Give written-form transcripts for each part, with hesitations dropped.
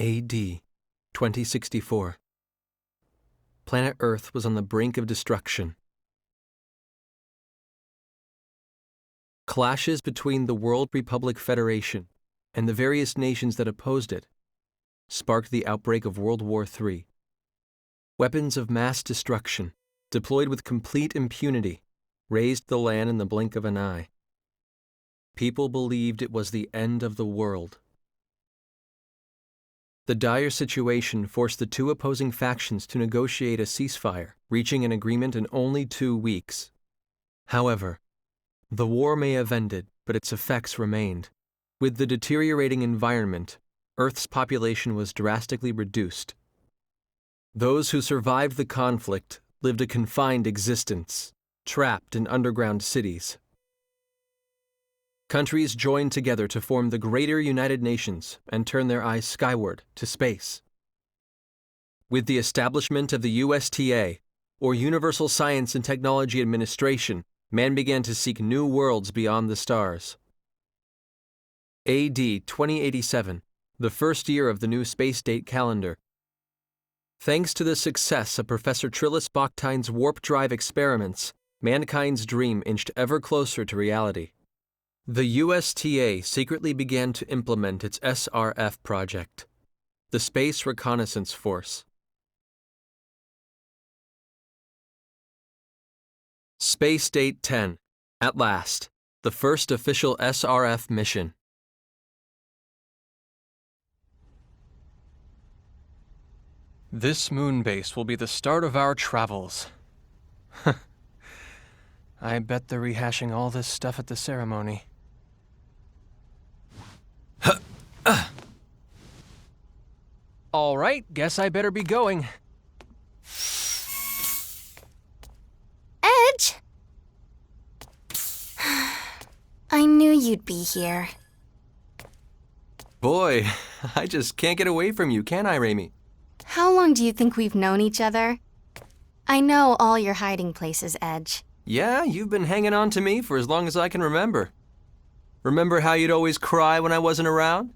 AD 2064. Planet Earth was on the brink of destruction. Clashes between the World Republic Federation and the various nations that opposed it sparked the outbreak of World War III. Weapons of mass destruction, deployed with complete impunity, razed the land in the blink of an eye. People believed it was the end of the world. The dire situation forced the two opposing factions to negotiate a ceasefire, reaching an agreement in only 2 weeks. However, the war may have ended, but its effects remained. With the deteriorating environment, Earth's population was drastically reduced. Those who survived the conflict lived a confined existence, trapped in underground cities. Countries joined together to form the Greater United Nations and turn their eyes skyward to space. With the establishment of the USTA, or Universal Science and Technology Administration, man began to seek new worlds beyond the stars. AD 2087, the first year of the new space date calendar. Thanks to the success of Professor Trillis Bachtine's warp drive experiments, mankind's dream inched ever closer to reality. The USTA secretly began to implement its SRF project, the Space Reconnaissance Force. Space Date 10, at last, the first official SRF mission. This moon base will be the start of our travels. I bet they're rehashing all this stuff at the ceremony. All right, guess I better be going. Edge? I knew you'd be here. Boy, I just can't get away from you, can I, Reimi? How long do you think we've known each other? I know all your hiding places, Edge. Yeah, you've been hanging on to me for as long as I can remember. Remember how you'd always cry when I wasn't around?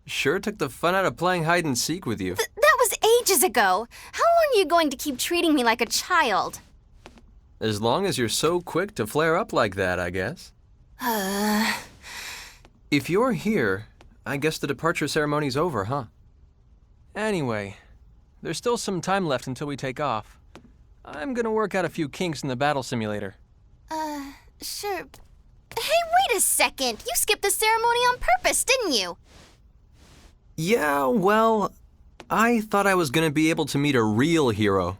Sure took the fun out of playing hide-and-seek with you. That was ages ago. How long are you going to keep treating me like a child? As long as you're so quick to flare up like that, I guess. If you're here, I guess the departure ceremony's over, huh? Anyway, there's still some time left until we take off. I'm gonna work out a few kinks in the battle simulator. Sure. Hey, wait a second! You skipped the ceremony on purpose, didn't you? Yeah, well, I thought I was gonna be able to meet a real hero.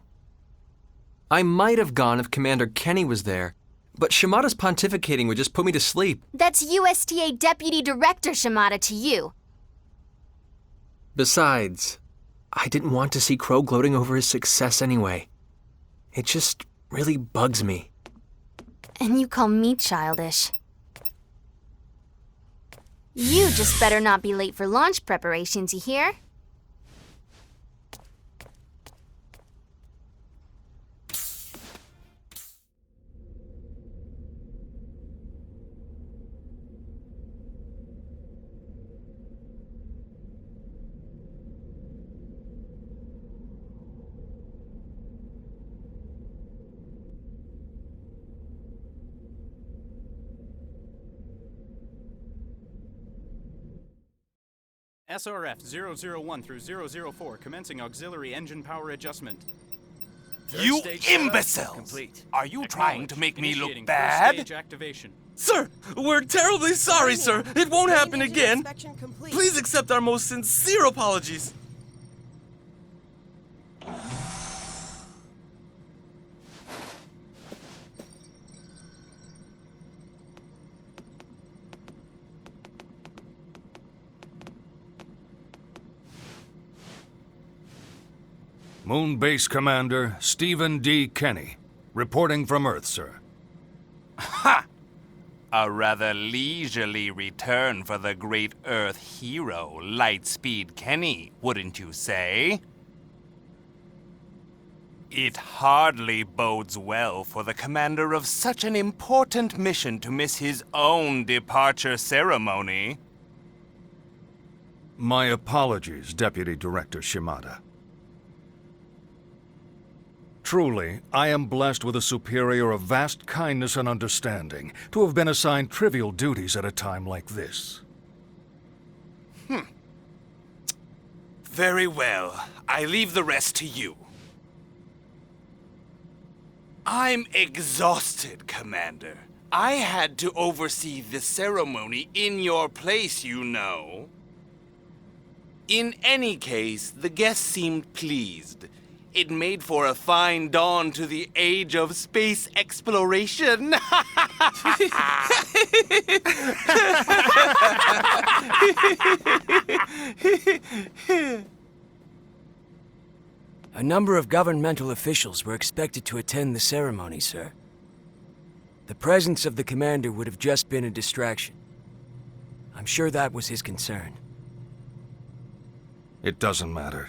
I might have gone if Commander Kenny was there, but Shimada's pontificating would just put me to sleep. That's USTA Deputy Director Shimada to you. Besides, I didn't want to see Crow gloating over his success anyway. It just really bugs me. And you call me childish. You just better not be late for launch preparations, you hear? SRF 001 through 004, commencing auxiliary engine power adjustment. You imbecile! Are you trying to make me look bad? Sir, we're terribly sorry, sir. It won't happen again. Please accept our most sincere apologies. Moon Base Commander Stephen D. Kenny, reporting from Earth, sir. Ha! A rather leisurely return for the great Earth hero, Lightspeed Kenny, wouldn't you say? It hardly bodes well for the commander of such an important mission to miss his own departure ceremony. My apologies, Deputy Director Shimada. Truly, I am blessed with a superior of vast kindness and understanding to have been assigned trivial duties at a time like this. Very well. I leave the rest to you. I'm exhausted, Commander. I had to oversee the ceremony in your place, you know. In any case, the guests seemed pleased. It made for a fine dawn to the age of space exploration. A number of governmental officials were expected to attend the ceremony, sir. The presence of the commander would have just been a distraction. I'm sure that was his concern. It doesn't matter.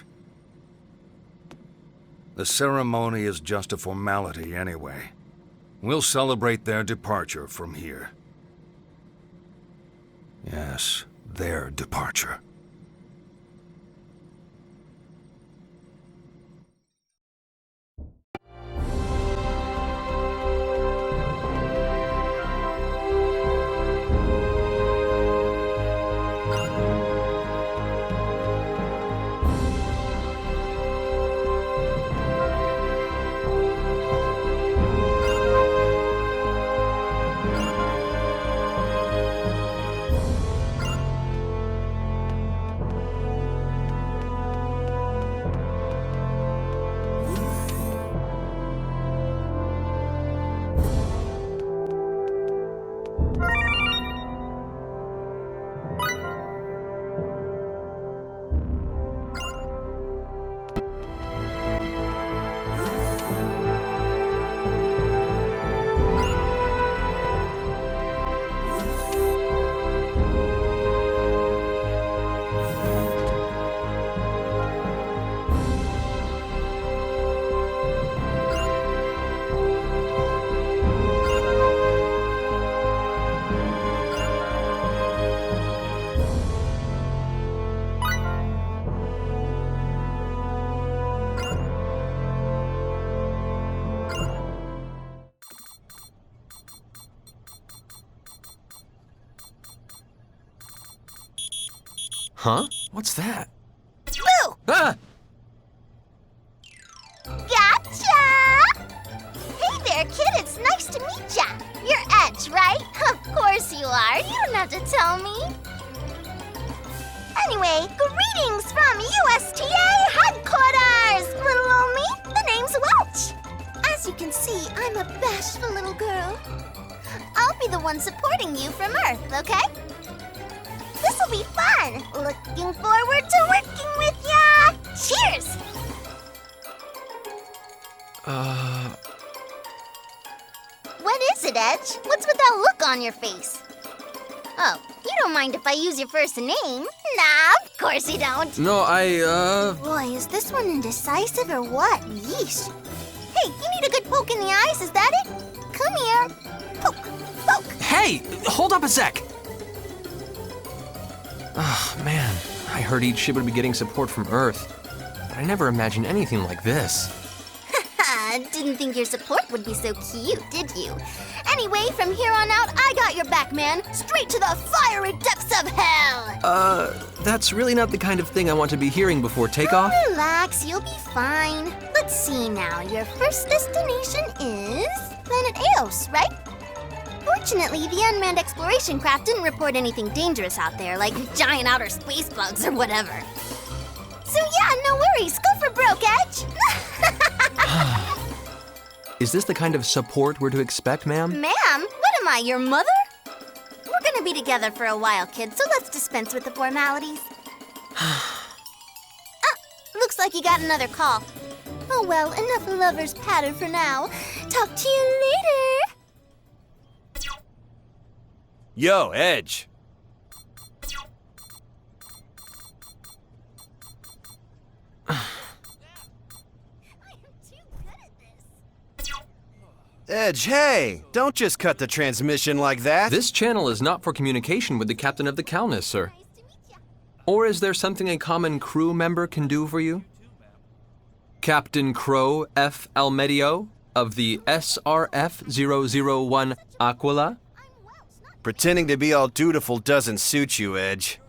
The ceremony is just a formality anyway. We'll celebrate their departure from here. Yes, their departure. Huh? What's that? Boo! Ah! Gotcha! Hey there, kid. It's nice to meet ya. You're Edge, right? Of course you are. You don't have to tell me. Anyway, greetings from USTA headquarters! Little old me, the name's Welch. As you can see, I'm a bashful little girl. I'll be the one supporting you from Earth, okay? This'll be fun! Looking forward to working with ya! Cheers! What is it, Edge? What's with that look on your face? Oh, you don't mind if I use your first name? Nah, of course you don't. No, Boy, is this one indecisive or what? Yeesh. Hey, you need a good poke in the eyes, is that it? Come here. Poke, poke. Hey! Hold up a sec! Oh, man. I heard each ship would be getting support from Earth. But I never imagined anything like this. Didn't think your support would be so cute, did you? Anyway, from here on out, I got your back, man. Straight to the fiery depths of hell! That's really not the kind of thing I want to be hearing before takeoff. Relax, you'll be fine. Let's see now. Your first destination is planet Eos, right? Fortunately, the unmanned exploration craft didn't report anything dangerous out there, like giant outer space bugs or whatever. So yeah, no worries. Go for broke, Edge. Is this the kind of support we're to expect, ma'am? Ma'am? What am I, your mother? We're gonna be together for a while, kid, so let's dispense with the formalities. Looks like you got another call. Oh well, enough lover's patter for now. Talk to you later. Yo, Edge. Edge, hey! Don't just cut the transmission like that. This channel is not for communication with the captain of the Calnus, sir. Or is there something a common crew member can do for you? Captain Crow F. Almedio of the SRF-001 Aquila? Pretending to be all dutiful doesn't suit you, Edge.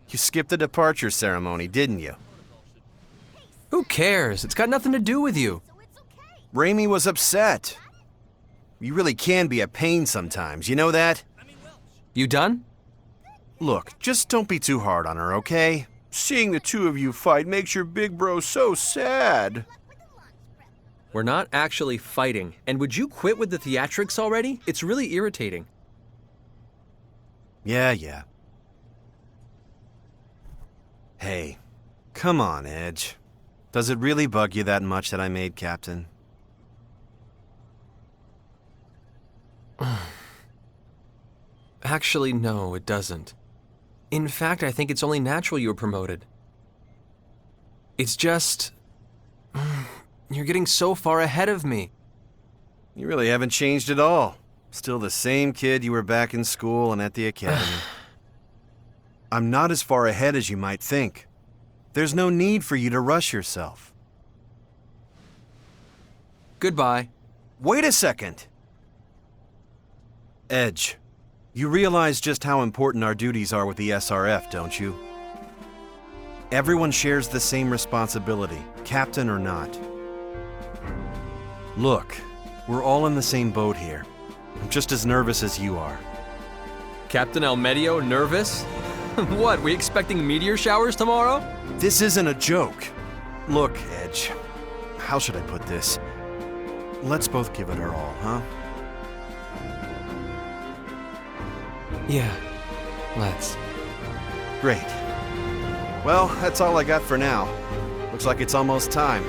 You skipped the departure ceremony, didn't you? Who cares? It's got nothing to do with you. Reimi was upset. You really can be a pain sometimes, you know that? You done? Look, just don't be too hard on her, okay? Seeing the two of you fight makes your big bro so sad. We're not actually fighting, and would you quit with the theatrics already? It's really irritating. Yeah. Hey, come on, Edge. Does it really bug you that much that I made captain? Actually, no, it doesn't. In fact, I think it's only natural you were promoted. It's just... You're getting so far ahead of me. You really haven't changed at all. Still the same kid you were back in school and at the academy. I'm not as far ahead as you might think. There's no need for you to rush yourself. Goodbye. Wait a second! Edge, you realize just how important our duties are with the SRF, don't you? Everyone shares the same responsibility, captain or not. Look, we're all in the same boat here. I'm just as nervous as you are. Captain Almedio nervous? What, we expecting meteor showers tomorrow? This isn't a joke. Look, Edge, how should I put this? Let's both give it our all, huh? Yeah, let's. Great. Well, that's all I got for now. Looks like it's almost time.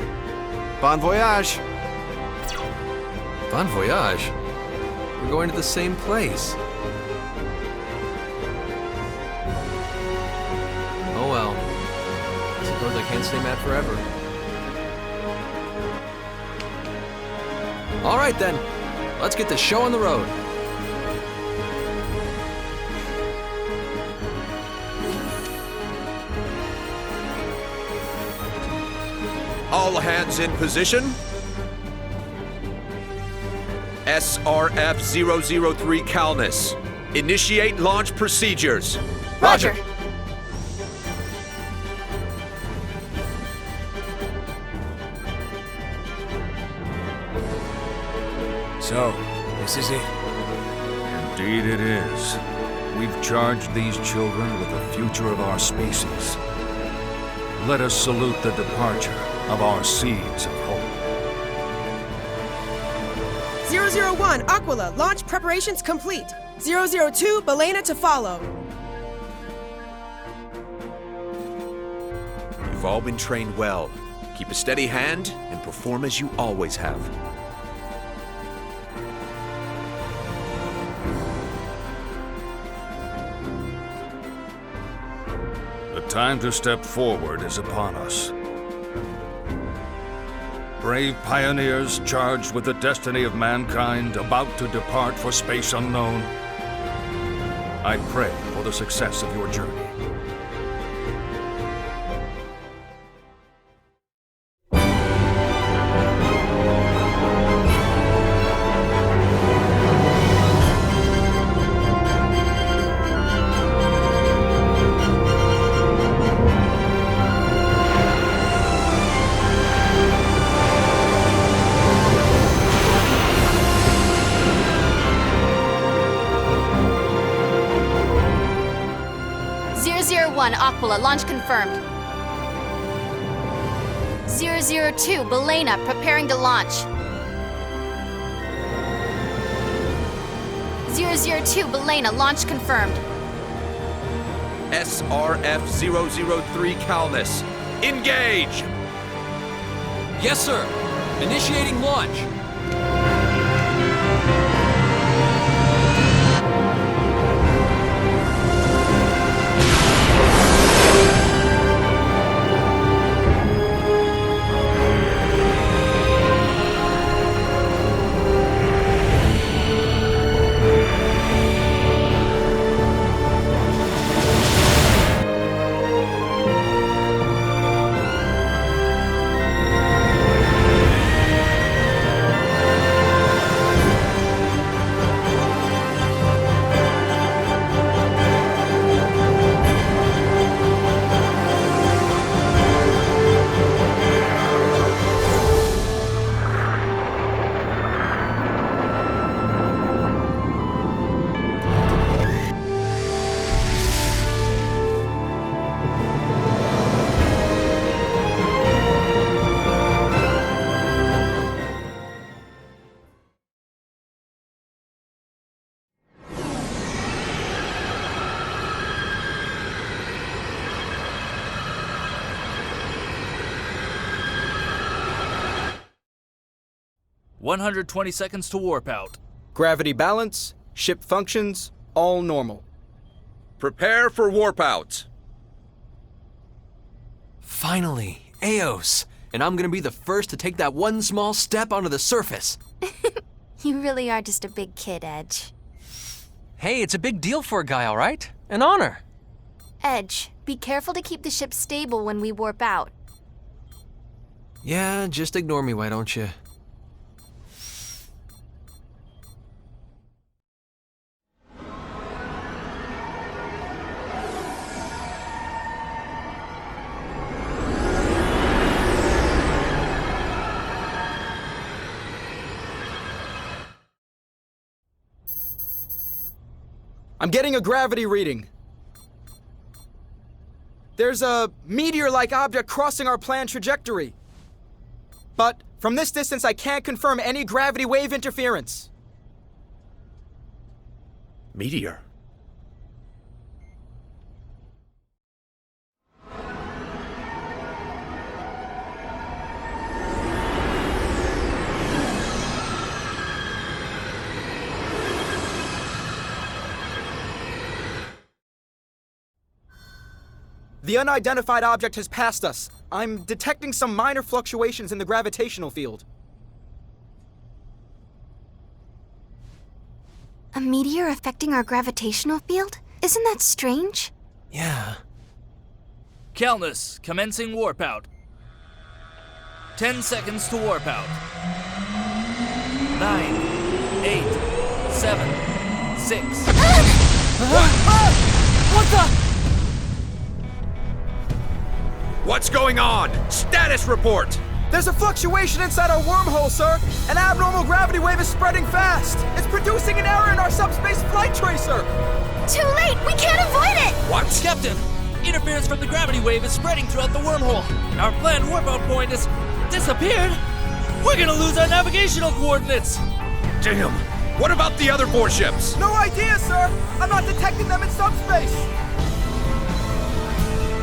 Bon voyage! Bon voyage? We're going to the same place. Oh well. I suppose I can't stay mad forever. All right then, let's get the show on the road. All hands in position. SRF-003 Calnus. Initiate launch procedures. Roger. So, this is it. Indeed it is. We've charged these children with the future of our species. Let us salute the departure of our seeds of hope. 001, Aquila, launch preparations complete. 002, Belena to follow. You've all been trained well. Keep a steady hand and perform as you always have. The time to step forward is upon us. Brave pioneers charged with the destiny of mankind about to depart for space unknown. I pray for the success of your journey. Aquila, launch confirmed. 002, Belena, preparing to launch. 002, Belena, launch confirmed. SRF-003 Calnus. Engage! Yes, sir. Initiating launch. 120 seconds to warp out. Gravity balance, ship functions, all normal. Prepare for warp out. Finally, Eos. And I'm gonna be the first to take that one small step onto the surface. You really are just a big kid, Edge. Hey, it's a big deal for a guy, all right? An honor. Edge, be careful to keep the ship stable when we warp out. Yeah, just ignore me, why don't you? I'm getting a gravity reading. There's a meteor-like object crossing our planned trajectory. But from this distance, I can't confirm any gravity wave interference. Meteor. The unidentified object has passed us. I'm detecting some minor fluctuations in the gravitational field. A meteor affecting our gravitational field? Isn't that strange? Yeah. Calnus, commencing warp out. 10 seconds to warp out. 9, 8, 7, 6. What the? What's going on? Status report! There's a fluctuation inside our wormhole, sir! An abnormal gravity wave is spreading fast! It's producing an error in our subspace flight tracer! Too late! We can't avoid it! What? Captain, interference from the gravity wave is spreading throughout the wormhole, and our planned warp out point has disappeared. We're gonna lose our navigational coordinates! Damn! What about the other 4 ships? No idea, sir! I'm not detecting them in subspace!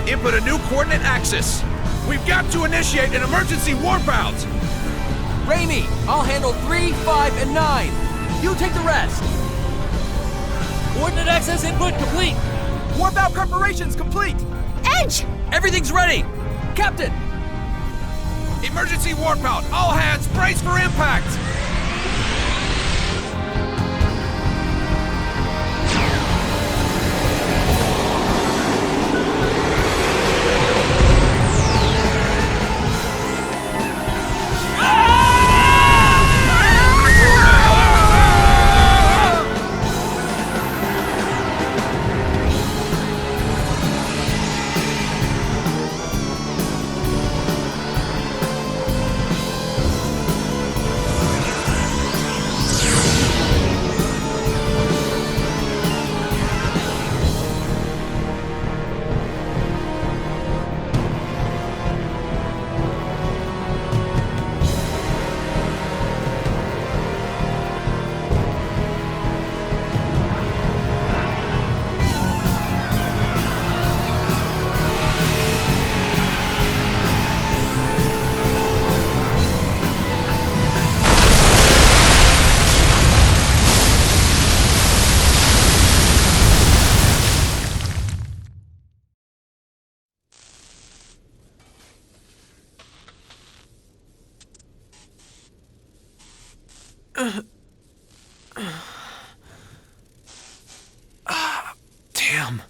Input a new coordinate axis. We've got to initiate an emergency warp out. Reimi, I'll handle 3, 5, and 9. You take the rest. Coordinate access input complete. Warp out preparations complete. Edge! Everything's ready. Captain! Emergency warp out. All hands brace for impact. Damn.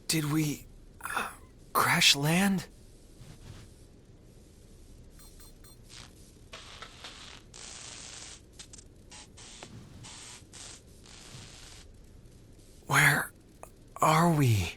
Did we crash land? Where are we?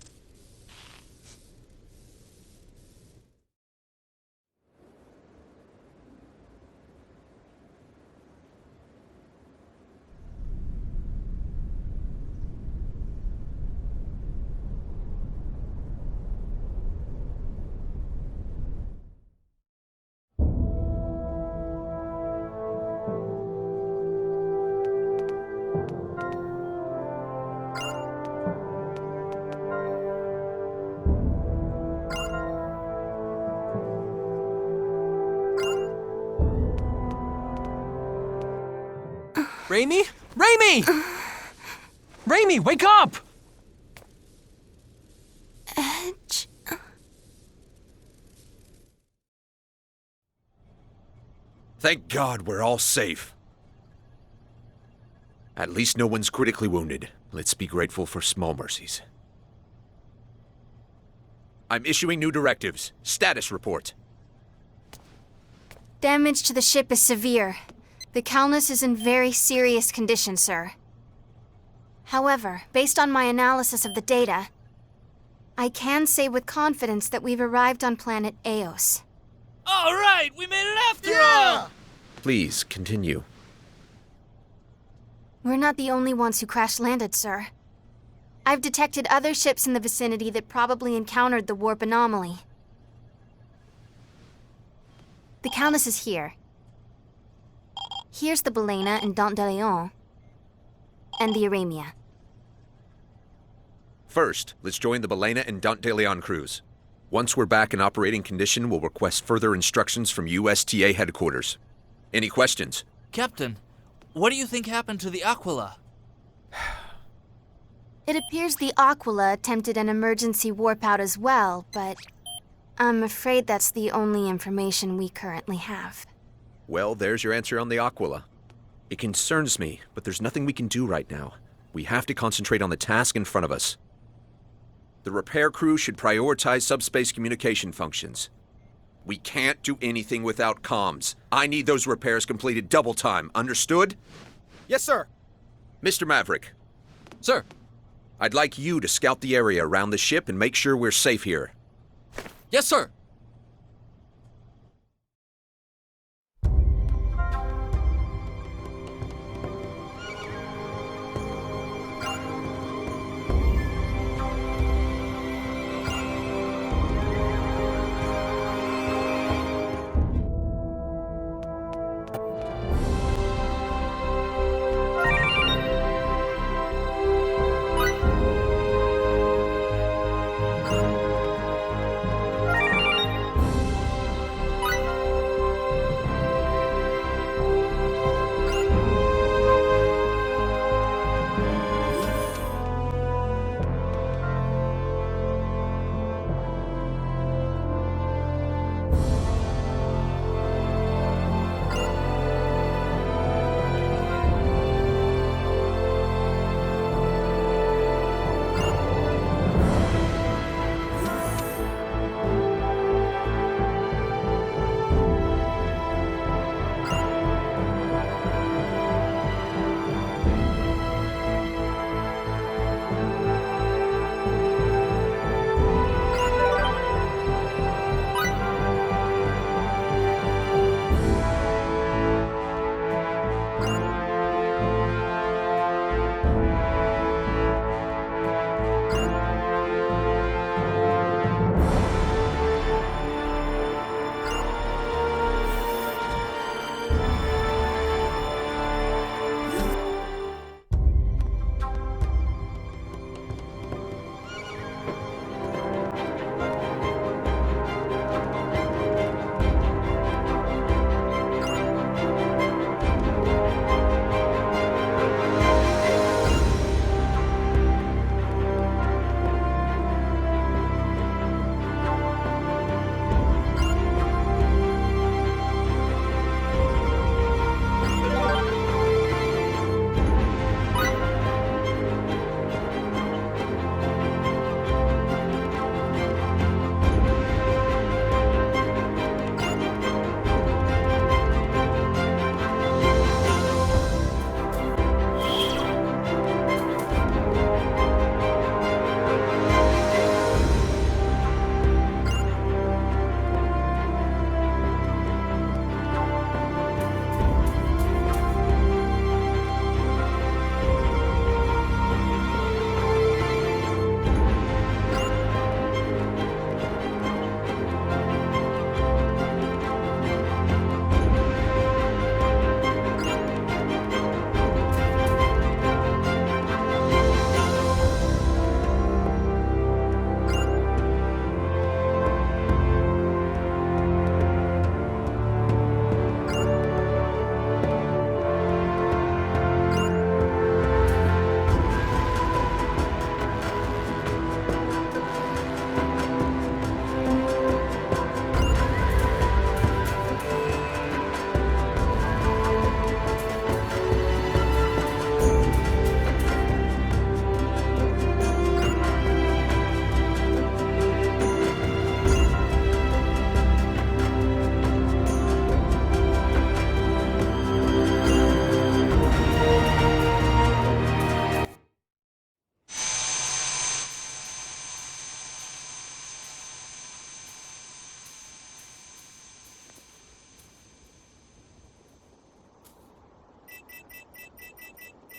Reimi? Reimi! Reimi, wake up! Edge. Thank God we're all safe. At least no one's critically wounded. Let's be grateful for small mercies. I'm issuing new directives. Status report. Damage to the ship is severe. The Calnus is in very serious condition, sir. However, based on my analysis of the data, I can say with confidence that we've arrived on planet Eos. All right, we made it after all! Please, continue. We're not the only ones who crash-landed, sir. I've detected other ships in the vicinity that probably encountered the warp anomaly. The Calnus is here. Here's the Balena and Dante de Leon, and the Aramia. First, let's join the Balena and Dante de Leon crews. Once we're back in operating condition, we'll request further instructions from USTA headquarters. Any questions? Captain, what do you think happened to the Aquila? It appears the Aquila attempted an emergency warp out as well, but I'm afraid that's the only information we currently have. Well, there's your answer on the Aquila. It concerns me, but there's nothing we can do right now. We have to concentrate on the task in front of us. The repair crew should prioritize subspace communication functions. We can't do anything without comms. I need those repairs completed double time, understood? Yes, sir. Mr. Maverick, Sir. I'd like you to scout the area around the ship and make sure we're safe here. Yes, sir.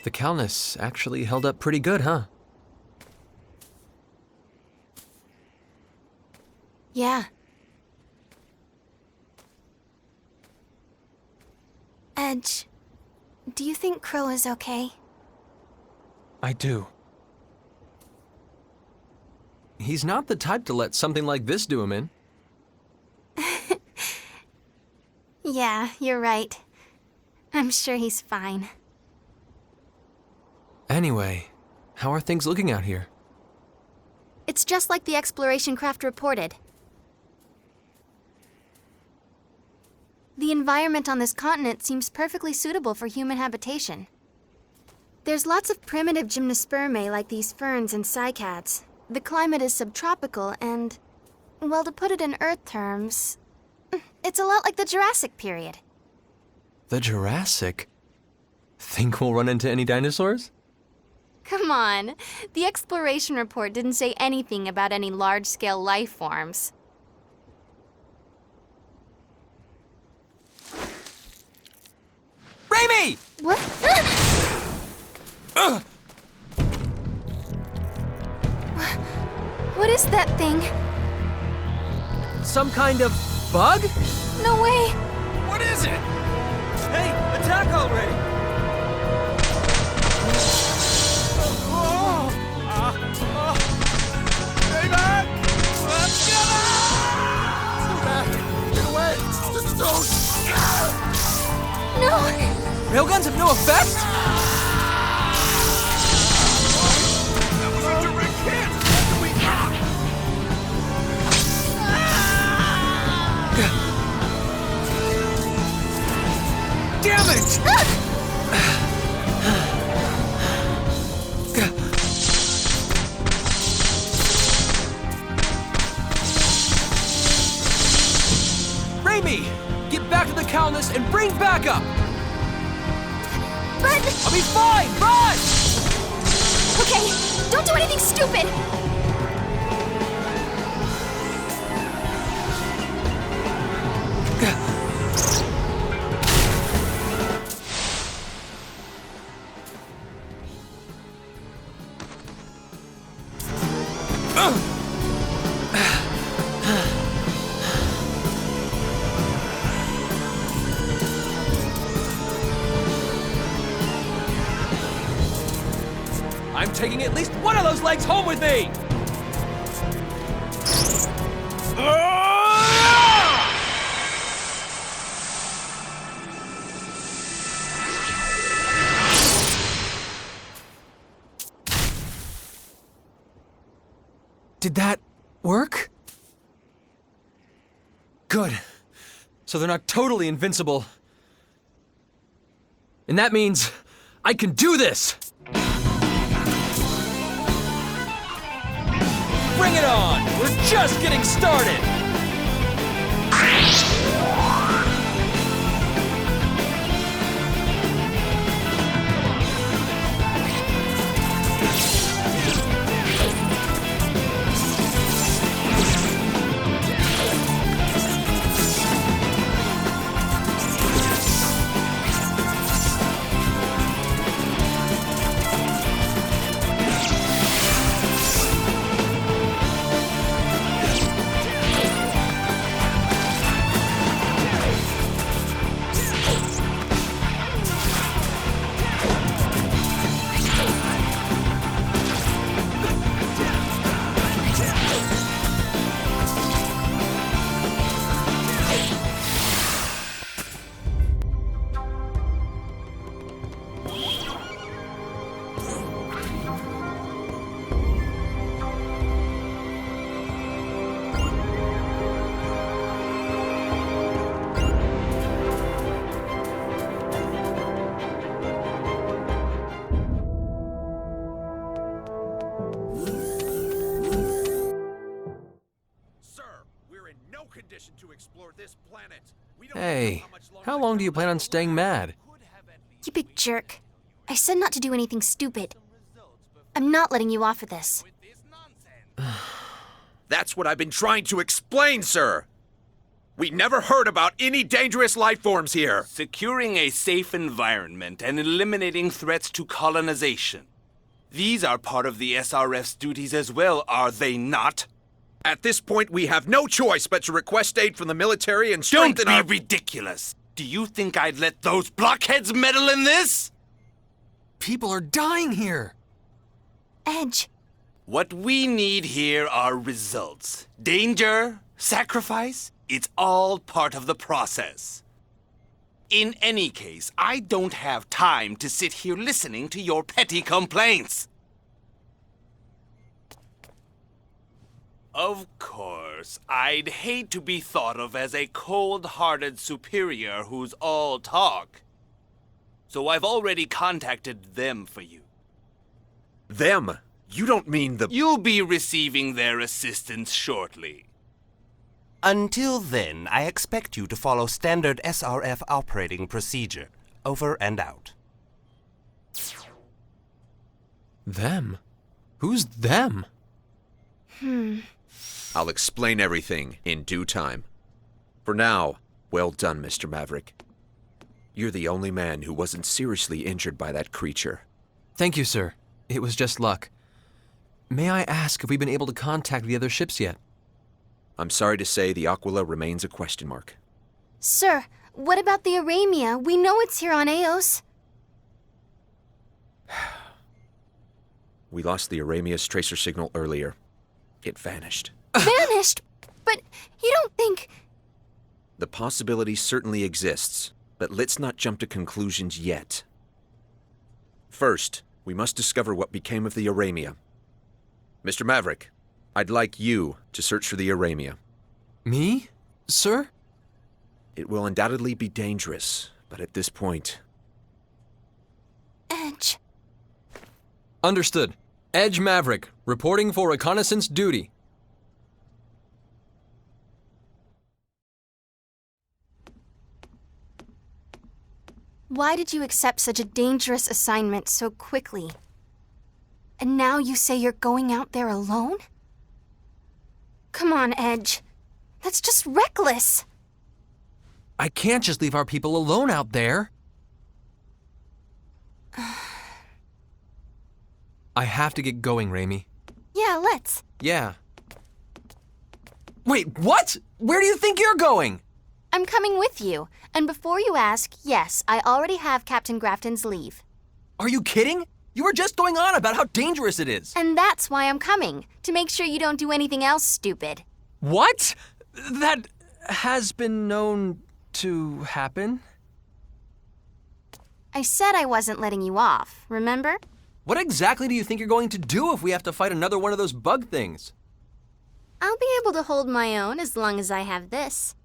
The Calnus actually held up pretty good, huh? Yeah. Edge, do you think Crow is okay? I do. He's not the type to let something like this do him in. Yeah, you're right. I'm sure he's fine. Anyway, how are things looking out here? It's just like the exploration craft reported. The environment on this continent seems perfectly suitable for human habitation. There's lots of primitive gymnospermae like these ferns and cycads. The climate is subtropical and, well, to put it in Earth terms, it's a lot like the Jurassic period. The Jurassic? Think we'll run into any dinosaurs? Come on, the exploration report didn't say anything about any large-scale life forms. Reimi! What? What is that thing? Some kind of bug? No way! What is it? Hey, attack already! Stay back! Let's get out! Stay back! Get away! Just don't! No! Railguns have no effect? That was a direct hit! Damn it! Reimi! Get back to the Calnus and bring backup! But... I'll be fine! Run! Okay, don't do anything stupid! I'm taking at least one of those legs home with me! Did that work? Good. So they're not totally invincible. And that means I can do this! Bring it on! We're just getting started! Hey, how long do you plan on staying mad? You big jerk. I said not to do anything stupid. I'm not letting you off of this. That's what I've been trying to explain, sir! We never heard about any dangerous life forms here. Securing a safe environment and eliminating threats to colonization. These are part of the SRF's duties as well, are they not? At this point, we have no choice but to request aid from the military and strengthen Don't be ridiculous! Do you think I'd let those blockheads meddle in this? People are dying here. Edge. What we need here are results. Danger, sacrifice, it's all part of the process. In any case, I don't have time to sit here listening to your petty complaints. Of course, I'd hate to be thought of as a cold-hearted superior who's all talk. So I've already contacted them for you. Them? You don't mean the... You'll be receiving their assistance shortly. Until then, I expect you to follow standard SRF operating procedure. Over and out. Them? Who's them? I'll explain everything in due time. For now, well done, Mr. Maverick. You're the only man who wasn't seriously injured by that creature. Thank you, sir. It was just luck. May I ask if we've been able to contact the other ships yet? I'm sorry to say the Aquila remains a question mark. Sir, what about the Aramia? We know it's here on Eos. We lost the Aramia's tracer signal earlier. It vanished. Vanished? But you don't think... The possibility certainly exists, but let's not jump to conclusions yet. First, we must discover what became of the Aramia. Mr. Maverick, I'd like you to search for the Aramia. Me? Sir? It will undoubtedly be dangerous, but at this point... Edge. Understood. Edge Maverick, reporting for reconnaissance duty. Why did you accept such a dangerous assignment so quickly? And now you say you're going out there alone? Come on, Edge. That's just reckless. I can't just leave our people alone out there. I have to get going, Reimi. Yeah, let's. Yeah. Wait, what? Where do you think you're going? I'm coming with you. And before you ask, yes, I already have Captain Grafton's leave. Are you kidding? You were just going on about how dangerous it is. And that's why I'm coming, to make sure you don't do anything else stupid. What? That has been known to happen? I said I wasn't letting you off, remember? What exactly do you think you're going to do if we have to fight another one of those bug things? I'll be able to hold my own as long as I have this.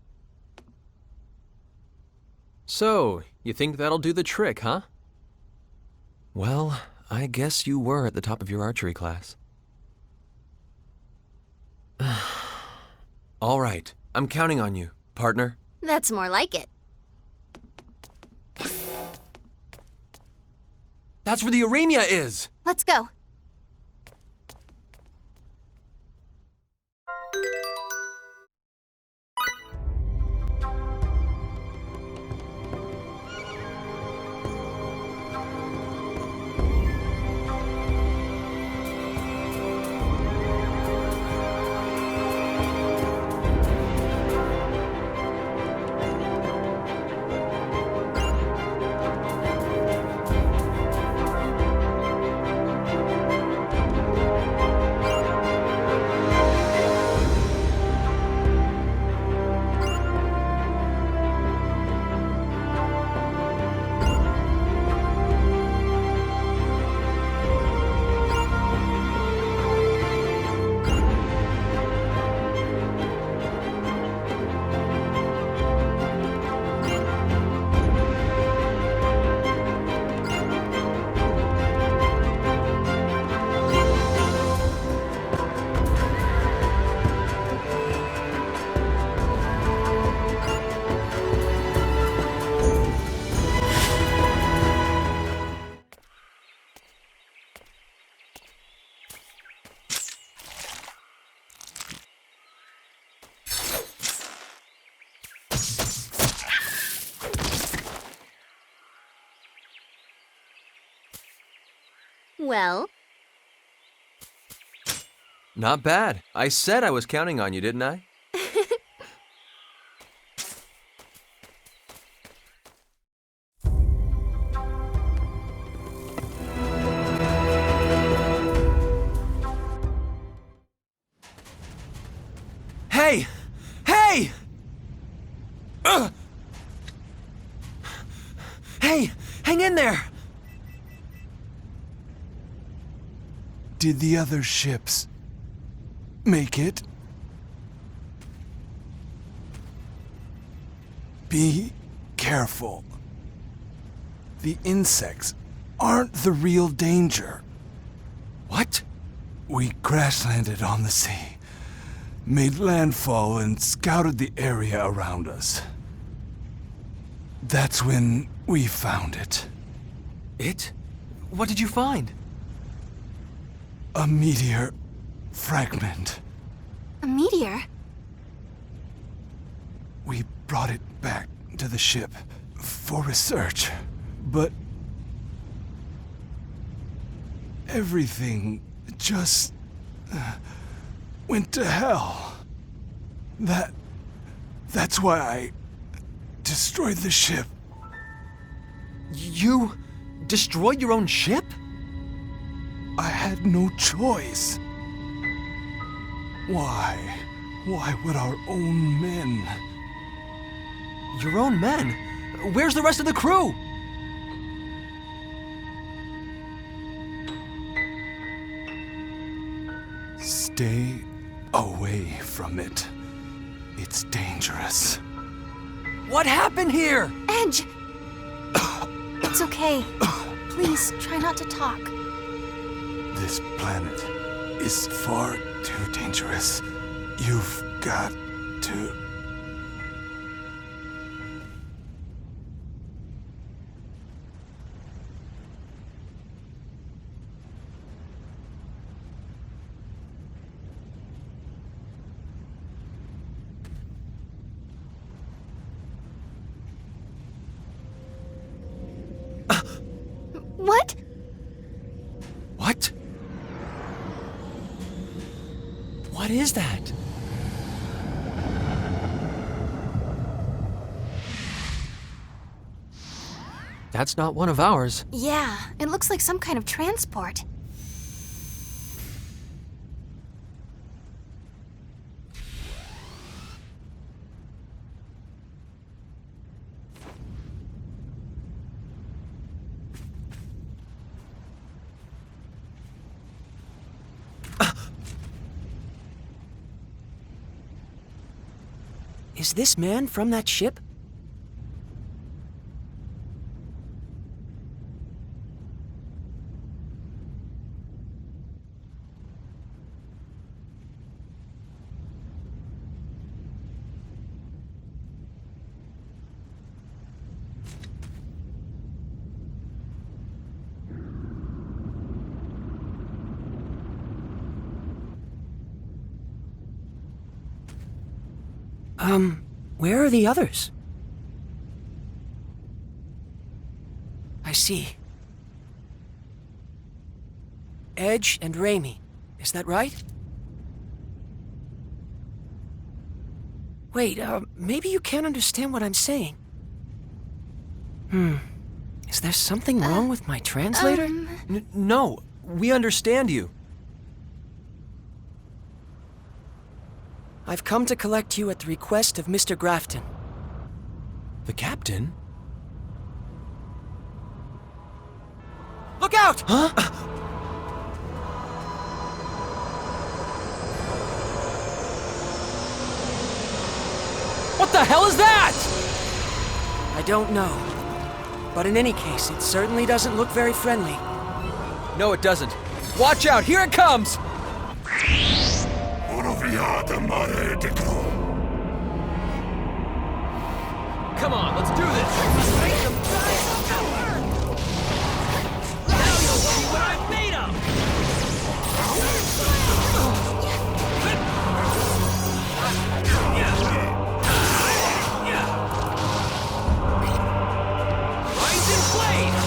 So, you think that'll do the trick, huh? Well, I guess you were at the top of your archery class. All right, I'm counting on you, partner. That's more like it. That's where the Aramia is! Let's go. Well, Not bad. I said I was counting on you, didn't I? Hey! Hey! Hey! Hang in there! Did the other ships make it? Be careful. The insects aren't the real danger. What? We crash-landed on the sea, made landfall, and scouted the area around us. That's when we found it. It? What did you find? A meteor fragment. a meteor? We brought it back to the ship for research, but everything just went to hell. That's why I destroyed the ship. You destroyed your own ship? I had no choice. Why? Why would our own men? Your own men? Where's the rest of the crew? Stay away from it. It's dangerous. What happened here? Edge! It's okay. Please, try not to talk. This planet is far too dangerous. You've got to... What? What? What is that? That's not one of ours. Yeah, it looks like some kind of transport. Is this man from that ship? Where are the others? I see. Edge and Reimi, is that right? Wait, maybe you can't understand what I'm saying. Is there something wrong with my translator? No, we understand you. I've come to collect you at the request of Mr. Grafton. The captain? Look out! Huh? What the hell is that? I don't know. But in any case, it certainly doesn't look very friendly. No, it doesn't. Watch out, here it comes! Come on, let's do this! Now you'll see what I'm made of! Rise in flames!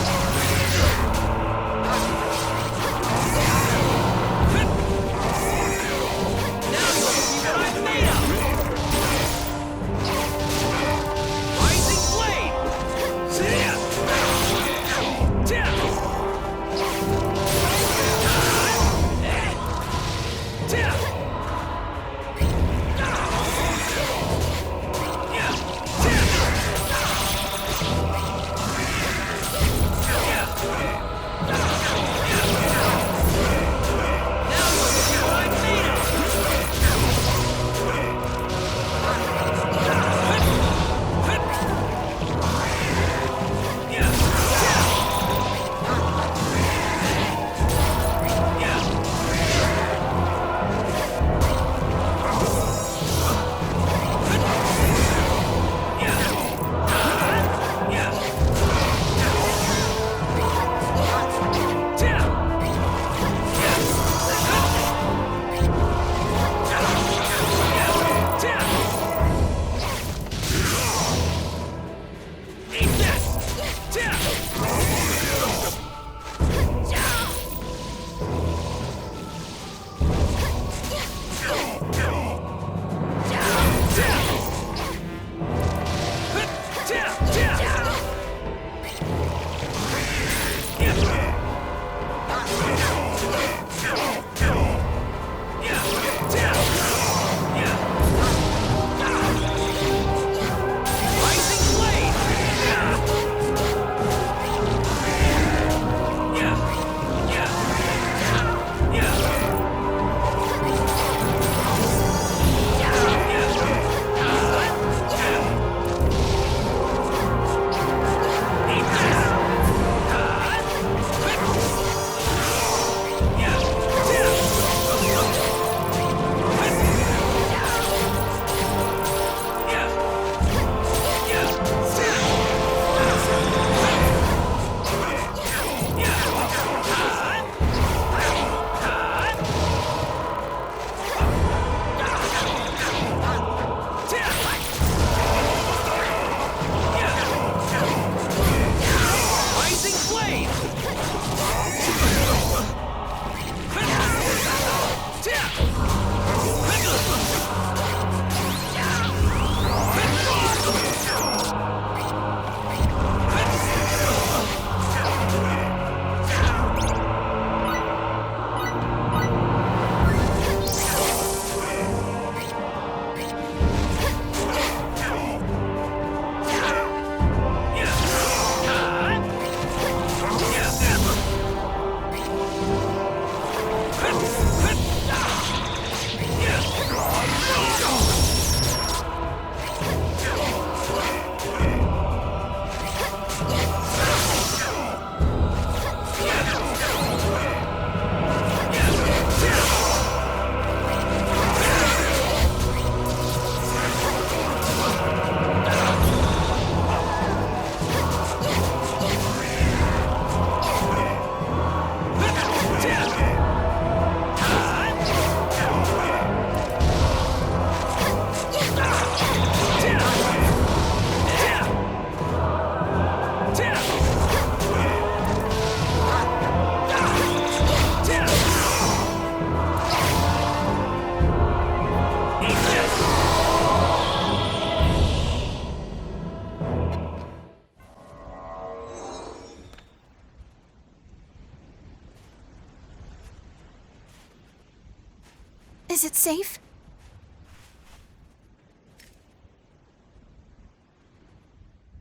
Is it safe?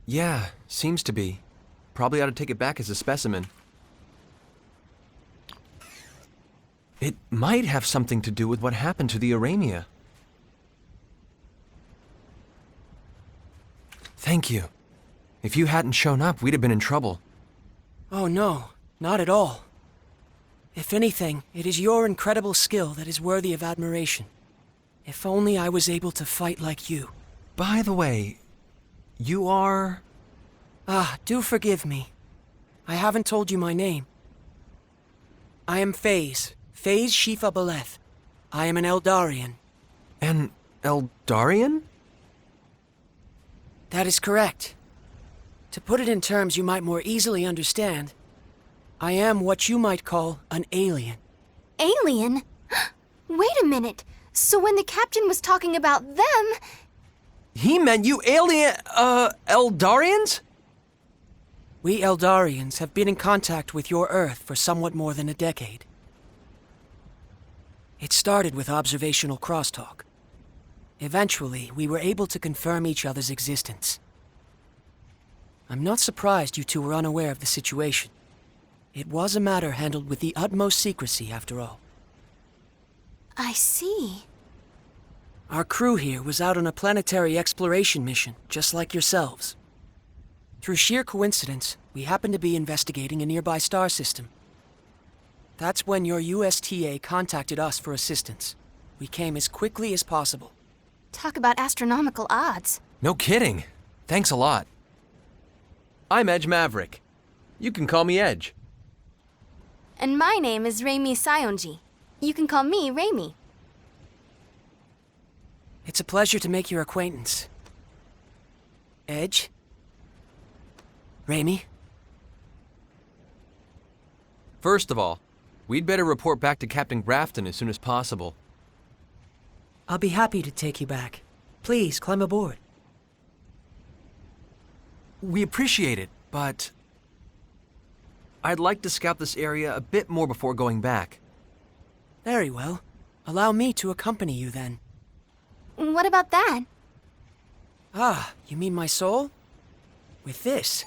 Yeah, seems to be. Probably ought to take it back as a specimen. It might have something to do with what happened to the Aramia. Thank you. If you hadn't shown up, we'd have been in trouble. Oh no, not at all. If anything, it is your incredible skill that is worthy of admiration. If only I was able to fight like you. By the way, you are... Do forgive me. I haven't told you my name. I am Phase Shifa Beleth. I am an Eldarian. An Eldarian? That is correct. To put it in terms you might more easily understand, I am what you might call an alien. Alien? Wait a minute. So when the captain was talking about them... He meant you Eldarians? We Eldarians have been in contact with your Earth for somewhat more than a decade. It started with observational crosstalk. Eventually, we were able to confirm each other's existence. I'm not surprised you two were unaware of the situation. It was a matter handled with the utmost secrecy, after all. I see. Our crew here was out on a planetary exploration mission, just like yourselves. Through sheer coincidence, we happened to be investigating a nearby star system. That's when your USTA contacted us for assistance. We came as quickly as possible. Talk about astronomical odds. No kidding. Thanks a lot. I'm Edge Maverick. You can call me Edge. And my name is Reimi Saionji. You can call me Reimi. It's a pleasure to make your acquaintance. Edge? Reimi? First of all, we'd better report back to Captain Grafton as soon as possible. I'll be happy to take you back. Please, climb aboard. We appreciate it, but I'd like to scout this area a bit more before going back. Very well. Allow me to accompany you then. What about that? Ah, you mean my soul? With this.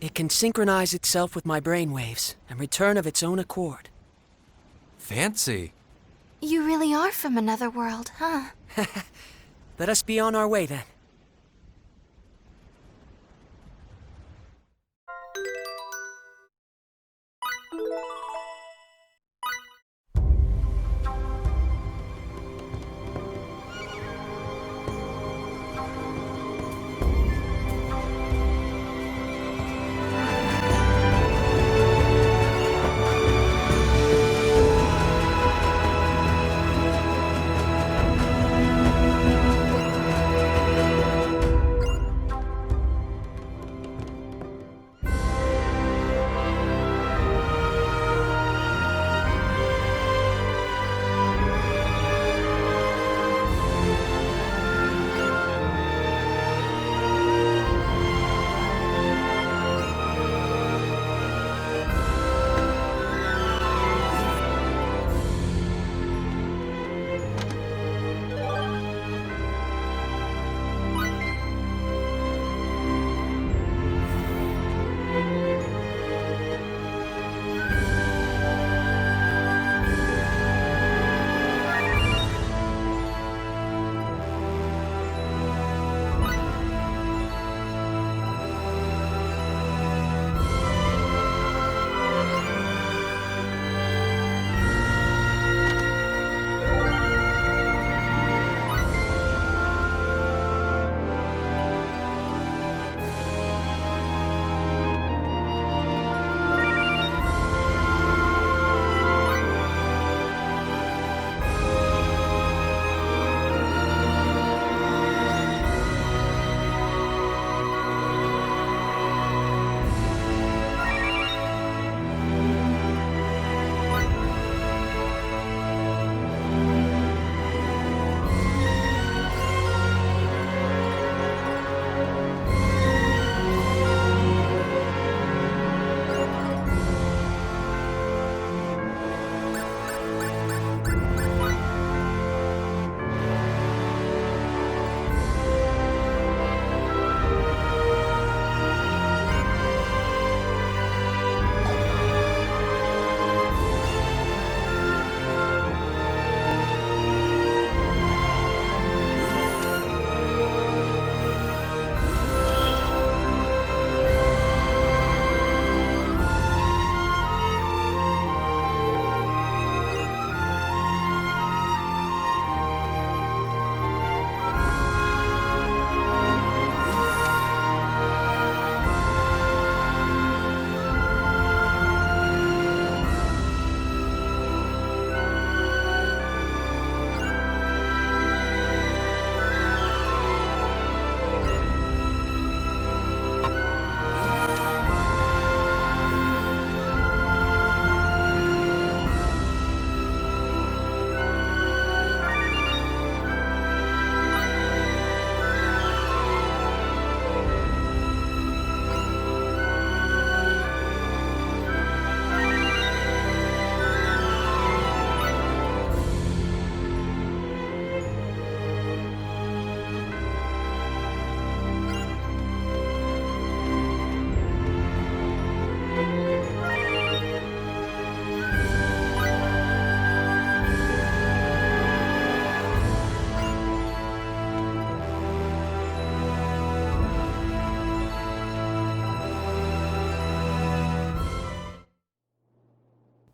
It can synchronize itself with my brainwaves and return of its own accord. Fancy. You really are from another world, huh? Let us be on our way then.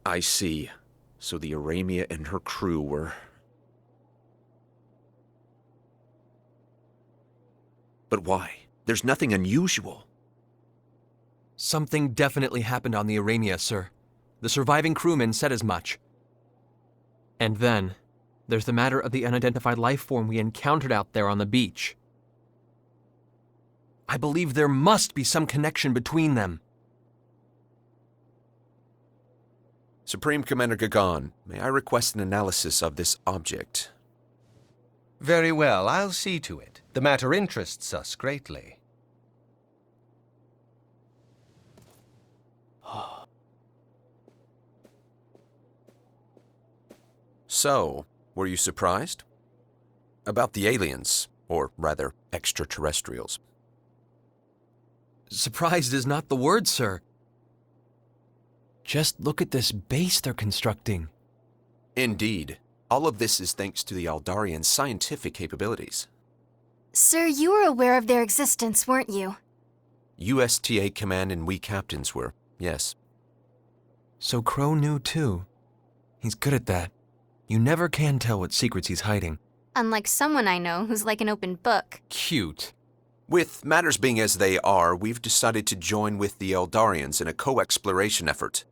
I see. So the Aramia and her crew were... But why? There's nothing unusual. Something definitely happened on the Aramia, sir. The surviving crewmen said as much. And then, there's the matter of the unidentified life form we encountered out there on the beach. I believe there must be some connection between them. Supreme Commander Gagan, may I request an analysis of this object? Very well, I'll see to it. The matter interests us greatly. So, were you surprised? About the aliens, or rather, extraterrestrials. Surprised is not the word, sir. Just look at this base they're constructing. Indeed. All of this is thanks to the Aldarians' scientific capabilities. Sir, you were aware of their existence, weren't you? USTA Command and we captains were, yes. So Crow knew too. He's good at that. You never can tell what secrets he's hiding. Unlike someone I know who's like an open book. Cute. With matters being as they are, we've decided to join with the Eldarians in a co-exploration effort.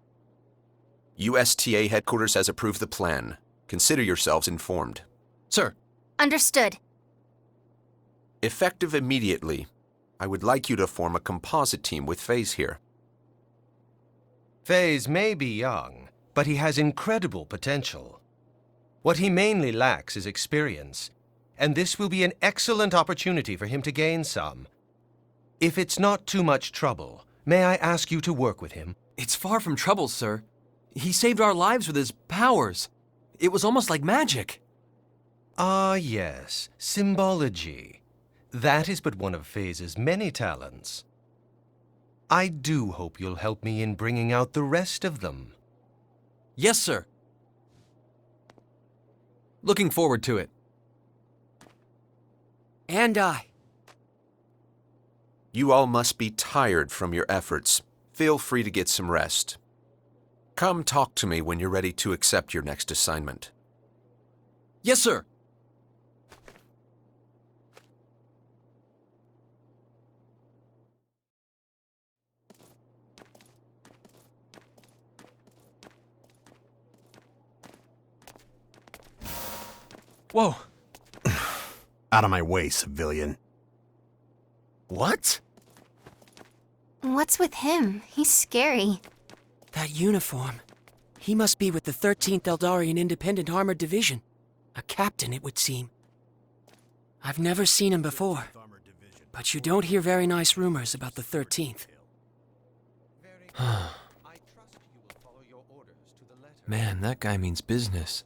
USTA headquarters has approved the plan. Consider yourselves informed. Sir. Understood. Effective immediately, I would like you to form a composite team with Phase here. Phase may be young, but he has incredible potential. What he mainly lacks is experience, and this will be an excellent opportunity for him to gain some. If it's not too much trouble, may I ask you to work with him? It's far from trouble, sir. He saved our lives with his powers. It was almost like magic. Ah, yes, symbology. That is but one of Phase's many talents. I do hope you'll help me in bringing out the rest of them. Yes, sir. Looking forward to it. And I. You all must be tired from your efforts. Feel free to get some rest. Come talk to me when you're ready to accept your next assignment. Yes, sir. Whoa. Out of my way, civilian. What? What's with him? He's scary. That uniform. He must be with the 13th Eldarian Independent Armored Division. A captain, it would seem. I've never seen him before, but you don't hear very nice rumors about the 13th. Man, that guy means business.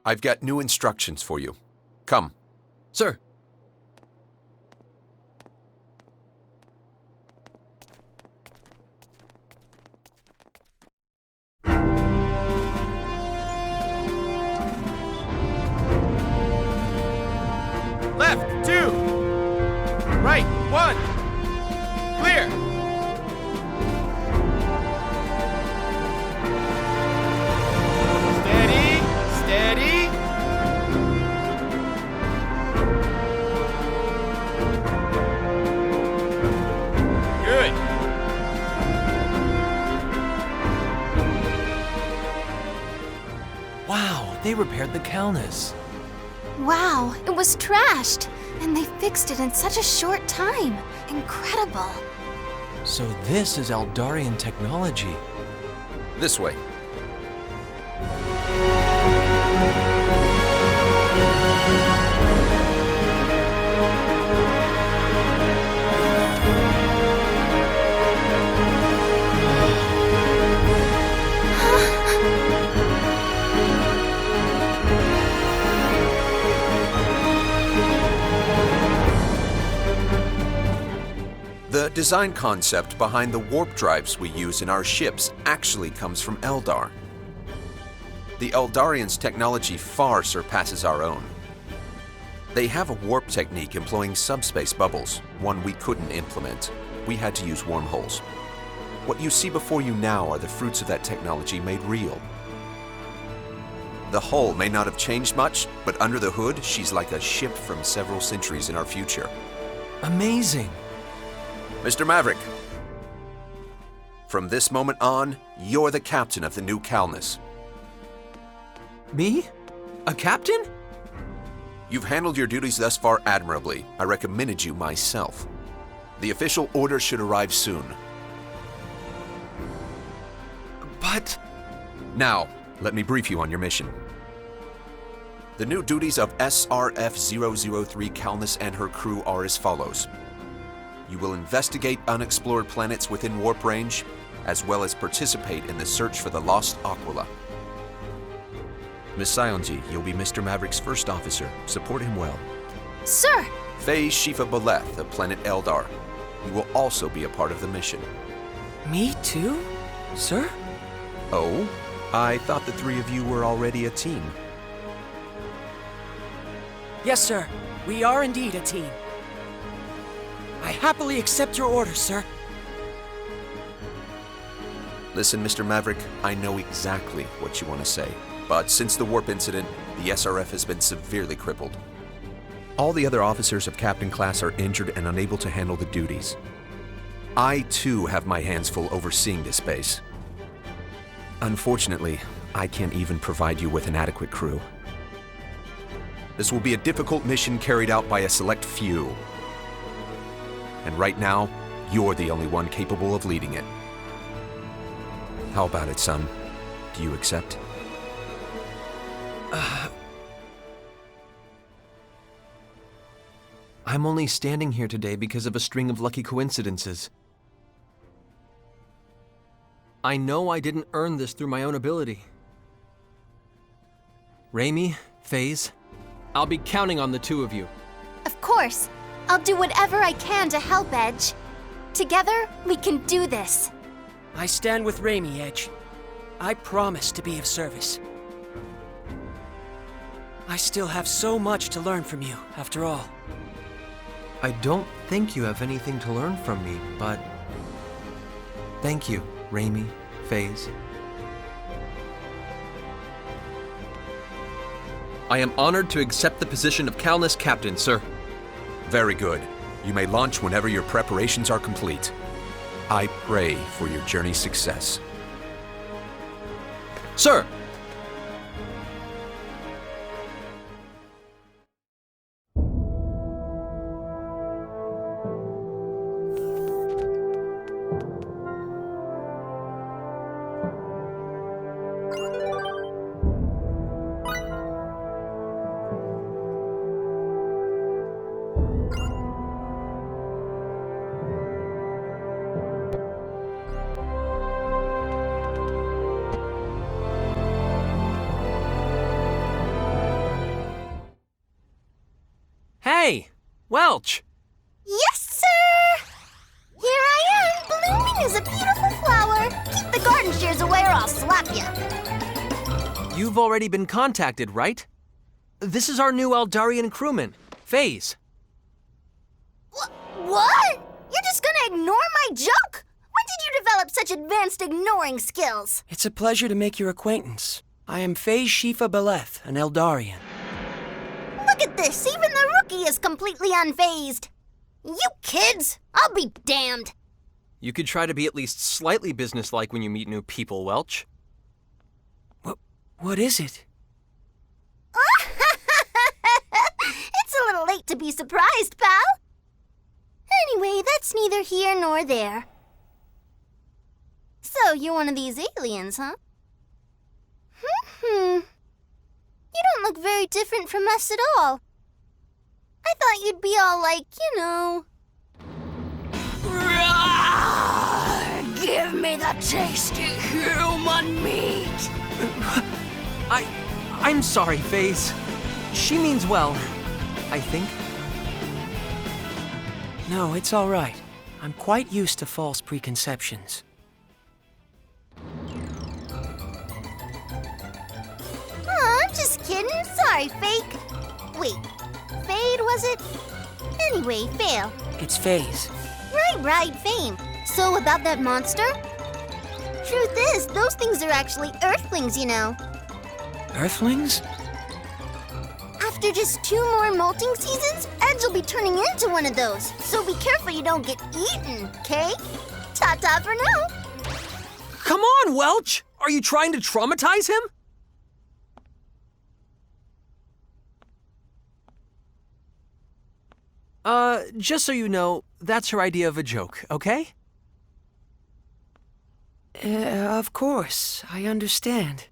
I've got new instructions for you. Come. Sir. Left, 2. Right, 1. Clear. Steady, steady. Good. Wow, they repaired the Calnus. Wow, it was trashed, and they fixed it in such a short time. Incredible. So this is Eldarian technology. This way. The design concept behind the warp drives we use in our ships actually comes from Eldar. The Eldarians' technology far surpasses our own. They have a warp technique employing subspace bubbles, one we couldn't implement. We had to use wormholes. What you see before you now are the fruits of that technology made real. The hull may not have changed much, but under the hood, she's like a ship from several centuries in our future. Amazing. Mr. Maverick, from this moment on, you're the captain of the new Calnus. Me? A captain? You've handled your duties thus far admirably. I recommended you myself. The official order should arrive soon. But... Now, let me brief you on your mission. The new duties of SRF-003 Calnus and her crew are as follows. You will investigate unexplored planets within warp range, as well as participate in the search for the lost Aquila. Miss Saionji, you'll be Mr. Maverick's first officer. Support him well. Sir! Faye Shifa Beleth of planet Eldar. You will also be a part of the mission. Me too, sir? Oh? I thought the three of you were already a team. Yes, sir. We are indeed a team. I happily accept your orders, sir. Listen, Mr. Maverick, I know exactly what you want to say. But since the warp incident, the SRF has been severely crippled. All the other officers of captain class are injured and unable to handle the duties. I, too, have my hands full overseeing this base. Unfortunately, I can't even provide you with an adequate crew. This will be a difficult mission carried out by a select few. And right now, you're the only one capable of leading it. How about it, son? Do you accept? I'm only standing here today because of a string of lucky coincidences. I know I didn't earn this through my own ability. Reimi, FaZe, I'll be counting on the two of you. Of course. I'll do whatever I can to help, Edge. Together, we can do this. I stand with Reimi, Edge. I promise to be of service. I still have so much to learn from you, after all. I don't think you have anything to learn from me, but... Thank you, Reimi, FaZe. I am honored to accept the position of Calnus Captain, sir. Very good. You may launch whenever your preparations are complete. I pray for your journey's success. Sir! Hey, Welch! Yes, sir! Here I am, blooming as a beautiful flower. Keep the garden shears away or I'll slap you. You've already been contacted, right? This is our new Eldarian crewman, FaZe. What? You're just gonna ignore my joke? When did you develop such advanced ignoring skills? It's a pleasure to make your acquaintance. I am FaZe Shifa Beleth, an Eldarian. Look at this, even the rookie is completely unfazed. You kids, I'll be damned. You could try to be at least slightly businesslike when you meet new people, Welch. What is it? It's a little late to be surprised, pal. Anyway, that's neither here nor there. So, you're one of these aliens, huh? You don't look very different from us at all. I thought you'd be all like, you know... Give me the tasty human meat! I'm sorry, FaZe. She means well, I think. No, it's all right. I'm quite used to false preconceptions. Oh, I'm just kidding. Sorry, fake. Wait, Fade, was it? Anyway, Fail. It's FaZe. Right, Fame. So, about that monster? Truth is, those things are actually Earthlings, you know. Earthlings? After just 2 more molting seasons, Edge will be turning into one of those. So be careful you don't get eaten, okay? Ta-ta for now. Come on, Welch! Are you trying to traumatize him? Just so you know, that's her idea of a joke, okay? Of course, I understand.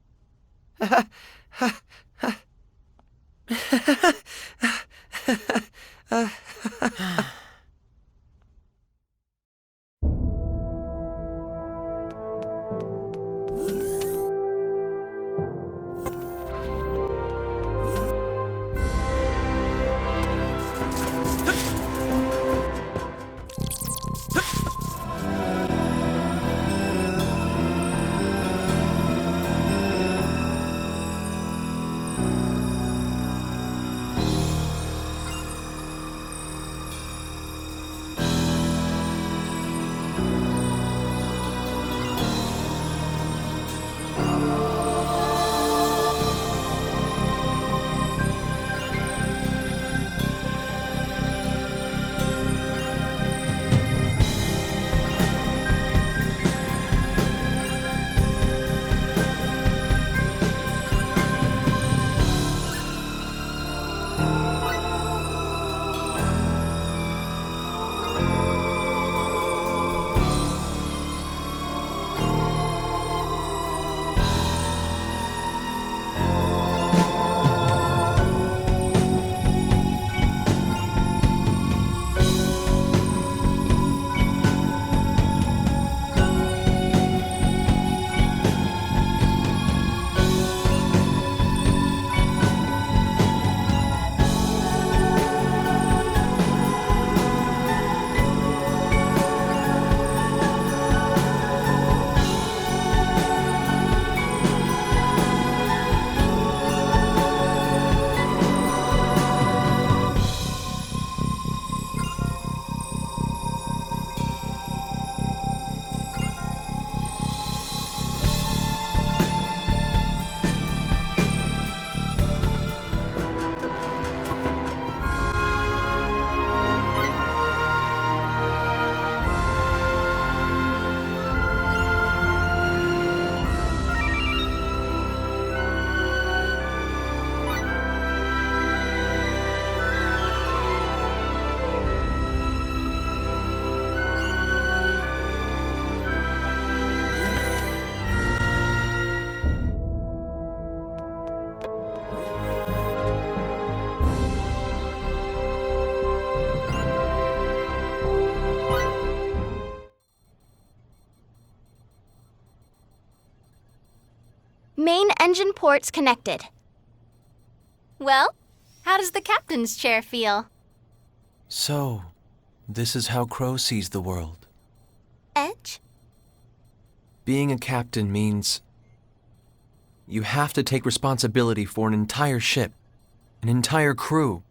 Main engine ports connected. Well, how does the captain's chair feel? So, this is how Crow sees the world. Edge? Being a captain means you have to take responsibility for an entire ship, an entire crew.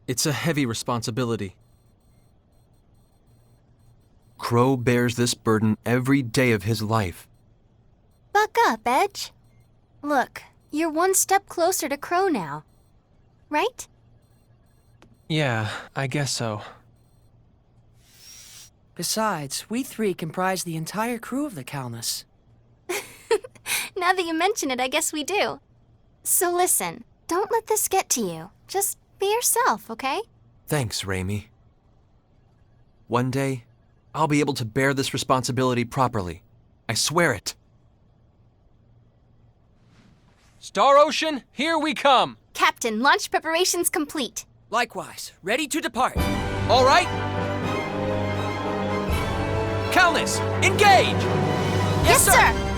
It's a heavy responsibility. Crow bears this burden every day of his life. Buck up, Edge. Look, you're one step closer to Crow now. Right? Yeah, I guess so. Besides, we three comprise the entire crew of the Calnus. Now that you mention it, I guess we do. So listen, don't let this get to you. Just be yourself, okay? Thanks, Reimi. One day, I'll be able to bear this responsibility properly. I swear it. Star Ocean, here we come! Captain, launch preparations complete. Likewise, ready to depart. All right? Calnus, engage! Yes, sir!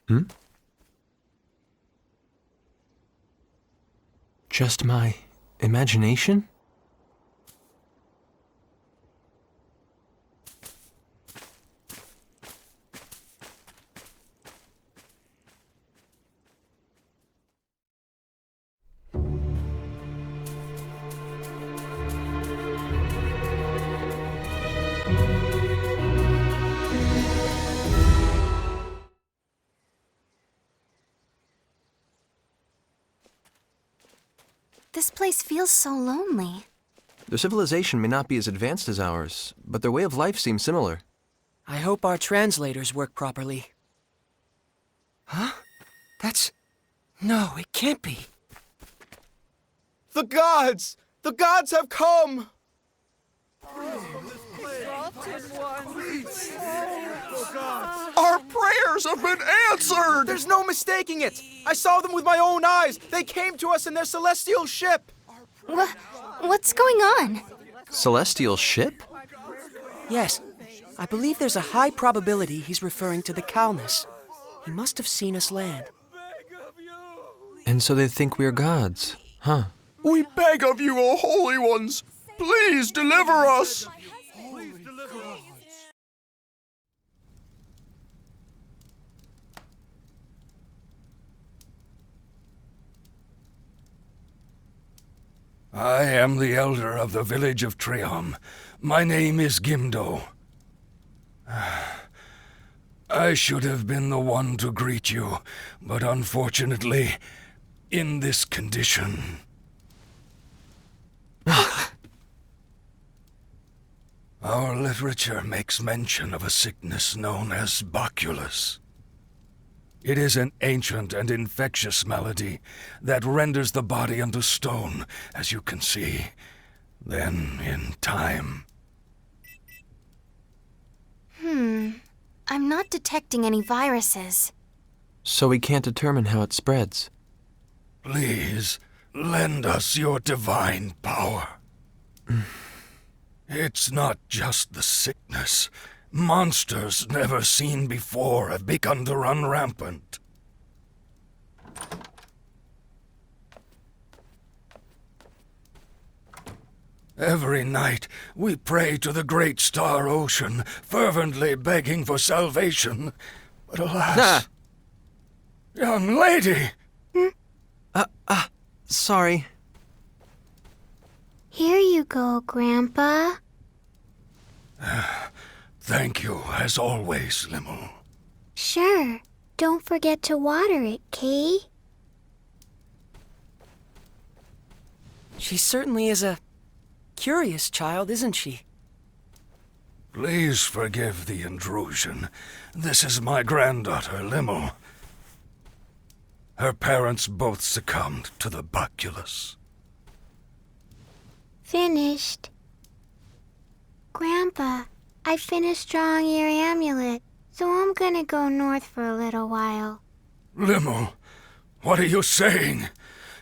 Hmm? Just my imagination? This place feels so lonely. Their civilization may not be as advanced as ours, but their way of life seems similar. I hope our translators work properly. Huh? That's... No, it can't be. The gods! The gods have come! Our prayers have been answered! There's no mistaking it! I saw them with my own eyes! They came to us in their celestial ship! What's going on? Celestial ship? Yes. I believe there's a high probability he's referring to the Calnus. He must have seen us land. And so they think we're gods, huh? We beg of you, O holy ones, please deliver us! I am the elder of the village of Triom. My name is Gimdo. I should have been the one to greet you, but unfortunately, in this condition. Our literature makes mention of a sickness known as baculus. It is an ancient and infectious malady that renders the body unto stone, as you can see. Then, in time... I'm not detecting any viruses. So we can't determine how it spreads. Please, lend us your divine power. It's not just the sickness. Monsters never seen before have begun to run rampant. Every night, we pray to the great star ocean, fervently begging for salvation. But alas... Young lady! Sorry. Here you go, Grandpa. Thank you, as always, Limmel. Sure. Don't forget to water it, Kay. She certainly is a curious child, isn't she? Please forgive the intrusion. This is my granddaughter, Limmel. Her parents both succumbed to the baculus. Finished. Grandpa, I finished drawing your amulet, so I'm gonna go north for a little while. Limmel, what are you saying?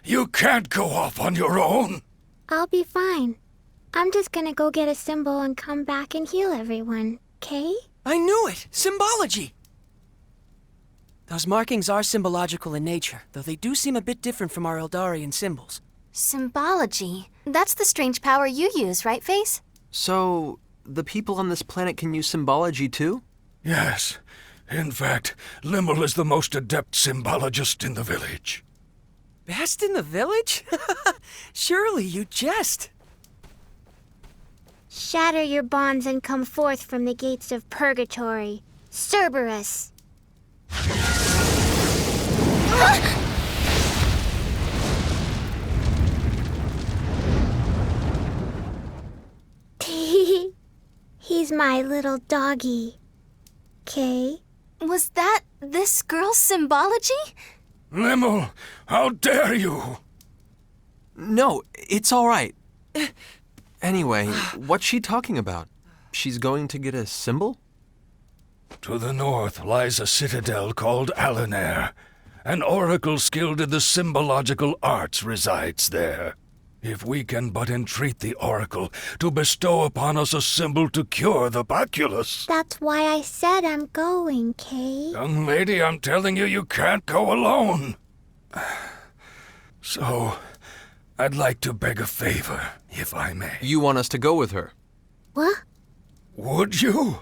You can't go off on your own. I'll be fine. I'm just gonna go get a symbol and come back and heal everyone, okay? I knew it! Symbology! Those markings are symbological in nature, though they do seem a bit different from our Eldarian symbols. Symbology? That's the strange power you use, right, Face? So, the people on this planet can use symbology too? Yes. In fact, Limmel is the most adept symbologist in the village. Best in the village? Surely you jest. Shatter your bonds and come forth from the gates of purgatory. Cerberus! He's my little doggy. Kay? Was that this girl's symbology? Limmel, how dare you? No, it's all right. Anyway, what's she talking about? She's going to get a symbol? To the north lies a citadel called Alanair. An oracle skilled in the symbological arts resides there. If we can but entreat the oracle to bestow upon us a symbol to cure the baculus. That's why I said I'm going, Kay. Young lady, I'm telling you, you can't go alone. So, I'd like to beg a favor, if I may. You want us to go with her? What? Would you?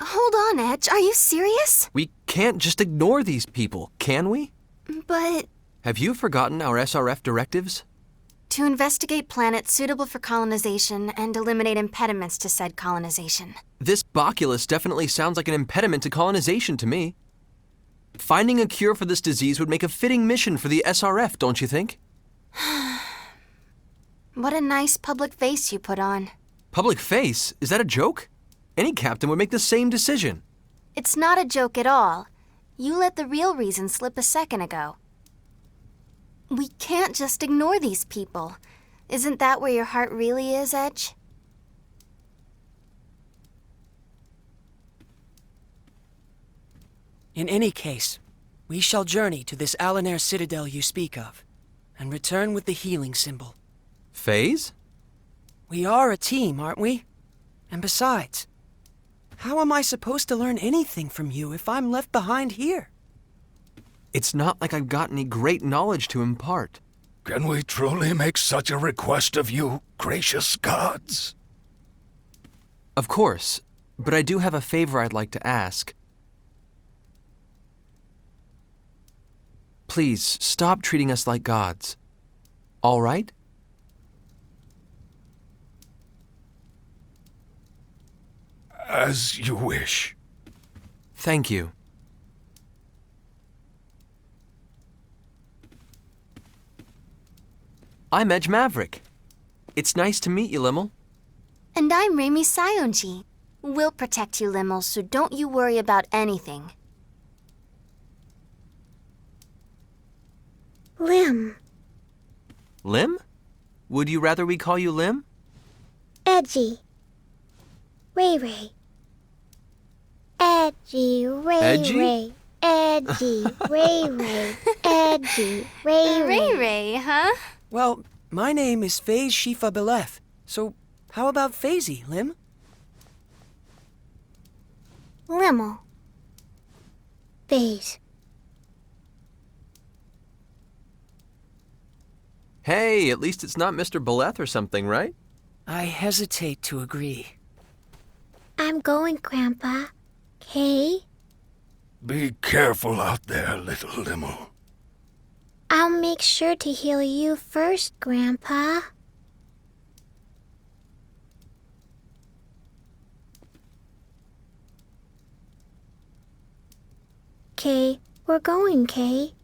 Hold on, Edge. Are you serious? We can't just ignore these people, can we? But... Have you forgotten our SRF directives? To investigate planets suitable for colonization and eliminate impediments to said colonization. This baculus definitely sounds like an impediment to colonization to me. Finding a cure for this disease would make a fitting mission for the SRF, don't you think? What a nice public face you put on. Public face? Is that a joke? Any captain would make the same decision. It's not a joke at all. You let the real reason slip a second ago. We can't just ignore these people. Isn't that where your heart really is, Edge? In any case, we shall journey to this Alanair citadel you speak of, and return with the healing symbol. Phase? We are a team, aren't we? And besides, how am I supposed to learn anything from you if I'm left behind here? It's not like I've got any great knowledge to impart. Can we truly make such a request of you, gracious gods? Of course, but I do have a favor I'd like to ask. Please, stop treating us like gods. All right? As you wish. Thank you. I'm Edge Maverick. It's nice to meet you, Limmel. And I'm Reimi Saionji. We'll protect you, Limmel, so don't you worry about anything. Lim. Lim? Would you rather we call you Lim? Edgy. Ray Ray. Edgy Ray Edgy? Ray. Edgy Ray Ray. Edgy Ray Ray. Ray, huh? Well, my name is Phase Shifa Belef, so how about Phasey, Lim? Limmel. Phase. Hey, at least it's not Mr. Beleth or something, right? I hesitate to agree. I'm going, Grandpa. Kay? Be careful out there, little Limmel. I'll make sure to heal you first, Grandpa. Kay. We're going, Kay.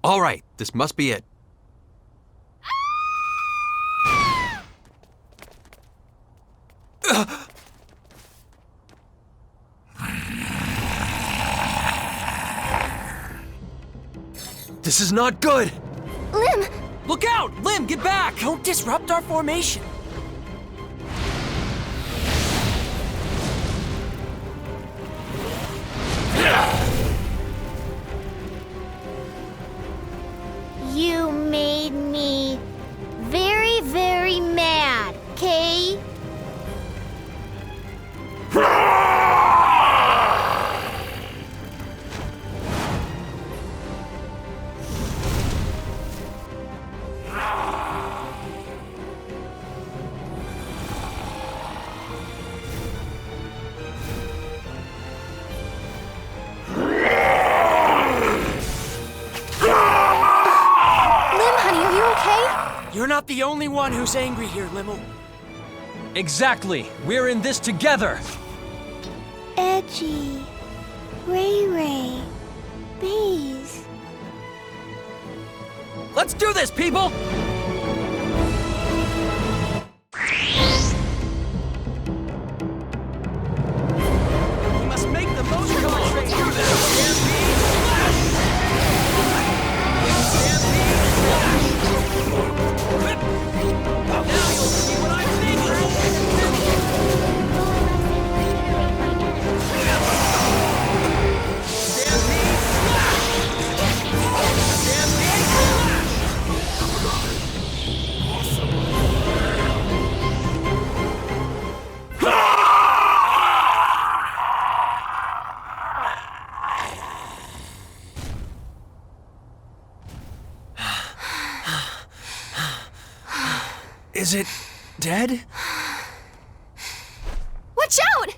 All right, this must be it. This is not good! Lim! Look out! Lim, get back! Don't disrupt our formation. You made me very, very mad, Kay? You're not the only one who's angry here, Limo. Exactly. We're in this together. Edgy. Ray. Baze. Let's do this, people! We must make the most of our trade. Is it dead? Watch out!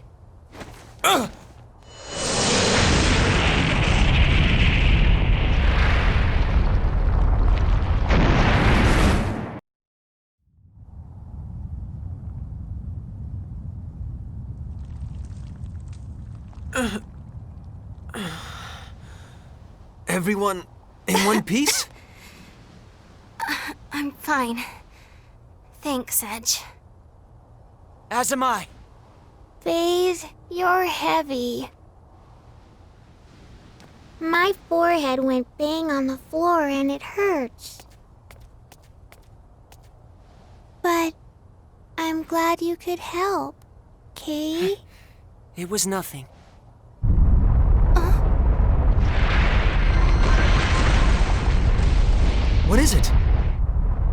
Everyone in one piece? I'm fine. Thanks, Edge. As am I. Baze, you're heavy. My forehead went bang on the floor and it hurts. But I'm glad you could help, Kay? It was nothing. What is it?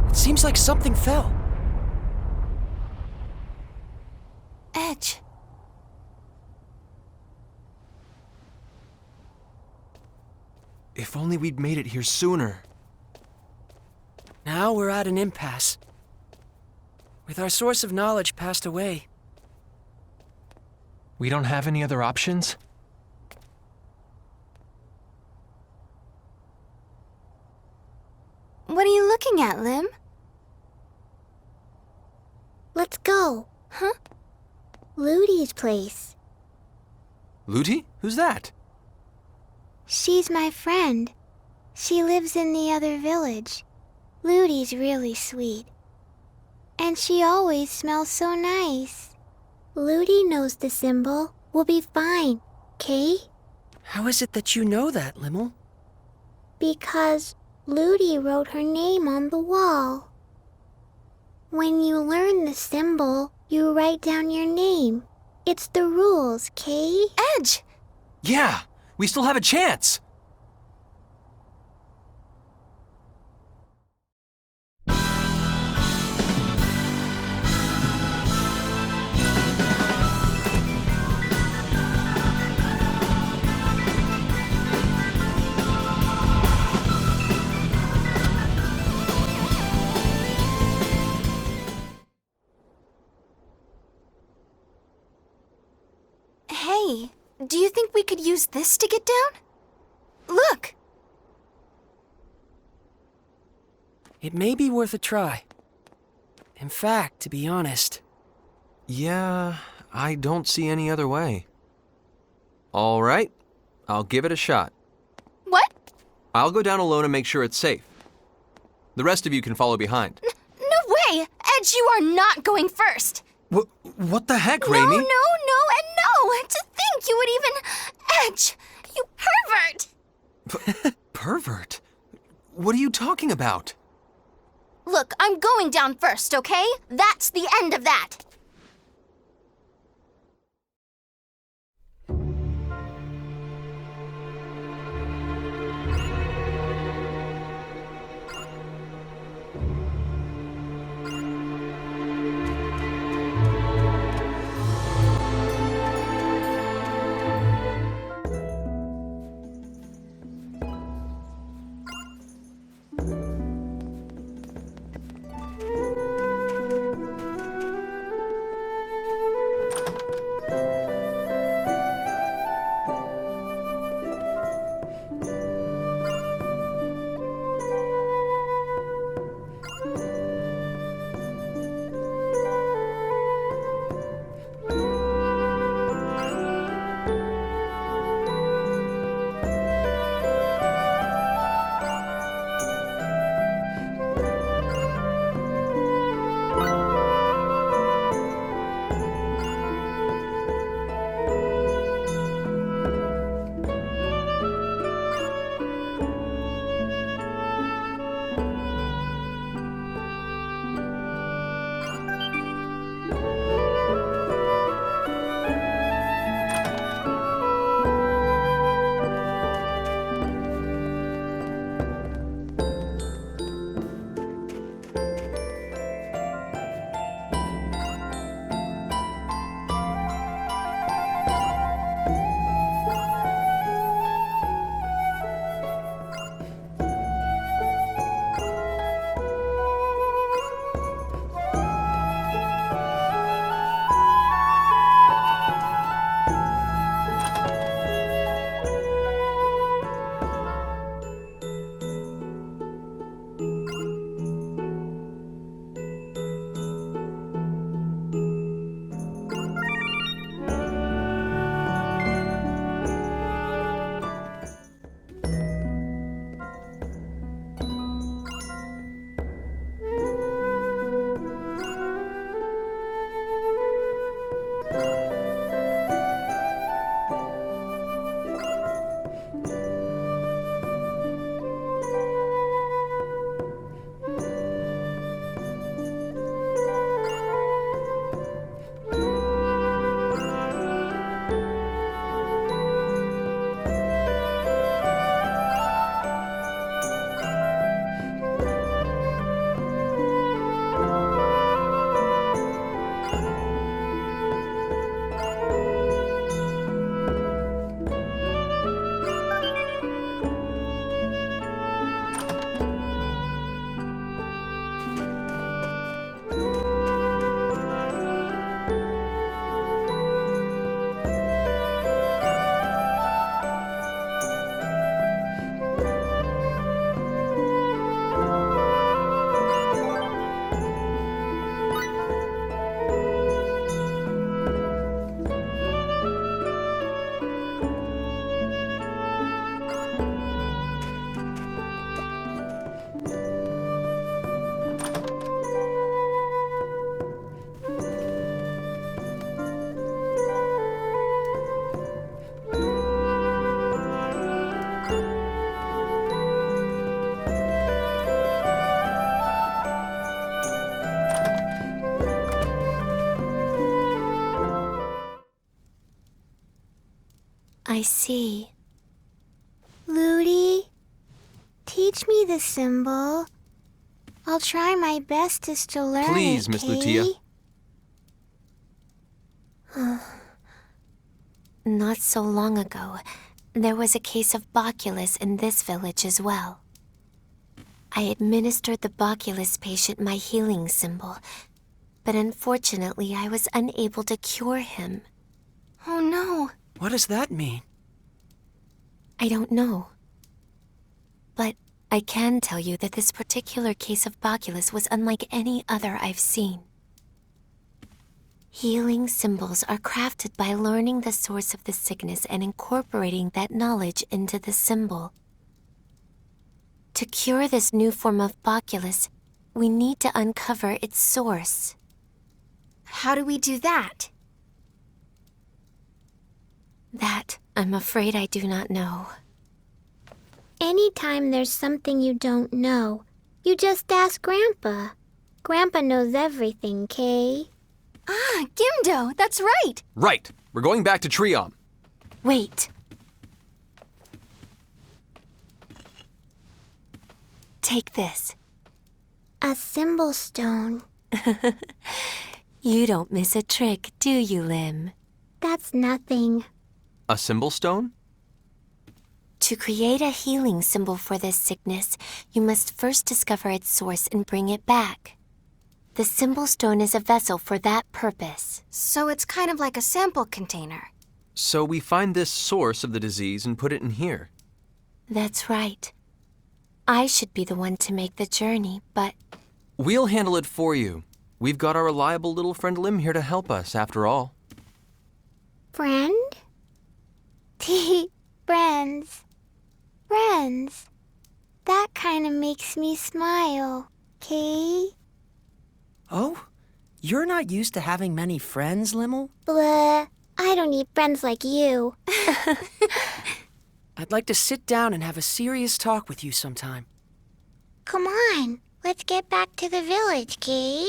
It seems like something fell. Edge. If only we'd made it here sooner. Now we're at an impasse. With our source of knowledge passed away. We don't have any other options? What are you looking at, Lim? Let's go. Huh? Ludi's place. Ludi? Who's that? She's my friend. She lives in the other village. Ludi's really sweet. And she always smells so nice. Ludi knows the symbol. We'll be fine, Kay? How is it that you know that, Limmel? Because Ludi wrote her name on the wall. When you learn the symbol, you write down your name. It's the rules, Kay? Edge! Yeah, we still have a chance! Hey, do you think we could use this to get down? Look! It may be worth a try. In fact, to be honest... Yeah, I don't see any other way. All right, I'll give it a shot. What? I'll go down alone and make sure it's safe. The rest of you can follow behind. No way! Edge, you are not going first! What the heck, No, Reimi? no, and no! To think you would even... Edge! You pervert! Pervert? What are you talking about? Look, I'm going down first, okay? That's the end of that! I see. Ludi, teach me the symbol. I'll try my bestest to learn Please, it, Miss Lutia. Not so long ago, there was a case of Boculus in this village as well. I administered the Boculus patient my healing symbol, but unfortunately I was unable to cure him. Oh no! What does that mean? I don't know. But I can tell you that this particular case of Boculus was unlike any other I've seen. Healing symbols are crafted by learning the source of the sickness and incorporating that knowledge into the symbol. To cure this new form of Boculus, we need to uncover its source. How do we do that? That, I'm afraid I do not know. Anytime there's something you don't know, you just ask Grandpa. Grandpa knows everything, Kay. Ah, Gimdo, that's right! Right. We're going back to Triom. Wait. Take this. A symbol stone. You don't miss a trick, do you, Lim? That's nothing. A symbol stone? To create a healing symbol for this sickness, you must first discover its source and bring it back. The symbol stone is a vessel for that purpose. So it's kind of like a sample container. So we find this source of the disease and put it in here. That's right. I should be the one to make the journey, but... We'll handle it for you. We've got our reliable little friend Lim here to help us, after all. Friend? Friends. Friends. That kind of makes me smile, Kay. Oh? You're not used to having many friends, Limmel? Blah. I don't need friends like you. I'd like to sit down and have a serious talk with you sometime. Come on. Let's get back to the village, Kay.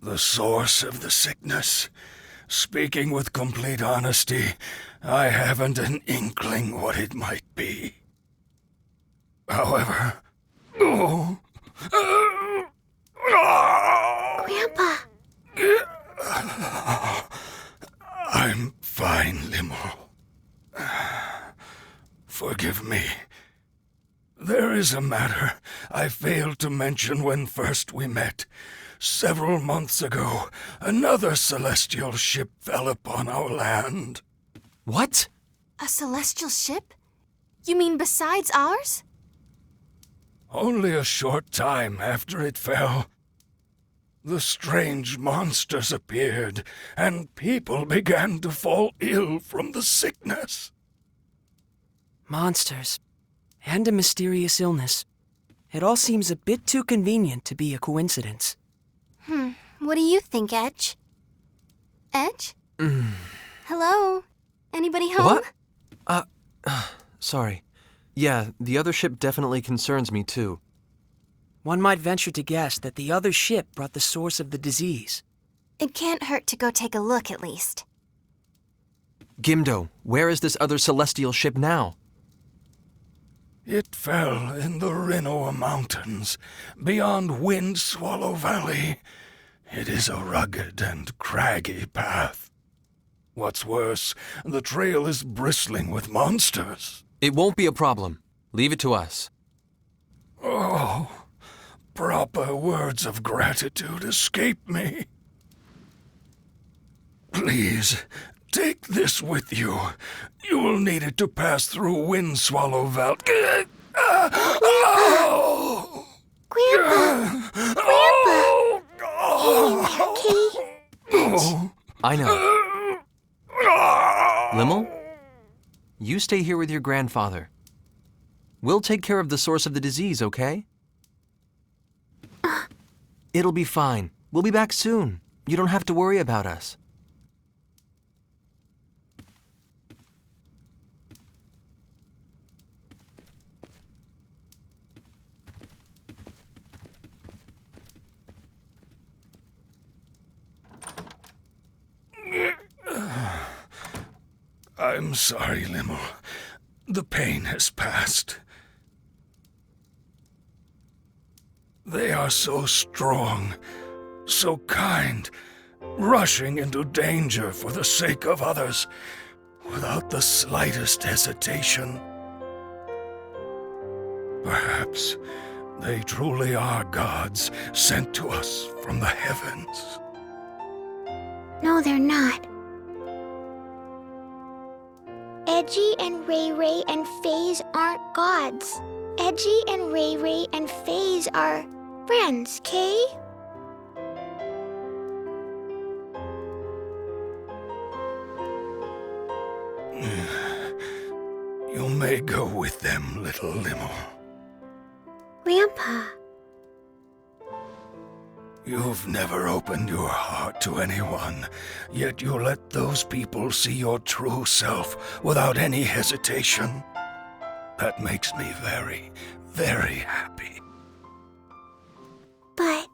The source of the sickness. Speaking with complete honesty, I haven't an inkling what it might be. However... Grandpa! I'm fine, Limmel. Forgive me. There is a matter I failed to mention when first we met. Several months ago, another celestial ship fell upon our land. What? A celestial ship? You mean besides ours? Only a short time after it fell, the strange monsters appeared, and people began to fall ill from the sickness. Monsters. And a mysterious illness. It all seems a bit too convenient to be a coincidence. What do you think, Edge? Edge? Hello? Anybody home? What? Sorry. Yeah, the other ship definitely concerns me too. One might venture to guess that the other ship brought the source of the disease. It can't hurt to go take a look, at least. Gimdo, where is this other celestial ship now? It fell in the Rinoa Mountains, beyond Wind Swallow Valley. It is a rugged and craggy path. What's worse, the trail is bristling with monsters. It won't be a problem. Leave it to us. Oh, proper words of gratitude escape me. Please, take this with you. You will need it to pass through Wind Swallow Valley. Grandpa! Grandpa! Okay. I know. Limmel? You stay here with your grandfather. We'll take care of the source of the disease, okay? It'll be fine. We'll be back soon. You don't have to worry about us. I'm sorry, Limmel. The pain has passed. They are so strong, so kind, rushing into danger for the sake of others, without the slightest hesitation. Perhaps they truly are gods sent to us from the heavens. No, they're not. Edgy and Ray Ray and FaZe aren't gods. Edgy and Ray Ray and FaZe are friends, Kay? You may go with them, little Limmel. Grandpa. You've never opened your heart to anyone, yet you let those people see your true self without any hesitation. That makes me very, very happy. But...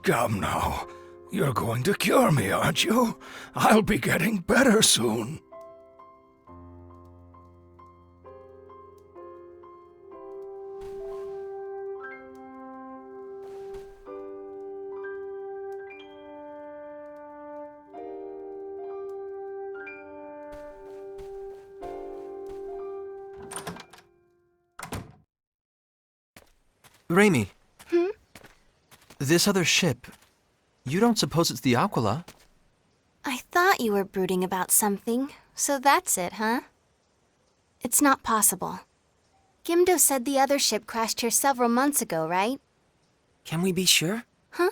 Come now, you're going to cure me, aren't you? I'll be getting better soon. Reimi. This other ship, you don't suppose it's the Aquila? I thought you were brooding about something, so that's it, huh? It's not possible. Gimdo said the other ship crashed here several months ago, right? Can we be sure? Huh?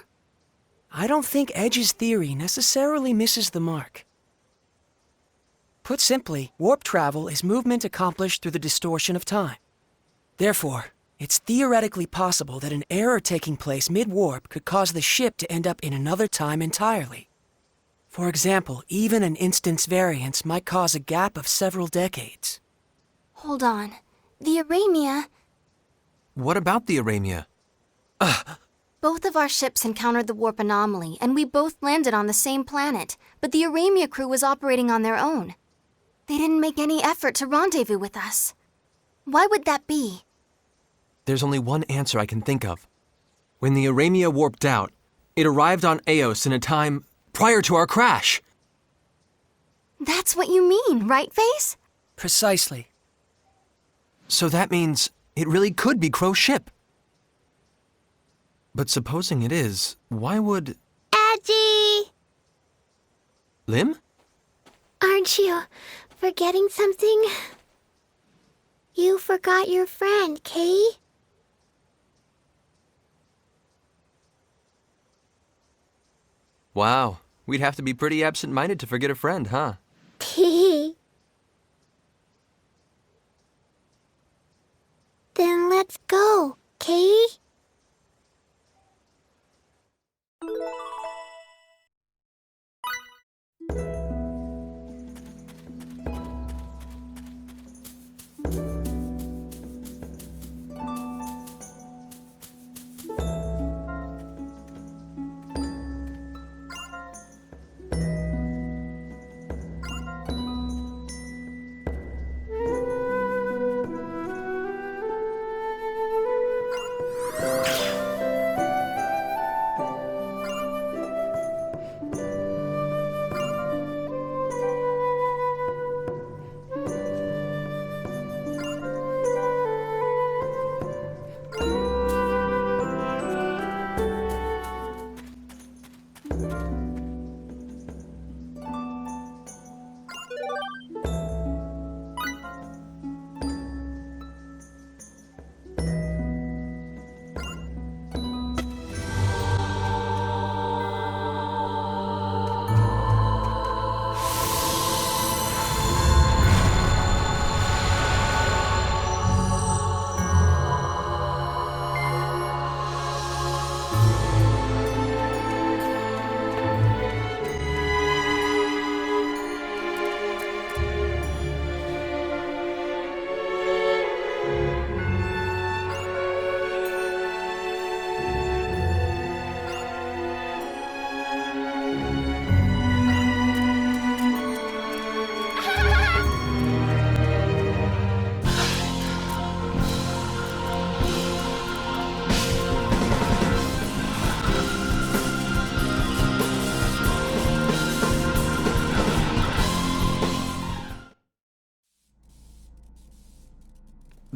I don't think Edge's theory necessarily misses the mark. Put simply, warp travel is movement accomplished through the distortion of time. Therefore, it's theoretically possible that an error taking place mid-warp could cause the ship to end up in another time entirely. For example, even an instant's variance might cause a gap of several decades. Hold on. The Aramia... What about the Aramia? Both of our ships encountered the warp anomaly, and we both landed on the same planet, but the Aramia crew was operating on their own. They didn't make any effort to rendezvous with us. Why would that be? There's only one answer I can think of. When the Aramia warped out, it arrived on Eos in a time prior to our crash. That's what you mean, right, FaZe? Precisely. So that means it really could be Crow's ship. But supposing it is, why would... Edgy! Lim? Aren't you forgetting something? You forgot your friend, Kay? Wow, we'd have to be pretty absent-minded to forget a friend, huh? Then let's go, Kay?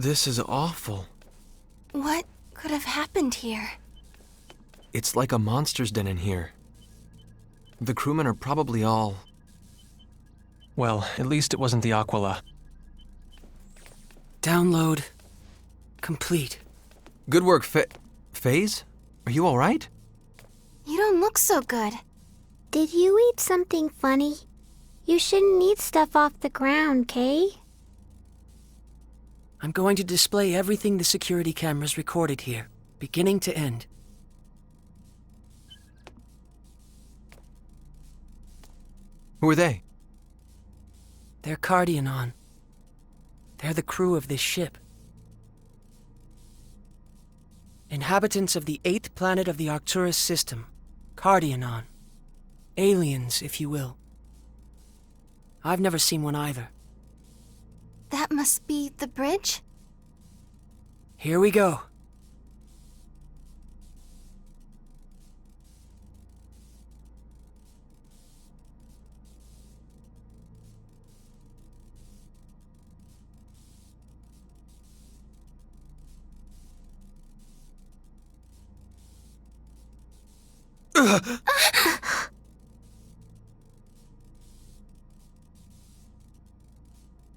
This is awful. What could have happened here? It's like a monster's den in here. The crewmen are probably all... Well, at least it wasn't the Aquila. Download complete. Good work, Phase? Are you all right? You don't look so good. Did you eat something funny? You shouldn't eat stuff off the ground, Kay. I'm going to display everything the security cameras recorded here, beginning to end. Who are they? They're Cardionon. They're the crew of this ship. Inhabitants of the 8th planet of the Arcturus system, Cardionon. Aliens, if you will. I've never seen one either. That must be the bridge? Here we go.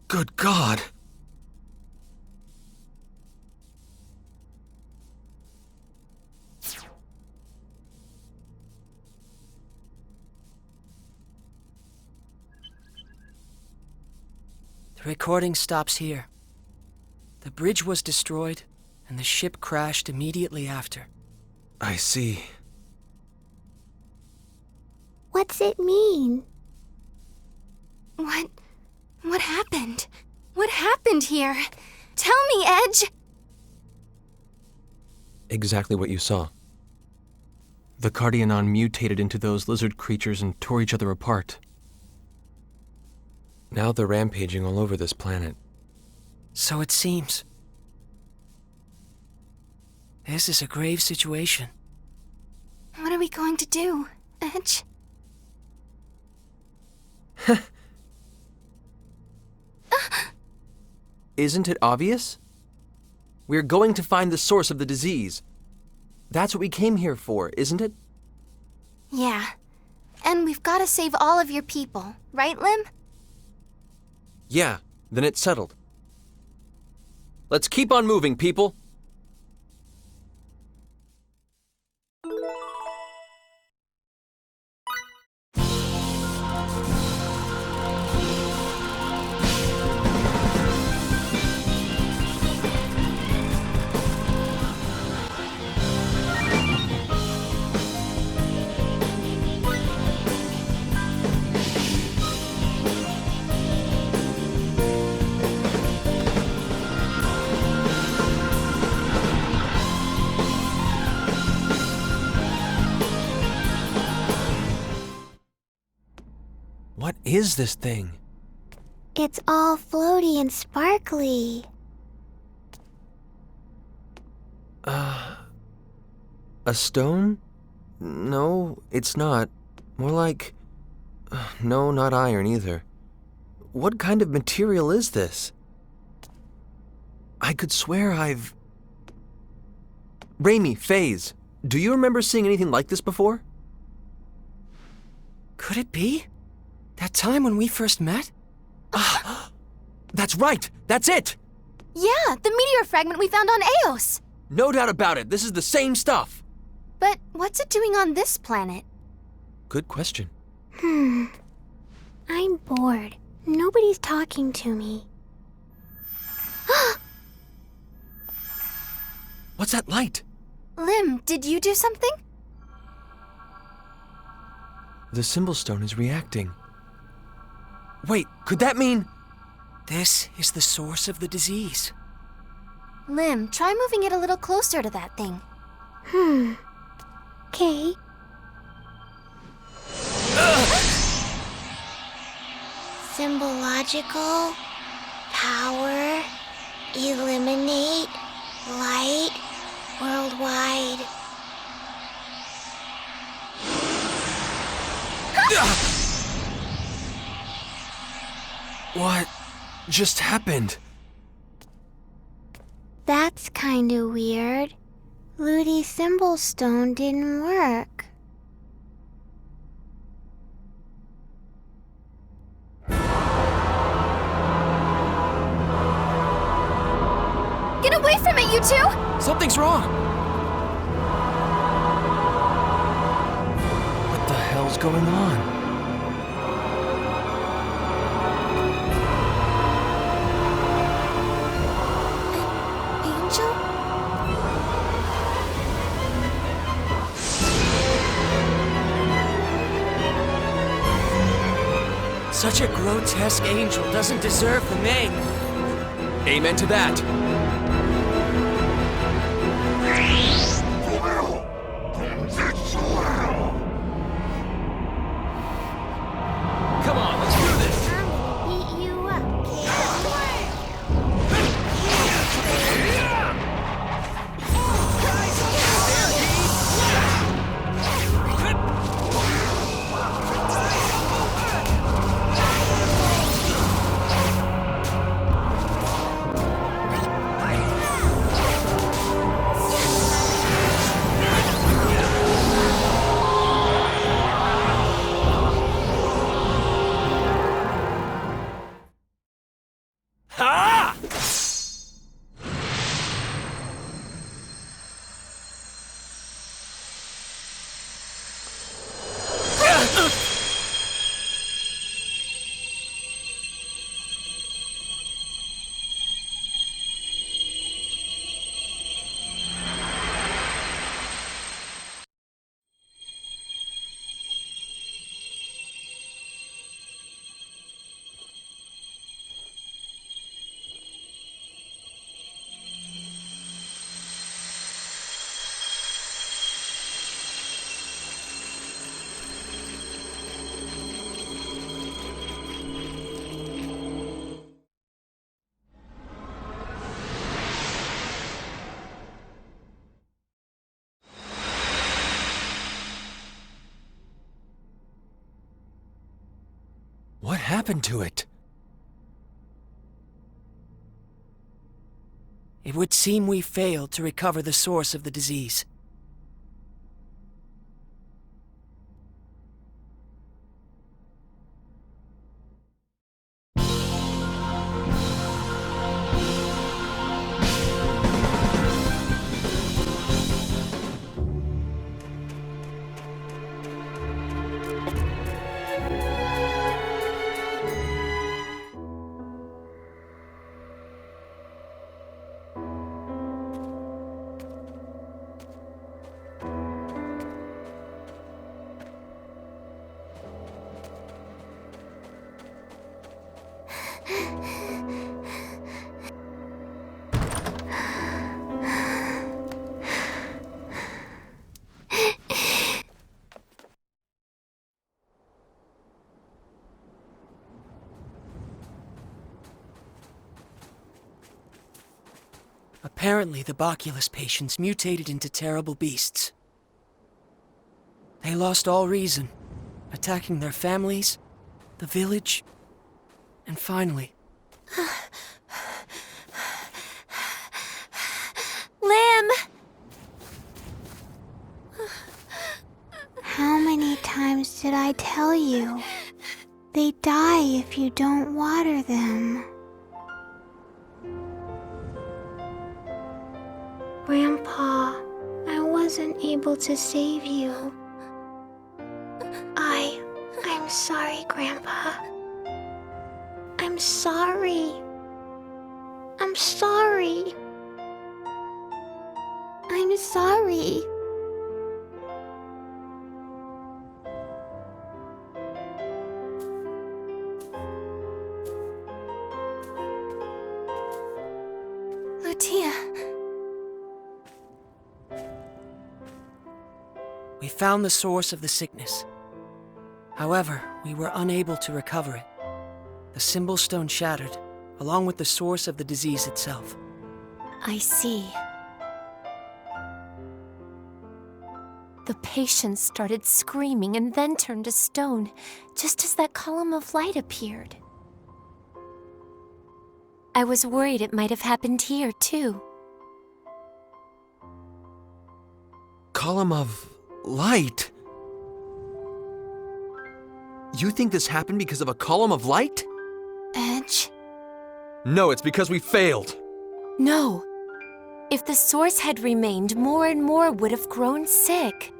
Good God! The recording stops here. The bridge was destroyed, and the ship crashed immediately after. I see. What's it mean? What happened? What happened here? Tell me, Edge! Exactly what you saw. The Cardionon mutated into those lizard creatures and tore each other apart. Now they're rampaging all over this planet. So it seems. This is a grave situation. What are we going to do, Edge? Isn't it obvious? We're going to find the source of the disease. That's what we came here for, isn't it? Yeah. And we've got to save all of your people, right, Lim? Yeah, then it's settled. Let's keep on moving, people. What is this thing? It's all floaty and sparkly. A stone? No, it's not. More like... no, not iron either. What kind of material is this? I could swear I've... Reimi, Phase, do you remember seeing anything like this before? Could it be? That time when we first met? That's right! That's it! Yeah, the meteor fragment we found on Eos. No doubt about it, this is the same stuff. But what's it doing on this planet? Good question. I'm bored. Nobody's talking to me. What's that light? Lim, did you do something? The symbol stone is reacting. Wait, could that mean... This is the source of the disease. Lim, try moving it a little closer to that thing. Okay. Symbological, power, eliminate, light, worldwide. What just happened? That's kinda weird. Ludi's symbol stone didn't work. Get away from it, you two! Something's wrong! What the hell's going on? Such a grotesque angel doesn't deserve the name. Amen to that. Come on, let's do this. I'm gonna beat you up, kid. What happened to it? It would seem we failed to recover the source of the disease. Apparently, the Boculus patients mutated into terrible beasts. They lost all reason, attacking their families, the village, and finally... Lim! How many times did I tell you? They die if you don't water them. Grandpa, I wasn't able to save you. I'm sorry, Grandpa. I'm sorry. I'm sorry. I'm sorry. Lutia. We found the source of the sickness. However, we were unable to recover it. The symbol stone shattered, along with the source of the disease itself. I see. The patients started screaming and then turned to stone, just as that column of light appeared. I was worried it might have happened here, too. Column of light? You think this happened because of a column of light? Edge? No, it's because we failed. No. If the source had remained, more and more would have grown sick.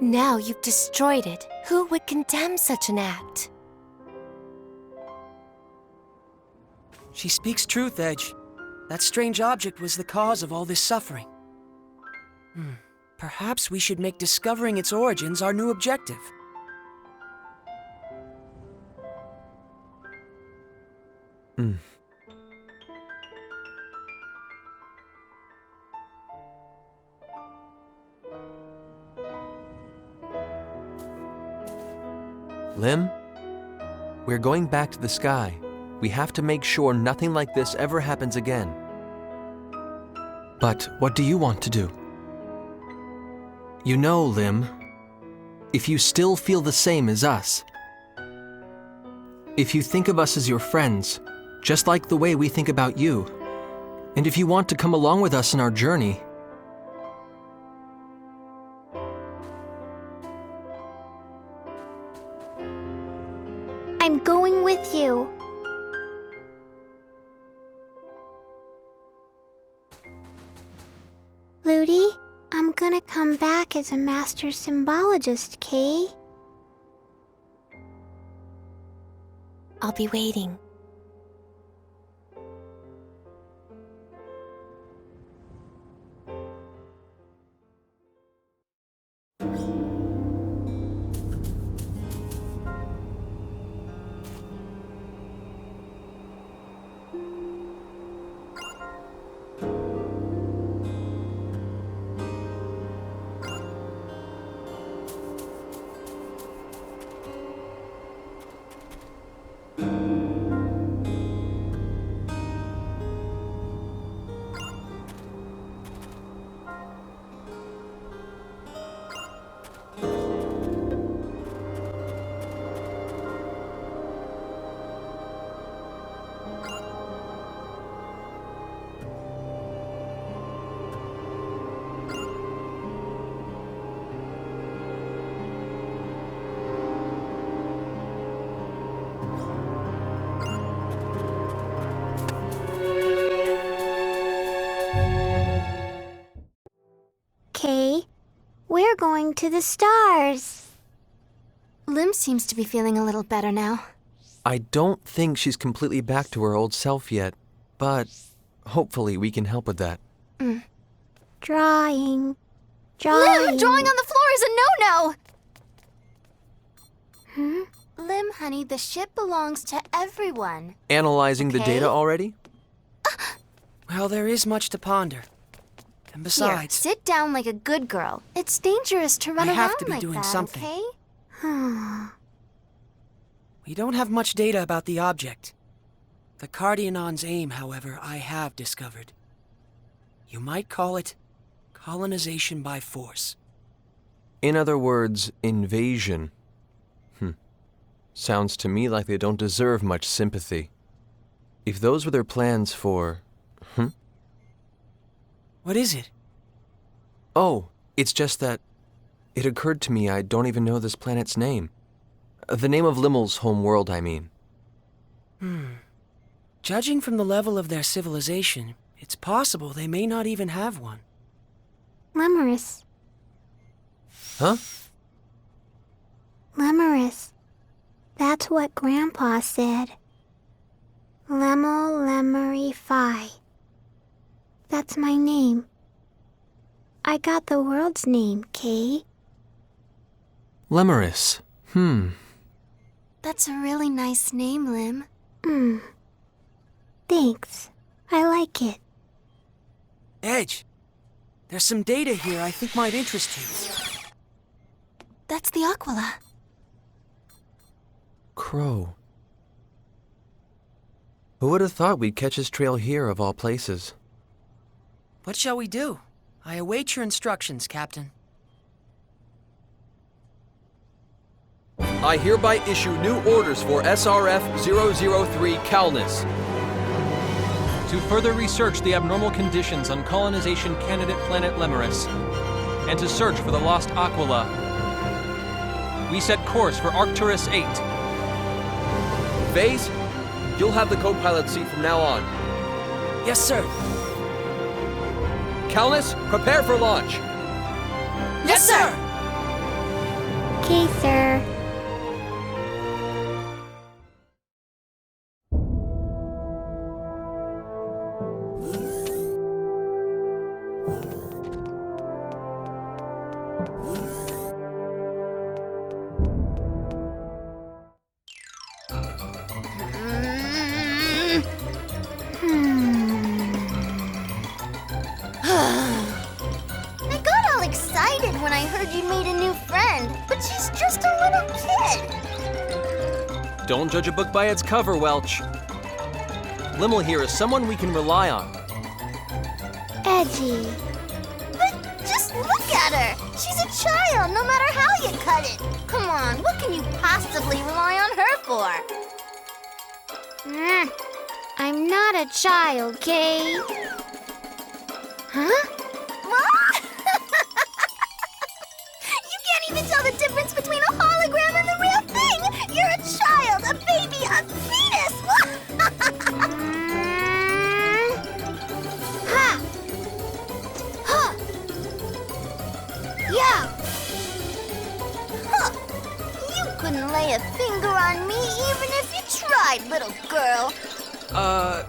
Now you've destroyed it. Who would condemn such an act? She speaks truth, Edge. That strange object was the cause of all this suffering. Perhaps we should make discovering its origins our new objective. Lim, we're going back to the sky. We have to make sure nothing like this ever happens again. But what do you want to do? You know, Lim, if you still feel the same as us, if you think of us as your friends, just like the way we think about you, and if you want to come along with us in our journey, I'm going with you. Ludi, I'm gonna come back as a master symbologist, Kay. I'll be waiting. Kay, we're going to the stars. Lim seems to be feeling a little better now. I don't think she's completely back to her old self yet, but hopefully we can help with that. Drawing. Lim, drawing on the floor is a no-no! Lim, honey, the ship belongs to everyone. Analyzing the data already? Well, there is much to ponder. And besides... Here, sit down like a good girl. It's dangerous to run I around have to be like doing that, something. okay? We don't have much data about the object. The Cardionon's aim, however, I have discovered. You might call it colonization by force. In other words, invasion. Sounds to me like they don't deserve much sympathy. If those were their plans for... What is it? Oh, it's just that it occurred to me I don't even know this planet's name. The name of Limmel's home world, I mean. Judging from the level of their civilization, it's possible they may not even have one. Lemerus. Huh? Lemerus. That's what Grandpa said. Lemo Lemery Phi. That's my name. I got the world's name, Kay. Lemerus. That's a really nice name, Lim. Thanks. I like it. Edge, there's some data here I think might interest you. That's the Aquila. Crow. Who would have thought we'd catch his trail here, of all places? What shall we do? I await your instructions, Captain. I hereby issue new orders for SRF-003 Calnus. To further research the abnormal conditions on colonization candidate planet Lemerus, and to search for the lost Aquila. We set course for Arcturus 8. Vase, you'll have the co-pilot seat from now on. Yes, sir. Calnus, prepare for launch. Yes, sir! Okay, sir. I got all excited when I heard you made a new friend, but she's just a little kid. Don't judge a book by its cover, Welch. Limmel here is someone we can rely on. Edgy. But just look at her. She's a child, no matter how you cut it. Come on, what can you possibly rely on her for? I'm not a child, Kay. Huh? What? You can't even tell the difference between a hologram and the real thing. You're a child, a baby, a fetus. Ha! Huh! Yeah! Huh. You couldn't lay a finger on me even if you tried, little girl.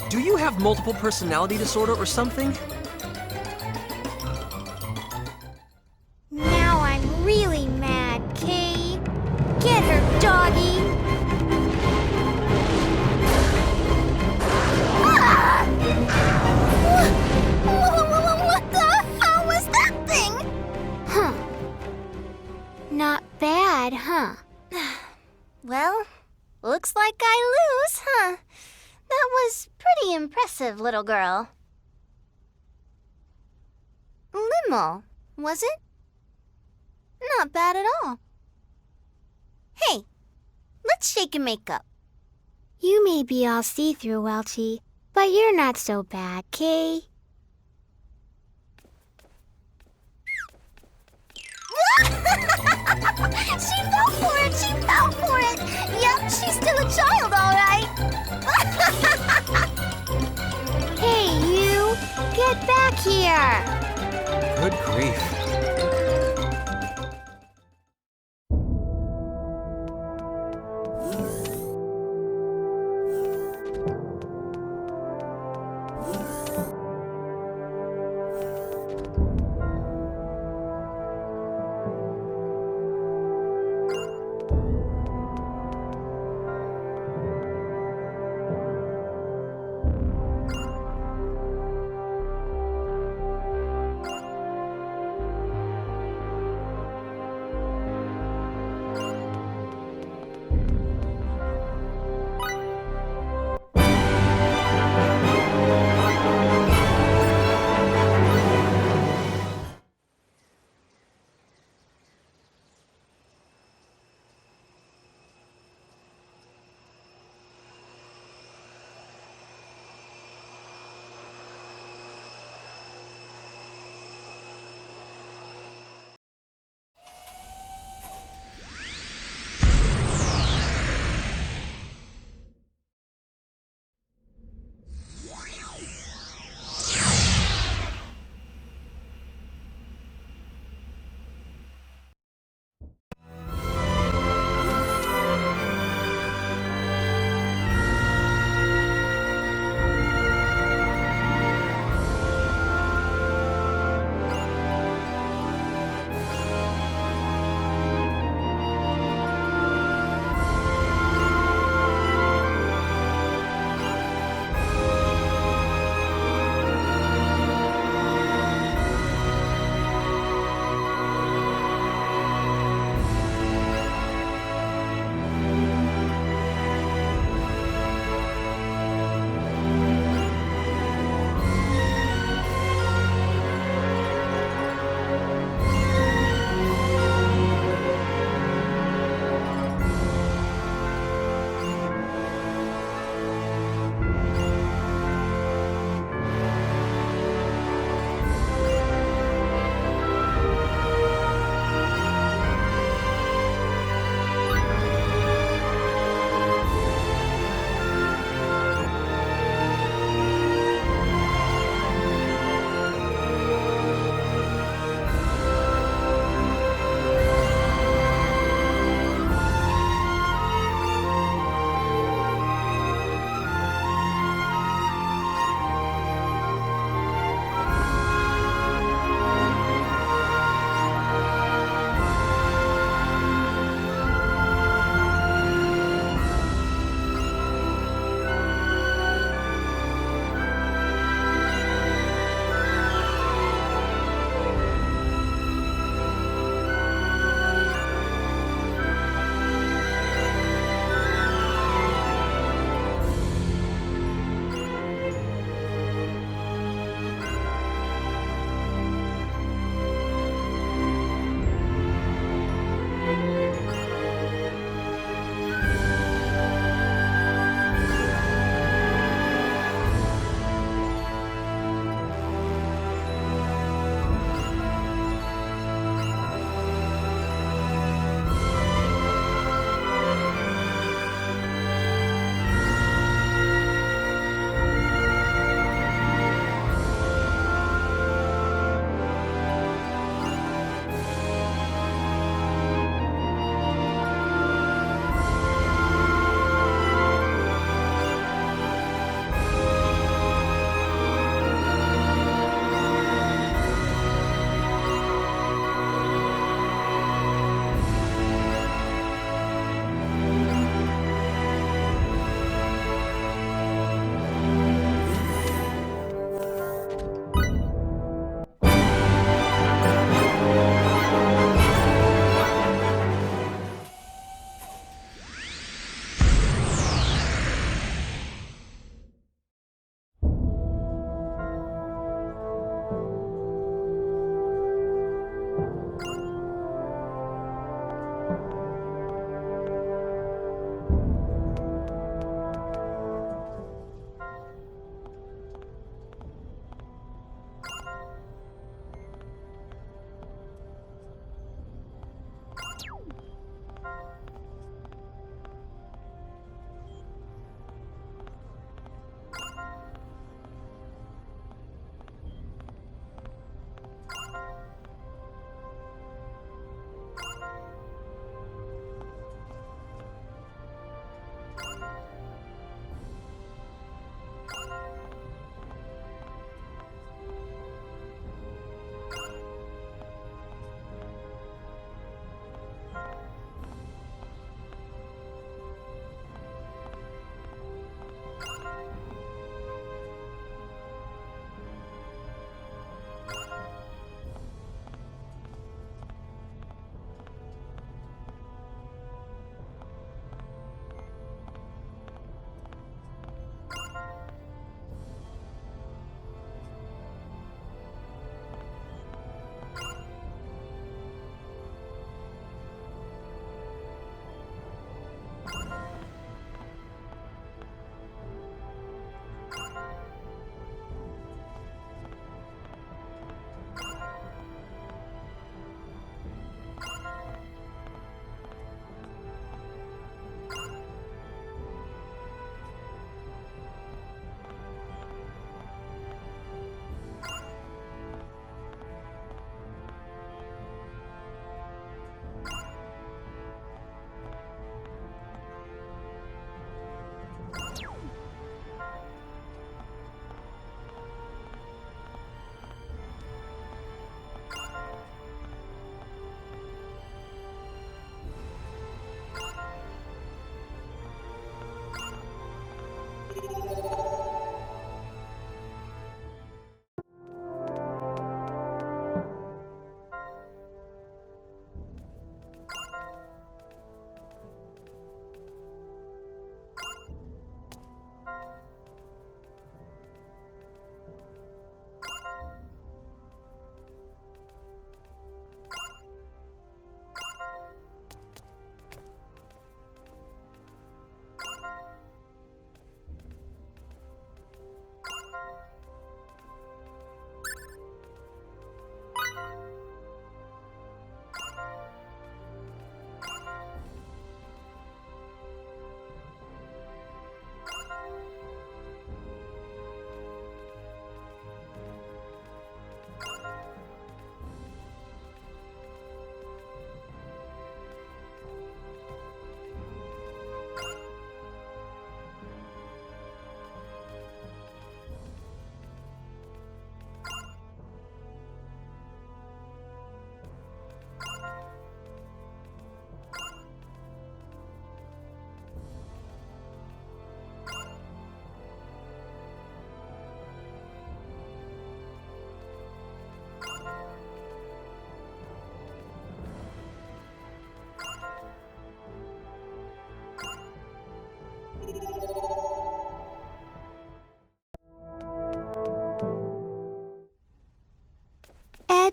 Do you have multiple personality disorder or something? Now I'm really mad, Kay. Get her, doggy! Ah! What the hell was that thing? Huh. Not bad, huh? Well, looks like I lose, huh? That was pretty impressive, little girl. Limmel, was it? Not bad at all. Hey, let's shake and make up. You may be all see-through, Welchie, but you're not so bad, Kay. She fell for it! She fell for it! Yep, she's still a child, all right. Hey, you! Get back here! Good grief.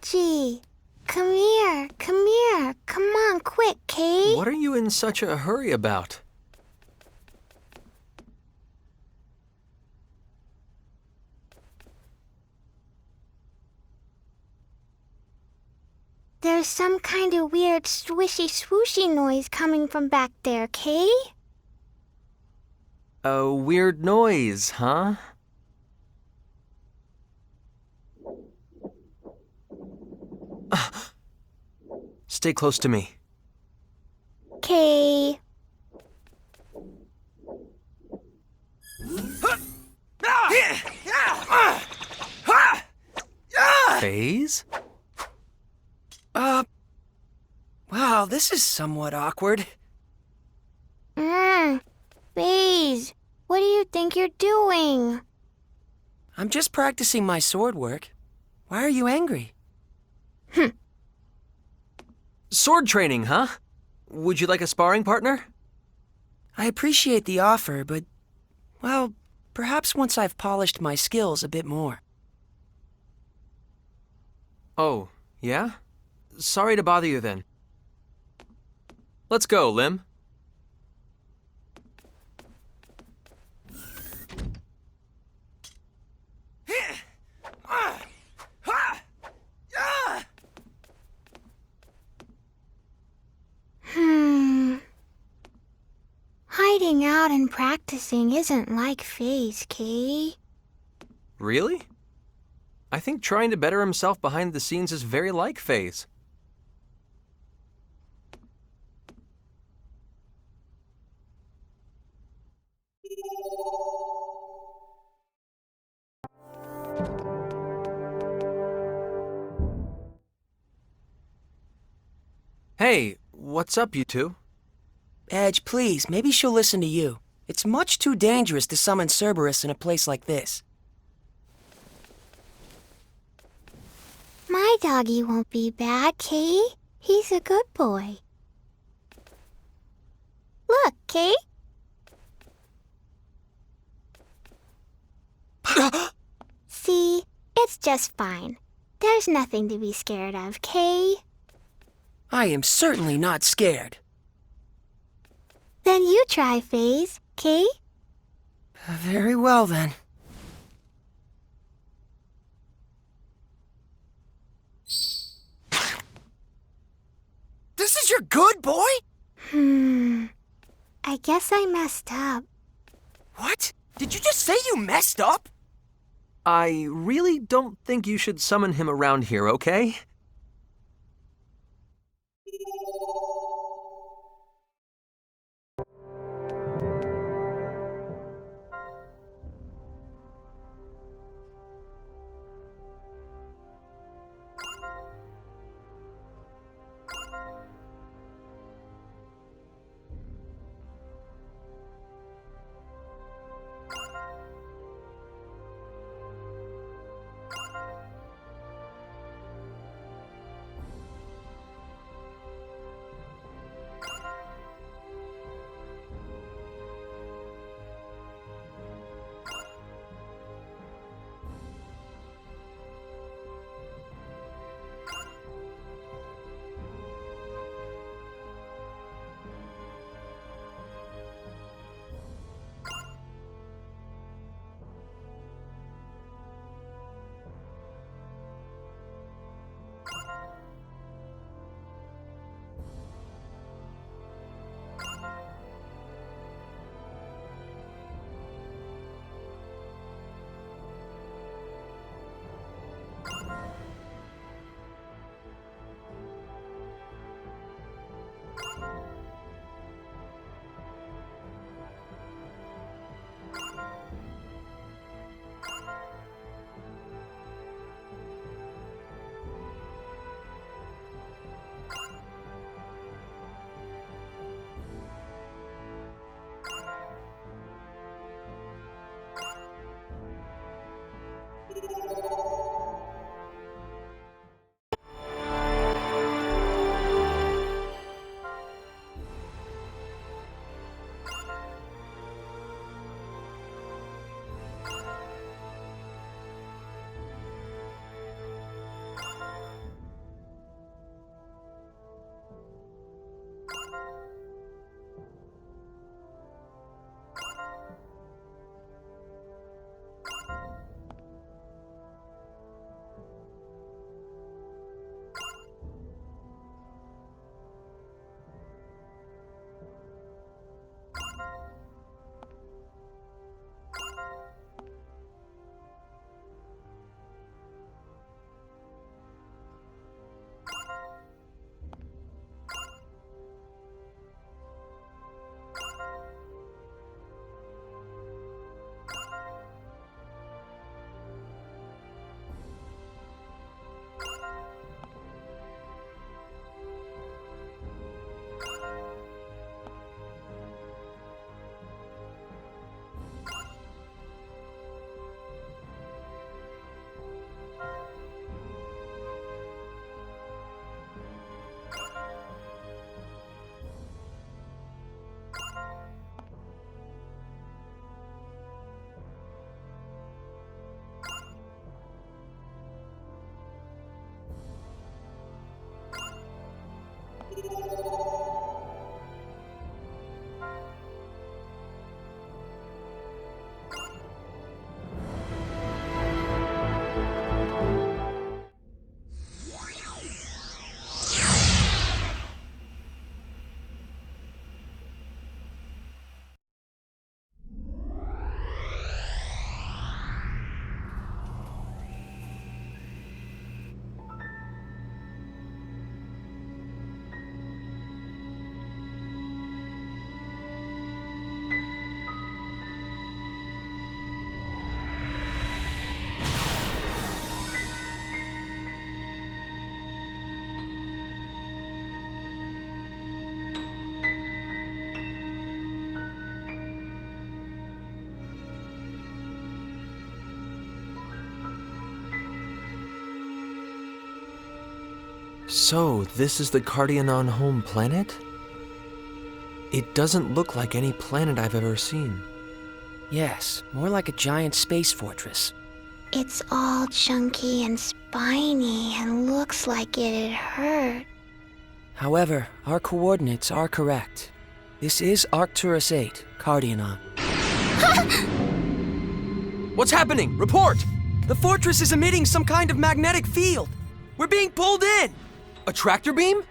Edgy. Come here, come here. Come on, quick, Kay. What are you in such a hurry about? There's some kind of weird swishy swooshy noise coming from back there, Kay. A weird noise, huh? Stay close to me. Kay. Phase? Wow, this is somewhat awkward. Phase, what do you think you're doing? I'm just practicing my sword work. Why are you angry? Sword training, huh? Would you like a sparring partner? I appreciate the offer, but, well, perhaps once I've polished my skills a bit more. Oh, yeah? Sorry to bother you then. Let's go, Lim. Hiding out and practicing isn't like Phase, Kay. Really? I think trying to better himself behind the scenes is very like Phase. Hey, what's up, you two? Edge, please, maybe she'll listen to you. It's much too dangerous to summon Cerberus in a place like this. My doggy won't be bad, Kay. He's a good boy. Look, Kay. See, it's just fine. There's nothing to be scared of, Kay. I am certainly not scared. Then you try, Phase, Kay. Very well, then. This is your good boy? I guess I messed up. What? Did you just say you messed up? I really don't think you should summon him around here, okay? So, this is the Cardionon home planet? It doesn't look like any planet I've ever seen. Yes, more like a giant space fortress. It's all chunky and spiny and looks like it'd hurt. However, our coordinates are correct. This is Arcturus 8, Cardionon. What's happening? Report! The fortress is emitting some kind of magnetic field. We're being pulled in! A tractor beam?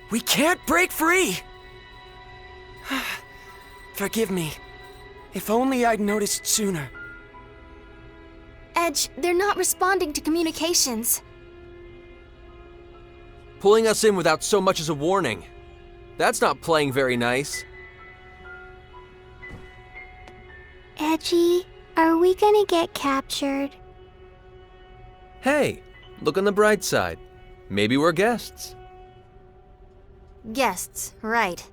We can't break free! Forgive me. If only I'd noticed sooner. Edge, they're not responding to communications. Pulling us in without so much as a warning. That's not playing very nice. Edgy, are we gonna get captured? Hey, look on the bright side. Maybe we're guests. Guests, right.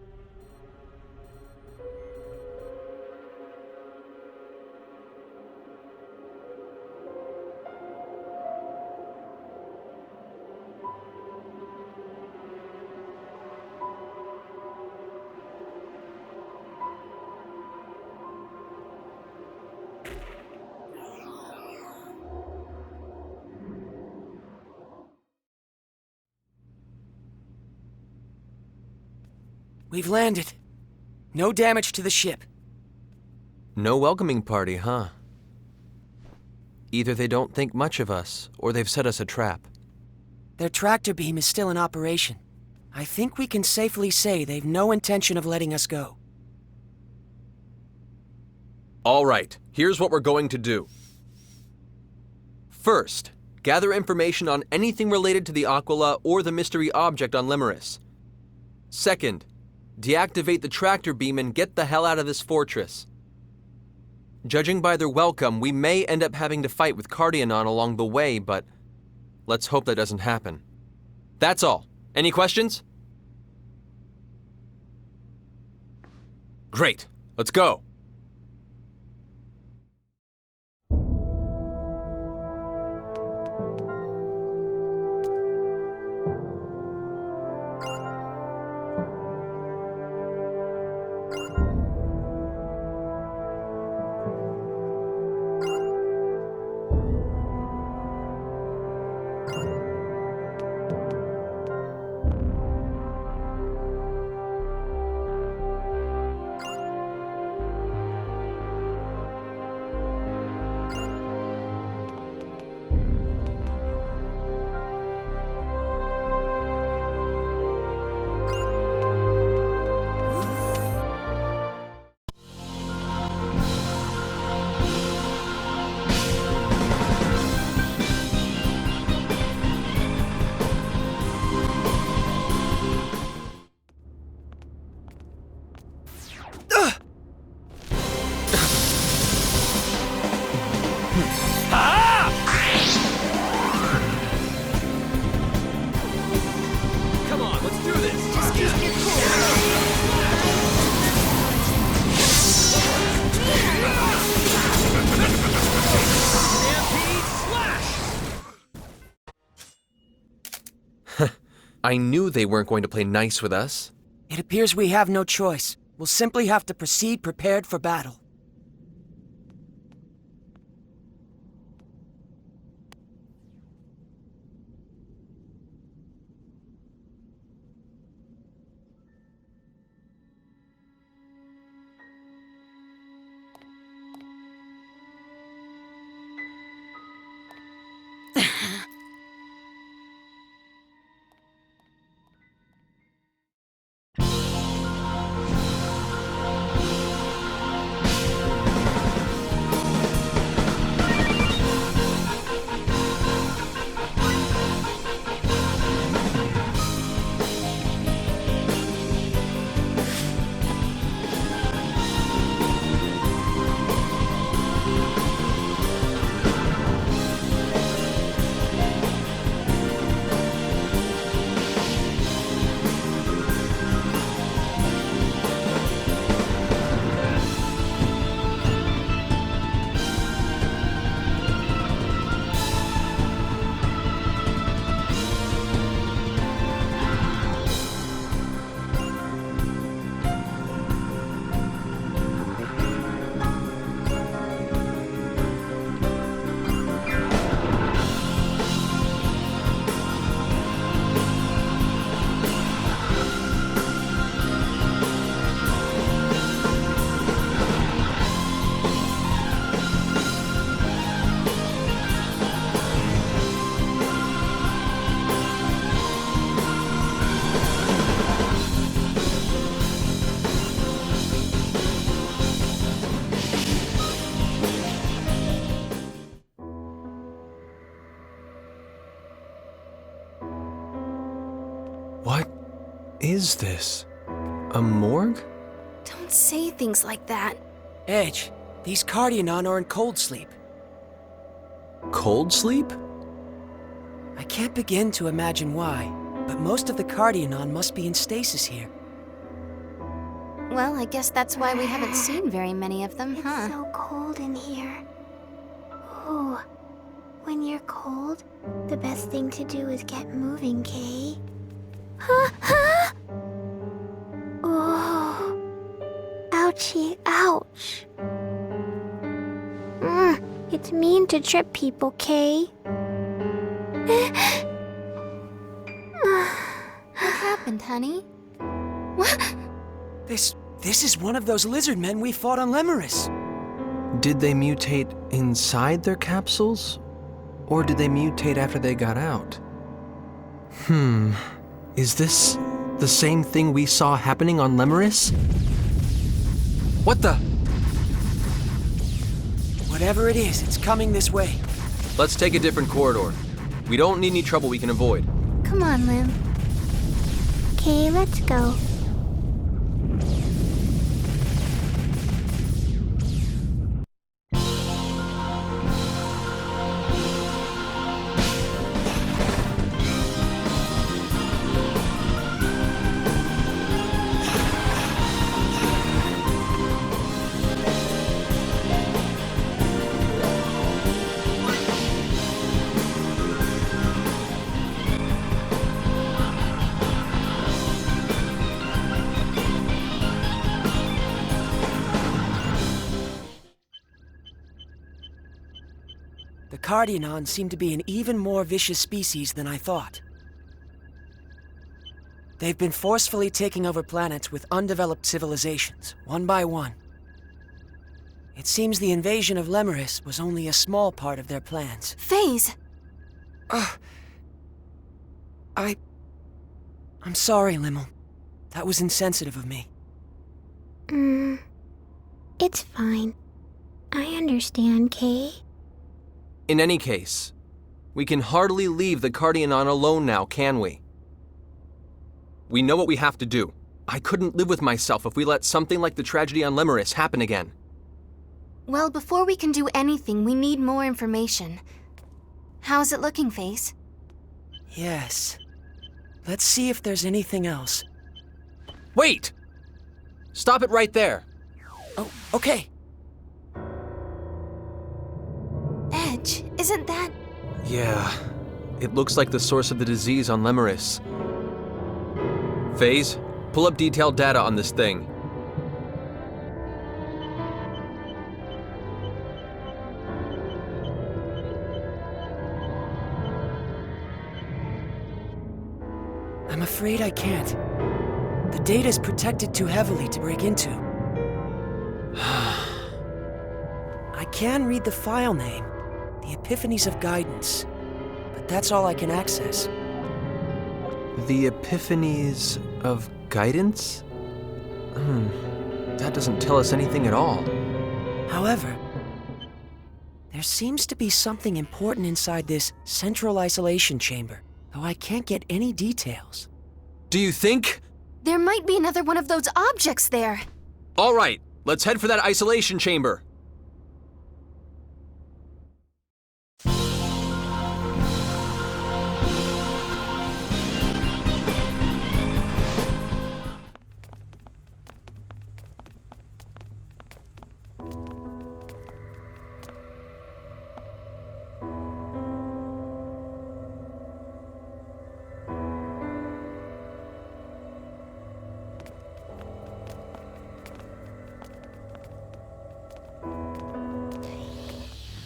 We've landed. No damage to the ship. No welcoming party, huh? Either they don't think much of us, or they've set us a trap. Their tractor beam is still in operation. I think we can safely say they've no intention of letting us go. All right, here's what we're going to do. First, gather information on anything related to the Aquila or the mystery object on Limeris. Second, deactivate the tractor beam and get the hell out of this fortress. Judging by their welcome, we may end up having to fight with Cardionon along the way, but let's hope that doesn't happen. That's all. Any questions? Great. Let's go. I knew they weren't going to play nice with us. It appears we have no choice. We'll simply have to proceed prepared for battle. is this? A morgue? Don't say things like that. Edge, these Cardionon are in cold sleep. Cold sleep? I can't begin to imagine why, but most of the Cardionon must be in stasis here. Well, I guess that's why we haven't seen very many of them, huh? It's so cold in here. Ooh. When you're cold, the best thing to do is get moving, Kay. Huh? Oh. Ouchie, ouch. It's mean to trip people, Kay. What happened, honey? What? This is one of those lizard men we fought on Lemeris. Did they mutate inside their capsules? Or did they mutate after they got out? Is this the same thing we saw happening on Lemeris? What the? Whatever it is, it's coming this way. Let's take a different corridor. We don't need any trouble we can avoid. Come on, Lim. Okay, let's go. The Cardionon seem to be an even more vicious species than I thought. They've been forcefully taking over planets with undeveloped civilizations, one by one. It seems the invasion of Lemeris was only a small part of their plans. FaZe! I'm sorry, Limmel. That was insensitive of me. It's fine. I understand, Kay. In any case, we can hardly leave the Cardionon alone now, can we? We know what we have to do. I couldn't live with myself if we let something like the tragedy on Lemeris happen again. Well, before we can do anything, we need more information. How's it looking, FaZe? Yes. Let's see if there's anything else. Wait! Stop it right there! Oh, okay. Edge, isn't that... Yeah, it looks like the source of the disease on Lemeris. FaZe, pull up detailed data on this thing. I'm afraid I can't. The data's protected too heavily to break into. I can read the file name, the Epiphanies of Guidance, but that's all I can access. The Epiphanies of Guidance? That doesn't tell us anything at all. However, there seems to be something important inside this central isolation chamber, though I can't get any details. Do you think? There might be another one of those objects there. All right, let's head for that isolation chamber.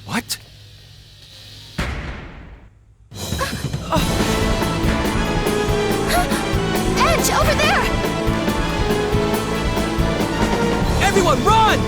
What? Edge, over there! Everyone, run!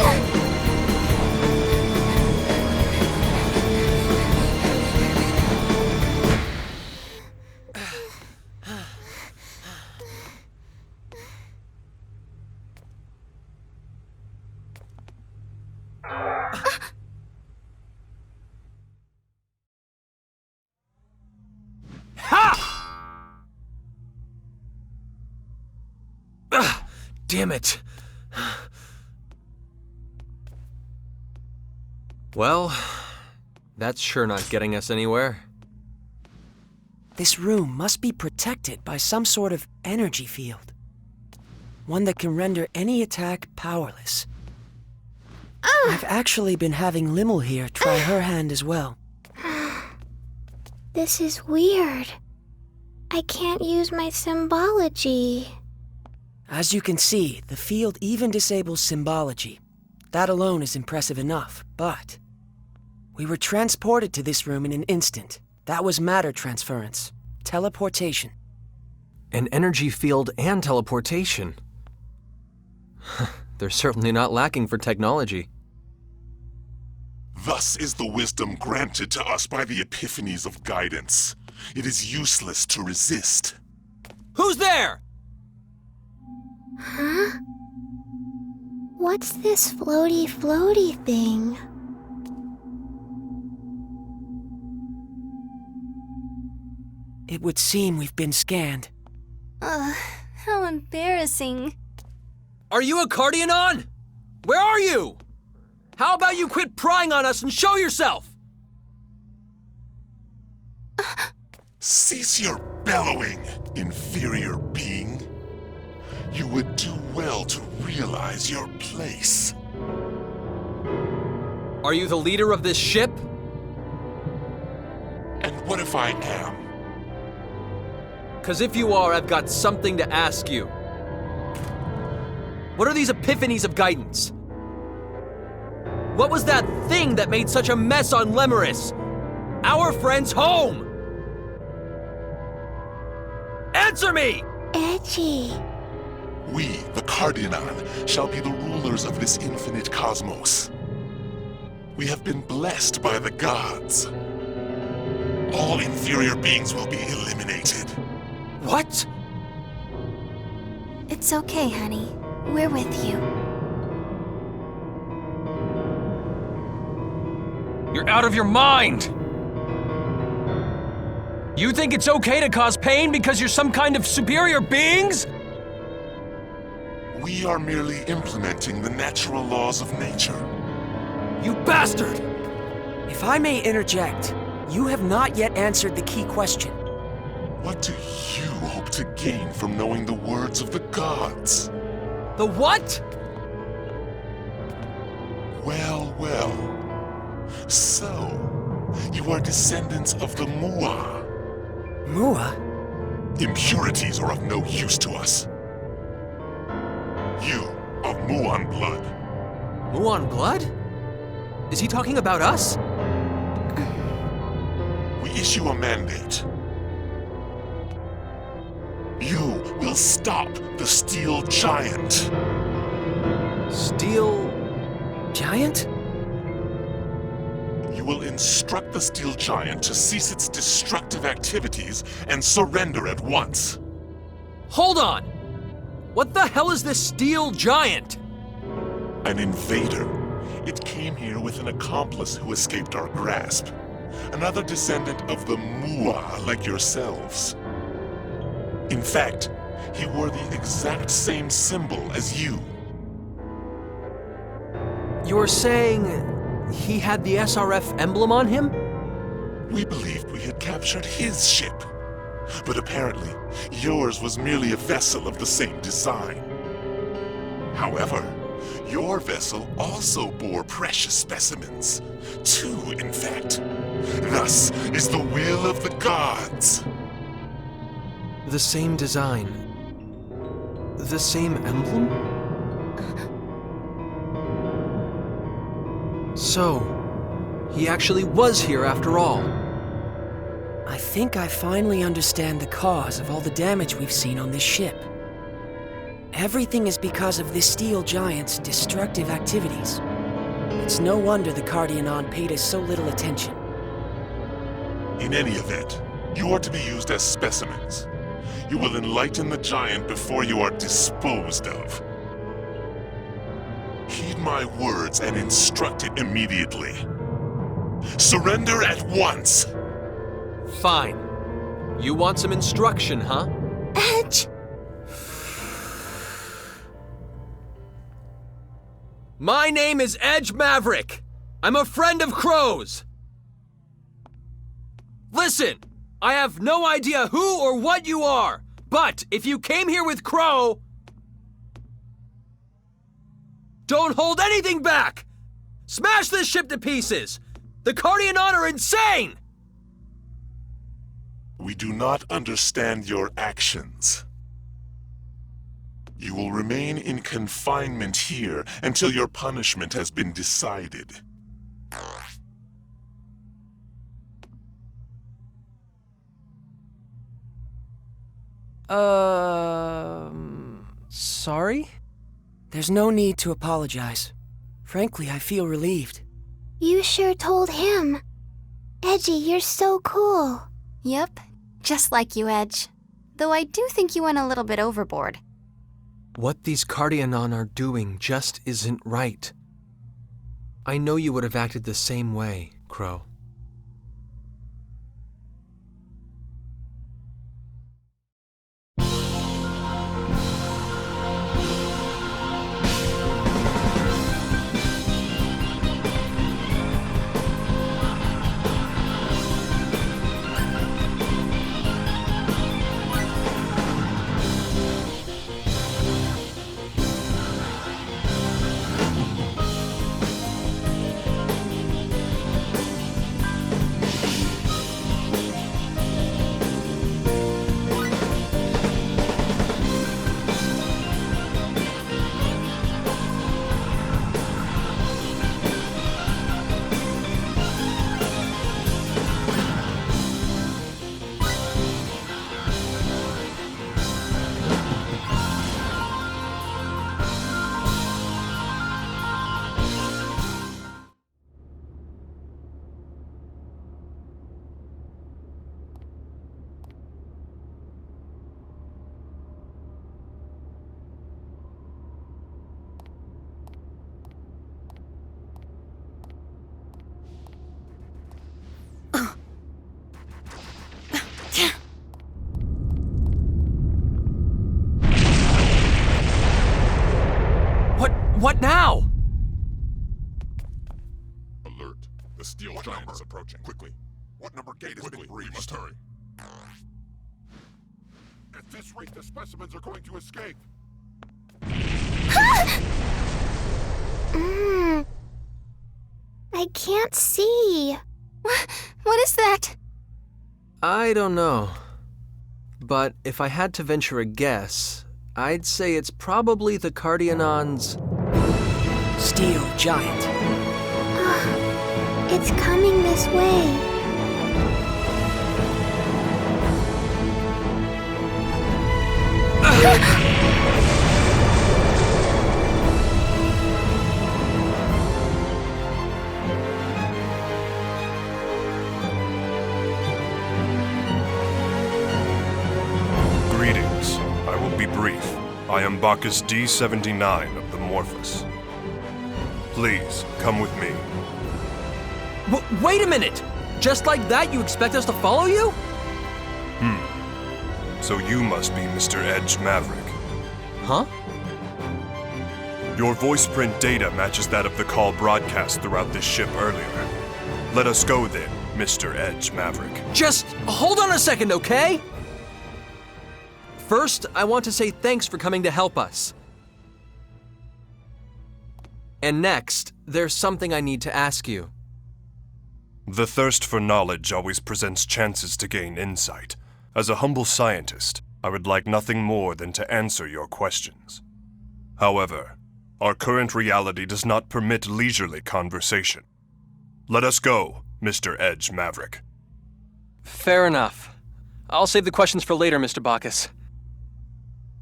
Damn it. Well, that's sure not getting us anywhere. This room must be protected by some sort of energy field. One that can render any attack powerless. I've actually been having Limmel here try her hand as well. This is weird. I can't use my symbology. As you can see, the field even disables symbology. That alone is impressive enough, but we were transported to this room in an instant. That was matter transference. Teleportation. An energy field and teleportation. They're certainly not lacking for technology. Thus is the wisdom granted to us by the epiphanies of guidance. It is useless to resist. Who's there? Huh? What's this floaty thing? It would seem we've been scanned. How embarrassing. Are you a Cardionon? Where are you? How about you quit prying on us and show yourself? Cease your bellowing, inferior being. You would do well to realize your place. Are you the leader of this ship? And what if I am? 'Cause if you are, I've got something to ask you. What are these epiphanies of guidance? What was that thing that made such a mess on Lemuris? Our friend's home! Answer me! Edgy. We, the Cardionon, shall be the rulers of this infinite cosmos. We have been blessed by the gods. All inferior beings will be eliminated. What? It's okay, honey. We're with you. You're out of your mind! You think it's okay to cause pain because you're some kind of superior beings? We are merely implementing the natural laws of nature. You bastard! If I may interject, you have not yet answered the key question. What do you hope to gain from knowing the words of the gods? The what? Well, well. So, you are descendants of the Mua. Mua? Impurities are of no use to us. You, of Muon blood. Muon blood? Is he talking about us? We issue a mandate. You will stop the Steel Giant. Steel Giant? You will instruct the Steel Giant to cease its destructive activities and surrender at once. Hold on! What the hell is this Steel Giant? An invader. It came here with an accomplice who escaped our grasp. Another descendant of the Mua like yourselves. In fact, he wore the exact same symbol as you. You're saying he had the SRF emblem on him? We believed we had captured his ship. But apparently, yours was merely a vessel of the same design. However, your vessel also bore precious specimens. 2, in fact. Thus is the will of the gods. The same design. The same emblem? So, he actually was here after all. I think I finally understand the cause of all the damage we've seen on this ship. Everything is because of this Steel Giant's destructive activities. It's no wonder the Cardionon paid us so little attention. In any event, you are to be used as specimens. You will enlighten the giant before you are disposed of. Heed my words and instruct it immediately. Surrender at once! Fine. You want some instruction, huh? Edge! My name is Edge Maverick. I'm a friend of Crow's. Listen, I have no idea who or what you are, but if you came here with Crow, don't hold anything back! Smash this ship to pieces! The Cardianon are insane! We do not understand your actions. You will remain in confinement here until your punishment has been decided. Sorry? There's no need to apologize. Frankly, I feel relieved. You sure told him. Edgy, you're so cool. Yep, just like you, Edge. Though I do think you went a little bit overboard. What these Cardianon are doing just isn't right. I know you would have acted the same way, Crow. What now? Alert. The steel giant is approaching. Quickly. What number gate is it? We must hurry. At this rate, the specimens are going to escape. I can't see. What is that? I don't know. But if I had to venture a guess, I'd say it's probably the Cardianon's steel giant. It's coming this way. Greetings. I will be brief. I am Bacchus D-79 of the Morphus. Please, come with me. Wait a minute! Just like that, you expect us to follow you? So you must be Mr. Edge Maverick. Huh? Your voice print data matches that of the call broadcast throughout this ship earlier. Let us go then, Mr. Edge Maverick. Just hold on a second, okay? First, I want to say thanks for coming to help us. And next, there's something I need to ask you. The thirst for knowledge always presents chances to gain insight. As a humble scientist, I would like nothing more than to answer your questions. However, our current reality does not permit leisurely conversation. Let us go, Mr. Edge Maverick. Fair enough. I'll save the questions for later, Mr. Bacchus.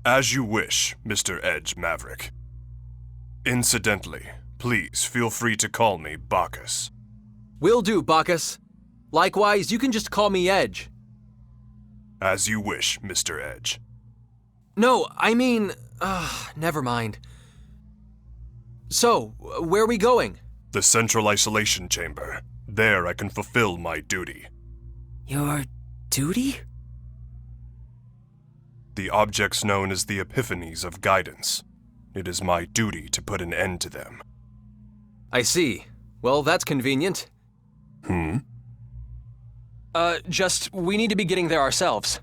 As you wish, Mr. Edge Maverick. Incidentally, please feel free to call me Bacchus. Will do, Bacchus. Likewise, you can just call me Edge. As you wish, Mr. Edge. No, I mean... never mind. So, where are we going? The Central Isolation Chamber. There I can fulfill my duty. Your duty? The objects known as the Epiphanies of Guidance. It is my duty to put an end to them. I see. Well, that's convenient. We need to be getting there ourselves.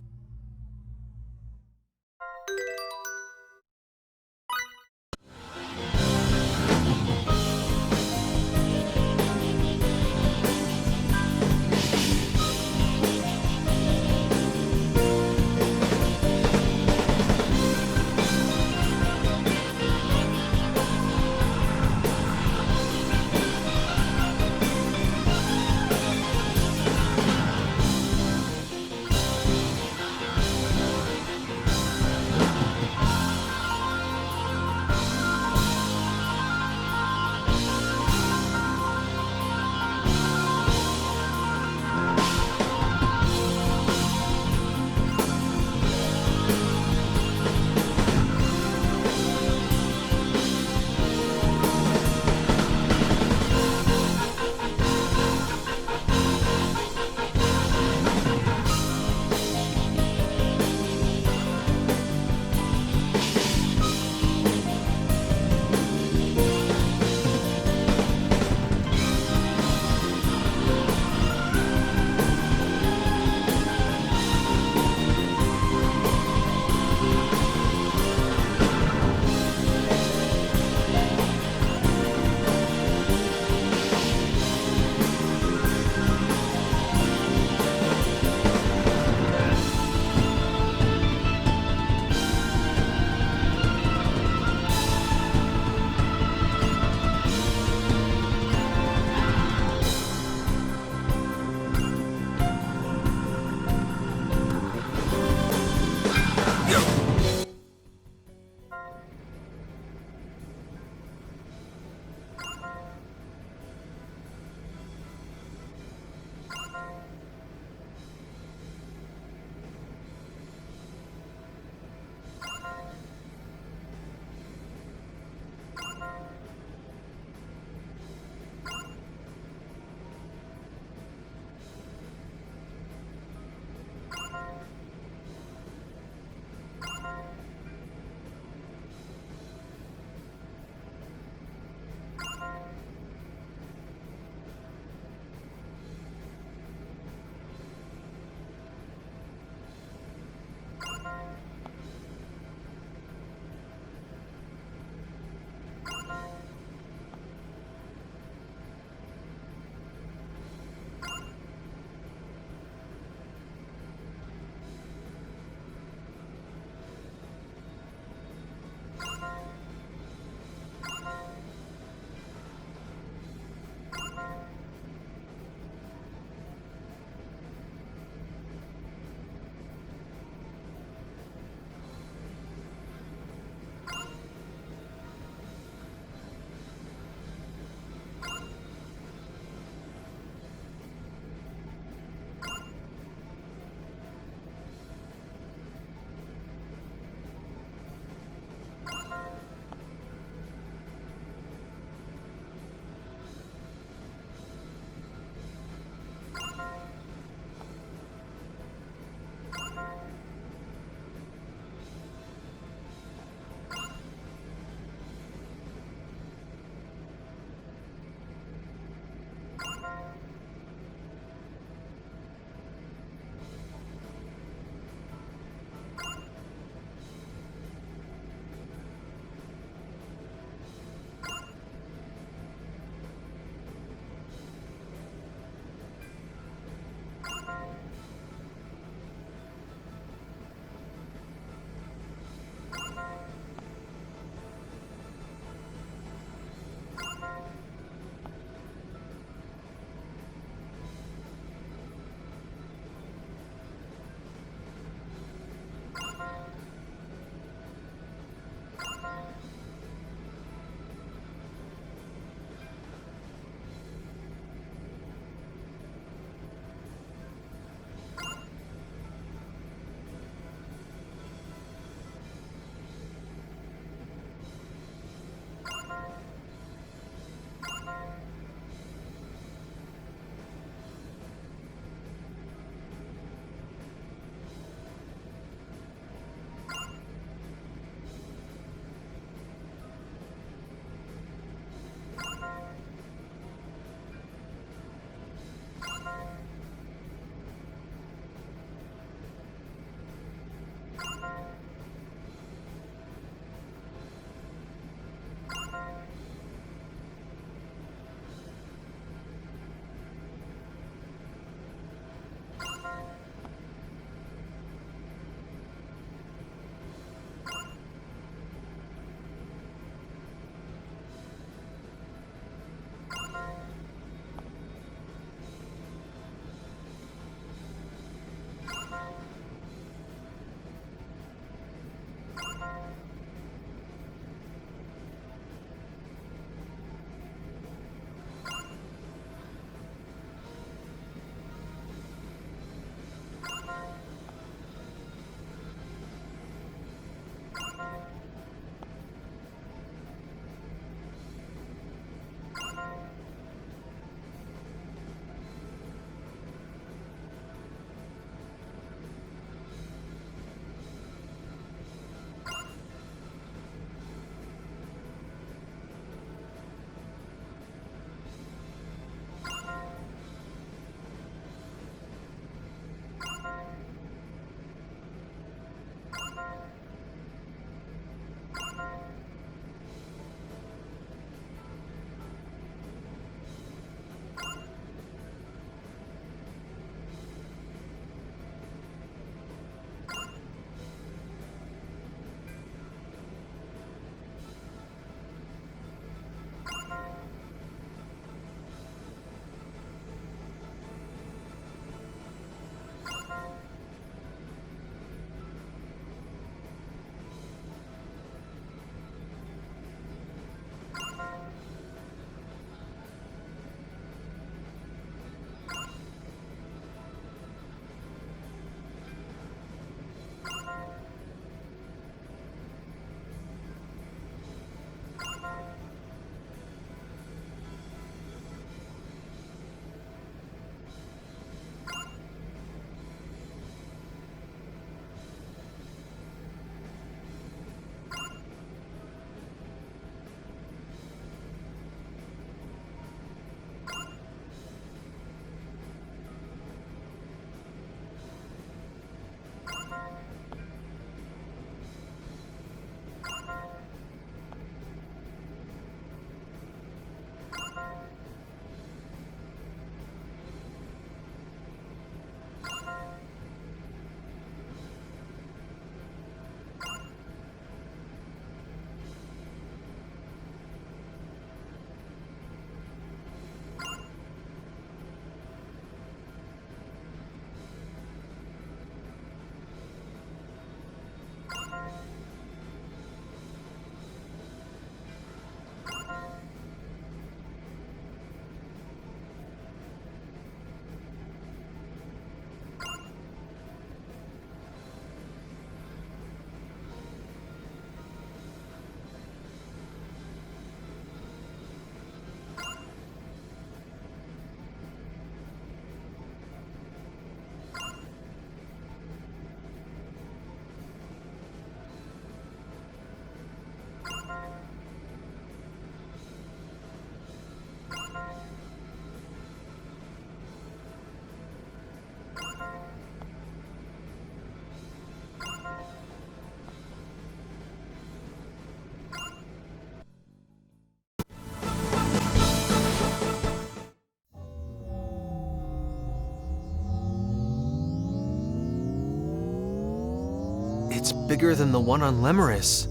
bigger than the one on Lemeris.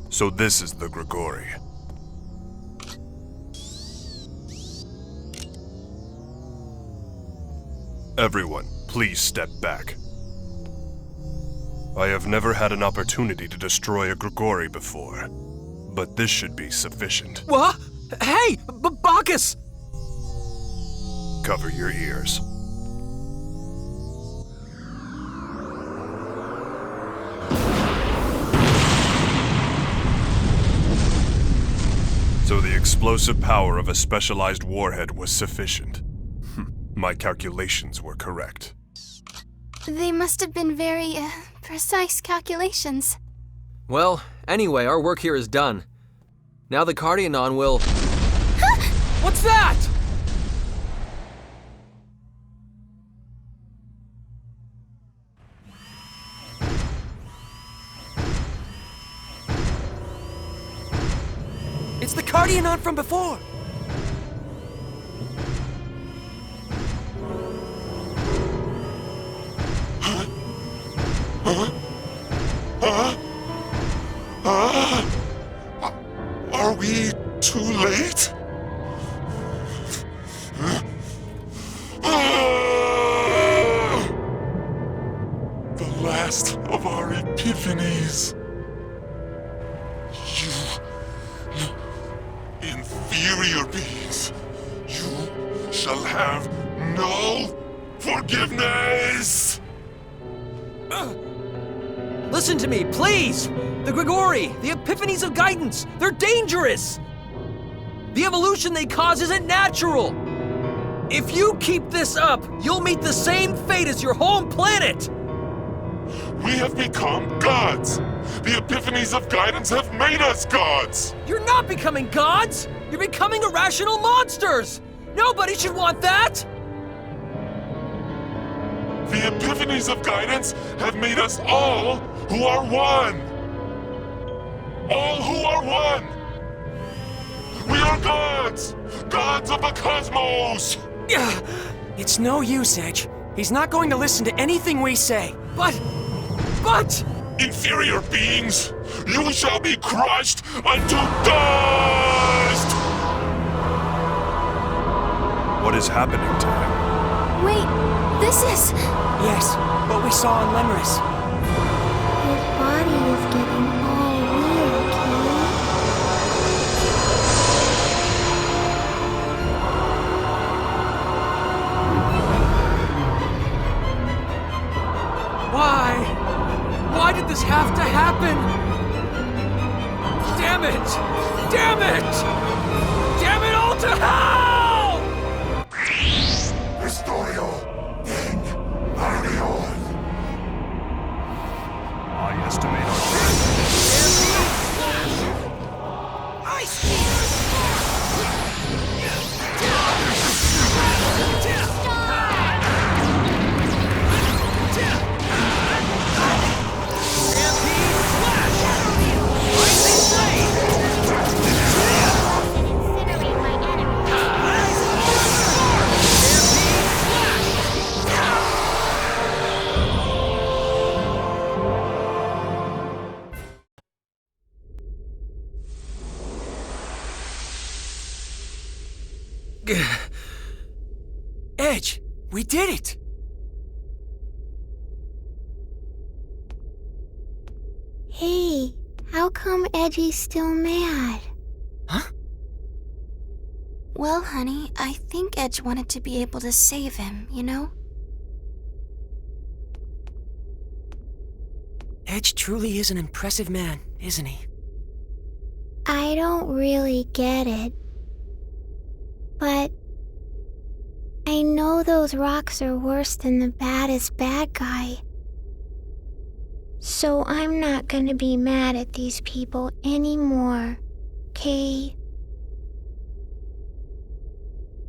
So this is the Grigori. Everyone, please step back. I have never had an opportunity to destroy a Grigori before, but this should be sufficient. What? Hey, Bacchus! Cover your ears. So the explosive power of a specialized warhead was sufficient. My calculations were correct. They must have been very, precise calculations. Well, anyway, our work here is done. Now the Cardionon will... What's that? It's the Cardionon from before! Are we too late? The last of our epiphanies. You inferior beings, you shall have no forgiveness! Listen to me, please! The Grigori, the epiphanies of guidance, they're dangerous! The evolution they cause isn't natural! If you keep this up, you'll meet the same fate as your home planet! We have become gods! The epiphanies of guidance have made us gods! You're not becoming gods! You're becoming irrational monsters! Nobody should want that! The epiphanies of guidance have made us all who are one! All who are one! We are gods! Gods of the cosmos! It's no use, Edge. He's not going to listen to anything we say. But... Inferior beings, you shall be crushed unto dust! What is happening to him? Wait, this is... Yes, what we saw on Lemeris. His body is getting all weird, Kay. Why? Why did this have to happen? Damn it! Damn it! Damn it all to hell! Historio in Arion. I estimate our Edge, we did it! Hey, how come Edgy's still mad? Huh? Well, honey, I think Edge wanted to be able to save him, you know? Edge truly is an impressive man, isn't he? I don't really get it. But I know those rocks are worse than the baddest bad guy. So I'm not gonna be mad at these people anymore, okay?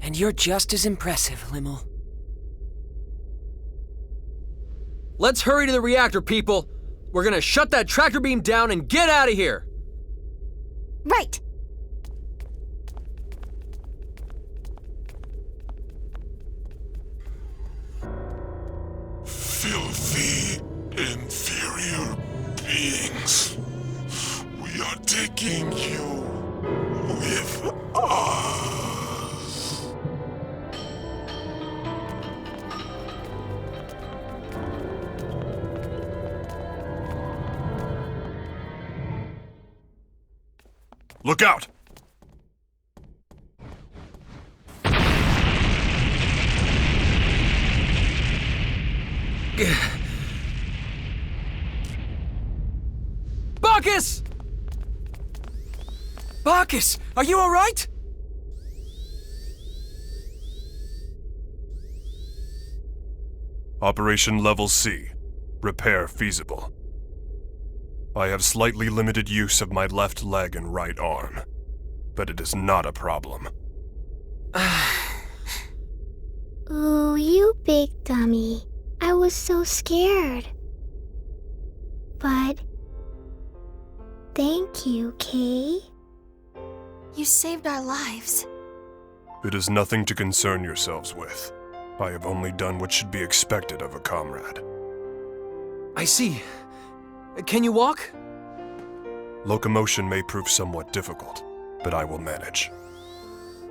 And you're just as impressive, Limmel. Let's hurry to the reactor, people! We're gonna shut that tractor beam down and get out of here! Right! Filthy inferior. beings. We are taking you with us. Look out! Bacchus! Bacchus, are you all right? Operation Level C. Repair feasible. I have slightly limited use of my left leg and right arm, but it is not a problem. Ooh, you big dummy. I was so scared. But thank you, Kay. You saved our lives. It is nothing to concern yourselves with. I have only done what should be expected of a comrade. I see. Can you walk? Locomotion may prove somewhat difficult, but I will manage.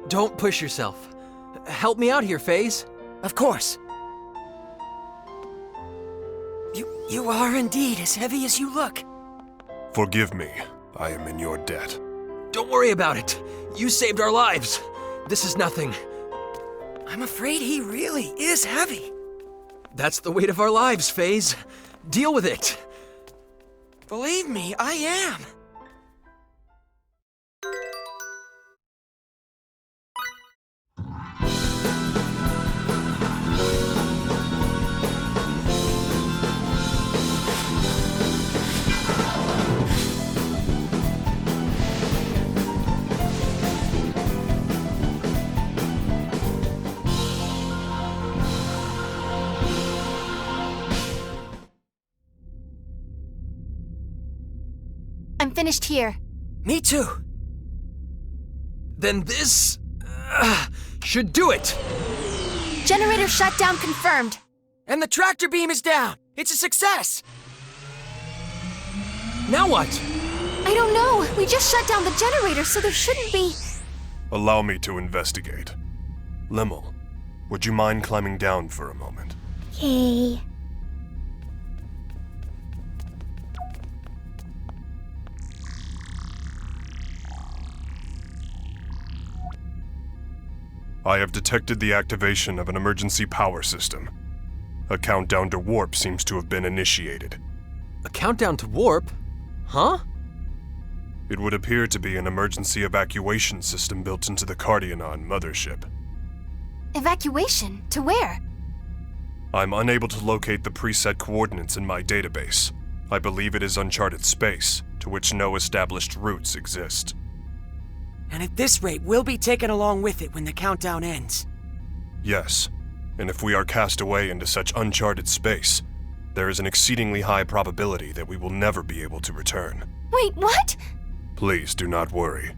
Don't push yourself. Help me out here, FaZe. Of course. You are indeed as heavy as you look. Forgive me. I am in your debt. Don't worry about it. You saved our lives. This is nothing. I'm afraid he really is heavy. That's the weight of our lives, FaZe. Deal with it. Believe me, I am. I'm finished here. Me too. Then this should do it. Generator shutdown confirmed. And the tractor beam is down. It's a success. Now what? I don't know. We just shut down the generator, so there shouldn't be... Allow me to investigate. Limmel, would you mind climbing down for a moment? Kay. I have detected the activation of an emergency power system. A countdown to warp seems to have been initiated. A countdown to warp? Huh? It would appear to be an emergency evacuation system built into the Cardionon mothership. Evacuation? To where? I'm unable to locate the preset coordinates in my database. I believe it is uncharted space, to which no established routes exist. And at this rate, we'll be taken along with it when the countdown ends. Yes, and if we are cast away into such uncharted space, there is an exceedingly high probability that we will never be able to return. Wait, what? Please do not worry.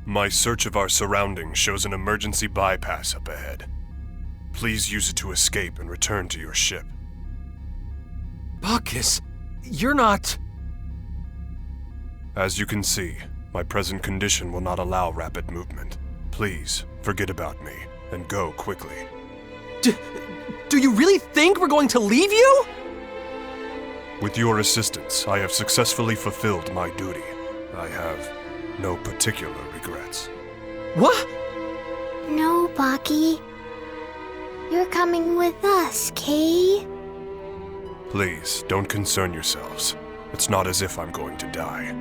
My search of our surroundings shows an emergency bypass up ahead. Please use it to escape and return to your ship. Bacchus, you're not... As you can see, my present condition will not allow rapid movement. Please, forget about me, and go quickly. Do you really think we're going to leave you? With your assistance, I have successfully fulfilled my duty. I have no particular regrets. What? No, Baki. You're coming with us, Kay. Please, don't concern yourselves. It's not as if I'm going to die.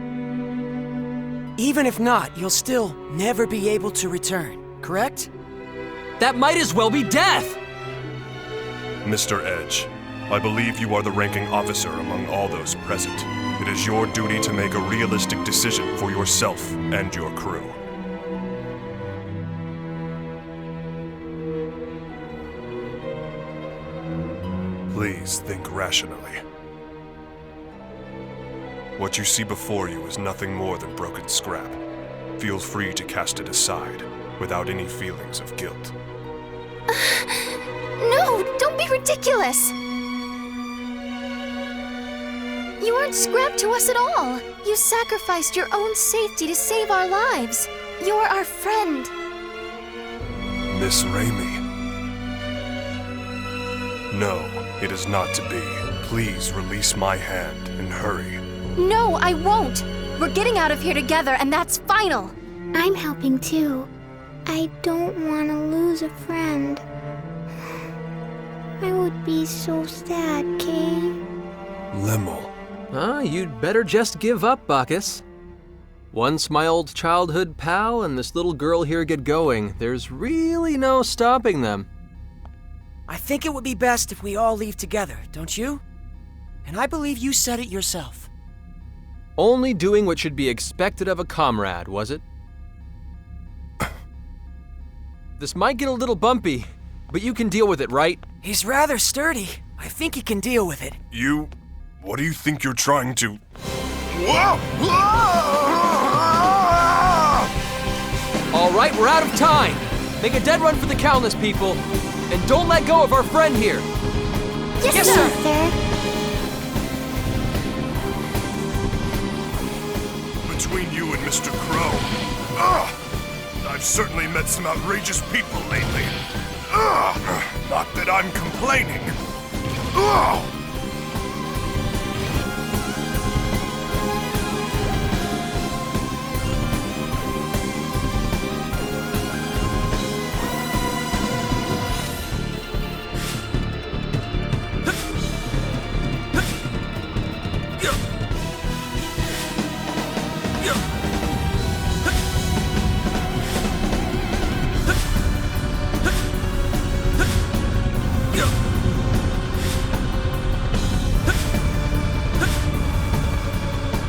Even if not, you'll still never be able to return, correct? That might as well be death! Mr. Edge, I believe you are the ranking officer among all those present. It is your duty to make a realistic decision for yourself and your crew. Please think rationally. What you see before you is nothing more than broken scrap. Feel free to cast it aside, without any feelings of guilt. No, don't be ridiculous! You aren't scrap to us at all. You sacrificed your own safety to save our lives. You're our friend. Miss Reimi. No, it is not to be. Please release my hand and hurry. No, I won't. We're getting out of here together, and that's final. I'm helping too. I don't want to lose a friend. I would be so sad, Kay. Limmel. You'd better just give up, Bacchus. Once my old childhood pal and this little girl here get going, there's really no stopping them. I think it would be best if we all leave together, don't you? And I believe you said it yourself. Only doing what should be expected of a comrade, was it? This might get a little bumpy, but you can deal with it, right? He's rather sturdy. I think he can deal with it. You... what do you think you're trying to... Whoa! All right, we're out of time. Make a dead run for the Countless, people. And don't let go of our friend here. Yes, sir. Between you and Mr. Crow. I've certainly met some outrageous people lately. Not that I'm complaining.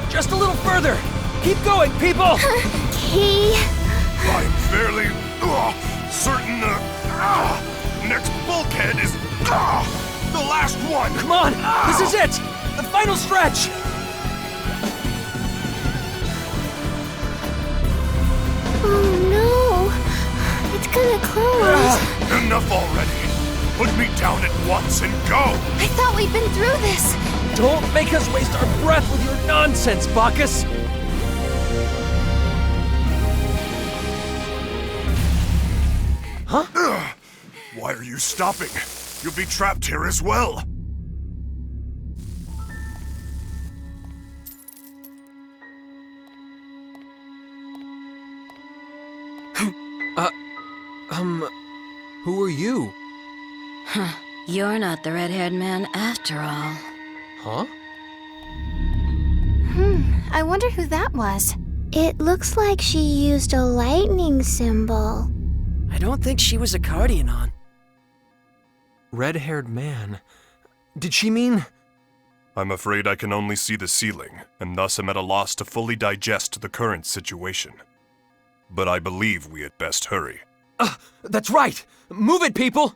Just a little further. Keep going, people. Kay. I'm fairly certain next bulkhead is the last one. Come on, this is it. The final stretch. Oh no! It's gonna close! Enough already! Put me down at once and go! I thought we'd been through this! Don't make us waste our breath with your nonsense, Bacchus! Huh? Why are you stopping? You'll be trapped here as well! Who are you? Huh. You're not the red-haired man after all. Huh? I wonder who that was. It looks like she used a lightning symbol. I don't think she was a Cardionon. Red-haired man. Did she mean... I'm afraid I can only see the ceiling, and thus am at a loss to fully digest the current situation. But I believe we had best hurry. That's right! Move it, people!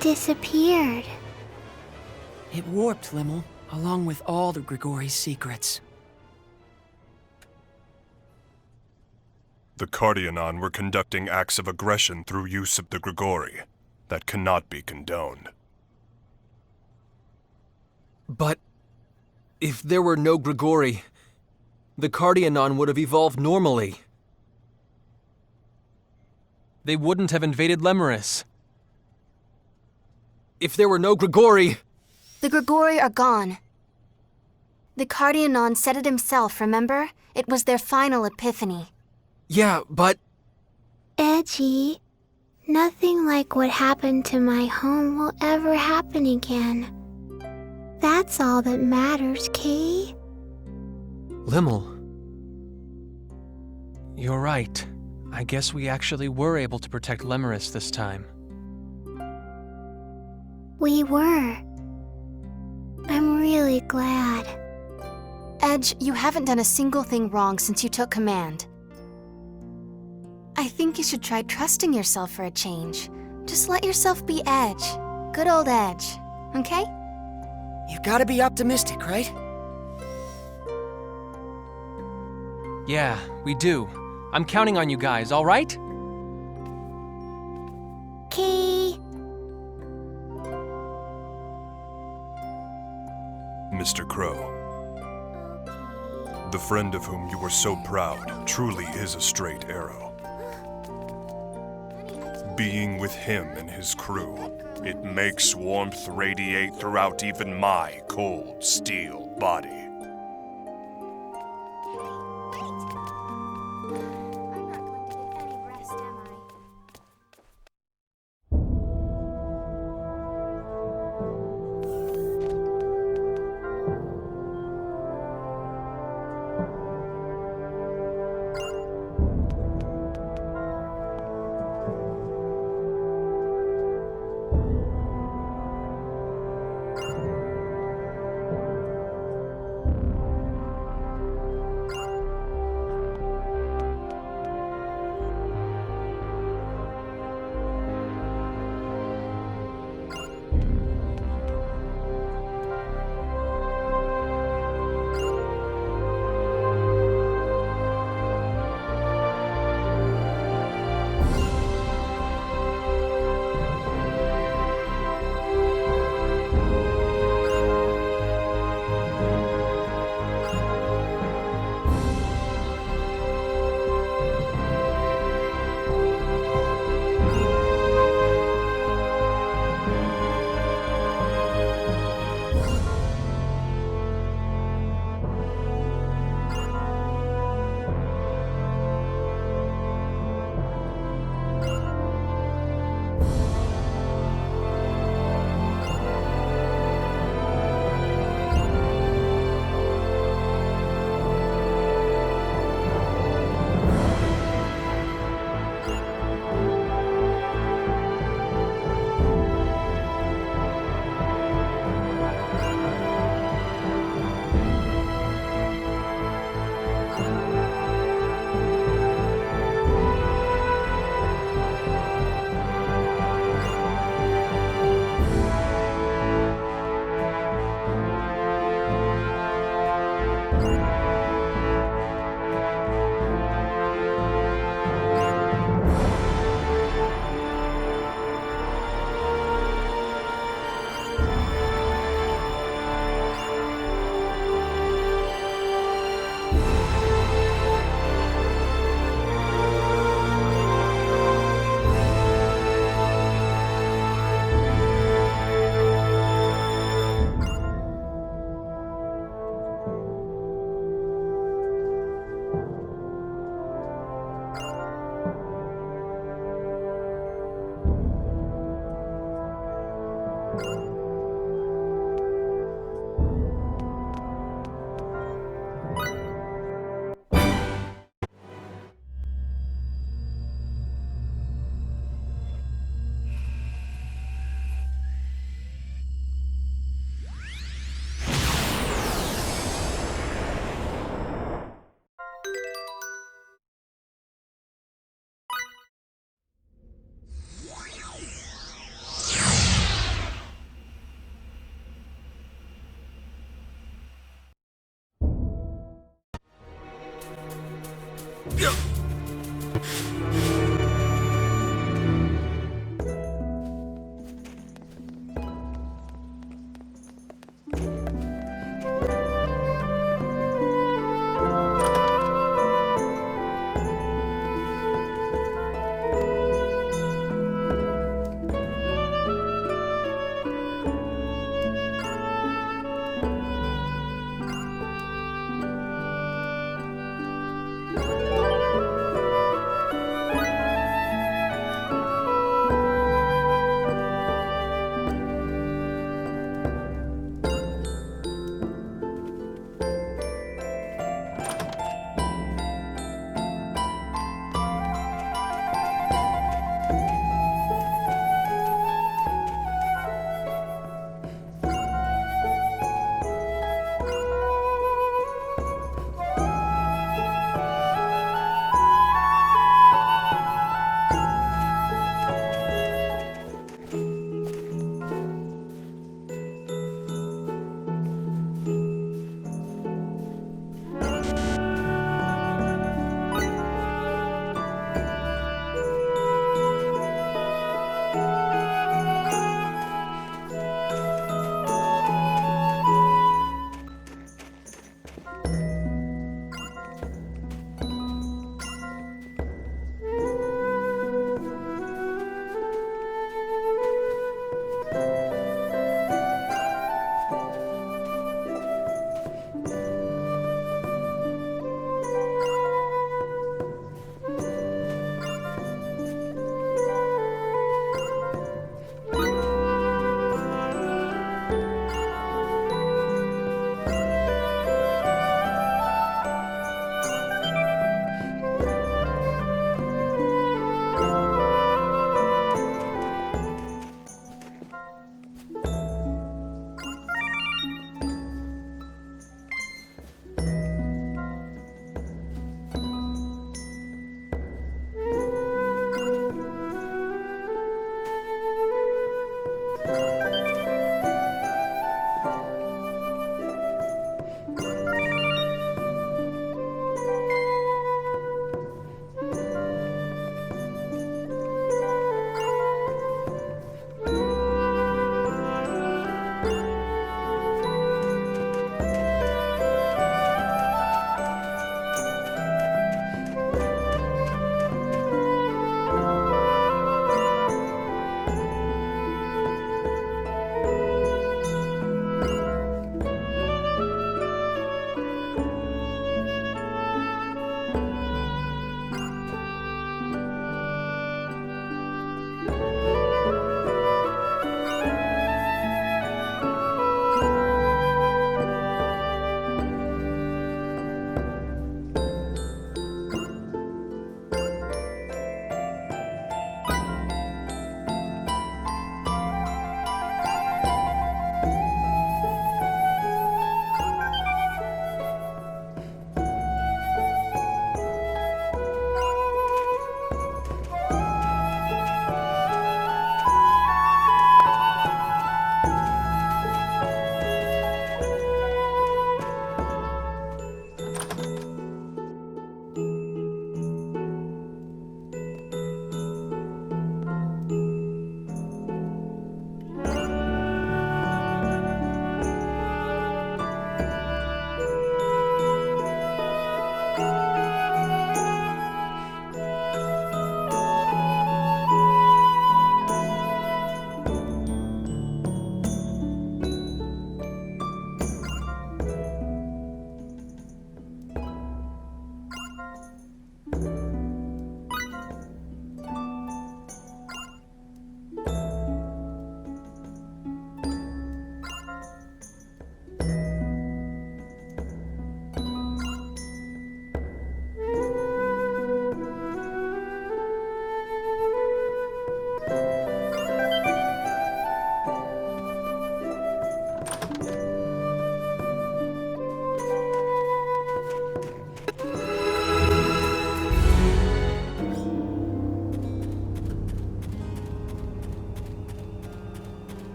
Disappeared. It warped, Limmel, along with all the Grigori's secrets. The Cardionon were conducting acts of aggression through use of the Grigori. That cannot be condoned. But if there were no Grigori, the Cardionon would have evolved normally. They wouldn't have invaded Lemuris. If there were no Grigori... The Grigori are gone. The Cardionon said it himself, remember? It was their final epiphany. Yeah, but... Edgy, nothing like what happened to my home will ever happen again. That's all that matters, Kay. Limmel. You're right. I guess we actually were able to protect Lemerus this time. We were. I'm really glad. Edge, you haven't done a single thing wrong since you took command. I think you should try trusting yourself for a change. Just let yourself be Edge. Good old Edge, okay? You've got to be optimistic, right? Yeah, we do. I'm counting on you guys, all right? Kay. Mr. Crow, the friend of whom you were so proud truly is a straight arrow. Being with him and his crew, it makes warmth radiate throughout even my cold steel body.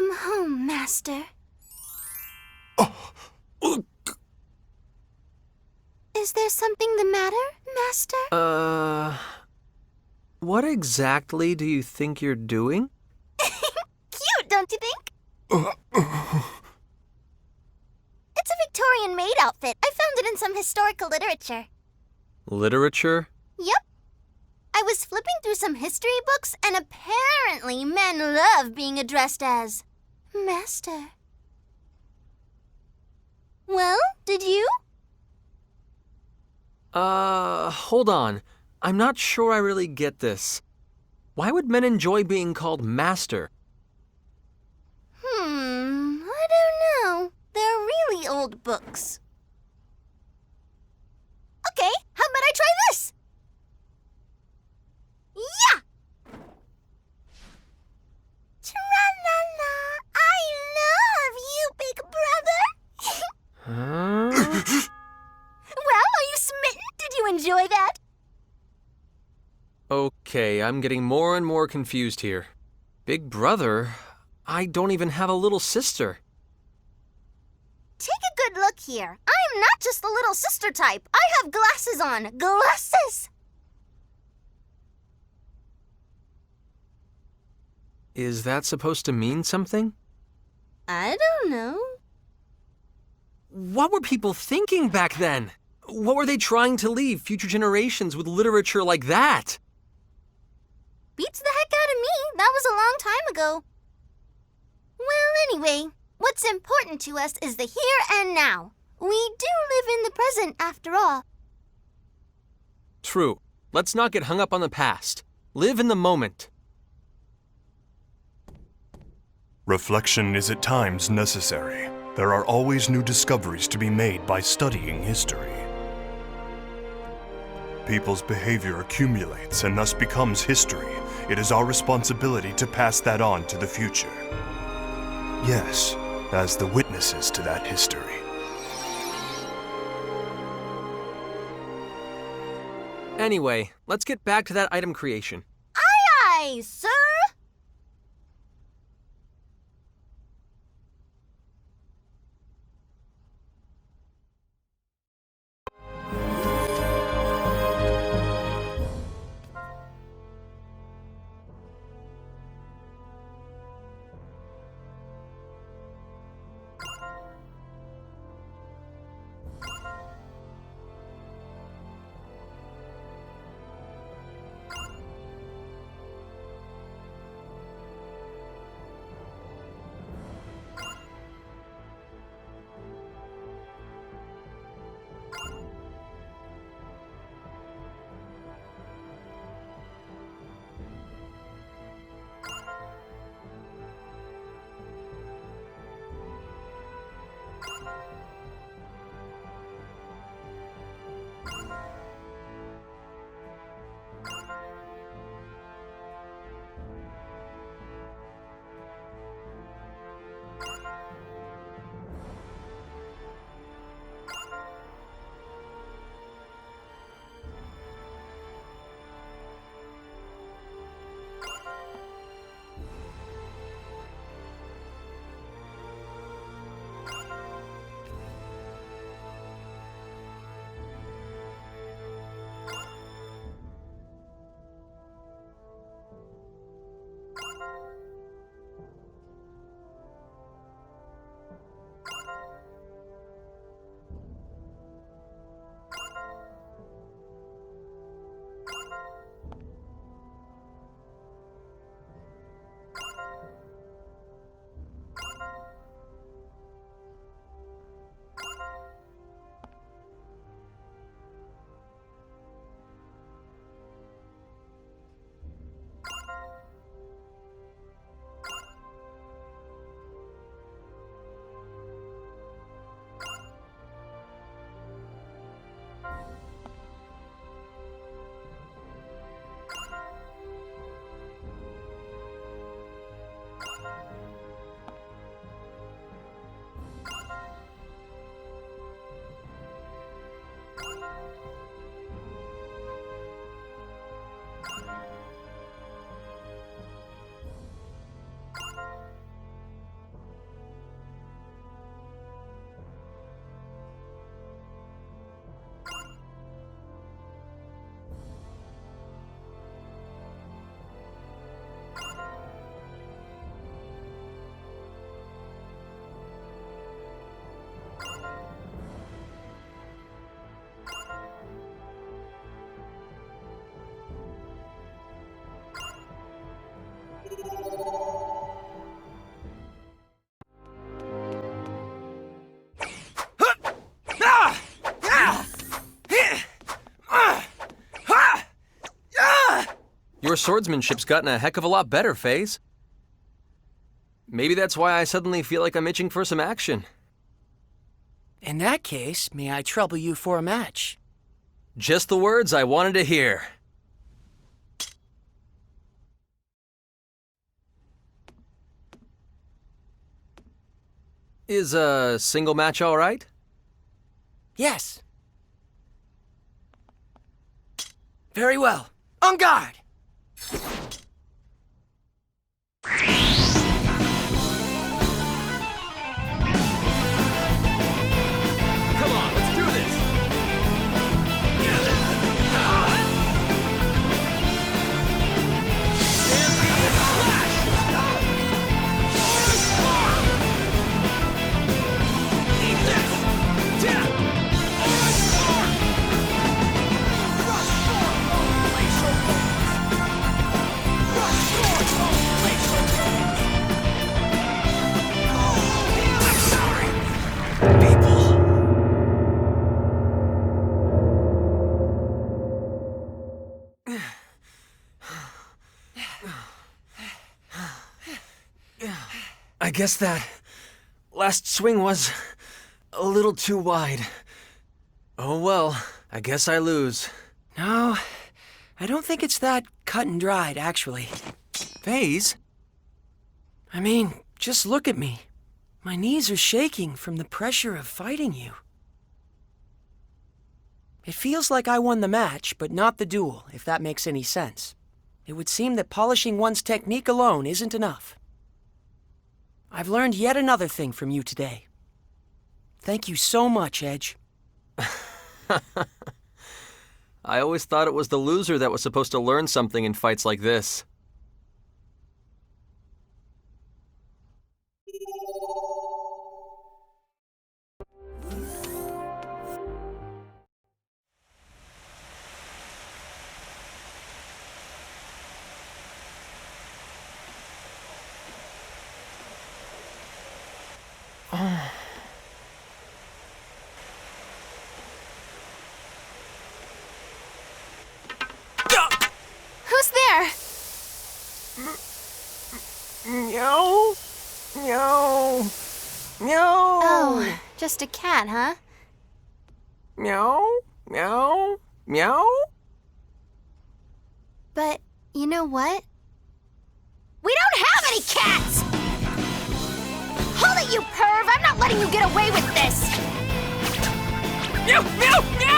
Welcome home, Master. Is there something the matter, Master? What exactly do you think you're doing? Cute, don't you think? It's a Victorian maid outfit. I found it in some historical literature. Literature? Yep. I was flipping through some history books, and apparently men love being addressed as Master. Well, did you? Hold on. I'm not sure I really get this. Why would men enjoy being called Master? I don't know. They're really old books. Okay, how about I try this? Yeah! Tra-la-la, I love you, big brother. Well, are you smitten? Did you enjoy that? Okay, I'm getting more and more confused here. Big brother? I don't even have a little sister. Take a good look here. I'm not just the little sister type. I have glasses on. Glasses! Is that supposed to mean something? I don't know. What were people thinking back then? What were they trying to leave future generations with literature like that? Beats the heck out of me. That was a long time ago. Well, anyway, what's important to us is the here and now. We do live in the present, after all. True. Let's not get hung up on the past. Live in the moment. Reflection is at times necessary. There are always new discoveries to be made by studying history. People's behavior accumulates and thus becomes history. It is our responsibility to pass that on to the future. Yes, as the witnesses to that history. Anyway, let's get back to that item creation. Aye, aye, sir! Your swordsmanship's gotten a heck of a lot better, FaZe. Maybe that's why I suddenly feel like I'm itching for some action. In that case, may I trouble you for a match? Just the words I wanted to hear. Is a single match all right? Yes. Very well. On guard! Come on, let's do this! I guess that last swing was a little too wide. Oh well, I guess I lose. No, I don't think it's that cut and dried, actually. FaZe? I mean, just look at me. My knees are shaking from the pressure of fighting you. It feels like I won the match, but not the duel, if that makes any sense. It would seem that polishing one's technique alone isn't enough. I've learned yet another thing from you today. Thank you so much, Edge. I always thought it was the loser that was supposed to learn something in fights like this. Who's there? Meow. Meow. Meow. Oh, just a cat, huh? Meow. Meow. Meow. But you know what? We don't have any cats! Hold it, you perv! I'm not letting you get away with this! Meow. Meow. Meow.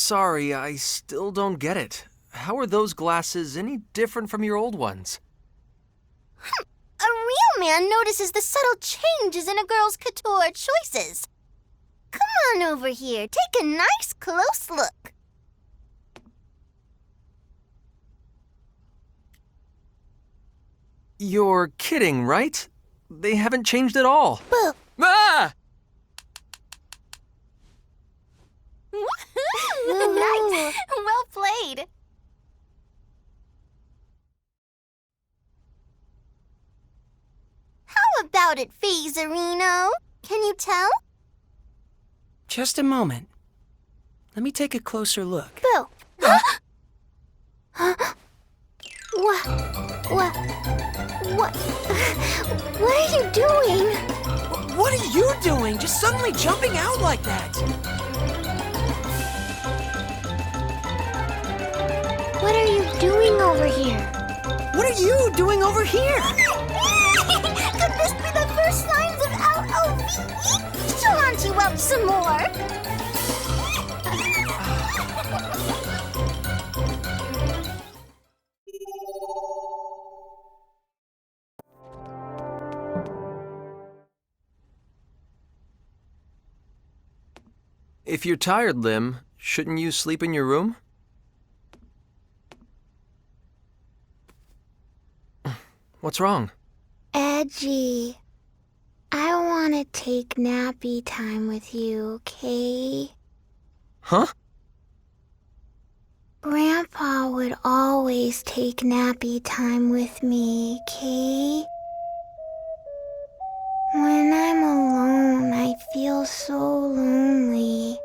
Sorry, I still don't get it. How are those glasses any different from your old ones? A real man notices the subtle changes in a girl's couture choices. Come on over here. Take a nice close look. You're kidding, right? They haven't changed at all. Boo! Ah! Nice. Well played. How about it, Phasarino? Can you tell? Just a moment. Let me take a closer look. Boo! What are you doing? What are you doing? Just suddenly jumping out like that? What are you doing over here? What are you doing over here? Could this be the first signs of LOVE? She'll hunt you out some more. If you're tired, Lim, shouldn't you sleep in your room? What's wrong? Edgy. I want to take nappy time with you, okay? Huh? Grandpa would always take nappy time with me, okay? When I'm alone, I feel so lonely.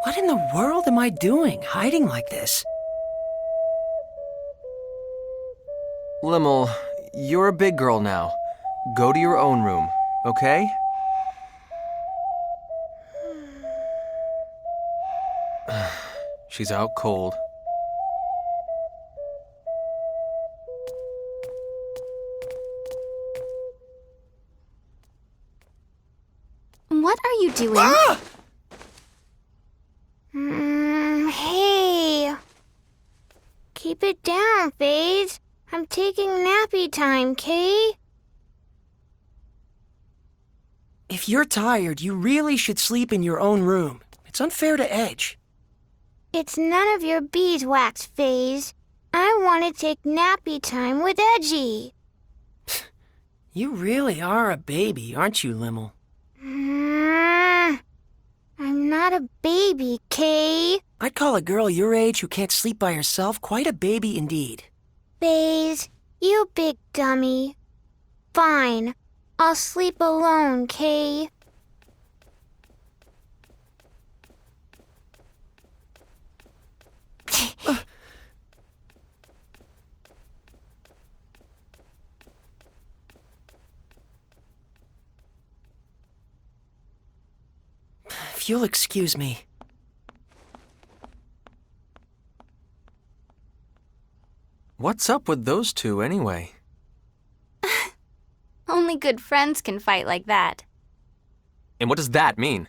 What in the world am I doing, hiding like this? Limmel, you're a big girl now. Go to your own room, okay? She's out cold. What are you doing? Ah! Hey. Keep it down, Phase. I'm taking nappy time, Kay? If you're tired, you really should sleep in your own room. It's unfair to Edge. It's none of your beeswax, Phase. I want to take nappy time with Edgy. You really are a baby, aren't you, Limmel? I'm not a baby, Kay. I'd call a girl your age who can't sleep by herself quite a baby indeed. Phase, you big dummy. Fine. I'll sleep alone, Kay. If you'll excuse me. What's up with those two, anyway? Only good friends can fight like that. And what does that mean?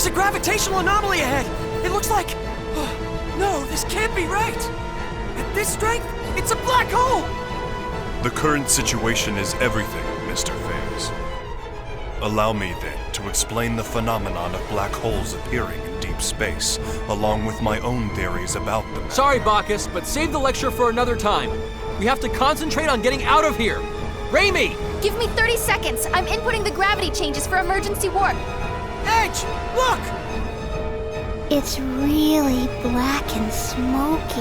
There's a gravitational anomaly ahead! It looks like... Oh, no, this can't be right! At this strength, it's a black hole! The current situation is everything, Mr. Fares. Allow me, then, to explain the phenomenon of black holes appearing in deep space, along with my own theories about them. Sorry, Bacchus, but save the lecture for another time. We have to concentrate on getting out of here. Reimi! Give me 30 seconds. I'm inputting the gravity changes for emergency warp. Edge, look! It's really black and smoky.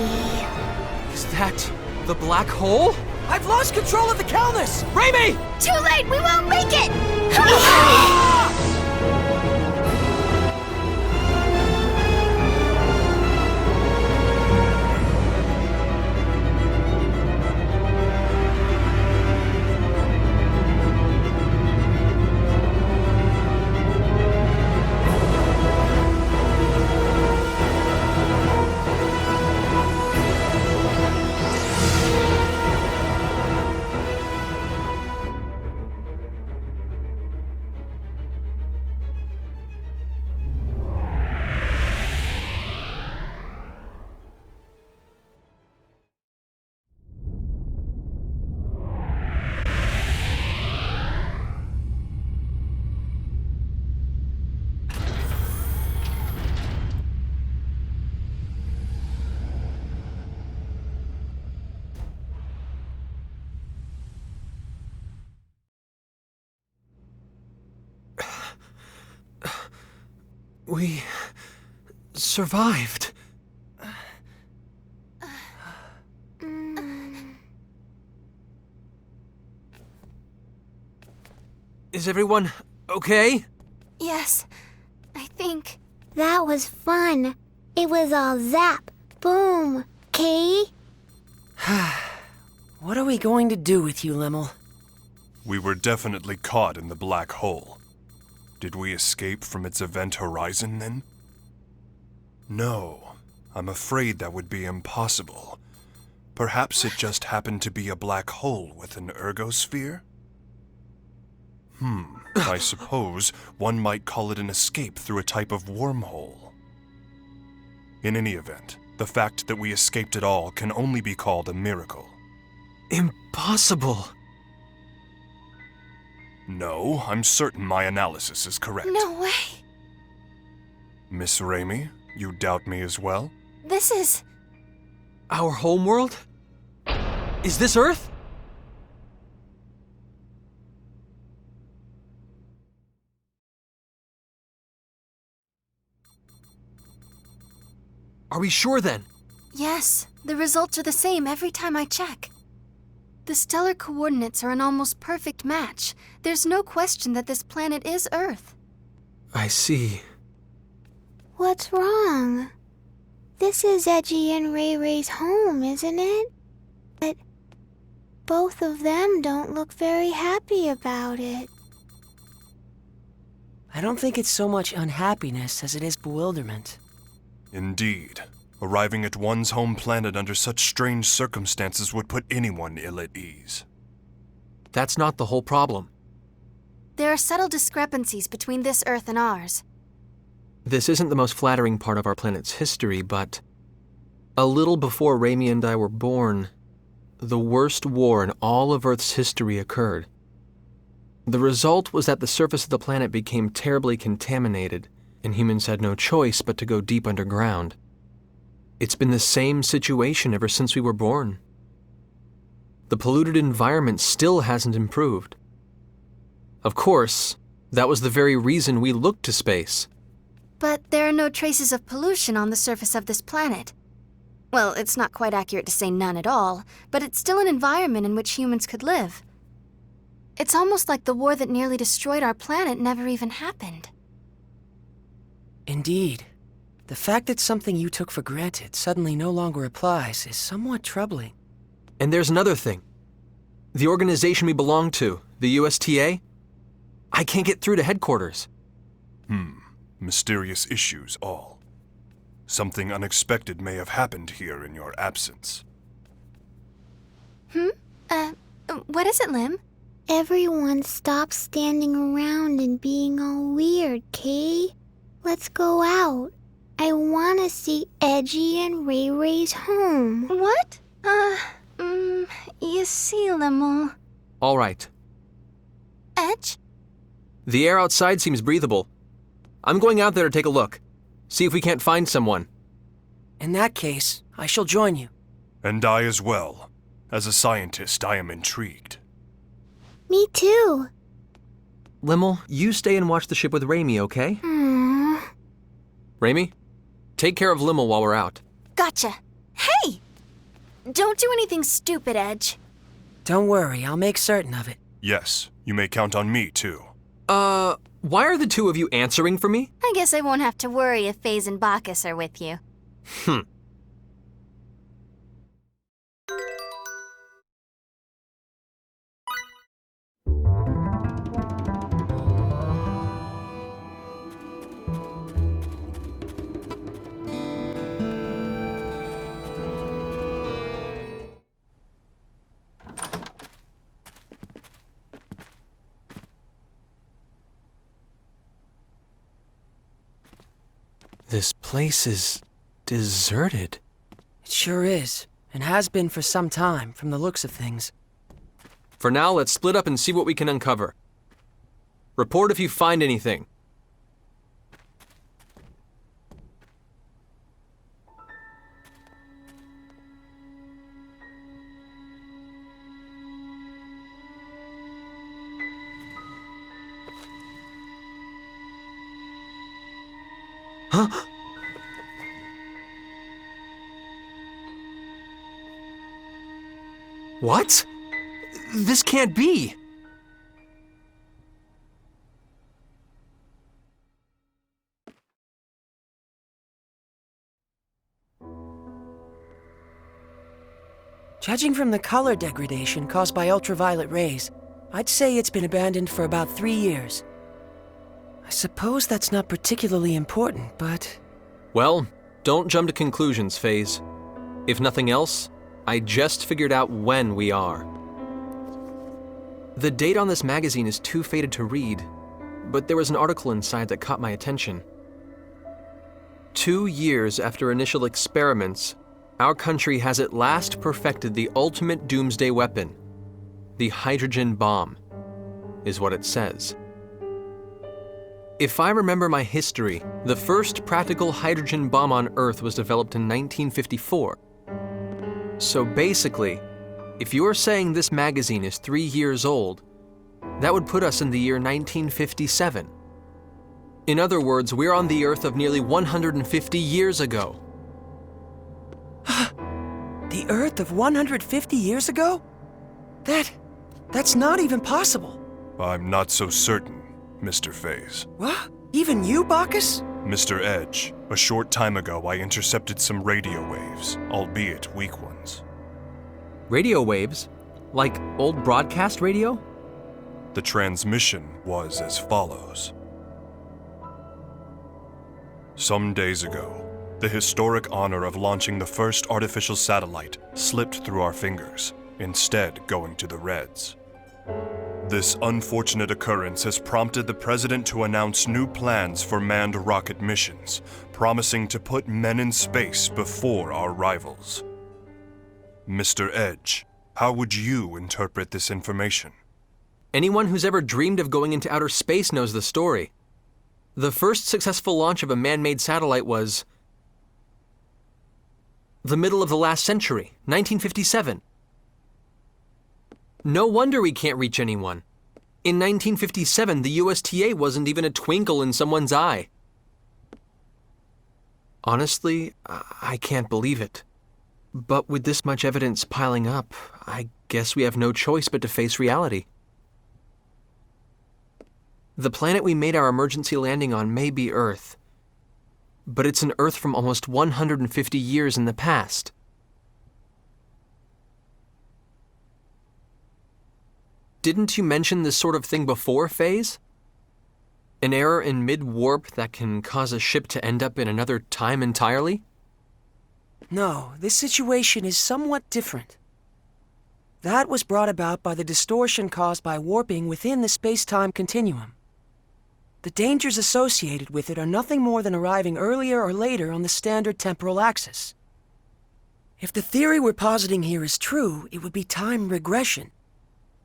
Is that the black hole? I've lost control of the Calnus! Reimi! Too late! We won't make it! We survived. Is everyone okay? Yes, I think. That was fun. It was all zap, boom, Kay? What are we going to do with you, Limmel? We were definitely caught in the black hole. Did we escape from its event horizon, then? No, I'm afraid that would be impossible. Perhaps it just happened to be a black hole with an ergosphere? I suppose one might call it an escape through a type of wormhole. In any event, the fact that we escaped at all can only be called a miracle. Impossible. No, I'm certain my analysis is correct. No way. Miss Reimi, you doubt me as well? This is... Our homeworld? Is this Earth? Are we sure then? Yes, the results are the same every time I check. The stellar coordinates are an almost perfect match. There's no question that this planet is Earth. I see. What's wrong? This is Edgy and Ray Ray's home, isn't it? But both of them don't look very happy about it. I don't think it's so much unhappiness as it is bewilderment. Indeed. Arriving at one's home planet under such strange circumstances would put anyone ill at ease. That's not the whole problem. There are subtle discrepancies between this Earth and ours. This isn't the most flattering part of our planet's history, but a little before Reimi and I were born, the worst war in all of Earth's history occurred. The result was that the surface of the planet became terribly contaminated, and humans had no choice but to go deep underground. It's been the same situation ever since we were born. The polluted environment still hasn't improved. Of course, that was the very reason we looked to space. But there are no traces of pollution on the surface of this planet. Well, it's not quite accurate to say none at all, but it's still an environment in which humans could live. It's almost like the war that nearly destroyed our planet never even happened. Indeed. The fact that something you took for granted suddenly no longer applies is somewhat troubling. And there's another thing. The organization we belong to, the USTA, I can't get through to headquarters. Mysterious issues all. Something unexpected may have happened here in your absence. What is it, Lim? Everyone stop standing around and being all weird, Kay. Let's go out. I want to see Edgy and Ray Ray's home. What? You see, Limmel. All right. Edge? The air outside seems breathable. I'm going out there to take a look. See if we can't find someone. In that case, I shall join you. And I as well. As a scientist, I am intrigued. Me too. Limmel, you stay and watch the ship with Reimi, okay? Reimi, take care of Limmel while we're out. Gotcha. Hey! Don't do anything stupid, Edge. Don't worry, I'll make certain of it. Yes, you may count on me, too. Why are the two of you answering for me? I guess I won't have to worry if Faze and Bacchus are with you. This place is deserted. It sure is, and has been for some time, from the looks of things. For now, let's split up and see what we can uncover. Report if you find anything. Huh? What? This can't be! Judging from the color degradation caused by ultraviolet rays, I'd say it's been abandoned for about 3 years. I suppose that's not particularly important, but... Well, don't jump to conclusions, Faze. If nothing else, I just figured out when we are. The date on this magazine is too faded to read, but there was an article inside that caught my attention. 2 years after initial experiments, our country has at last perfected the ultimate doomsday weapon. The hydrogen bomb, is what it says. If I remember my history, the first practical hydrogen bomb on Earth was developed in 1954. So basically, if you're saying this magazine is 3 years old, that would put us in the year 1957. In other words, we're on the Earth of nearly 150 years ago. The Earth of 150 years ago? That's not even possible. I'm not so certain, Mr. Faze. What? Even you, Bacchus? Mr. Edge, a short time ago I intercepted some radio waves, albeit weak ones. Radio waves? Like old broadcast radio? The transmission was as follows. Some days ago, the historic honor of launching the first artificial satellite slipped through our fingers, instead going to the Reds. This unfortunate occurrence has prompted the President to announce new plans for manned rocket missions, promising to put men in space before our rivals. Mr. Edge, how would you interpret this information? Anyone who's ever dreamed of going into outer space knows the story. The first successful launch of a man-made satellite was the middle of the last century, 1957. No wonder we can't reach anyone. In 1957, the USTA wasn't even a twinkle in someone's eye. Honestly, I can't believe it. But with this much evidence piling up, I guess we have no choice but to face reality. The planet we made our emergency landing on may be Earth, but it's an Earth from almost 150 years in the past. Didn't you mention this sort of thing before, Faze? An error in mid-warp that can cause a ship to end up in another time entirely? No, this situation is somewhat different. That was brought about by the distortion caused by warping within the space-time continuum. The dangers associated with it are nothing more than arriving earlier or later on the standard temporal axis. If the theory we're positing here is true, it would be time regression.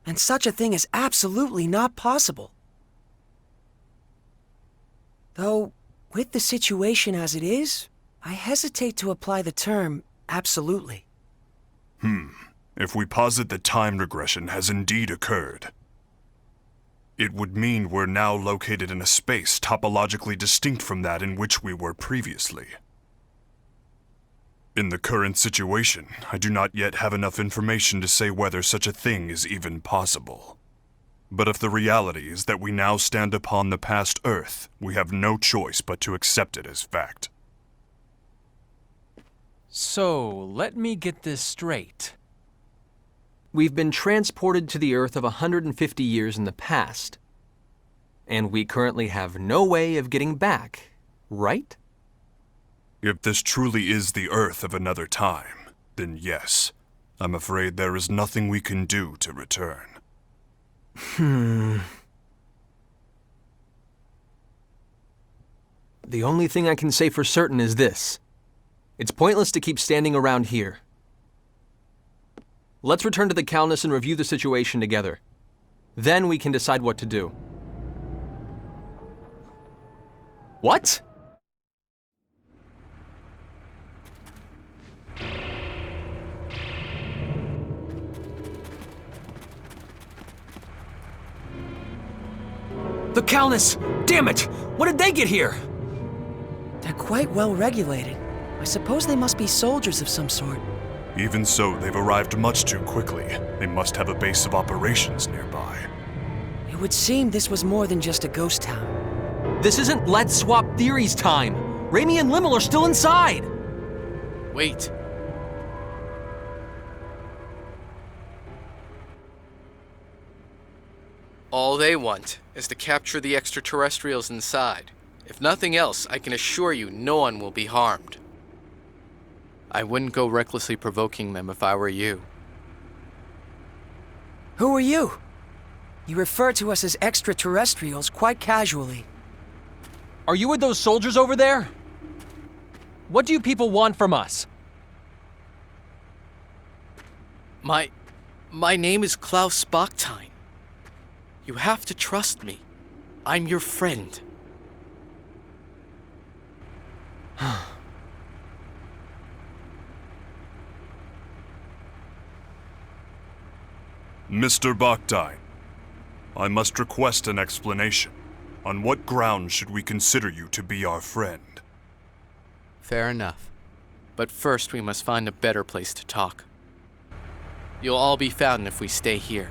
And such a thing is absolutely not possible. Though, with the situation as it is, I hesitate to apply the term absolutely. If we posit that time regression has indeed occurred, it would mean we're now located in a space topologically distinct from that in which we were previously. In the current situation, I do not yet have enough information to say whether such a thing is even possible. But if the reality is that we now stand upon the past Earth, we have no choice but to accept it as fact. So, let me get this straight. We've been transported to the Earth of 150 years in the past, and we currently have no way of getting back, right? If this truly is the Earth of another time, then yes, I'm afraid there is nothing we can do to return. The only thing I can say for certain is this. It's pointless to keep standing around here. Let's return to the Calnus and review the situation together. Then we can decide what to do. What? The Calnus! Damn it! When did they get here? They're quite well regulated. I suppose they must be soldiers of some sort. Even so, they've arrived much too quickly. They must have a base of operations nearby. It would seem this was more than just a ghost town. This isn't Let's Swap Theories time! Reimi and Limmel are still inside! Wait. All they want is to capture the extraterrestrials inside. If nothing else, I can assure you no one will be harmed. I wouldn't go recklessly provoking them if I were you. Who are you? You refer to us as extraterrestrials quite casually. Are you with those soldiers over there? What do you people want from us? My name is Klaus Bachstein. You have to trust me. I'm your friend. Mr. Bachstein, I must request an explanation. On what grounds should we consider you to be our friend? Fair enough. But first we must find a better place to talk. You'll all be found if we stay here.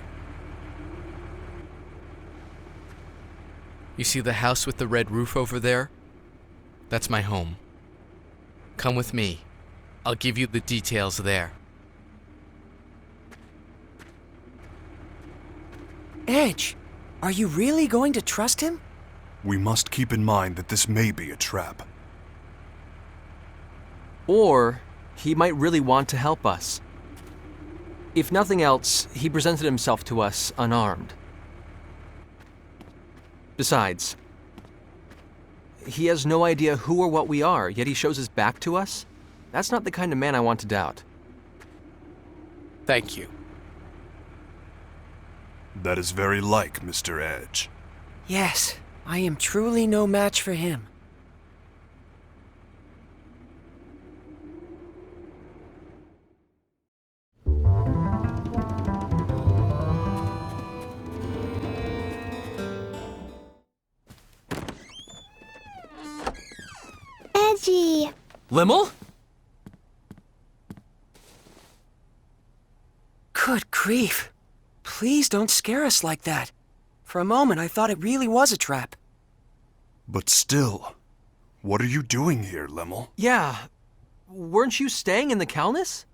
You see the house with the red roof over there? That's my home. Come with me. I'll give you the details there. Edge, are you really going to trust him? We must keep in mind that this may be a trap. Or he might really want to help us. If nothing else, he presented himself to us unarmed. Besides, he has no idea who or what we are, yet he shows his back to us? That's not the kind of man I want to doubt. Thank you. That is very like Mr. Edge. Yes, I am truly no match for him. Edgy! Limmel? Good grief. Please don't scare us like that. For a moment, I thought it really was a trap. But still, what are you doing here, Limmel? Yeah. Weren't you staying in the Calnus?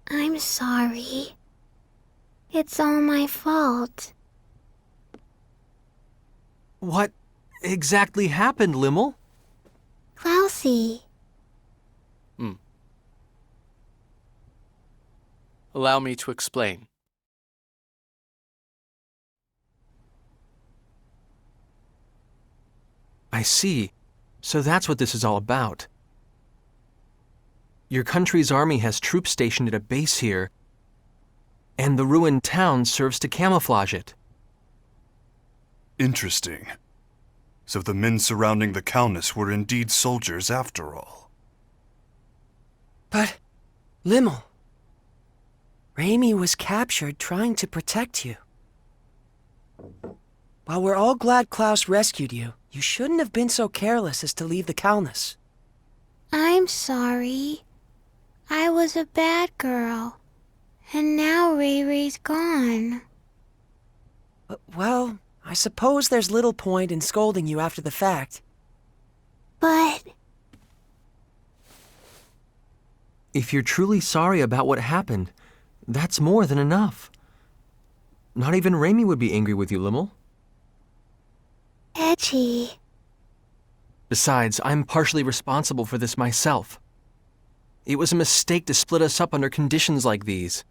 I'm sorry. It's all my fault. What exactly happened, Limmel? Klausy. Allow me to explain. I see. So that's what this is all about. Your country's army has troops stationed at a base here, and the ruined town serves to camouflage it. Interesting. So the men surrounding the Calnus were indeed soldiers after all. But, Limmel, Reimi was captured trying to protect you. While we're all glad Klaus rescued you, you shouldn't have been so careless as to leave the Calnus. I'm sorry. I was a bad girl. And now Ray-Ray's gone. Well, I suppose there's little point in scolding you after the fact. But... If you're truly sorry about what happened, that's more than enough. Not even Reimi would be angry with you, Limmel. Edgy. Besides, I'm partially responsible for this myself. It was a mistake to split us up under conditions like these.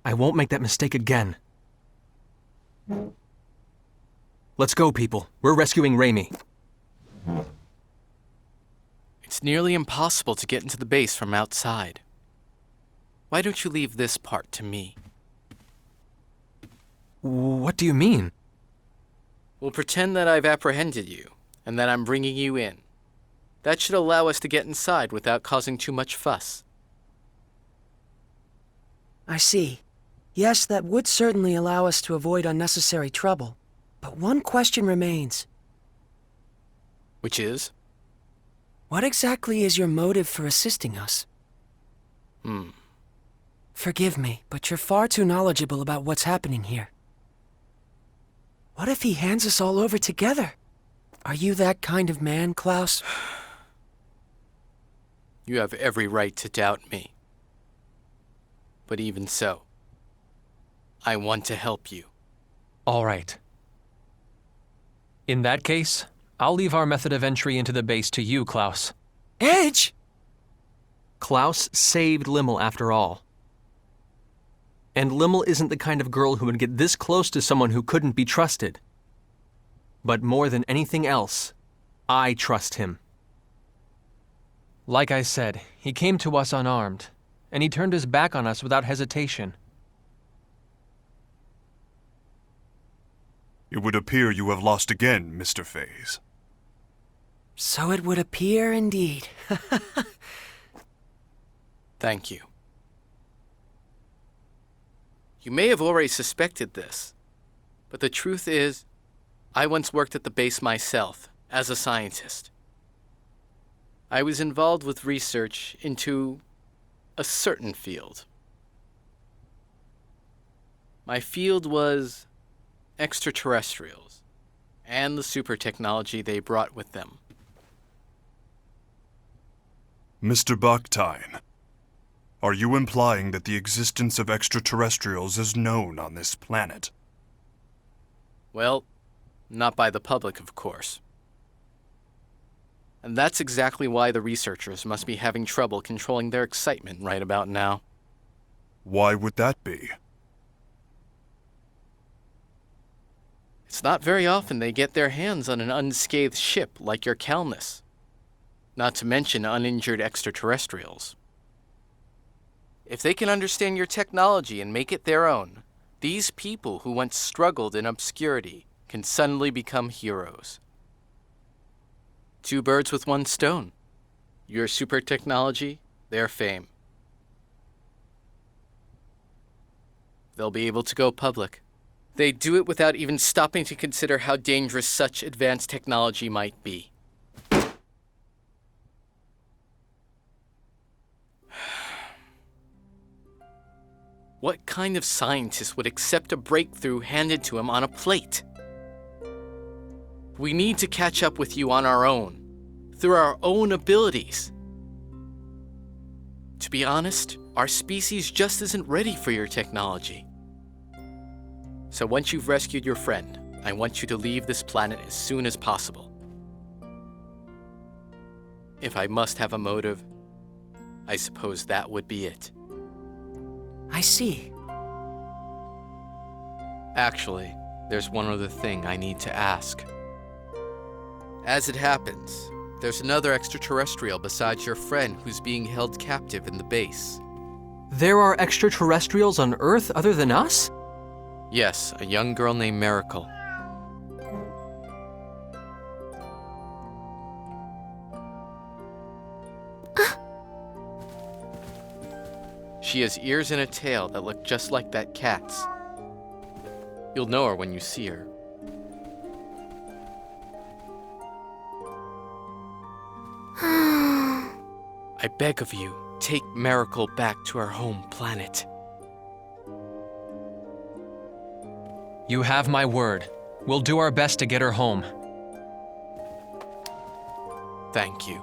I won't make that mistake again. Let's go, people. We're rescuing Reimi. It's nearly impossible to get into the base from outside. Why don't you leave this part to me? What do you mean? We'll pretend that I've apprehended you, and that I'm bringing you in. That should allow us to get inside without causing too much fuss. I see. Yes, that would certainly allow us to avoid unnecessary trouble. But one question remains. Which is? What exactly is your motive for assisting us? Forgive me, but you're far too knowledgeable about what's happening here. What if he hands us all over together? Are you that kind of man, Klaus? You have every right to doubt me. But even so, I want to help you. All right. In that case, I'll leave our method of entry into the base to you, Klaus. Edge! Klaus saved Limmel after all. And Limmel isn't the kind of girl who would get this close to someone who couldn't be trusted. But more than anything else, I trust him. Like I said, he came to us unarmed, and he turned his back on us without hesitation. It would appear you have lost again, Mr. Faze. So it would appear indeed. Thank you. You may have already suspected this, but the truth is, I once worked at the base myself, as a scientist. I was involved with research into a certain field. My field was extraterrestrials, and the super technology they brought with them. Mr. Bakhtine, are you implying that the existence of extraterrestrials is known on this planet? Well, not by the public, of course. And that's exactly why the researchers must be having trouble controlling their excitement right about now. Why would that be? It's not very often they get their hands on an unscathed ship like your Calnus. Not to mention uninjured extraterrestrials. If they can understand your technology and make it their own, these people who once struggled in obscurity can suddenly become heroes. Two birds with one stone. Your super technology, their fame. They'll be able to go public. They do it without even stopping to consider how dangerous such advanced technology might be. What kind of scientist would accept a breakthrough handed to him on a plate? We need to catch up with you on our own, through our own abilities. To be honest, our species just isn't ready for your technology. So once you've rescued your friend, I want you to leave this planet as soon as possible. If I must have a motive, I suppose that would be it. I see. Actually, there's one other thing I need to ask. As it happens, there's another extraterrestrial besides your friend who's being held captive in the base. There are extraterrestrials on Earth other than us? Yes, a young girl named Miracle. She has ears and a tail that look just like that cat's. You'll know her when you see her. I beg of you, take Miracle back to her home planet. You have my word. We'll do our best to get her home. Thank you.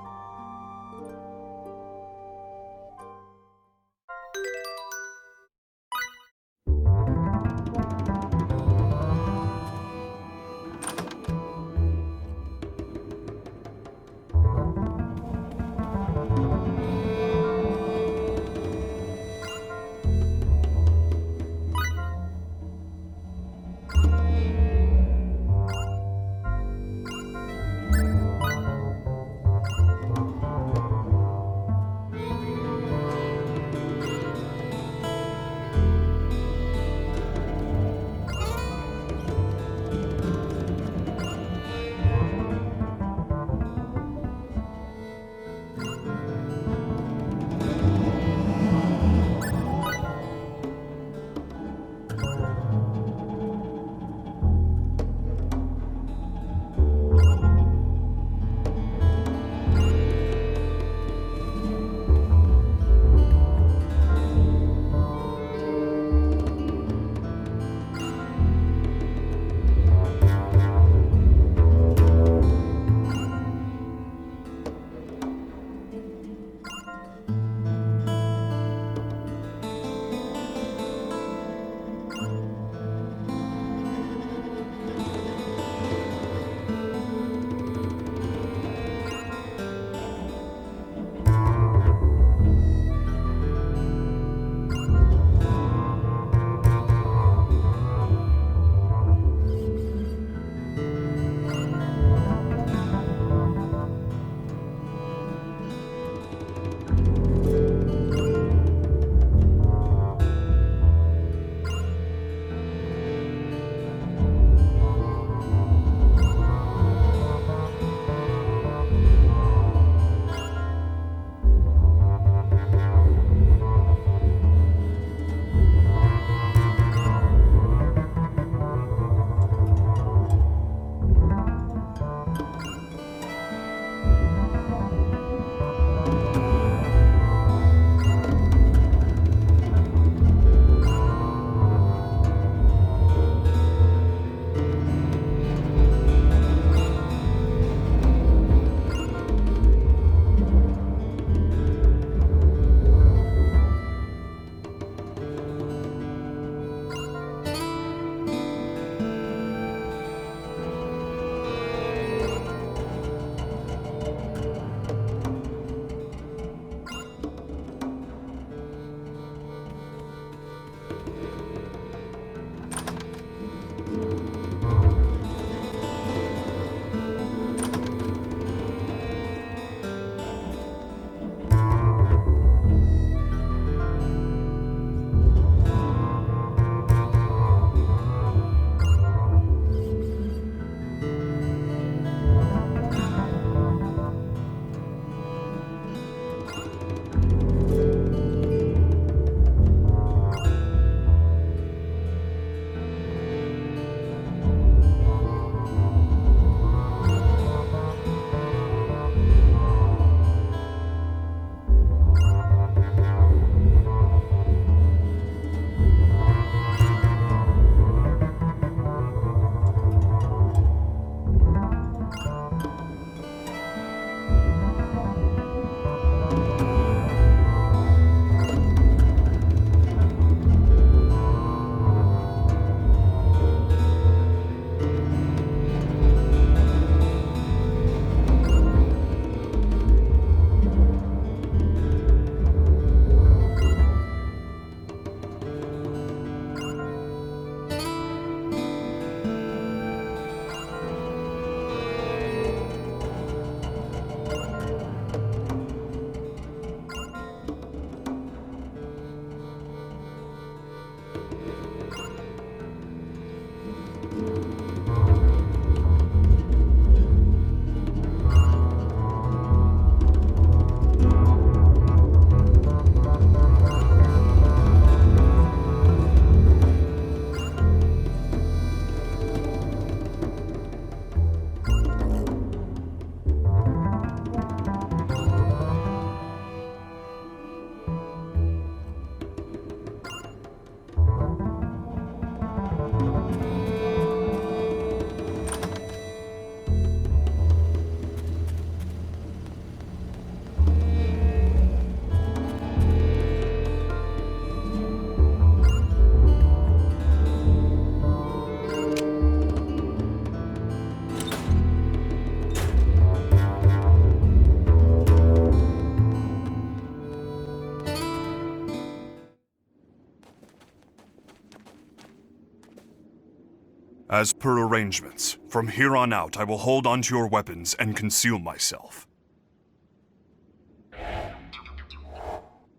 As per arrangements, from here on out I will hold onto your weapons and conceal myself.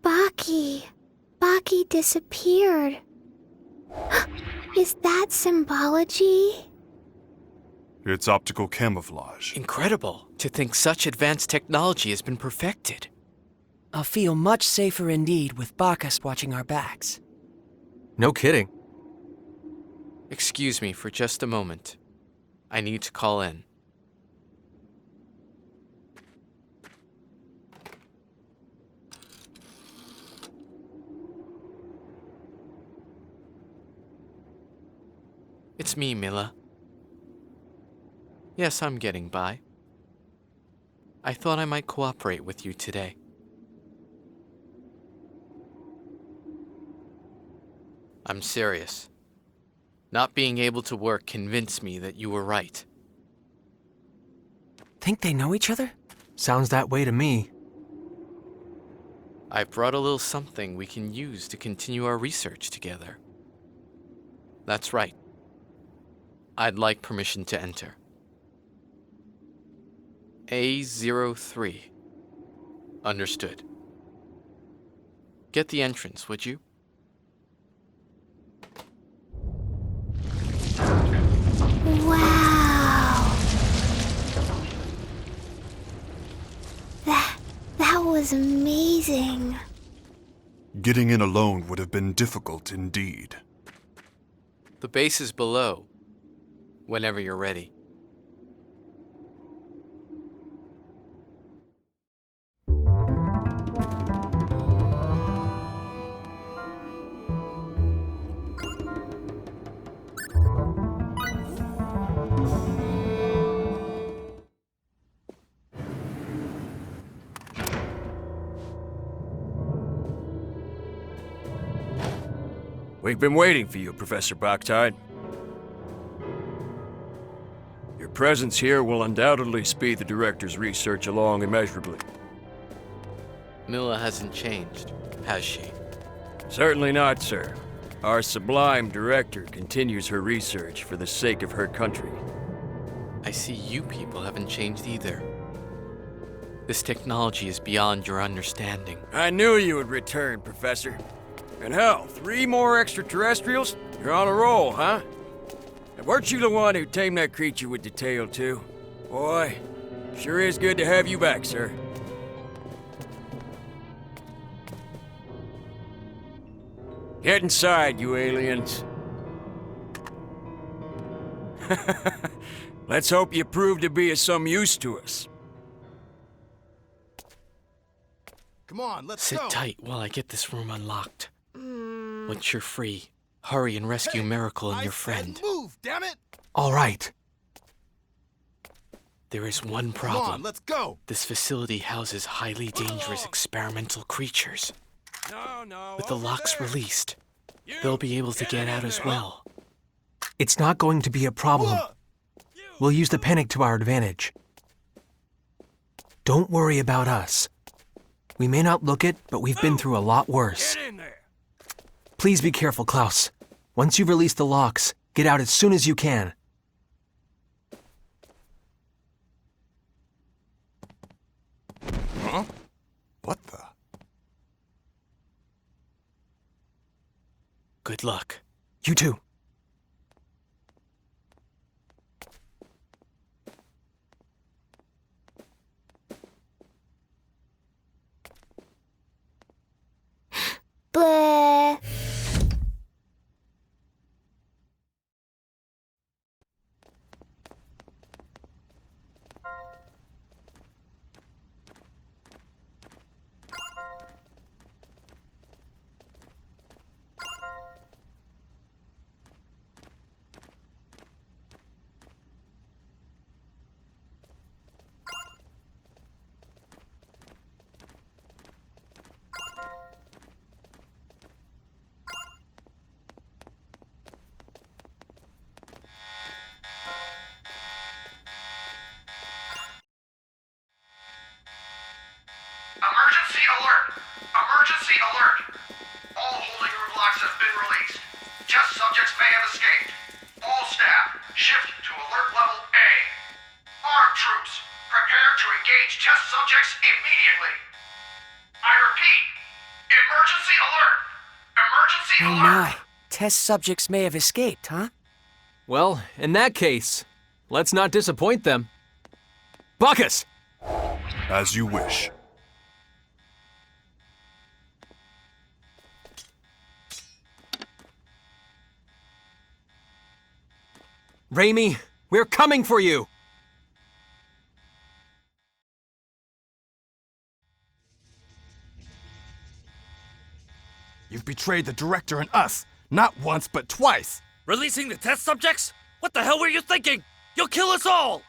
Baki. Baki disappeared. Is that symbology? It's optical camouflage. Incredible to think such advanced technology has been perfected. I'll feel much safer indeed with Bacchus watching our backs. No kidding. Excuse me for just a moment. I need to call in. It's me, Mila. Yes, I'm getting by. I thought I might cooperate with you today. I'm serious. Not being able to work convinced me that you were right. Think they know each other? Sounds that way to me. I brought a little something we can use to continue our research together. That's right. I'd like permission to enter. A03. Understood. Get the entrance, would you? Wow. That was amazing. Getting in alone would have been difficult indeed. The base is below. Whenever you're ready. We've been waiting for you, Professor Bactide. Your presence here will undoubtedly speed the Director's research along immeasurably. Mila hasn't changed, has she? Certainly not, sir. Our sublime Director continues her research for the sake of her country. I see you people haven't changed either. This technology is beyond your understanding. I knew you would return, Professor. And hell, 3 more extraterrestrials? You're on a roll, huh? And weren't you the one who tamed that creature with the tail, too? Boy, sure is good to have you back, sir. Get inside, you aliens. Let's hope you prove to be of some use to us. Come on, let's Sit go. tight while I get this room unlocked. Once you're free, hurry and rescue Miracle and your friend. Move, damn it! All right. There is one Come problem. on, let's go. This facility houses highly dangerous experimental creatures. With the locks released, they'll be able to get out as well. It's not going to be a problem. We'll use the panic to our advantage. Don't worry about us. We may not look it, but we've been through a lot worse. Please be careful, Klaus. Once you've released the locks, get out as soon as you can. Huh? What the? Good luck. You too. alert! All holding room locks have been released. Test subjects may have escaped. All staff, shift to alert level A. Armed troops, prepare to engage test subjects immediately. I repeat, emergency alert! Emergency Oh alert! my. Test subjects may have escaped, huh? Well, in that case, let's not disappoint them. Bacchus! As you wish. Reimi, we're coming for you! You've betrayed the director and us, not once but twice. Releasing the test subjects? What the hell were you thinking? You'll kill us all!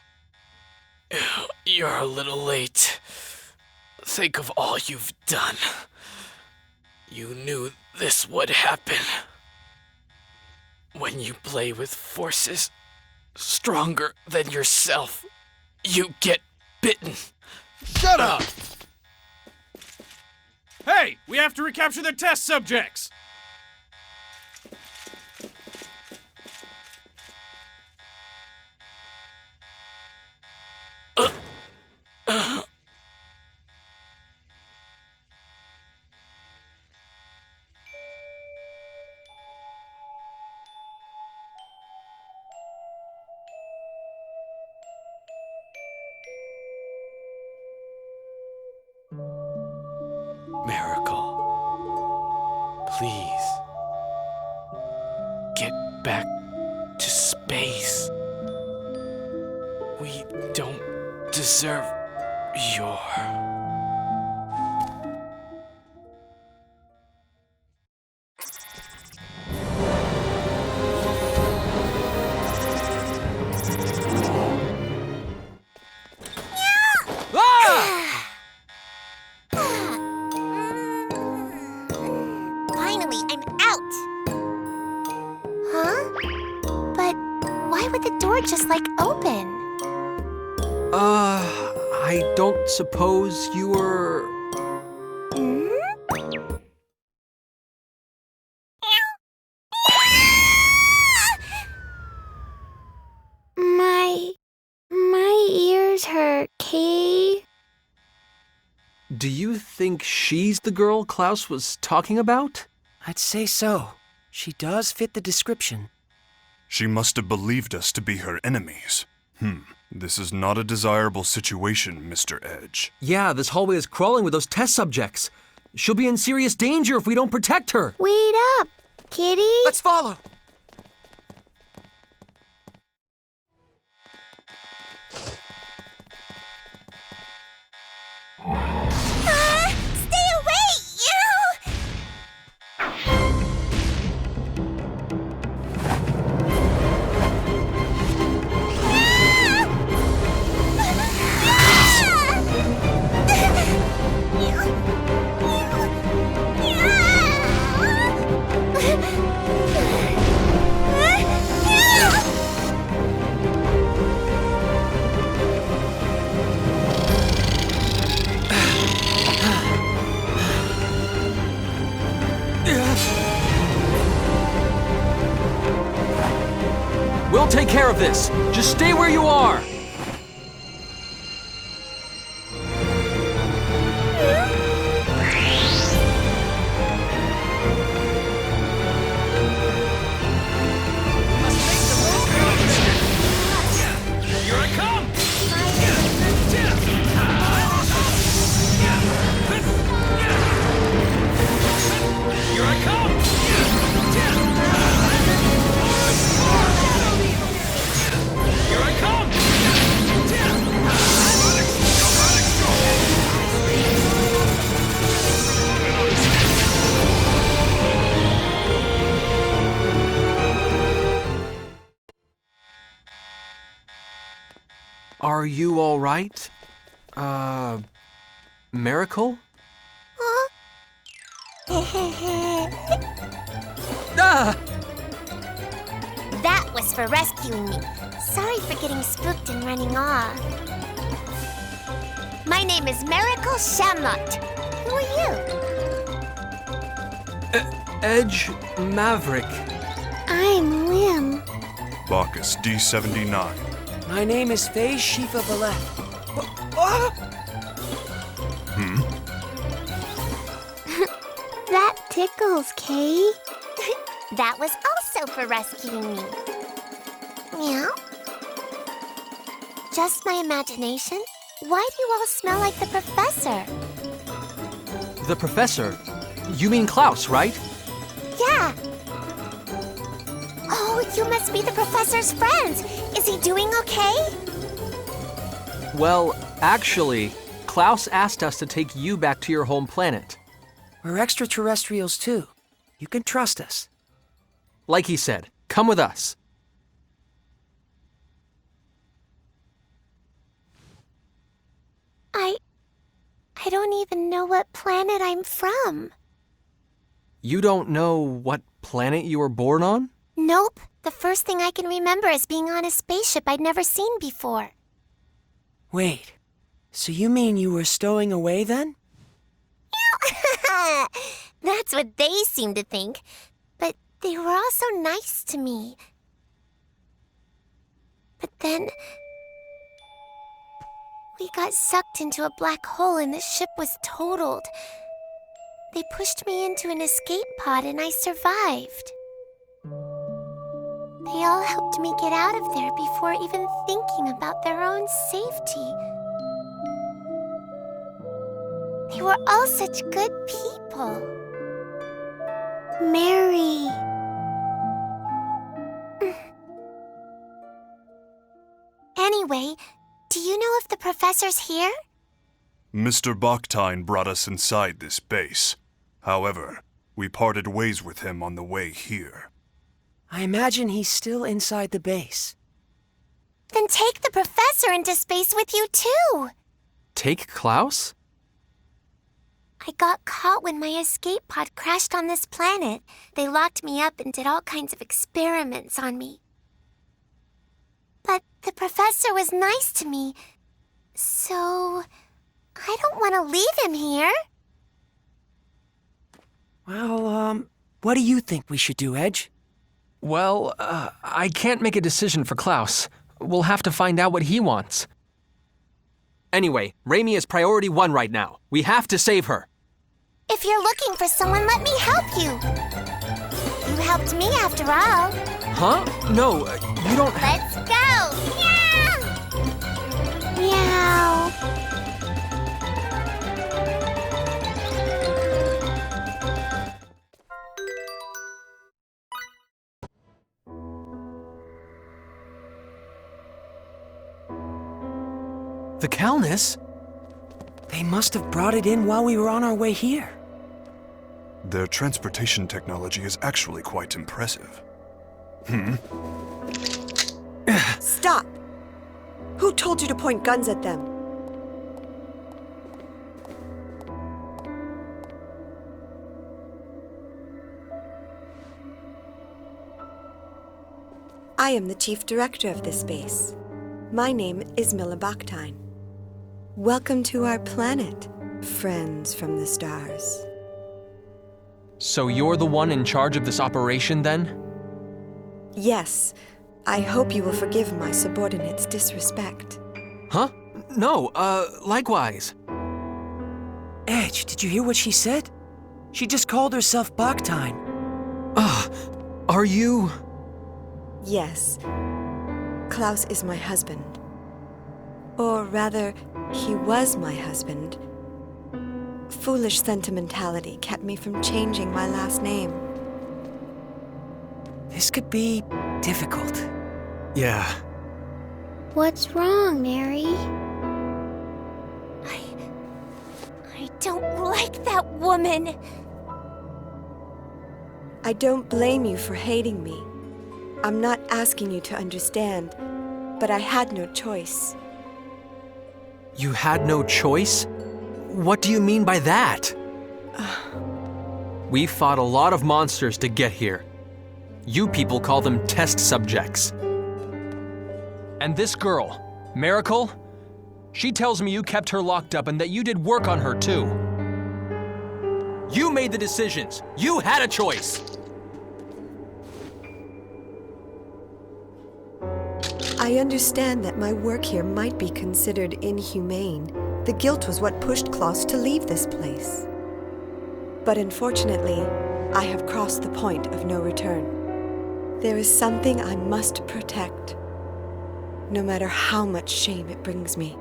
You're a little late. Think of all you've done. You knew this would happen. When you play with forces stronger than yourself, you get bitten. Shut up! Hey, we have to recapture their test subjects! Miracle. Please. Get back to space. We don't deserve your... Finally, I'm out! Huh? But why would the door just open? I don't suppose you were... My ears hurt, Katie. Do you think she's the girl Klaus was talking about? I'd say so. She does fit the description. She must have believed us to be her enemies. This is not a desirable situation, Mr. Edge. Yeah, this hallway is crawling with those test subjects. She'll be in serious danger if we don't protect her. Wait up, Kitty. Let's follow. Stay away, you! We'll take care of this. Just stay where you are. Here I come! Here I come! Here I come! Are you all right? Miracle? Huh? Ah! That was for rescuing me. Sorry for getting spooked and running off. My name is Miracle Shamlot. Who are you? Edge Maverick. I'm Lim. Bacchus D79. My name is Faye Shifa Baleth. That tickles, Kay. That was also for rescuing me. Meow? Just my imagination? Why do you all smell like the professor? The professor? You mean Klaus, right? Yeah. Oh, you must be the professor's friends. Is he doing okay? Well, actually, Klaus asked us to take you back to your home planet. We're extraterrestrials too. You can trust us. Like he said, come with us. I don't even know what planet I'm from. You don't know what planet you were born on? Nope. The first thing I can remember is being on a spaceship I'd never seen before. Wait, so you mean you were stowing away then? That's what they seem to think. But they were all so nice to me. But then we got sucked into a black hole and the ship was totaled. They pushed me into an escape pod and I survived. They all helped me get out of there before even thinking about their own safety. They were all such good people. Mary. Anyway, do you know if the professor's here? Mr. Baktine brought us inside this base. However, we parted ways with him on the way here. I imagine he's still inside the base. Then take the professor into space with you too. Take Klaus? I got caught when my escape pod crashed on this planet. They locked me up and did all kinds of experiments on me. But the professor was nice to me, so I don't want to leave him here. Well, what do you think we should do, Edge? Well, I can't make a decision for Klaus. We'll have to find out what he wants. Anyway, Reimi is priority 1 right now. We have to save her. If you're looking for someone, let me help you. You helped me after all. Huh? No, you don't... Let's go! Meow! Meow. The Calnus? They must have brought it in while we were on our way here. Their transportation technology is actually quite impressive. Stop! Who told you to point guns at them? I am the chief director of this base. My name is Mila Baktine. Welcome to our planet, friends from the stars. So you're the one in charge of this operation, then? Yes, I hope you will forgive my subordinate's disrespect. Huh? No, likewise. Edge, did you hear what she said? She just called herself Baktine. Are you... Yes. Klaus is my husband. Or rather, he was my husband. Foolish sentimentality kept me from changing my last name. This could be difficult. Yeah. What's wrong, Mary? I don't like that woman. I don't blame you for hating me. I'm not asking you to understand, but I had no choice. You had no choice? What do you mean by that? We fought a lot of monsters to get here. You people call them test subjects. And this girl, Miracle, she tells me you kept her locked up and that you did work on her too. You made the decisions. You had a choice. I understand that my work here might be considered inhumane. The guilt was what pushed Klaus to leave this place. But unfortunately, I have crossed the point of no return. There is something I must protect, no matter how much shame it brings me.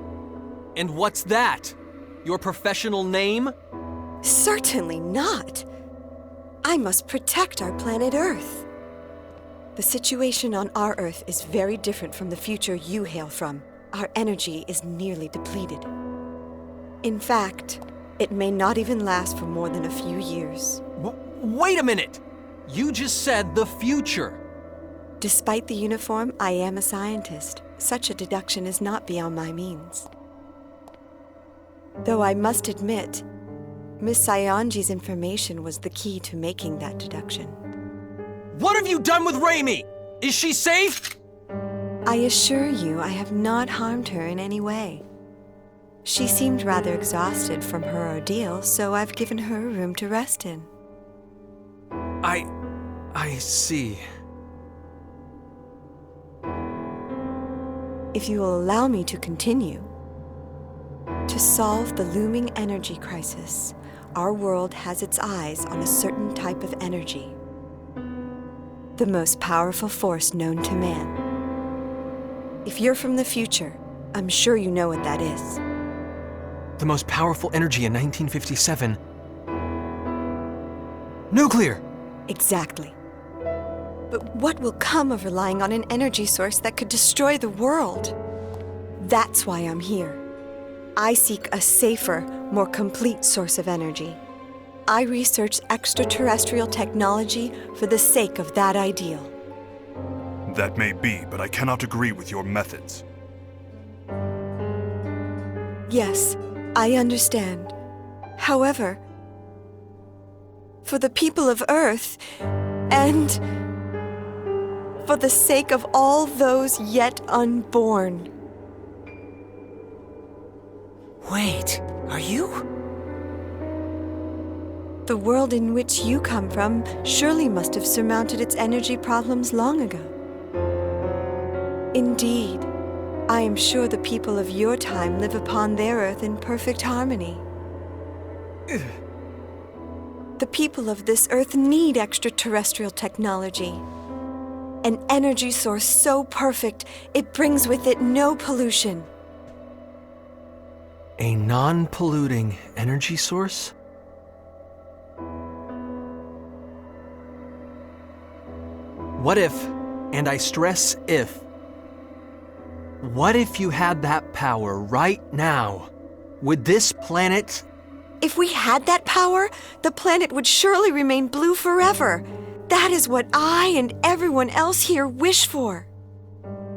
And what's that? Your professional name? Certainly not. I must protect our planet Earth. The situation on our Earth is very different from the future you hail from. Our energy is nearly depleted. In fact, it may not even last for more than a few years. Wait a minute! You just said the future. Despite the uniform, I am a scientist. Such a deduction is not beyond my means. Though I must admit, Miss Saionji's information was the key to making that deduction. What have you done with Reimi? Is she safe? I assure you I have not harmed her in any way. She seemed rather exhausted from her ordeal, so I've given her a room to rest in. I see. If you will allow me to continue, to solve the looming energy crisis, our world has its eyes on a certain type of energy. The most powerful force known to man. If you're from the future, I'm sure you know what that is. The most powerful energy in 1957. Nuclear! Exactly. But what will come of relying on an energy source that could destroy the world? That's why I'm here. I seek a safer, more complete source of energy. I research extraterrestrial technology for the sake of that ideal. That may be, but I cannot agree with your methods. Yes, I understand. However, for the people of Earth, and for the sake of all those yet unborn. Wait, are you? The world in which you come from surely must have surmounted its energy problems long ago. Indeed, I am sure the people of your time live upon their Earth in perfect harmony. The people of this Earth need extraterrestrial technology. An energy source so perfect, it brings with it no pollution. A non-polluting energy source? What if, and I stress if, what if you had that power right now? Would this planet... If we had that power, the planet would surely remain blue forever. That is what I and everyone else here wish for.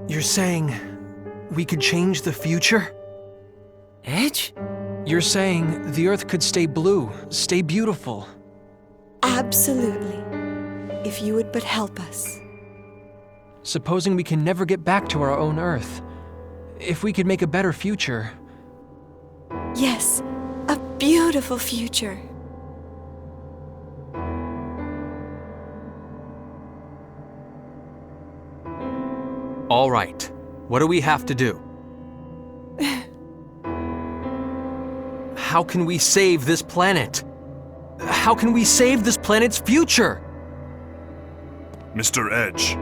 You're saying we could change the future? Edge? You're saying the Earth could stay blue, stay beautiful. Absolutely. If you would but help us. Supposing we can never get back to our own Earth. If we could make a better future. Yes, a beautiful future. All right. What do we have to do? How can we save this planet? How can we save this planet's future? Mr. Edge,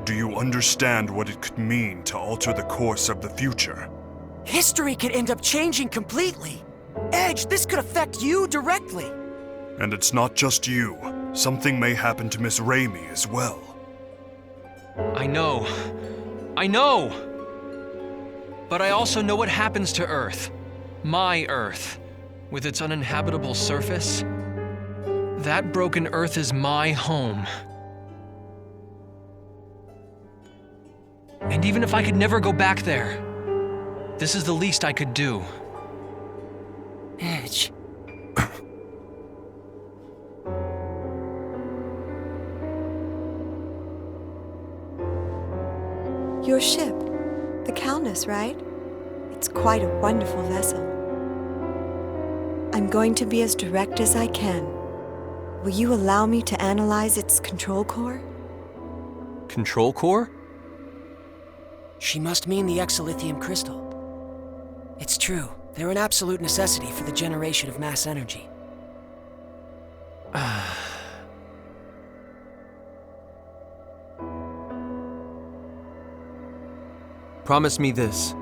do you understand what it could mean to alter the course of the future? History could end up changing completely. Edge, this could affect you directly. And it's not just you. Something may happen to Miss Reimi as well. I know. But I also know what happens to Earth. My Earth. With its uninhabitable surface. That broken Earth is my home. And even if I could never go back there, this is the least I could do. Edge. Your ship, the Calnus, right? It's quite a wonderful vessel. I'm going to be as direct as I can. Will you allow me to analyze its control core? Control core? She must mean the exolithium crystal. It's true. They're an absolute necessity for the generation of mass energy. Promise me this.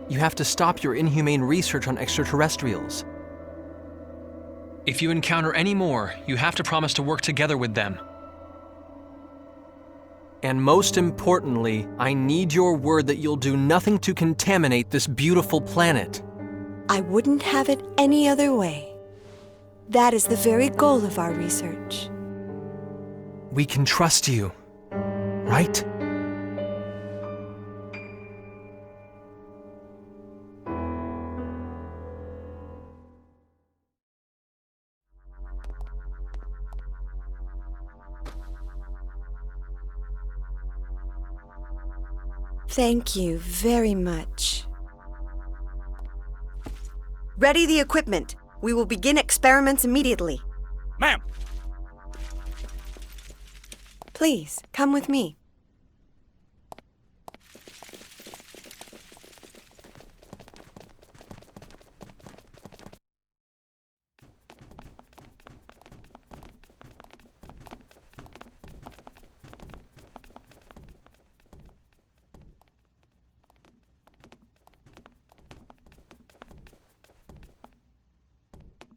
You have to stop your inhumane research on extraterrestrials. If you encounter any more, you have to promise to work together with them. And most importantly, I need your word that you'll do nothing to contaminate this beautiful planet. I wouldn't have it any other way. That is the very goal of our research. We can trust you, right? Thank you very much. Ready the equipment. We will begin experiments immediately. Ma'am! Please, come with me.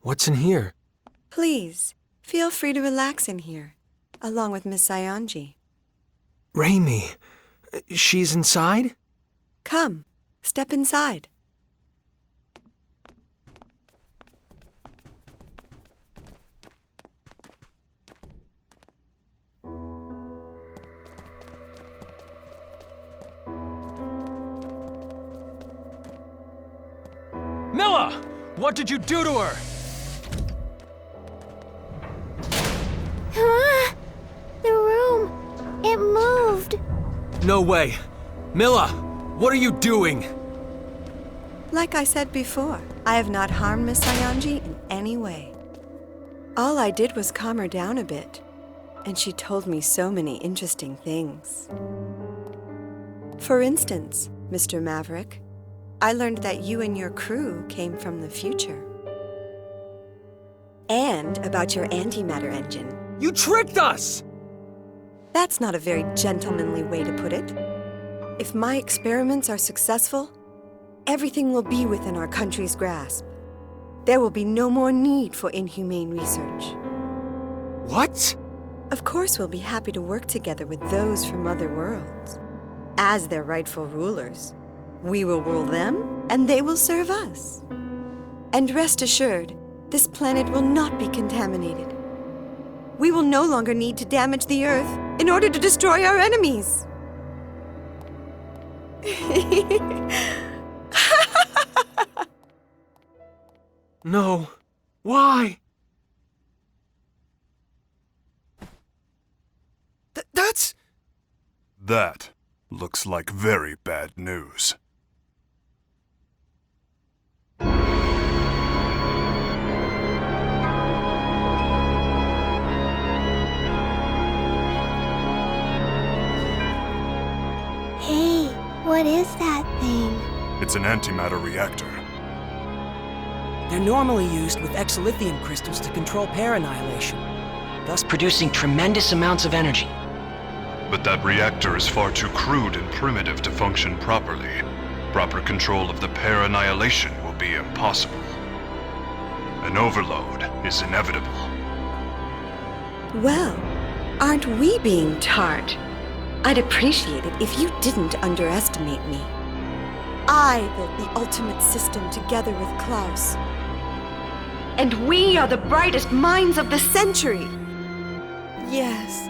What's in here? Please, feel free to relax in here, along with Miss Saionji. Reimi, she's inside? Come, step inside. Milla! What did you do to her? The room, it moved. No way. Milla, what are you doing? Like I said before, I have not harmed Miss Saionji in any way. All I did was calm her down a bit, and she told me so many interesting things. For instance, Mr. Maverick, I learned that you and your crew came from the future. And about your antimatter engine. You tricked us! That's not a very gentlemanly way to put it. If my experiments are successful, everything will be within our country's grasp. There will be no more need for inhumane research. What? Of course, we'll be happy to work together with those from other worlds. As their rightful rulers, we will rule them, and they will serve us. And rest assured, this planet will not be contaminated. We will no longer need to damage the Earth in order to destroy our enemies. No. Why? That's... That looks like very bad news. Hey, what is that thing? It's an antimatter reactor. They're normally used with exolithium crystals to control pair annihilation, thus producing tremendous amounts of energy. But that reactor is far too crude and primitive to function properly. Proper control of the pair annihilation will be impossible. An overload is inevitable. Well, aren't we being tart? I'd appreciate it if you didn't underestimate me. I built the ultimate system together with Klaus. And we are the brightest minds of the century! Yes,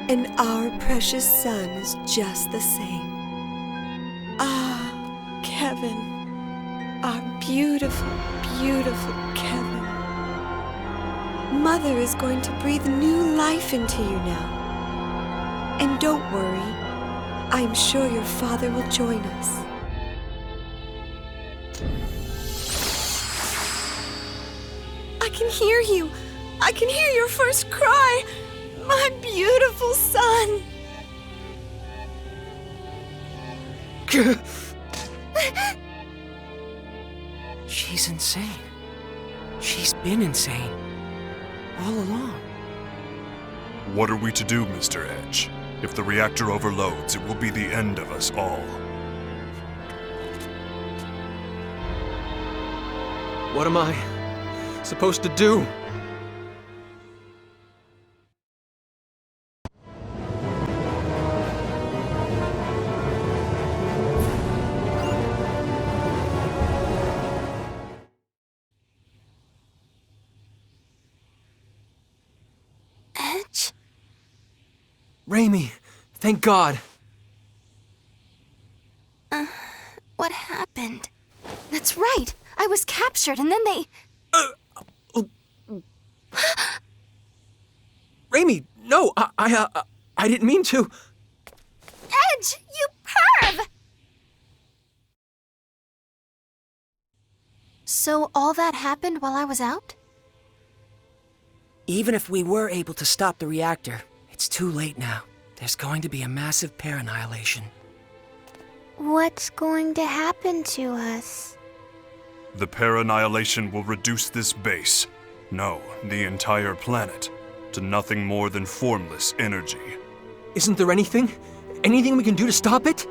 and our precious son is just the same. Ah, Kevin. Our beautiful, beautiful Kevin. Mother is going to breathe new life into you now. And don't worry, I'm sure your father will join us. can hear you. I can hear your first cry. My beautiful son. She's insane. She's been insane. All along. What are we to do, Mr. Edge? If the reactor overloads, it will be the end of us all. What am I supposed to do? Edge? Reimi, thank God. What happened? That's right. I was captured and then they... Reimi, no, I didn't mean to. Edge, you perv! So all that happened while I was out? Even if we were able to stop the reactor, it's too late now. There's going to be a massive pair annihilation. What's going to happen to us? The pair annihilation will reduce this base, no, the entire planet, to nothing more than formless energy. Isn't there anything we can do to stop it?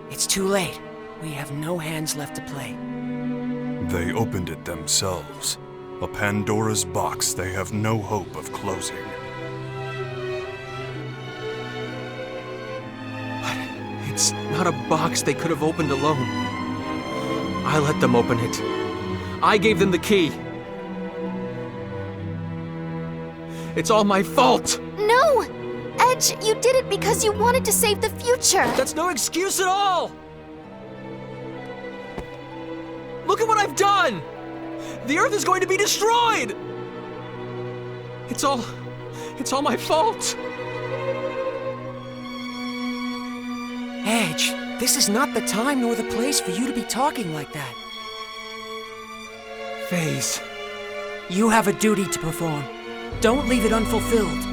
It's too late. We have no hands left to play. They opened it themselves. A Pandora's box they have no hope of closing. But it's not a box they could have opened alone. I let them open it. I gave them the key. It's all my fault! No! Edge, you did it because you wanted to save the future! That's no excuse at all! Look at what I've done! The Earth is going to be destroyed! It's all my fault! Edge, this is not the time nor the place for you to be talking like that. Phase. You have a duty to perform. Don't leave it unfulfilled.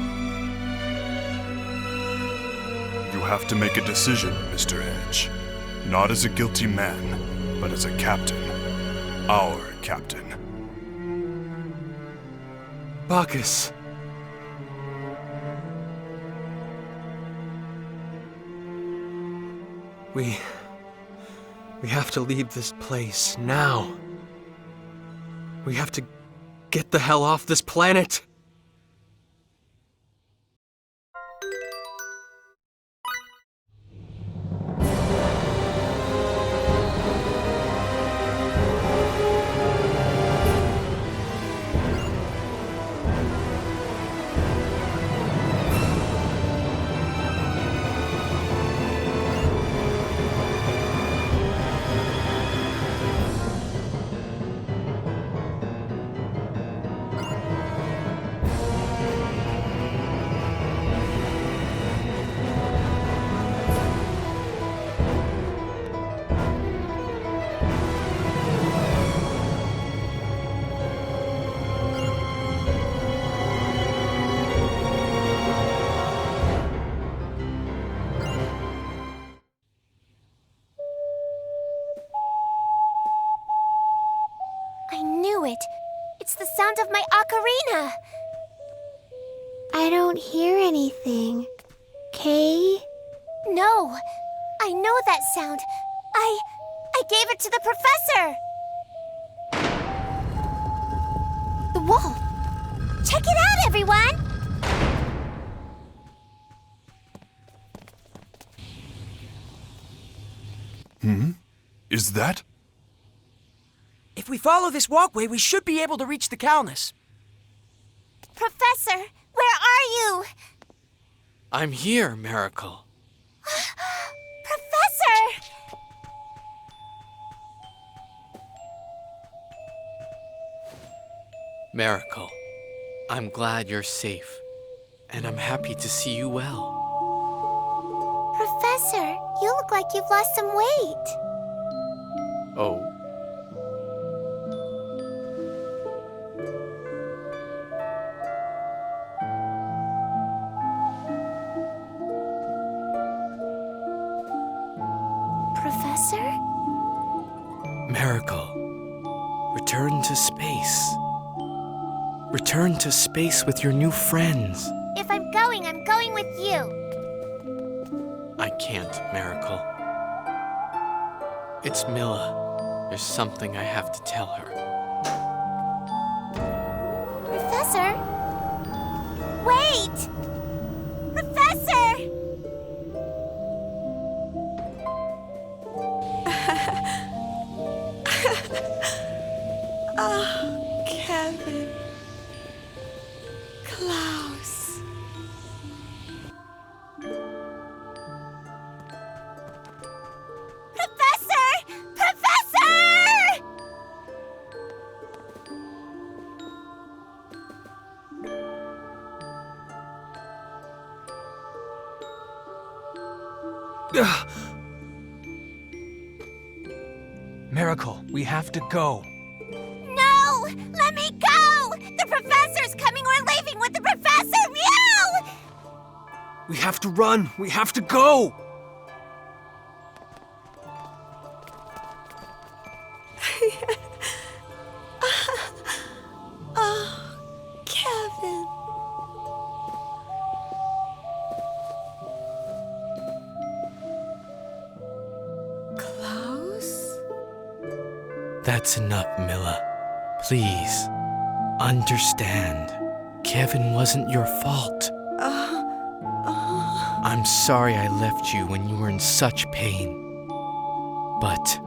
You have to make a decision, Mr. Edge. Not as a guilty man, but as a captain. Our captain. Bacchus. We have to leave this place now. We have to get the hell off this planet. I knew it. It's the sound of my ocarina. I don't hear anything. Kay? No, I know that sound. I gave it to the professor. The wall. Check it out, everyone. Is that? If we follow this walkway, we should be able to reach the Calnus. Professor, where are you? I'm here, Miracle. Professor! Miracle, I'm glad you're safe, and I'm happy to see you well. Professor, you look like you've lost some weight. Oh. Miracle, return to space. Return to space with your new friends. If I'm going with you. I can't, Miracle. It's Milla. There's something I have to tell her. Professor? Wait! Professor! Oh, Kevin. Klaus. Professor! Professor! Miracle, we have to go. No! Let me go! The professor's coming! We're leaving with the professor! Meow! We have to run. We have to go. Oh, Kevin. Klaus? That's enough, Milla. Please, understand. Kevin wasn't your fault. I'm sorry I left you when you were in such pain. But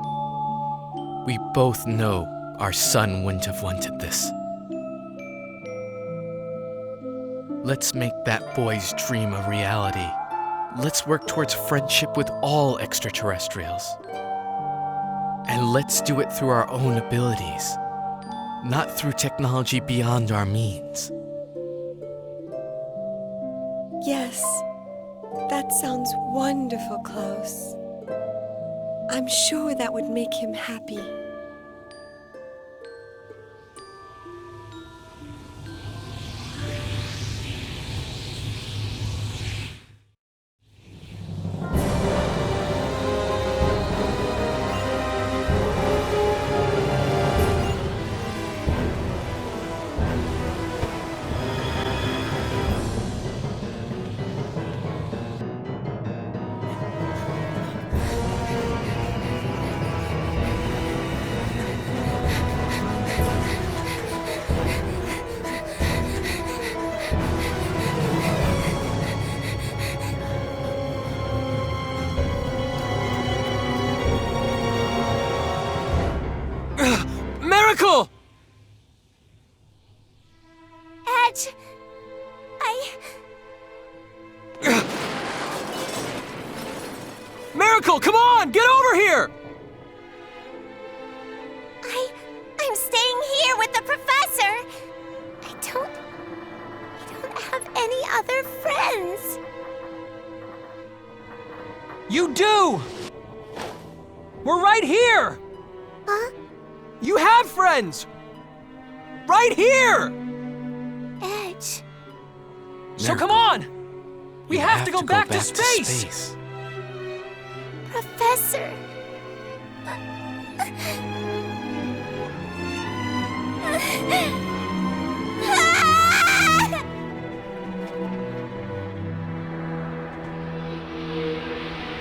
we both know our son wouldn't have wanted this. Let's make that boy's dream a reality. Let's work towards friendship with all extraterrestrials. And let's do it through our own abilities, not through technology beyond our means. Yes, that sounds wonderful, Klaus. I'm sure that would make him happy. Miracle! Edge! Miracle, come on! Get over here! I'm staying here with the professor! I don't have any other friends! You do! We're right here! Huh? You have friends! Right here! Edge. So come on! We have to go back to space! Professor.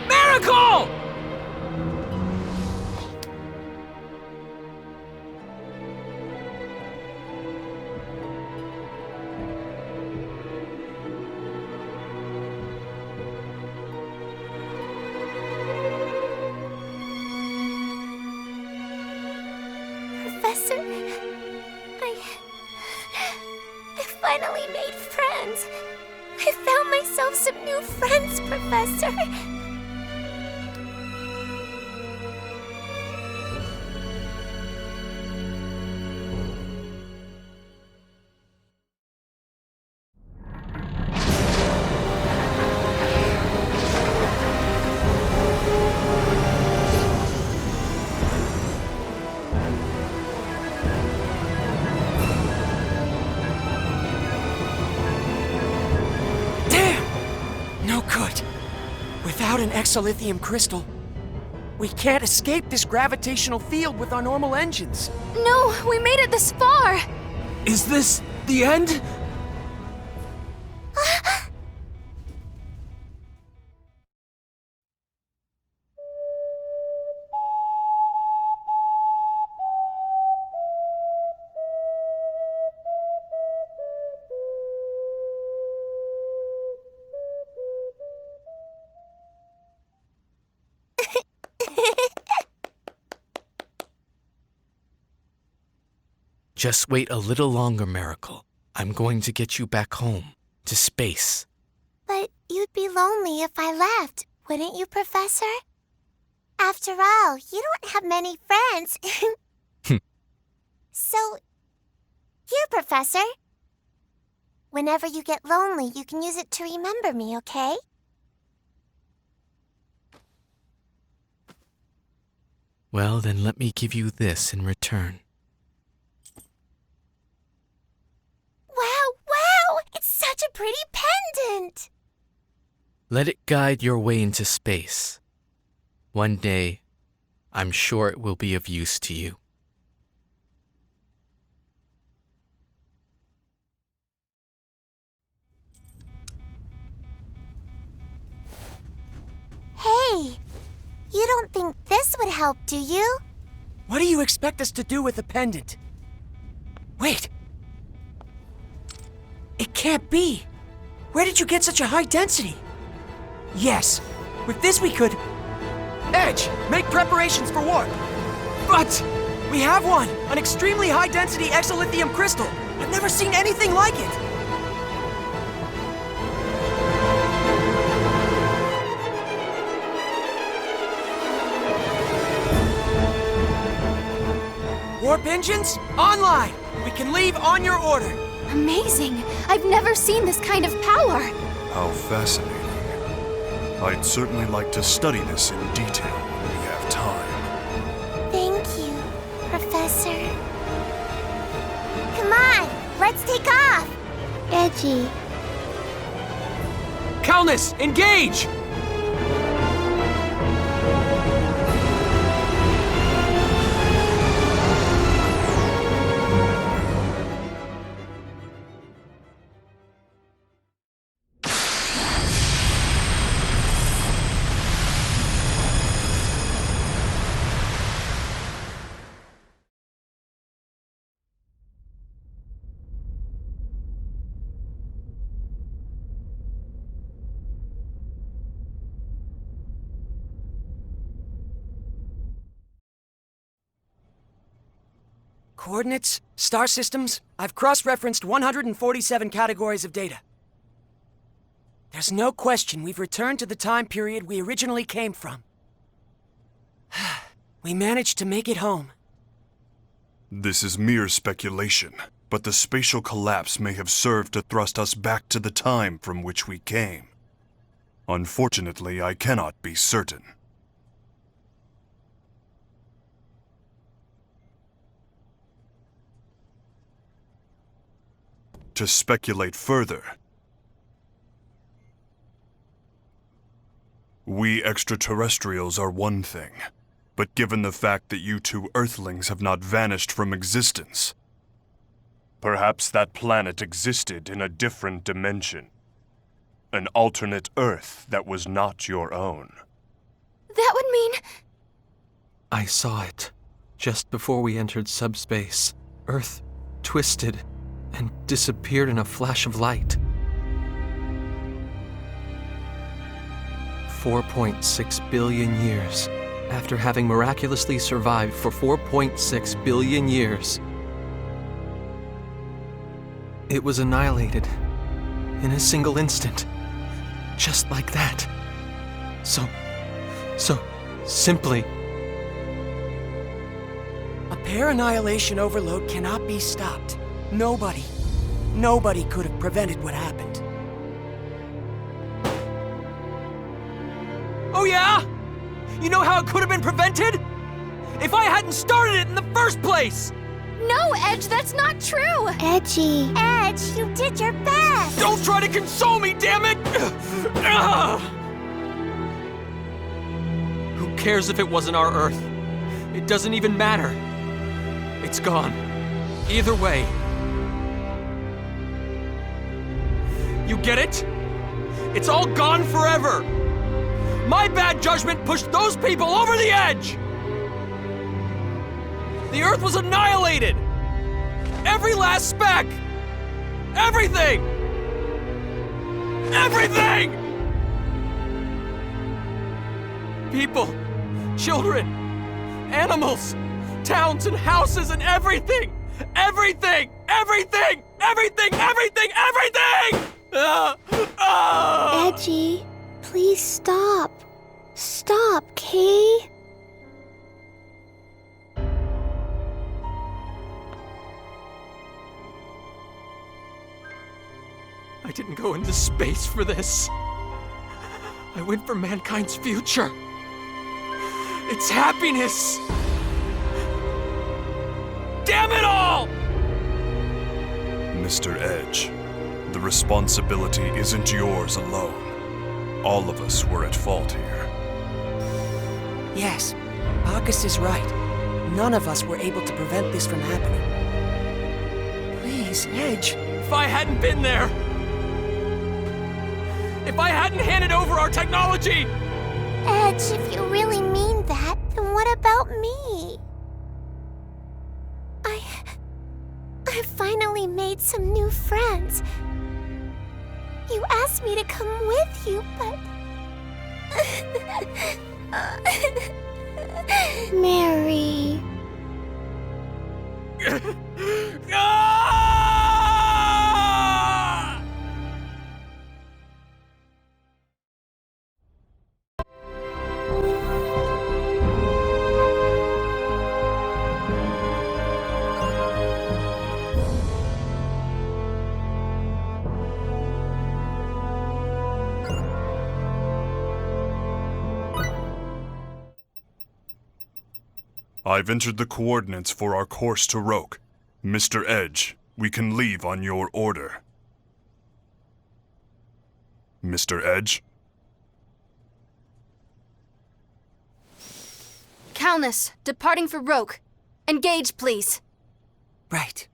Miracle! Professor, I finally made friends. I found myself some new friends, Professor. No good. Without an exolithium crystal, We can't escape this gravitational field with our normal engines. No, we made it this far! Is this the end? Just wait a little longer, Miracle. I'm going to get you back home, to space. But you'd be lonely if I left, wouldn't you, Professor? After all, you don't have many friends. So, here, Professor. Whenever you get lonely, you can use it to remember me, okay? Well, then let me give you this in return. Wow! It's such a pretty pendant! Let it guide your way into space. One day, I'm sure it will be of use to you. Hey, you don't think this would help, do you? What do you expect us to do with a pendant? Wait! It can't be! Where did you get such a high density? Yes, with this we could... Edge, make preparations for warp! But we have one! An extremely high-density exolithium crystal! I've never seen anything like it! Warp engines, online! We can leave on your order! Amazing! I've never seen this kind of power! How fascinating. I'd certainly like to study this in detail when we have time. Thank you, Professor. Come on, let's take off! Edgy. Calnus, engage! Coordinates, star systems, I've cross-referenced 147 categories of data. There's no question we've returned to the time period we originally came from. We managed to make it home. This is mere speculation, but the spatial collapse may have served to thrust us back to the time from which we came. Unfortunately, I cannot be certain. To speculate further, we extraterrestrials are one thing, but given the fact that you two Earthlings have not vanished from existence, perhaps that planet existed in a different dimension. An alternate Earth that was not your own. That would mean... I saw it. Just before we entered subspace, Earth twisted and disappeared in a flash of light. 4.6 billion years. After having miraculously survived for 4.6 billion years, it was annihilated in a single instant. Just like that. So simply. A pair annihilation overload cannot be stopped. Nobody could have prevented what happened. Oh yeah? You know how it could have been prevented? If I hadn't started it in the first place! No, Edge, that's not true! Edgy. Edge, you did your best! Don't try to console me, damn it! Who cares if it wasn't our Earth? It doesn't even matter. It's gone. Either way. You get it? It's all gone forever! My bad judgment pushed those people over the edge! The Earth was annihilated! Every last speck! Everything! Everything! People, children, animals, towns and houses and everything! Everything! Everything! Everything! Everything! Everything! Edgy, please stop. Stop, Kay. I didn't go into space for this. I went for mankind's future. It's happiness. Damn it all! Mr. Edge, the responsibility isn't yours alone. All of us were at fault here. Yes, Bacchus is right. None of us were able to prevent this from happening. Please, Edge. If I hadn't been there, if I hadn't handed over our technology! Edge, if you really mean that, then what about me? I finally made some new friends. You asked me to come with you, but... Mary... I've entered the coordinates for our course to Roke. Mr. Edge, we can leave on your order. Mr. Edge? Calnus, departing for Roke. Engage, please. Right.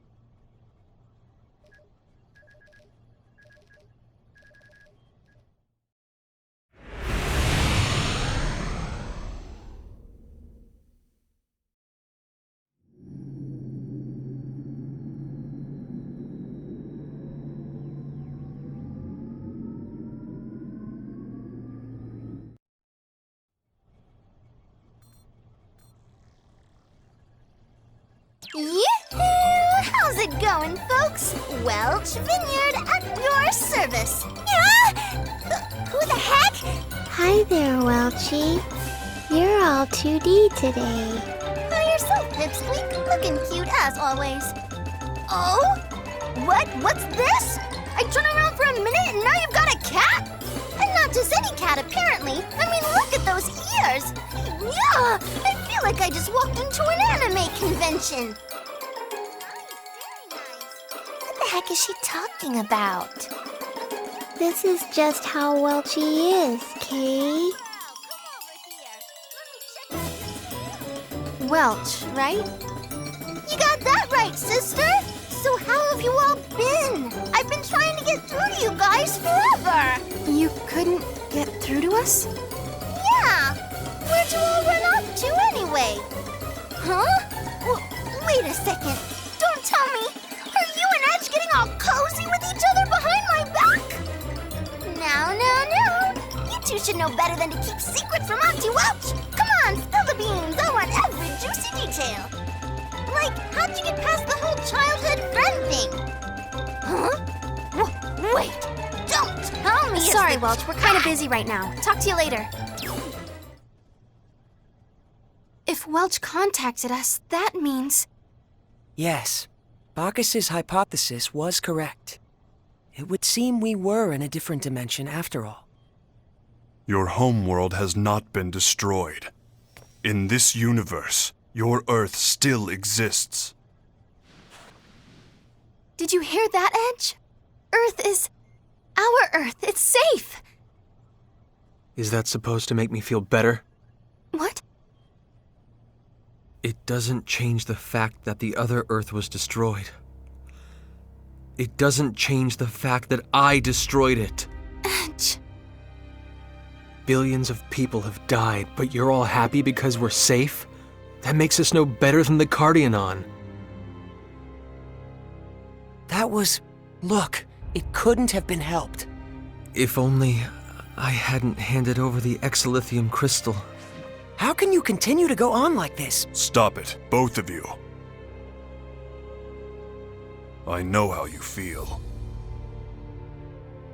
Yoo-hoo! How's it going, folks? Welch Vineyard at your service. Yeah? Who the heck? Hi there, Welchie. You're all 2D today. Hi yourself, Pipsqueak. Looking cute as always. Oh? What's this? I turn around for a minute and now you've got a cat? And not just any cat, apparently. I mean, look at those ears. Yeah! I feel like I just walked into an anime convention. What the heck is she talking about? This is just how Welchie is, Kay. Welch, right? You got that right, sister! So how have you all been? I've been trying to get through to you guys forever! You couldn't get through to us? Yeah! Where'd you all run off to anyway? Huh? Wait a second. Don't tell me! Are you and Edge getting all cozy with each other behind my back? No. You two should know better than to keep secrets from Auntie Welch! Come on, spill the beans! I want every juicy detail! Like, how'd you get past the whole childhood friend thing? Huh? Wait! Don't tell me! Sorry, Welch. We're kind of busy right now. Talk to you later. If Welch contacted us, that means... Yes, Bacchus's hypothesis was correct. It would seem we were in a different dimension after all. Your homeworld has not been destroyed. In this universe, your Earth still exists. Did you hear that, Edge? Earth is... our Earth. It's safe. Is that supposed to make me feel better? What? It doesn't change the fact that the other Earth was destroyed. It doesn't change the fact that I destroyed it. Edge. Billions of people have died, but you're all happy because we're safe? That makes us no better than the Cardionon. That was... Look, it couldn't have been helped. If only I hadn't handed over the exolithium crystal. How can you continue to go on like this? Stop it, both of you. I know how you feel.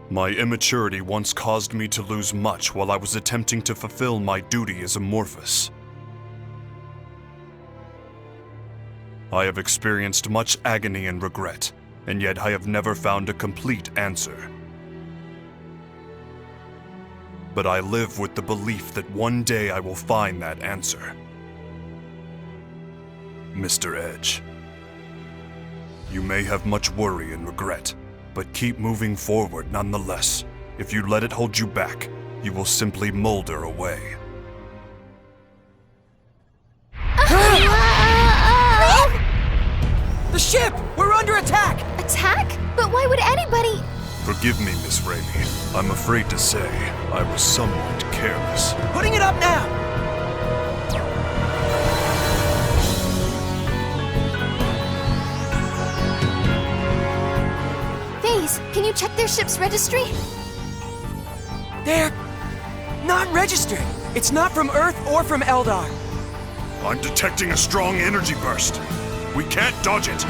My immaturity once caused me to lose much while I was attempting to fulfill my duty as Amorphous. I have experienced much agony and regret, and yet I have never found a complete answer. But I live with the belief that one day I will find that answer. Mr. Edge, you may have much worry and regret, but keep moving forward nonetheless. If you let it hold you back, you will simply molder away. The ship! We're under attack! Attack? But why would anybody... Forgive me, Miss Reimi. I'm afraid to say I was somewhat careless. Putting it up now! Phase, can you check their ship's registry? They're... not registering. It's not from Earth or from Eldar. I'm detecting a strong energy burst. We can't dodge it.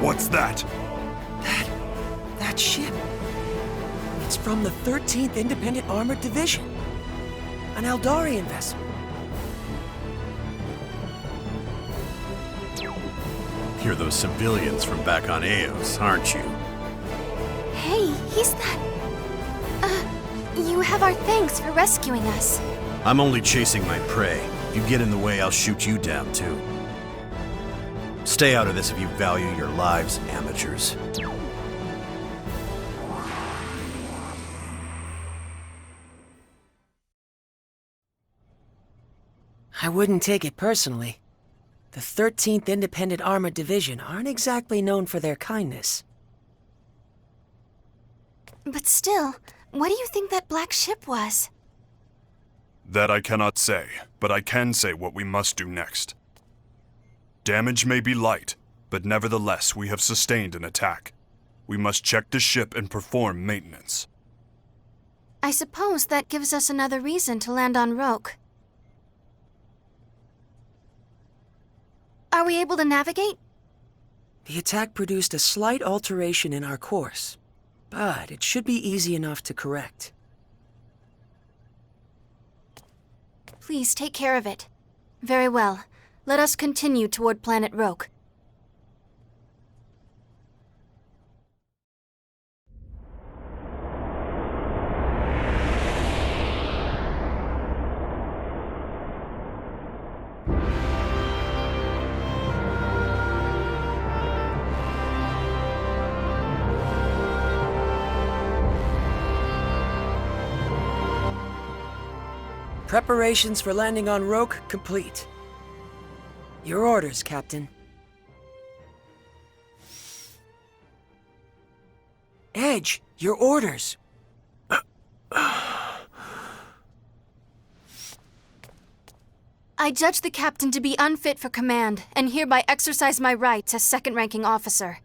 What's that? That ship. It's from the 13th Independent Armored Division. An Eldarian vessel. You're those civilians from back on Eos, aren't you? Hey, he's that... you have our thanks for rescuing us. I'm only chasing my prey. If you get in the way, I'll shoot you down, too. Stay out of this if you value your lives, amateurs. I wouldn't take it personally. The 13th Independent Armored Division aren't exactly known for their kindness. But still, what do you think that black ship was? That I cannot say, but I can say what we must do next. Damage may be light, but nevertheless we have sustained an attack. We must check the ship and perform maintenance. I suppose that gives us another reason to land on Roke. Are we able to navigate? The attack produced a slight alteration in our course, but it should be easy enough to correct. Please take care of it. Very well. Let us continue toward planet Roke. Preparations for landing on Roke complete. Your orders, Captain. Edge, your orders. I judge the captain to be unfit for command, and hereby exercise my rights as second-ranking officer.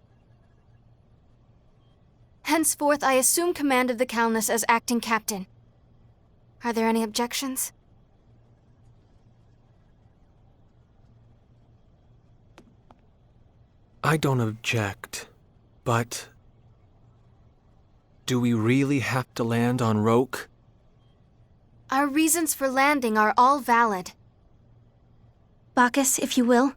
Henceforth, I assume command of the Calnus as acting captain. Are there any objections? I don't object, but... do we really have to land on Roke? Our reasons for landing are all valid. Bacchus, if you will.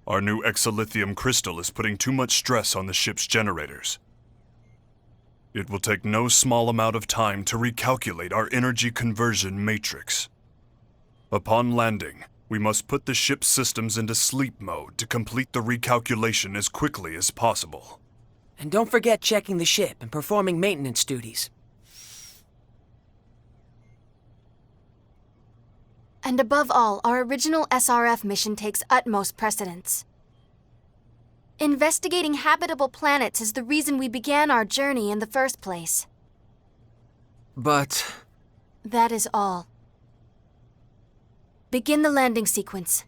Our new exolithium crystal is putting too much stress on the ship's generators. It will take no small amount of time to recalculate our energy conversion matrix. Upon landing, we must put the ship's systems into sleep mode to complete the recalculation as quickly as possible. And don't forget checking the ship and performing maintenance duties. And above all, our original SRF mission takes utmost precedence. Investigating habitable planets is the reason we began our journey in the first place. But... That is all. Begin the landing sequence.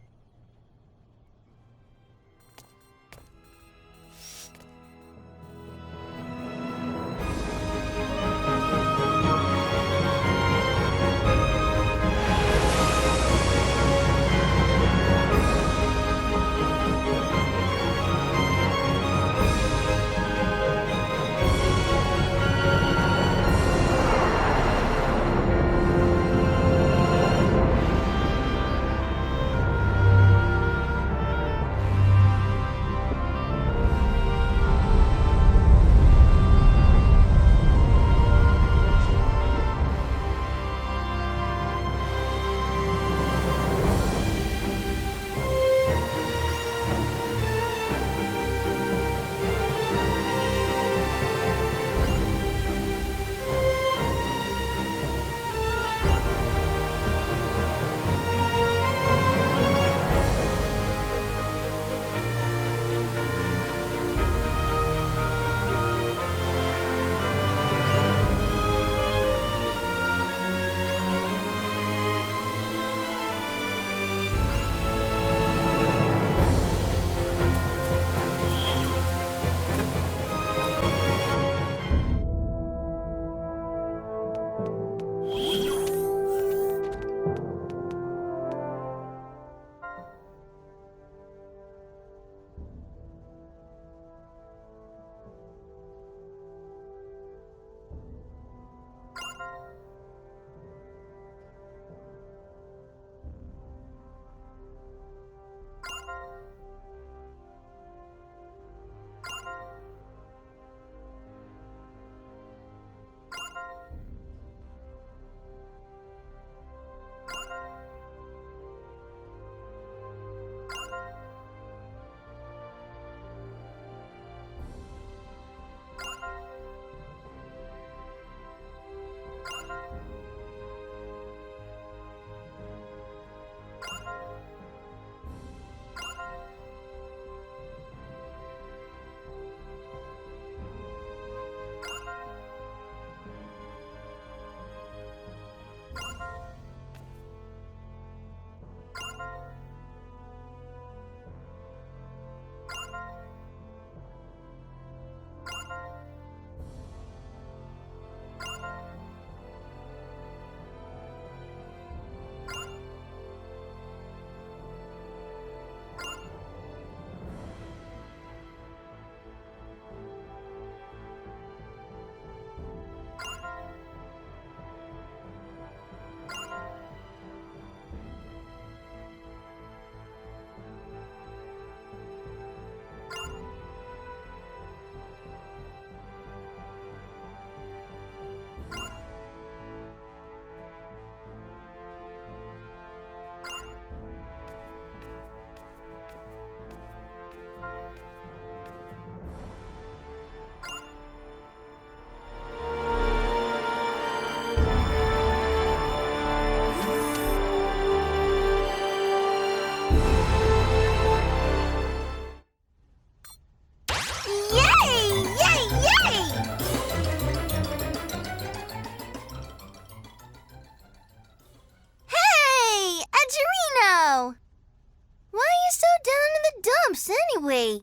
Anyway.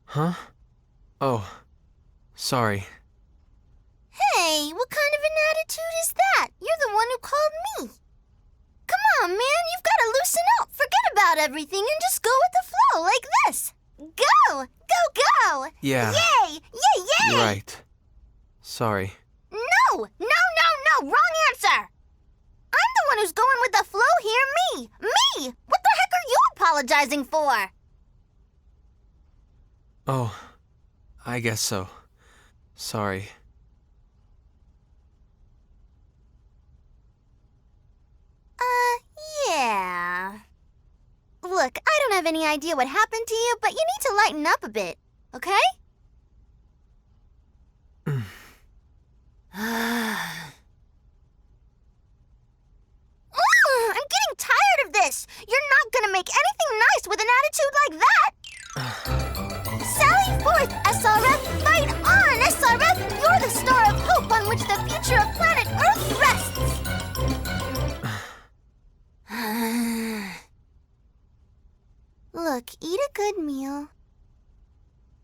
Huh? Oh, sorry. Hey, what kind of an attitude is that? You're the one who called me. Come on, man, you've got to loosen up. Forget about everything and just go with the flow, like this. Go! Go, go! Yeah. Yay! Yay, yay! You're right. Sorry. No! Wrong answer! I'm the one who's going with the flow here, me! Me! What the heck are you apologizing for? Oh, I guess so. Sorry. Yeah. any idea what happened to you, but you need to lighten up a bit, okay? I'm getting tired of this! You're not gonna make anything nice with an attitude like that! Sally forth, SRF! Fight on, SRF! You're the star of hope on which the future of planet Earth rests! Look, eat a good meal,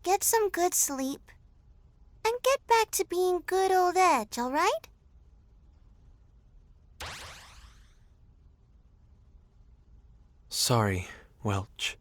get some good sleep, and get back to being good old Edge, all right? Sorry, Welch.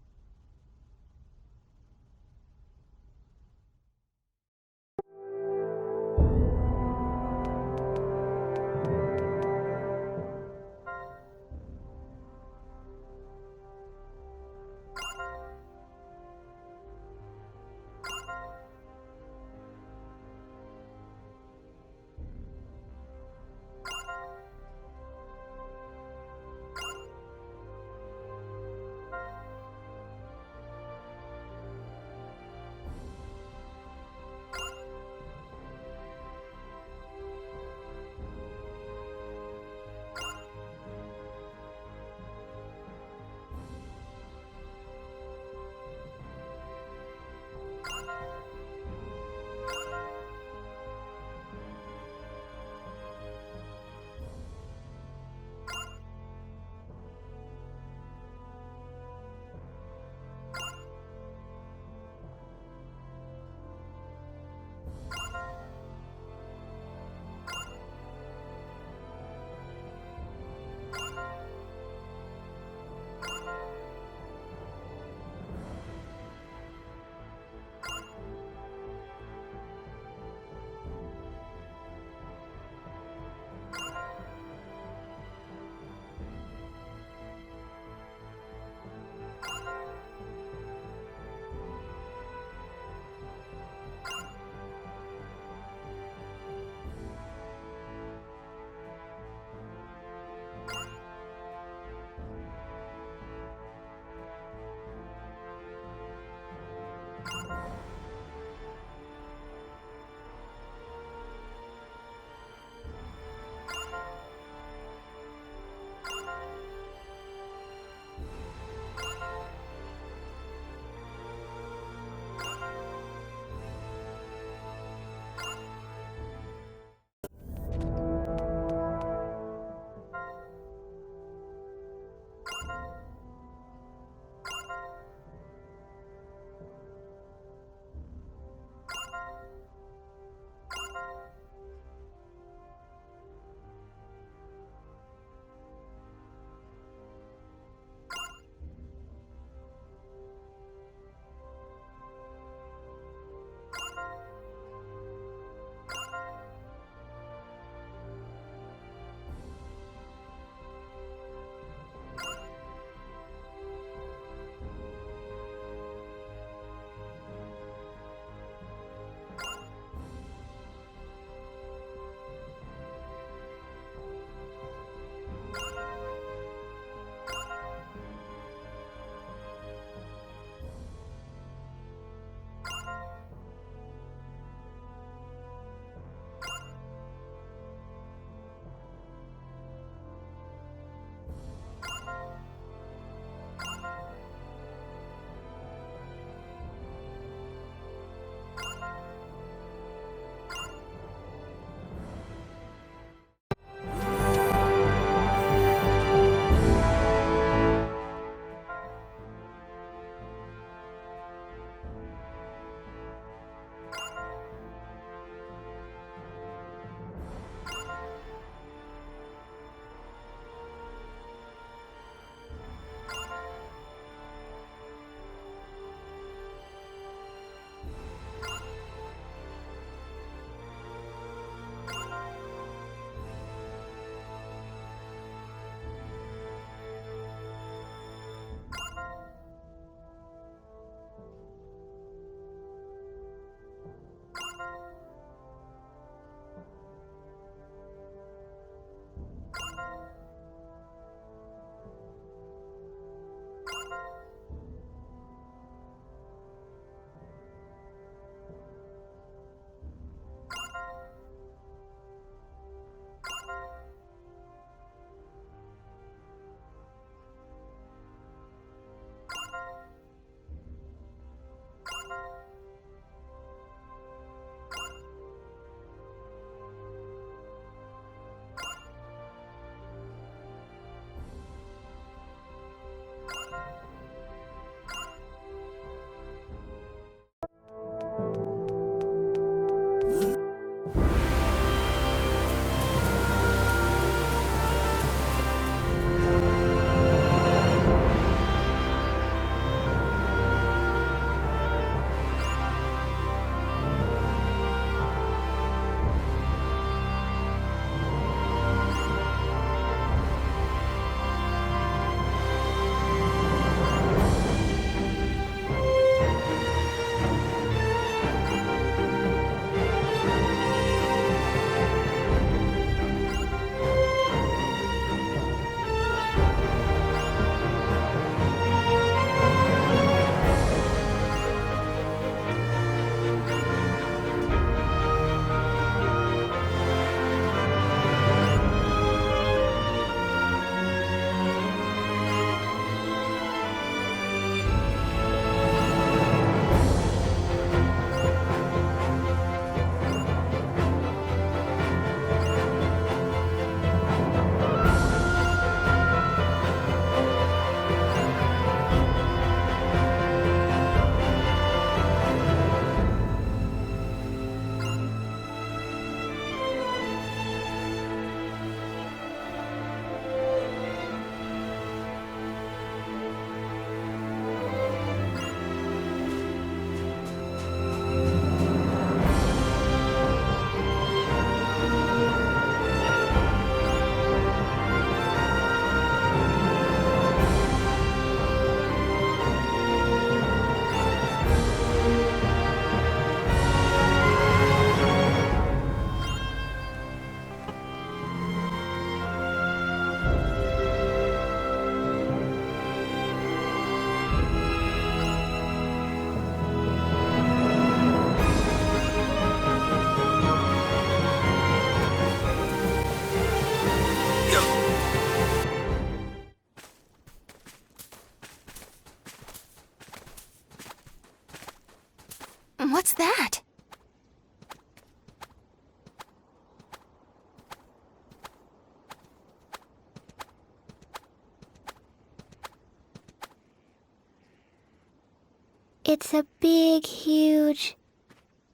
It's a big, huge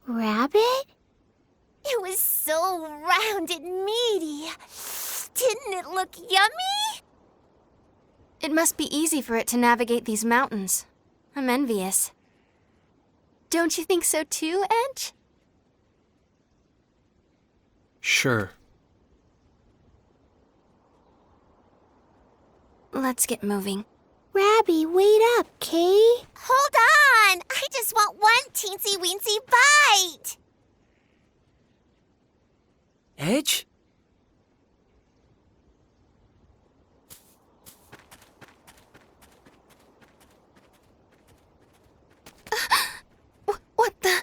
rabbit? It was so round and meaty. Didn't it look yummy? It must be easy for it to navigate these mountains. I'm envious. Don't you think so too, Edge? Sure. Let's get moving. Rabby, wait up, Kay. Hold on! I just want one teensy-weensy bite! Edge? What the?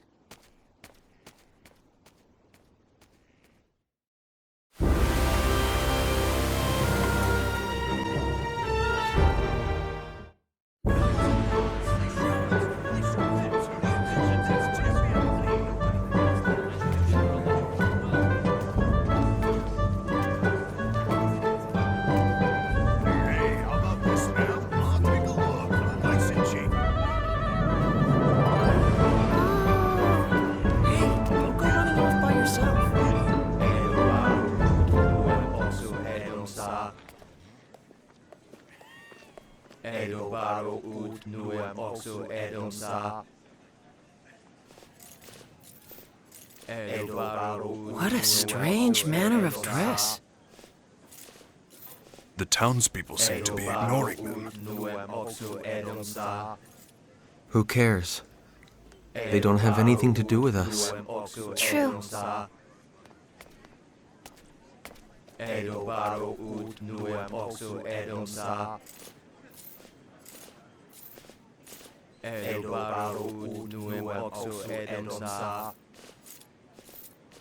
What a strange manner of dress. The townspeople seem to be ignoring them. Who cares? They don't have anything to do with us. True.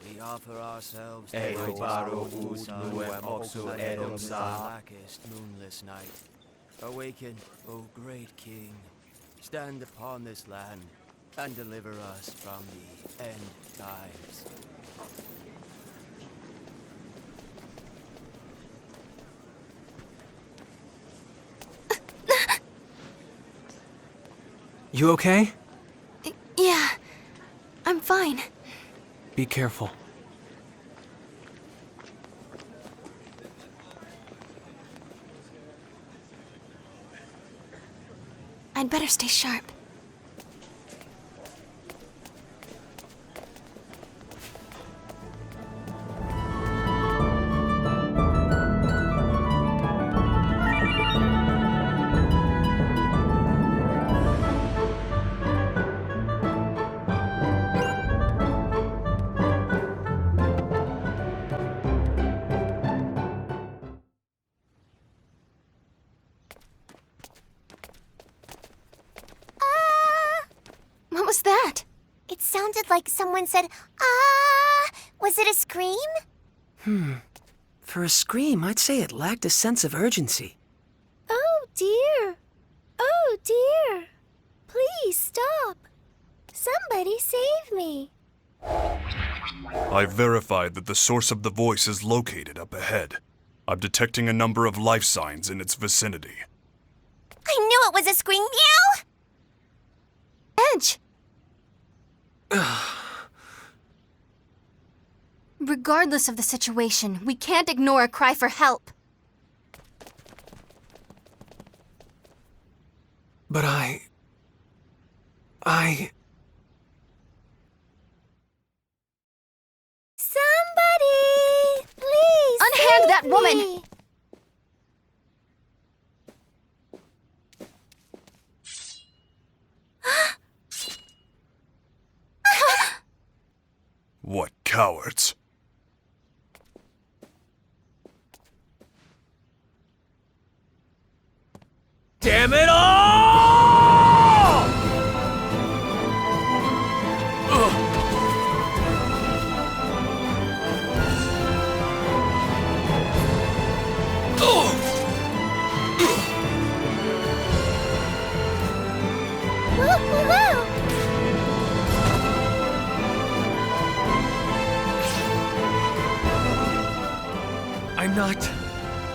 We offer ourselves to blackest moonless night. Awaken, O great king. Stand upon this land and deliver us from the end times. You okay? Yeah, I'm fine. Be careful. I'd better stay sharp. What was that? It sounded like someone said, "Ah!" Was it a scream? For a scream, I'd say it lacked a sense of urgency. Oh dear. Oh dear. Please stop. Somebody save me. I've verified that the source of the voice is located up ahead. I'm detecting a number of life signs in its vicinity. I knew it was a scream. Meow! Edge! Regardless of the situation, we can't ignore a cry for help. But I... Somebody! Please unhand that me. woman! What cowards! Damn it all!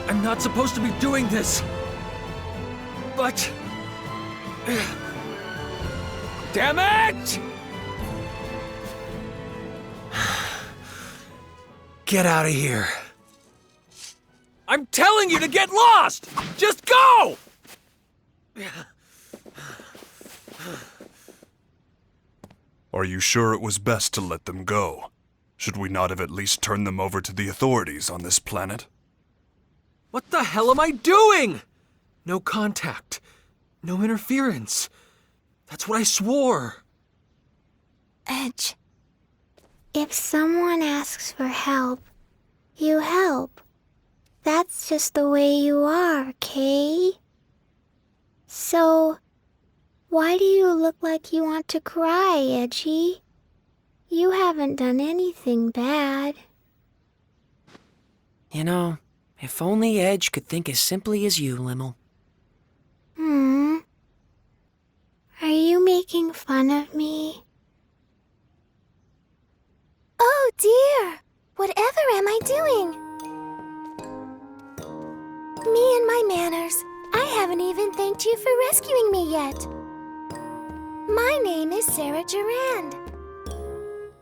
I'm not supposed to be doing this. But... Damn it! Get out of here. I'm telling you to get lost! Just go! Are you sure it was best to let them go? Should we not have at least turned them over to the authorities on this planet? What the hell am I doing? No contact. No interference. That's what I swore. Edge, if someone asks for help, you help. That's just the way you are, Kay. So, why do you look like you want to cry, Edgy? You haven't done anything bad. You know, if only Edge could think as simply as you, Limmel. Are you making fun of me? Oh dear! Whatever am I doing? Me and my manners. I haven't even thanked you for rescuing me yet. My name is Sarah Durand.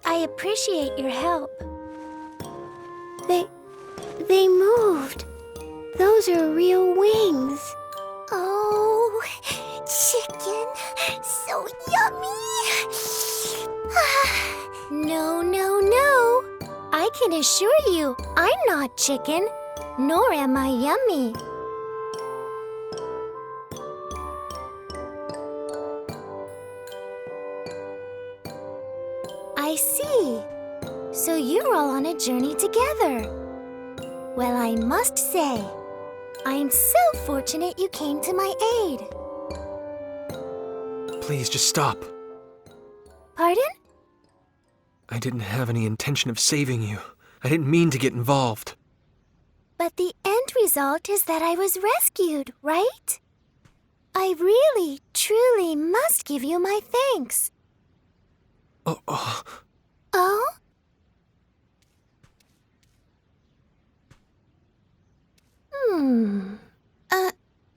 I appreciate your help. They moved. Those are real wings. Oh, chicken. So yummy. No, no, no. I can assure you, I'm not chicken, nor am I yummy. I see. So you're all on a journey together. Well, I must say, I'm so fortunate you came to my aid. Please, just stop. Pardon? I didn't have any intention of saving you. I didn't mean to get involved. But the end result is that I was rescued, right? I really, truly must give you my thanks. Oh?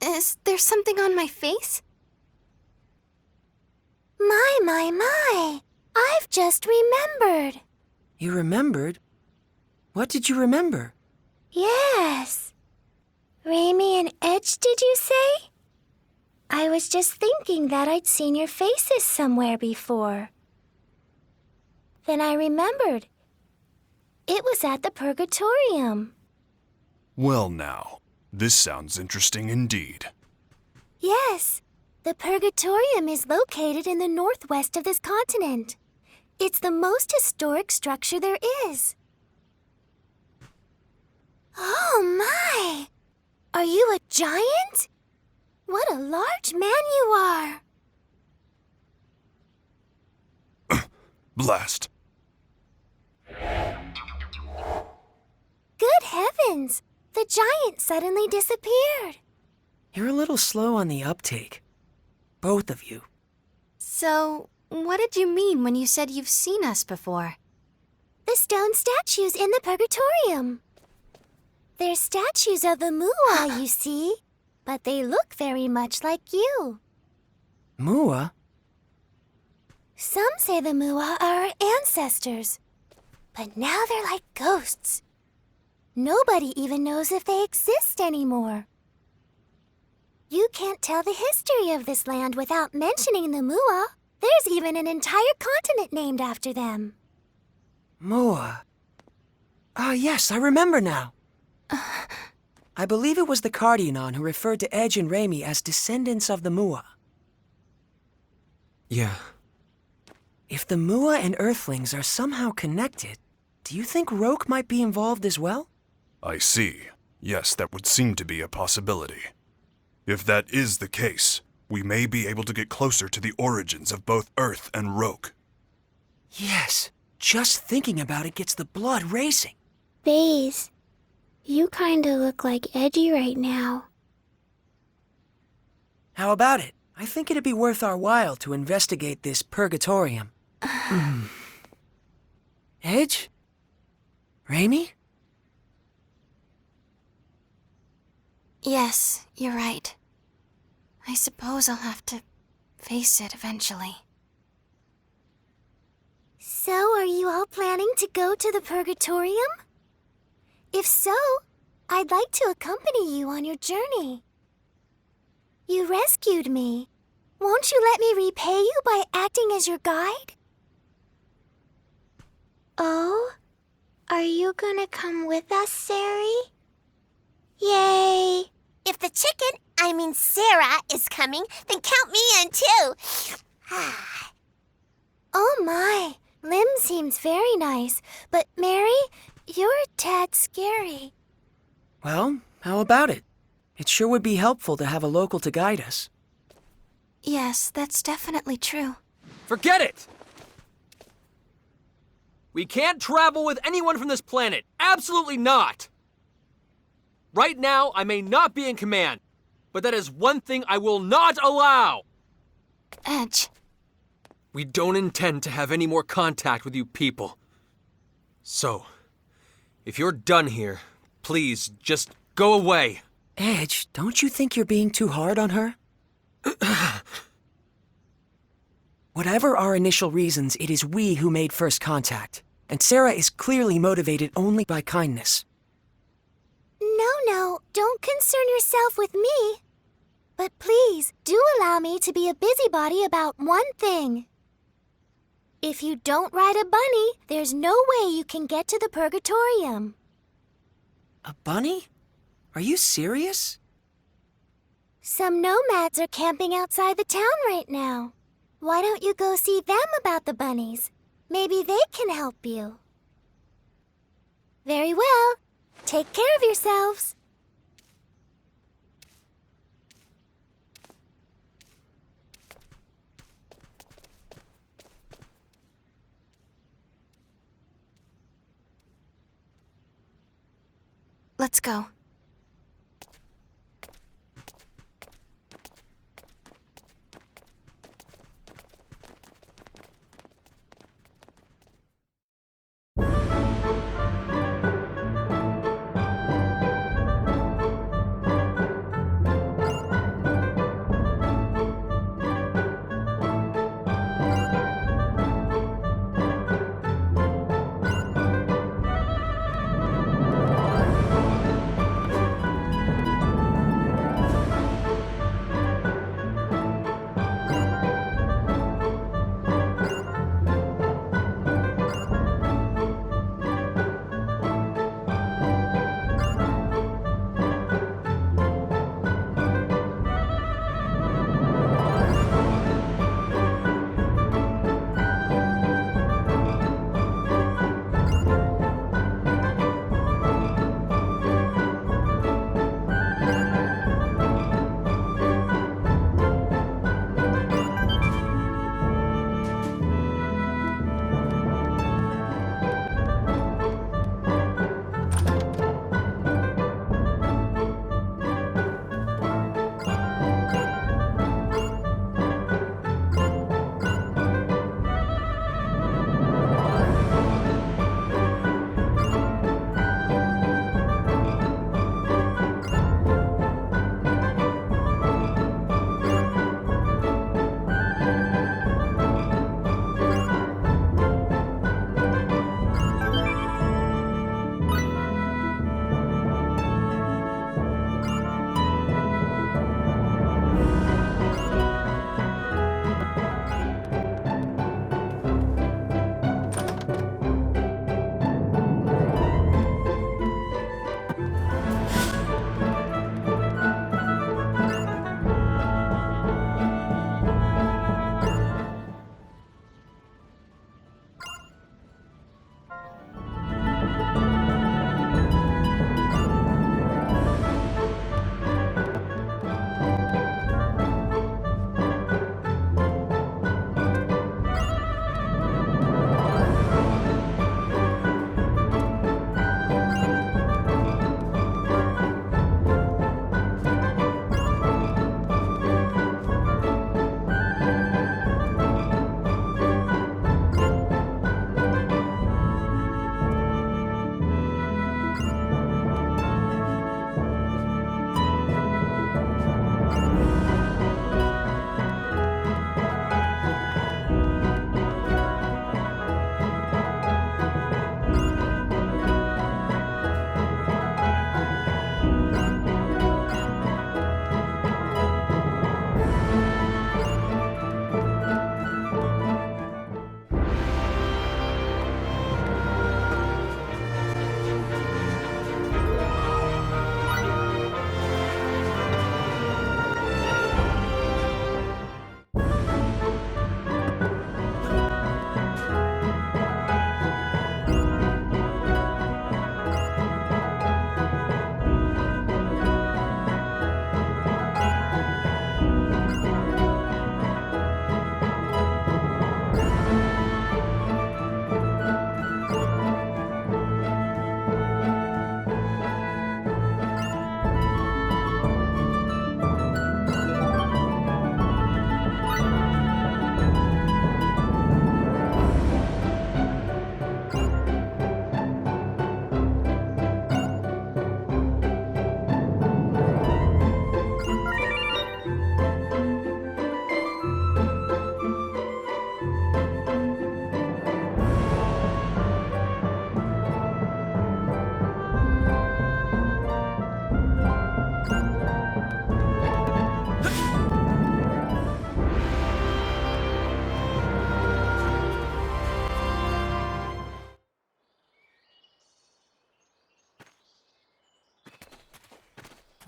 Is there something on my face? My. I've just remembered. You remembered? What did you remember? Yes. Reimi and Edge, did you say? I was just thinking that I'd seen your faces somewhere before. Then I remembered. It was at the Purgatorium. Well now, this sounds interesting indeed. Yes, the Purgatorium is located in the northwest of this continent. It's the most historic structure there is. Oh my! Are you a giant? What a large man you are! Blast. Good heavens! The giant suddenly disappeared. You're a little slow on the uptake. Both of you. So, what did you mean when you said you've seen us before? The stone statues in the Purgatorium. They're statues of the Mua, you see, but they look very much like you. Mua? Some say the Mua are our ancestors, but now they're like ghosts. Nobody even knows if they exist anymore. You can't tell the history of this land without mentioning the Mua. There's even an entire continent named after them. Mua. Ah, yes, I remember now. I believe it was the Cardionon who referred to Edge and Reimi as descendants of the Mua. Yeah. If the Mua and Earthlings are somehow connected, do you think Roke might be involved as well? I see. Yes, that would seem to be a possibility. If that is the case, we may be able to get closer to the origins of both Earth and Roke. Yes, just thinking about it gets the blood racing. Baze, you kinda look like Edgy right now. How about it? I think it'd be worth our while to investigate this Purgatorium. Edge? Reimi? Yes, you're right. I suppose I'll have to face it eventually. you all planning to go to the Purgatorium? If so, I'd like to accompany you on your journey. You rescued me. Won't you let me repay you by acting as your guide? Oh? Are you gonna come with us, Sari? Yay! If the chicken, I mean Sarah, is coming, then count me in too. Oh my, Lim seems very nice, but Mary, you're a tad scary. Well, how about it? It sure would be helpful to have a local to guide us. Yes, that's definitely true. Forget it! We can't travel with anyone from this planet. Absolutely not! Right now, I may not be in command, but that is one thing I will not allow! Edge. We don't intend to have any more contact with you people. So, if you're done here, please just go away. Edge, don't you think you're being too hard on her? Whatever our initial reasons, it is we who made first contact. And Sarah is clearly motivated only by kindness. No, don't concern yourself with me. But please, do allow me to be a busybody about one thing. If you don't ride a bunny, there's no way you can get to the Purgatorium. A bunny? Are you serious? Some nomads are camping outside the town right now. Why don't you go see them about the bunnies? Maybe they can help you. Very well. Take care of yourselves. Let's go.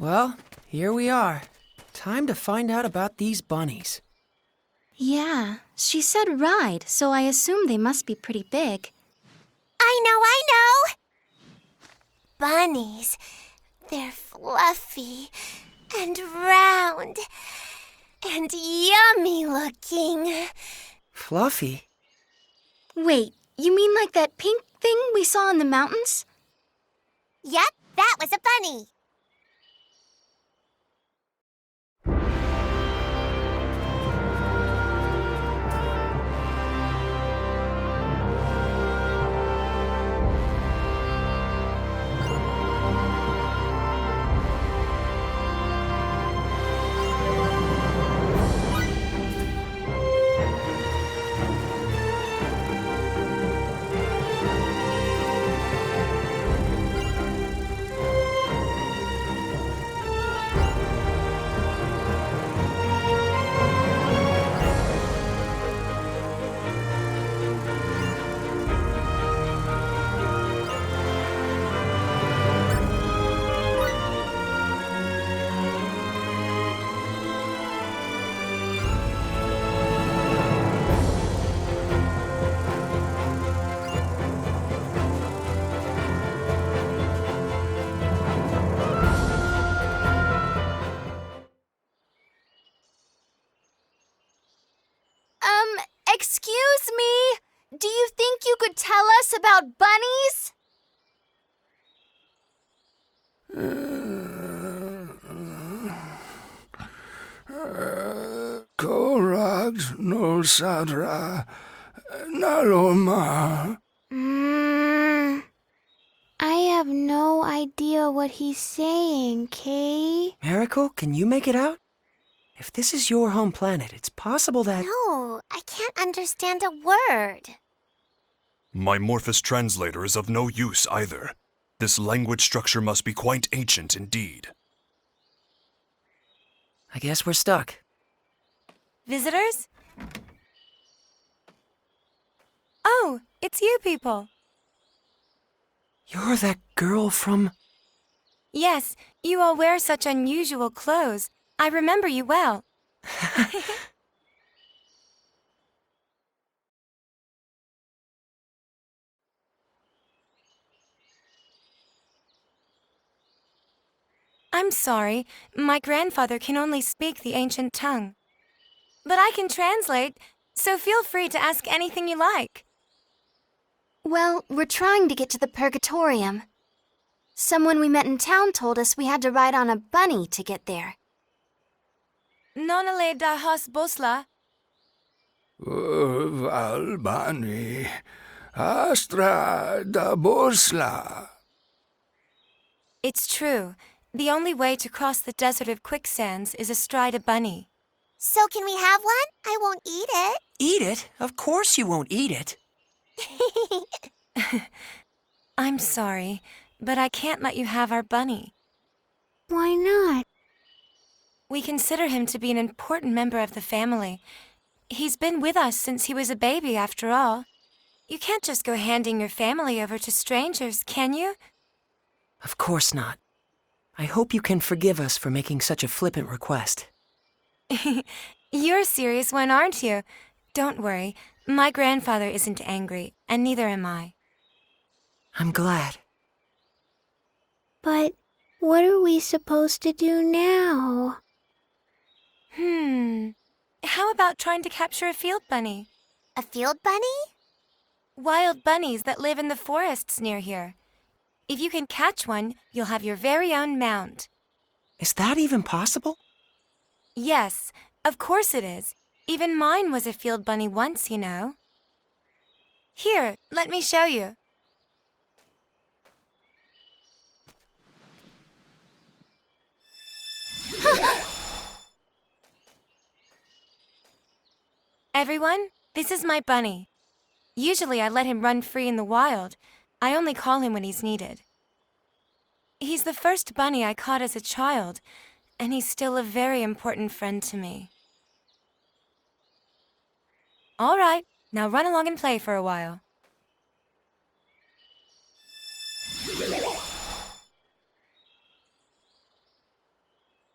Well, here we are. Time to find out about these bunnies. Yeah, she said ride, so I assume they must be pretty big. I know! Bunnies. They're fluffy and round and yummy looking. Fluffy? Wait, you mean like that pink thing we saw in the mountains? Yep, that was a bunny. Excuse me? Do you think you could tell us about bunnies? Korag no sadra naloma. I have no idea what he's saying, Kay. Miracle, can you make it out? If this is your home planet, it's possible that... No, I can't understand a word. My Morphous translator is of no use either. This language structure must be quite ancient indeed. I guess we're stuck. Visitors? Oh, it's you people. You're that girl from... Yes, you all wear such unusual clothes. I remember you well. I'm sorry, my grandfather can only speak the ancient tongue. But I can translate, so feel free to ask anything you like. Well, we're trying to get to the Purgatorium. Someone we met in town told us we had to ride on a bunny to get there. Nonale da has bosla. Valbani Astra da Bosla. It's true. The only way to cross the desert of quicksands is astride a bunny. So can we have one? I won't eat it. Eat it? Of course you won't eat it. I'm sorry, but I can't let you have our bunny. Why not? We consider him to be an important member of the family. He's been with us since he was a baby, after all. You can't just go handing your family over to strangers, can you? Of course not. I hope you can forgive us for making such a flippant request. You're a serious one, aren't you? Don't worry. My grandfather isn't angry, and neither am I. I'm glad. But what are we supposed to do now? How about trying to capture a field bunny? A field bunny? Wild bunnies that live in the forests near here. If you can catch one, you'll have your very own mount. Is that even possible? Yes, of course it is. Even mine was a field bunny once, you know. Here, let me show you. Everyone, this is my bunny. Usually I let him run free in the wild. I only call him when he's needed. He's the first bunny I caught as a child, and he's still a very important friend to me. All right, now run along and play for a while.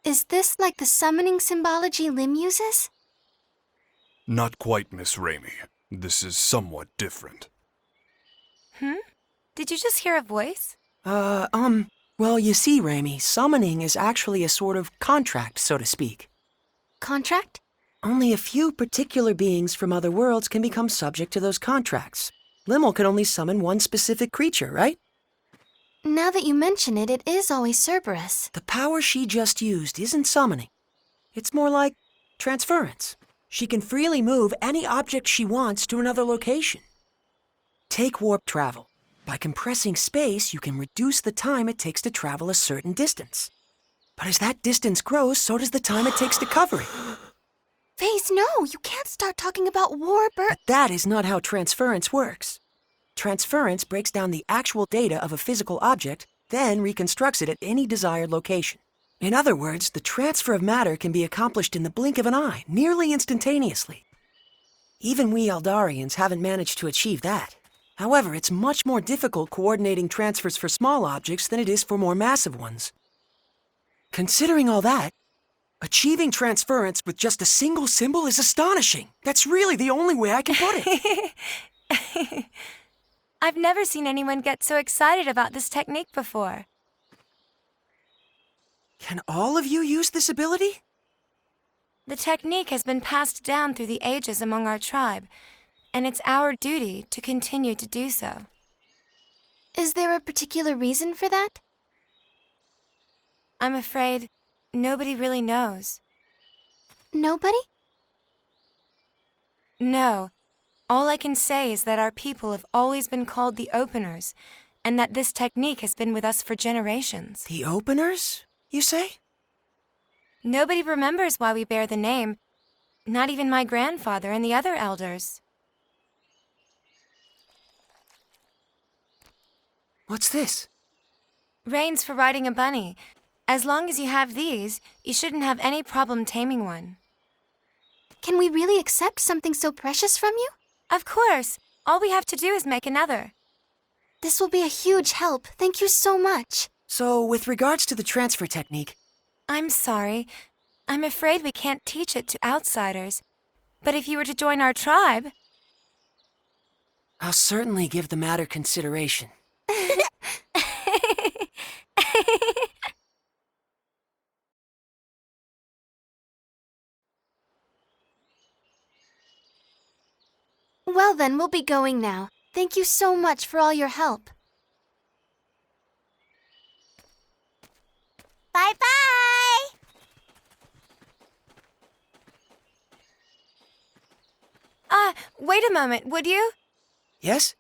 Is this like the summoning symbology Lim uses? Not quite, Miss Reimi. This is somewhat different. Did you just hear a voice? Well, you see, Reimi, summoning is actually a sort of contract, so to speak. Contract? Only a few particular beings from other worlds can become subject to those contracts. Limmel can only summon one specific creature, right? Now that you mention it, it is always Cerberus. The power she just used isn't summoning. It's more like transference. She can freely move any object she wants to another location. Take warp travel. By compressing space, you can reduce the time it takes to travel a certain distance. But as that distance grows, so does the time it takes to cover it. Faze, no! You can't start talking about warp or... But that is not how transference works. Transference breaks down the actual data of a physical object, then reconstructs it at any desired location. In other words, the transfer of matter can be accomplished in the blink of an eye, nearly instantaneously. Even we Eldarians haven't managed to achieve that. However, it's much more difficult coordinating transfers for small objects than it is for more massive ones. Considering all that, achieving transference with just a single symbol is astonishing. That's really the only way I can put it. I've never seen anyone get so excited about this technique before. Can all of you use this ability? The technique has been passed down through the ages among our tribe, and it's our duty to continue to do so. Is there a particular reason for that? I'm afraid nobody really knows. Nobody? No. All I can say is that our people have always been called the Openers, and that this technique has been with us for generations. The Openers, you say? Nobody remembers why we bear the name, not even my grandfather and the other elders. What's this? Reins for riding a bunny. As long as you have these, you shouldn't have any problem taming one. Can we really accept something so precious from you? Of course. All we have to do is make another. This will be a huge help. Thank you so much. So, with regards to the transfer technique... I'm sorry. I'm afraid we can't teach it to outsiders. But if you were to join our tribe... I'll certainly give the matter consideration. Well then, we'll be going now. Thank you so much for all your help. Bye-bye! Wait a moment, would you? Yes?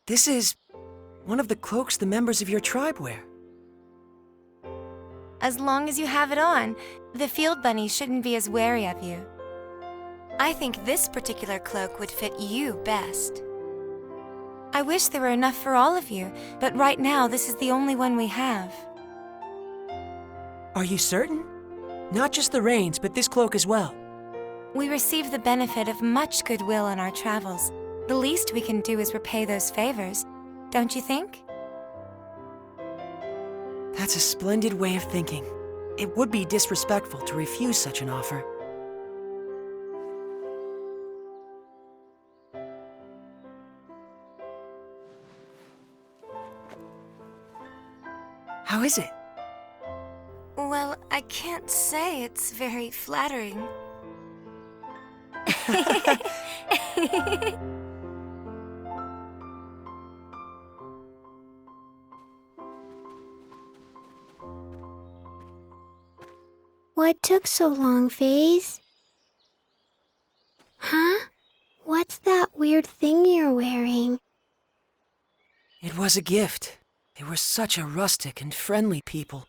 This is one of the cloaks the members of your tribe wear. As long as you have it on, the field bunny shouldn't be as wary of you. I think this particular cloak would fit you best. I wish there were enough for all of you, but right now this is the only one we have. Are you certain? Not just the reins, but this cloak as well. We receive the benefit of much goodwill on our travels. The least we can do is repay those favors, don't you think? That's a splendid way of thinking. It would be disrespectful to refuse such an offer. How is it? Well, I can't say it's very flattering. What took so long, Faze? Huh? What's that weird thing you're wearing? It was a gift. They were such a rustic and friendly people.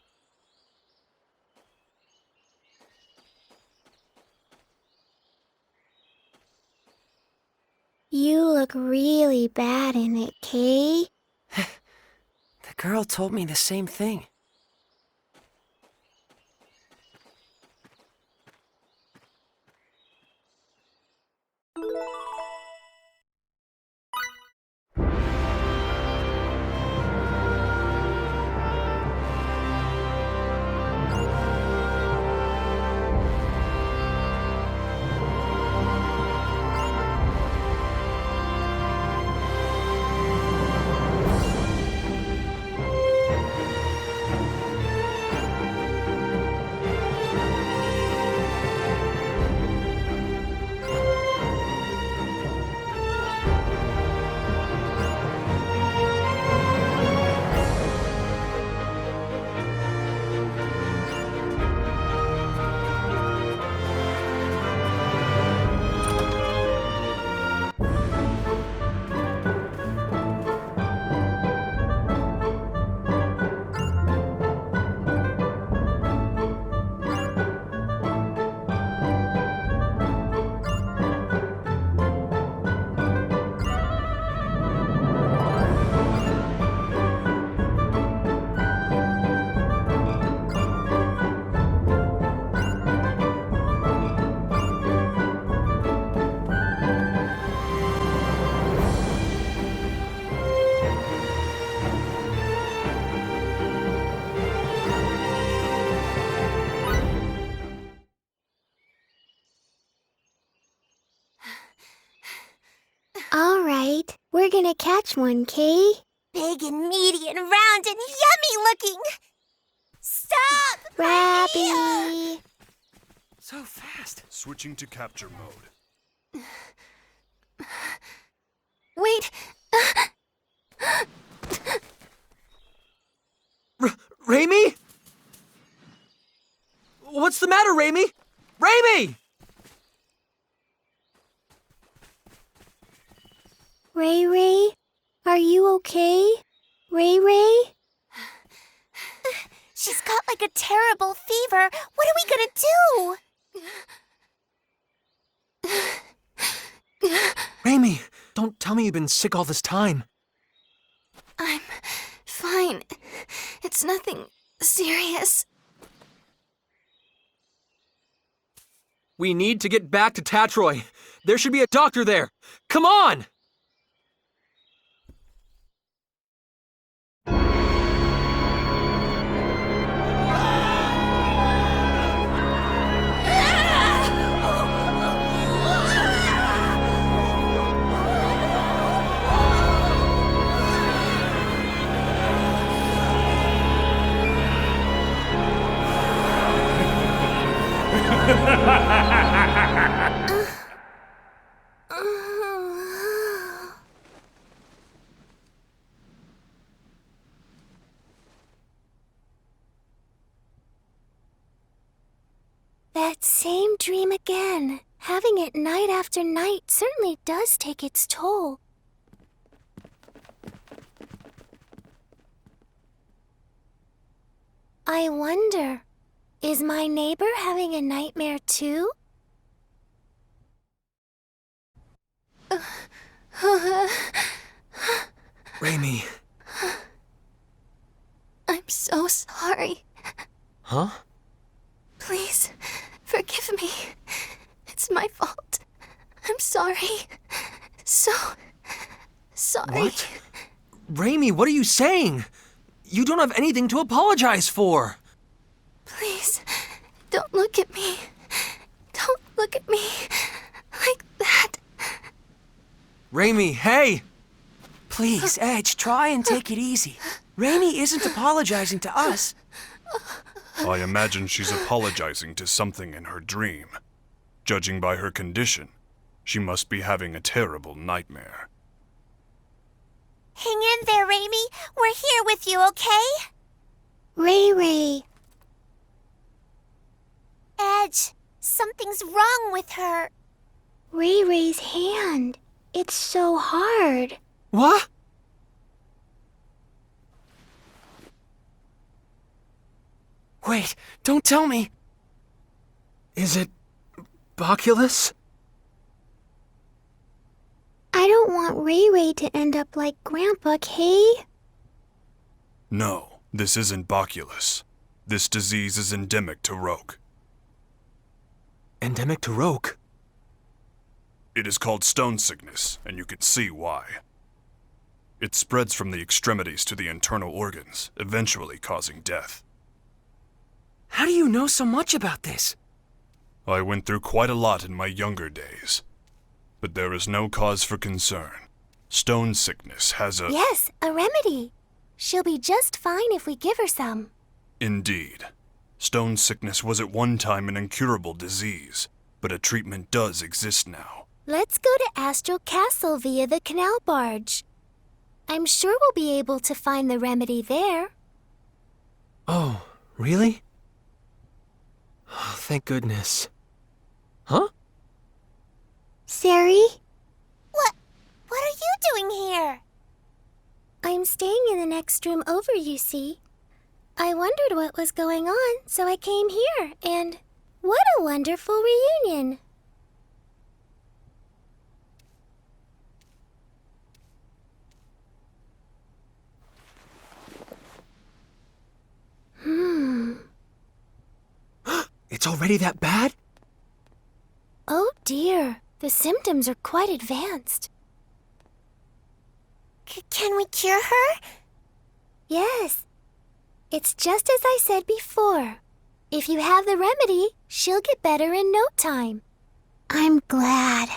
You look really bad in it, Kay. The girl told me the same thing. right. We're gonna catch one, Kay? Big and meaty and round and yummy looking. Stop! Rabby! So fast. Switching to capture mode. Wait. Reimi? What's the matter, Reimi? Reimi! Ray Ray? Are you okay? Ray Ray? She's got like a terrible fever. What are we gonna do? Reimi, don't tell me you've been sick all this time. I'm fine. It's nothing serious. We need to get back to Tatroy. There should be a doctor there. Come on! That same dream again. Having it night after night certainly does take its toll. I wonder, is my neighbor having a nightmare too? Reimi. I'm so sorry. Huh? Please, forgive me. It's my fault. I'm sorry. So sorry. What? Reimi, what are you saying? You don't have anything to apologize for. Please, don't look at me. Don't look at me like that. Reimi, hey! Please, Edge, try and take it easy. Reimi isn't apologizing to us. I imagine she's apologizing to something in her dream. Judging by her condition, she must be having a terrible nightmare. Hang in there, Reimi. We're here with you, okay? Ray Ray. Edge, something's wrong with her. Ray Ray's hand. It's so hard. What? Wait, don't tell me. Is it Boculus? I don't want Ray Ray to end up like Grandpa, Kay. No, this isn't Boculus. This disease is endemic to Roke. Endemic to Roke? It is called stone sickness, and you can see why. It spreads from the extremities to the internal organs, eventually causing death. How do you know so much about this? I went through quite a lot in my younger days. But there is no cause for concern. Stone sickness has a... Yes, a remedy. She'll be just fine if we give her some. Indeed. Stone sickness was at one time an incurable disease, but a treatment does exist now. Let's go to Astral Castle via the canal barge. I'm sure we'll be able to find the remedy there. Oh, really? Oh, thank goodness. Huh? Sari? What are you doing here? I'm staying in the next room over, you see. I wondered what was going on, so I came here, and what a wonderful reunion. It's already that bad? Oh dear, the symptoms are quite advanced. Can we cure her? Yes. It's just as I said before. If you have the remedy, she'll get better in no time. I'm glad.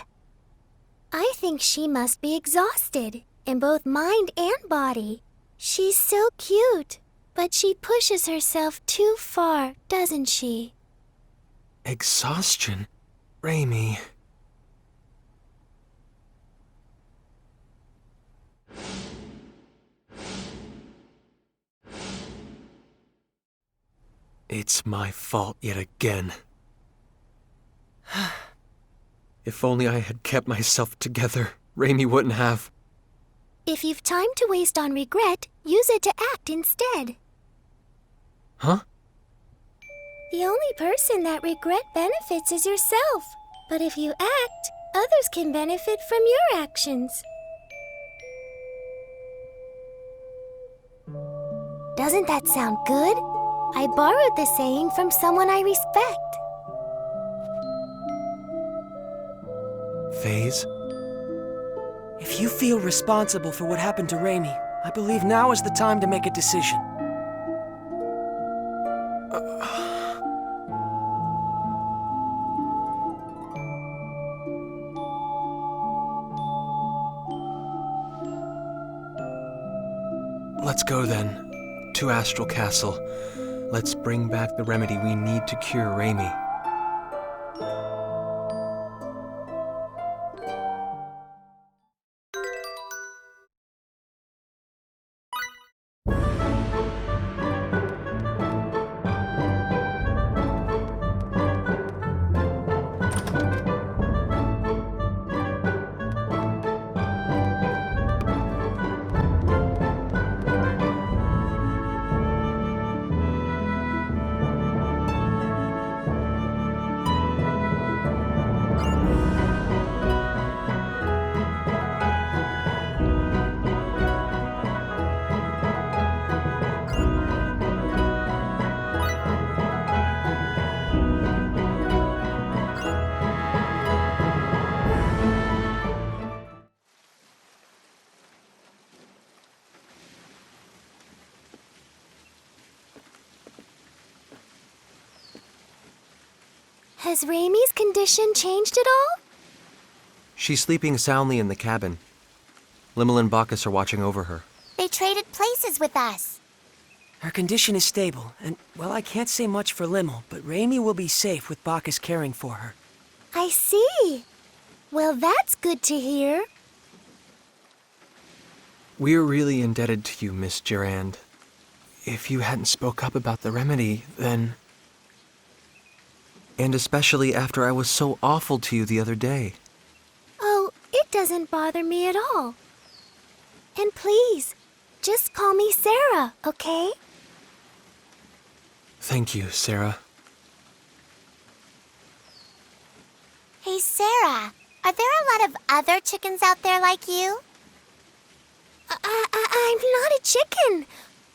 I think she must be exhausted, in both mind and body. She's so cute, but she pushes herself too far, doesn't she? Exhaustion? Reimi. It's my fault yet again. If only I had kept myself together, Reimi wouldn't have. If you've time to waste on regret, use it to act instead. Huh? The only person that regret benefits is yourself. But if you act, others can benefit from your actions. Doesn't that sound good? I borrowed the saying from someone I respect. Phase? If you feel responsible for what happened to Reimi, I believe now is the time to make a decision. Let's go then, to Astral Castle. Let's bring back the remedy we need to cure Reimi. Has Reimi's condition changed at all? She's sleeping soundly in the cabin. Limmel and Bacchus are watching over her. They traded places with us. Her condition is stable, and, well, I can't say much for Limmel, but Reimi will be safe with Bacchus caring for her. I see. Well, that's good to hear. We're really indebted to you, Miss Durand. If you hadn't spoke up about the remedy, then... And especially after I was so awful to you the other day. Oh, it doesn't bother me at all. And please, just call me Sarah, okay? Thank you, Sarah. Hey, Sarah, are there a lot of other chickens out there like you? I'm not a chicken.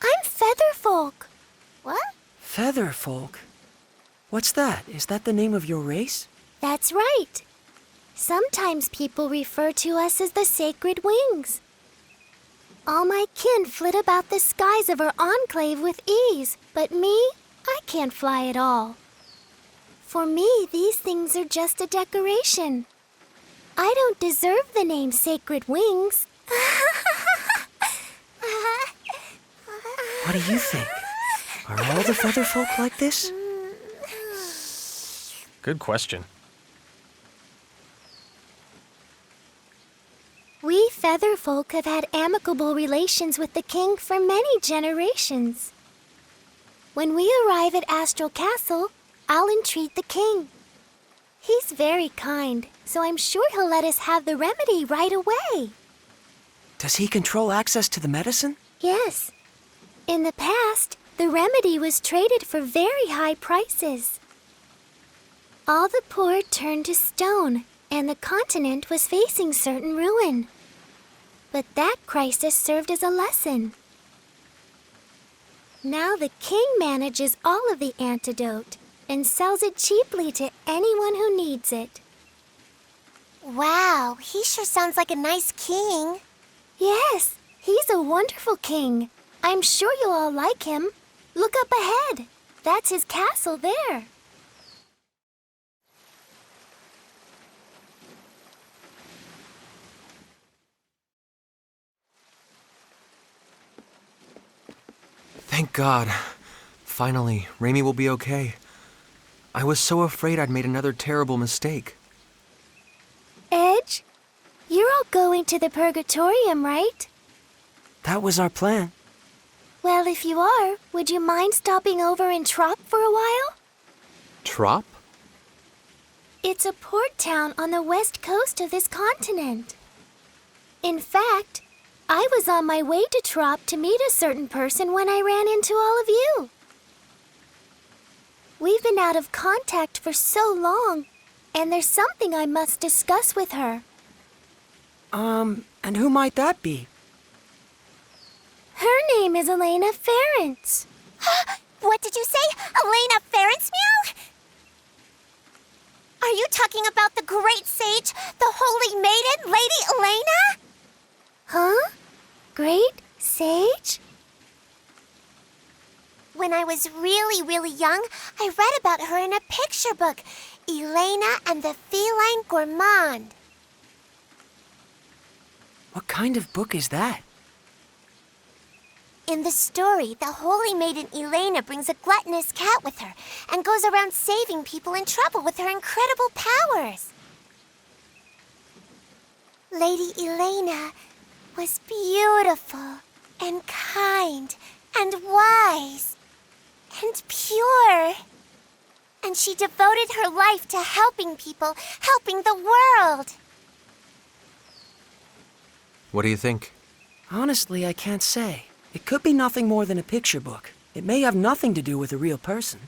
I'm Featherfolk. What? Featherfolk? What's that? Is that the name of your race? That's right. Sometimes people refer to us as the Sacred Wings. All my kin flit about the skies of our enclave with ease, but me, I can't fly at all. For me, these things are just a decoration. I don't deserve the name Sacred Wings. What do you think? Are all the Featherfolk like this? Good question. We Featherfolk have had amicable relations with the king for many generations. When we arrive at Astral Castle, I'll entreat the king. He's very kind, so I'm sure he'll let us have the remedy right away. Does he control access to the medicine? Yes. In the past, the remedy was traded for very high prices. All the poor turned to stone, and the continent was facing certain ruin. But that crisis served as a lesson. Now the king manages all of the antidote and sells it cheaply to anyone who needs it. Wow, he sure sounds like a nice king. Yes, he's a wonderful king. I'm sure you'll all like him. Look up ahead. That's his castle there. God. Finally, Reimi will be okay. I was so afraid I'd made another terrible mistake. Edge, you're all going to the Purgatorium, right? That was our plan. Well, if you are, would you mind stopping over in Trop for a while? Trop? It's a port town on the west coast of this continent. In fact, I was on my way to Trop to meet a certain person when I ran into all of you. We've been out of contact for so long, and there's something I must discuss with her. And who might that be? Her name is Elena Ference. What did you say? Elena Ference, meow? Are you talking about the great sage, the holy maiden, Lady Elena? Huh? Great sage? When I was really young, I read about her in a picture book, Elena and the Feline Gourmand. What kind of book is that? In the story, the holy maiden Elena brings a gluttonous cat with her and goes around saving people in trouble with her incredible powers. Lady Elena was beautiful and kind and wise and pure. And she devoted her life to helping people, helping the world. What do you think? Honestly, I can't say. It could be nothing more than a picture book. It may have nothing to do with a real person.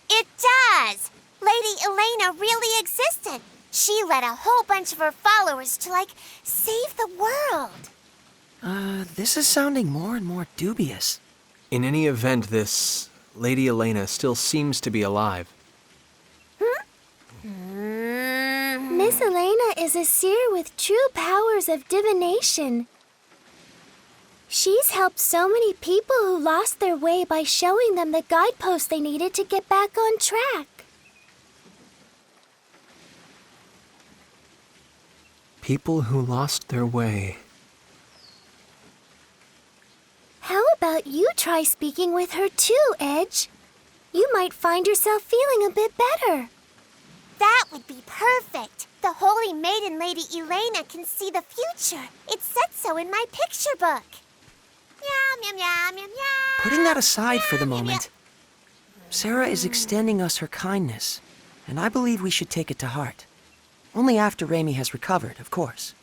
It does! Lady Elena really existed. She led a whole bunch of her followers to, save the world. This is sounding more and more dubious. In any event, this Lady Elena still seems to be alive. Miss Elena is a seer with true powers of divination. She's helped so many people who lost their way by showing them the guideposts they needed to get back on track. People who lost their way. How about you try speaking with her too, Edge? You might find yourself feeling a bit better. That would be perfect. The holy maiden Lady Elena can see the future. It said so in my picture book. Meow, meow, meow, meow, meow. Putting that aside for the moment, Sarah is extending us her kindness, and I believe we should take it to heart. Only after Reimi has recovered, of course.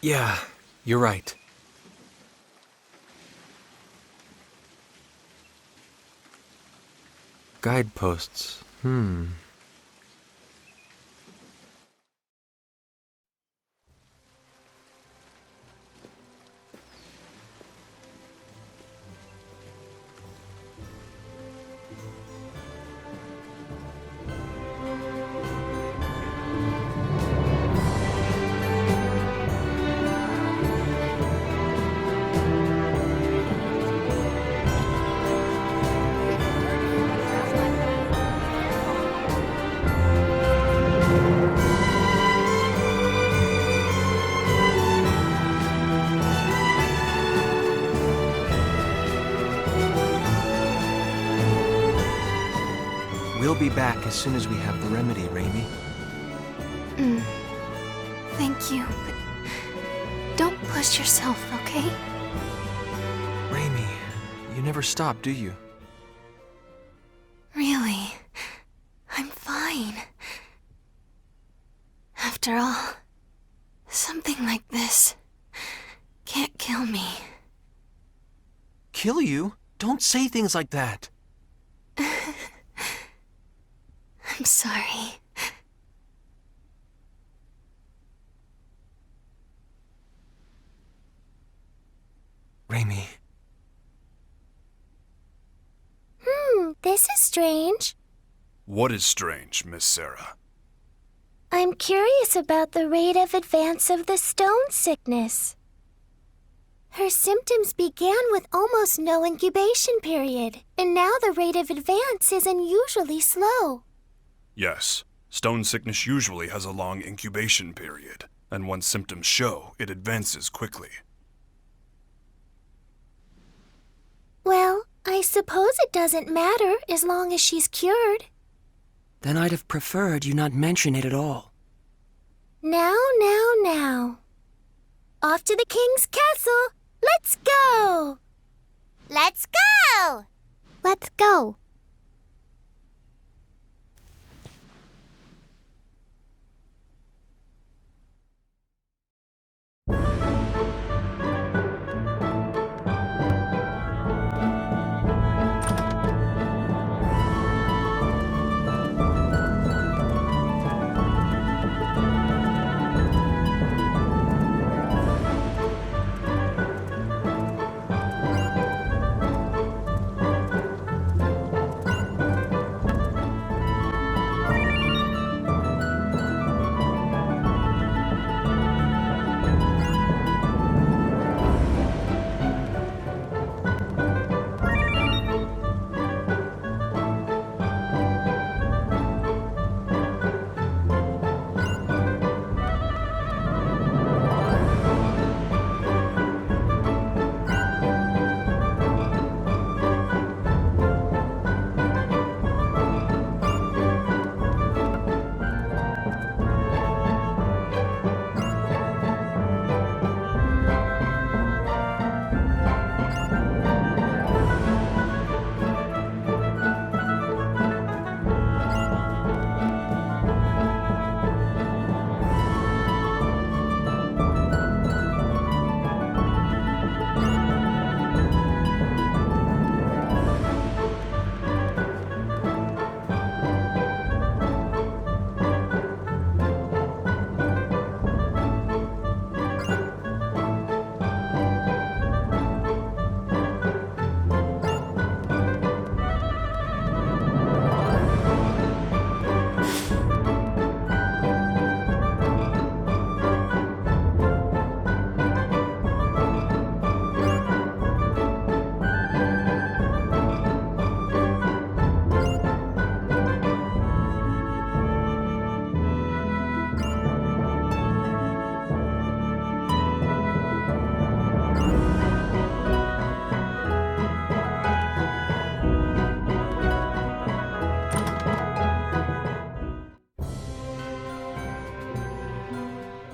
Yeah, you're right. Guideposts. We'll be back as soon as we have the remedy, Reimi. Thank you, but don't push yourself, okay? Reimi, you never stop, do you? Really, I'm fine. After all, something like this can't kill me. Kill you? Don't say things like that. I'm sorry. Reimi. This is strange. What is strange, Miss Sarah? I'm curious about the rate of advance of the stone sickness. Her symptoms began with almost no incubation period, and now the rate of advance is unusually slow. Yes, stone sickness usually has a long incubation period, and once symptoms show, it advances quickly. Well, I suppose it doesn't matter as long as she's cured. Then I'd have preferred you not mention it at all. Now. Off to the king's castle. Let's go! Let's go! Let's go.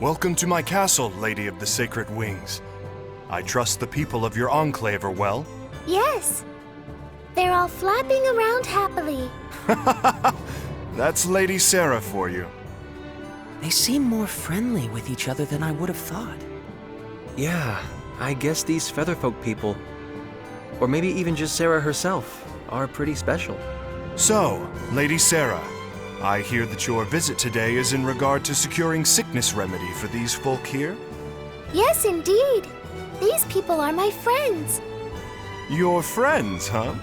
Welcome to my castle, Lady of the Sacred Wings. I trust the people of your enclave are well. Yes. They're all flapping around happily. That's Lady Sarah for you. They seem more friendly with each other than I would have thought. Yeah, I guess these Featherfolk people, or maybe even just Sarah herself, are pretty special. So, Lady Sarah, I hear that your visit today is in regard to securing sickness remedy for these folk here? Yes, indeed. These people are my friends. Your friends, huh?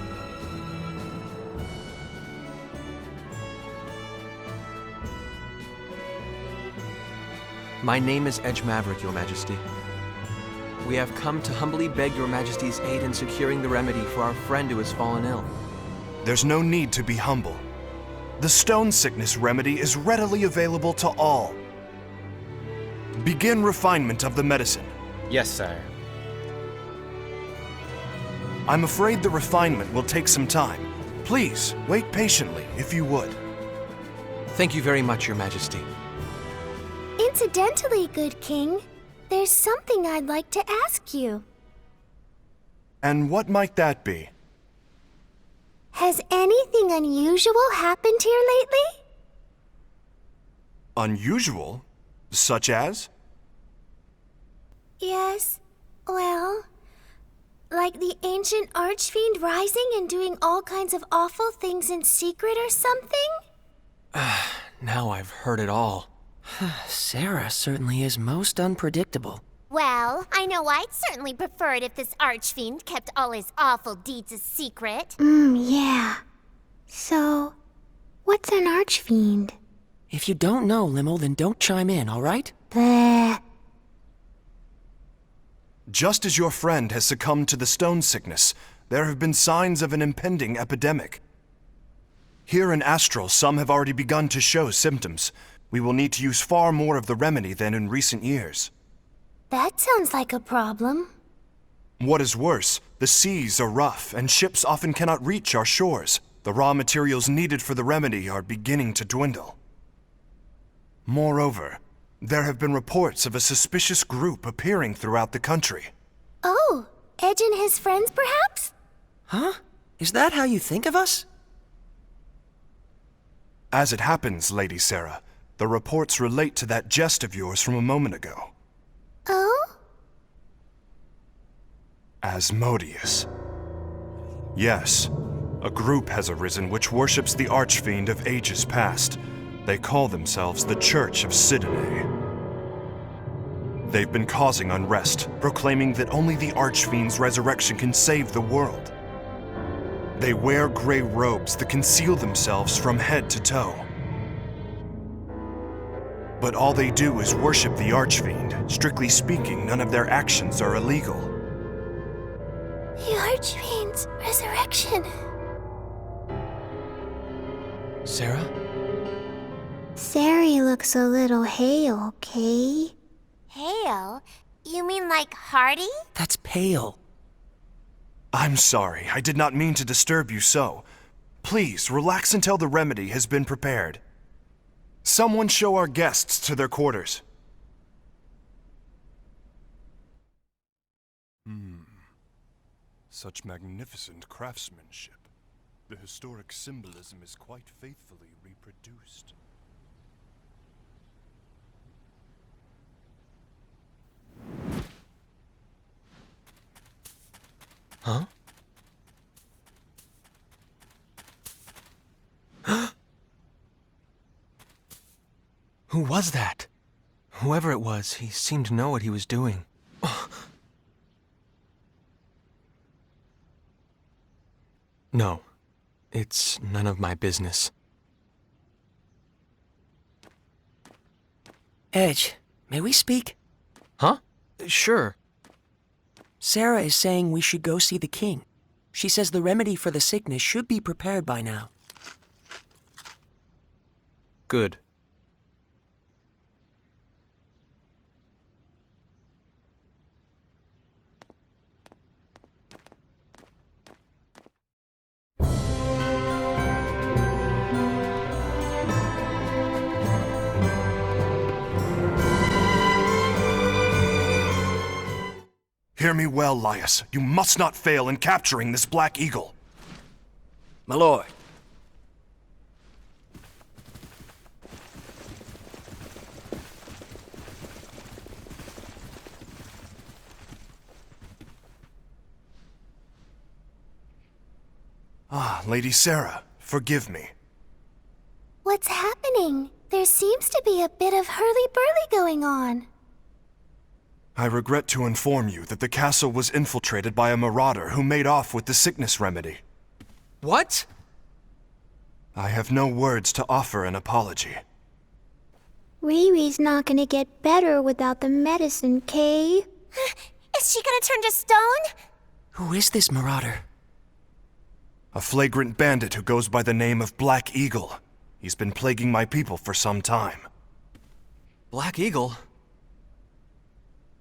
My name is Edge Maverick, Your Majesty. We have come to humbly beg Your Majesty's aid in securing the remedy for our friend who has fallen ill. There's no need to be humble. The stone sickness remedy is readily available to all. Begin refinement of the medicine. Yes, sire. I'm afraid the refinement will take some time. Please, wait patiently, if you would. Thank you very much, Your Majesty. Incidentally, good king, there's something I'd like to ask you. And what might that be? Has anything unusual happened here lately? Unusual? Such as? Yes, well, like the ancient archfiend rising and doing all kinds of awful things in secret or something? Now I've heard it all. Sarah certainly is most unpredictable. Well, I know I'd certainly prefer it if this archfiend kept all his awful deeds a secret. Yeah. So, what's an archfiend? If you don't know, Limo, then don't chime in, all right? Bleh. Just as your friend has succumbed to the stone sickness, there have been signs of an impending epidemic. Here in Astral, some have already begun to show symptoms. We will need to use far more of the remedy than in recent years. That sounds like a problem. What is worse, the seas are rough and ships often cannot reach our shores. The raw materials needed for the remedy are beginning to dwindle. Moreover, there have been reports of a suspicious group appearing throughout the country. Oh, Edge and his friends, perhaps? Huh? Is that how you think of us? As it happens, Lady Sarah, the reports relate to that jest of yours from a moment ago. Oh? Asmodeus. Yes, a group has arisen which worships the archfiend of ages past. They call themselves the Church of Sidene. They've been causing unrest, proclaiming that only the archfiend's resurrection can save the world. They wear gray robes that conceal themselves from head to toe. But all they do is worship the archfiend. Strictly speaking, none of their actions are illegal. The Archfiend's resurrection. Sarah? Sari looks a little hale, Kay. Hale? You mean like Hardy? That's pale. I'm sorry, I did not mean to disturb you so. Please, relax until the remedy has been prepared. Someone show our guests to their quarters. Such magnificent craftsmanship. The historic symbolism is quite faithfully reproduced. Huh? Who was that? Whoever it was, he seemed to know what he was doing. No, it's none of my business. Edge, may we speak? Huh? Sure. Sarah is saying we should go see the king. She says the remedy for the sickness should be prepared by now. Good. Hear me well, Laius. You must not fail in capturing this Black Eagle. My lord. Ah, Lady Sarah, forgive me. What's happening? There seems to be a bit of hurly-burly going on. I regret to inform you that the castle was infiltrated by a marauder who made off with the sickness remedy. What? I have no words to offer an apology. Riri's not gonna get better without the medicine, Kay. Is she gonna turn to stone? Who is this marauder? A flagrant bandit who goes by the name of Black Eagle. He's been plaguing my people for some time. Black Eagle?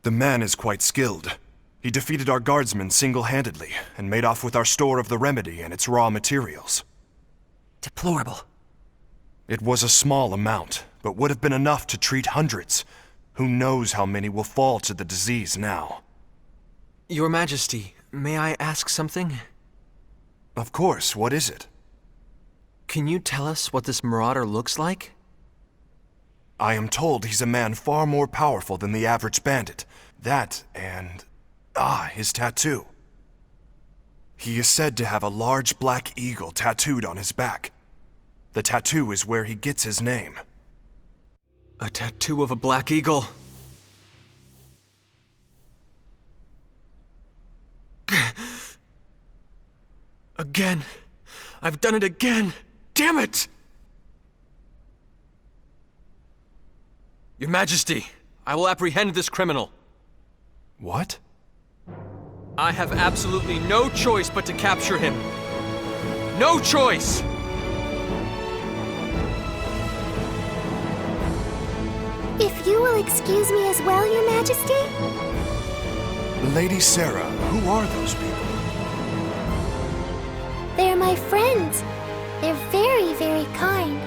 The man is quite skilled. He defeated our guardsmen single-handedly and made off with our store of the remedy and its raw materials. Deplorable. It was a small amount, but would have been enough to treat hundreds. Who knows how many will fall to the disease now? Your Majesty, may I ask something? Of course, what is it? Can you tell us what this marauder looks like? I am told he's a man far more powerful than the average bandit. That and... his tattoo. He is said to have a large black eagle tattooed on his back. The tattoo is where he gets his name. A tattoo of a black eagle. Again. I've done it again. Damn it! Your Majesty, I will apprehend this criminal. What? I have absolutely no choice but to capture him. No choice! If you will excuse me as well, Your Majesty? Lady Sarah, Who are those people? They're my friends. They're very, very kind.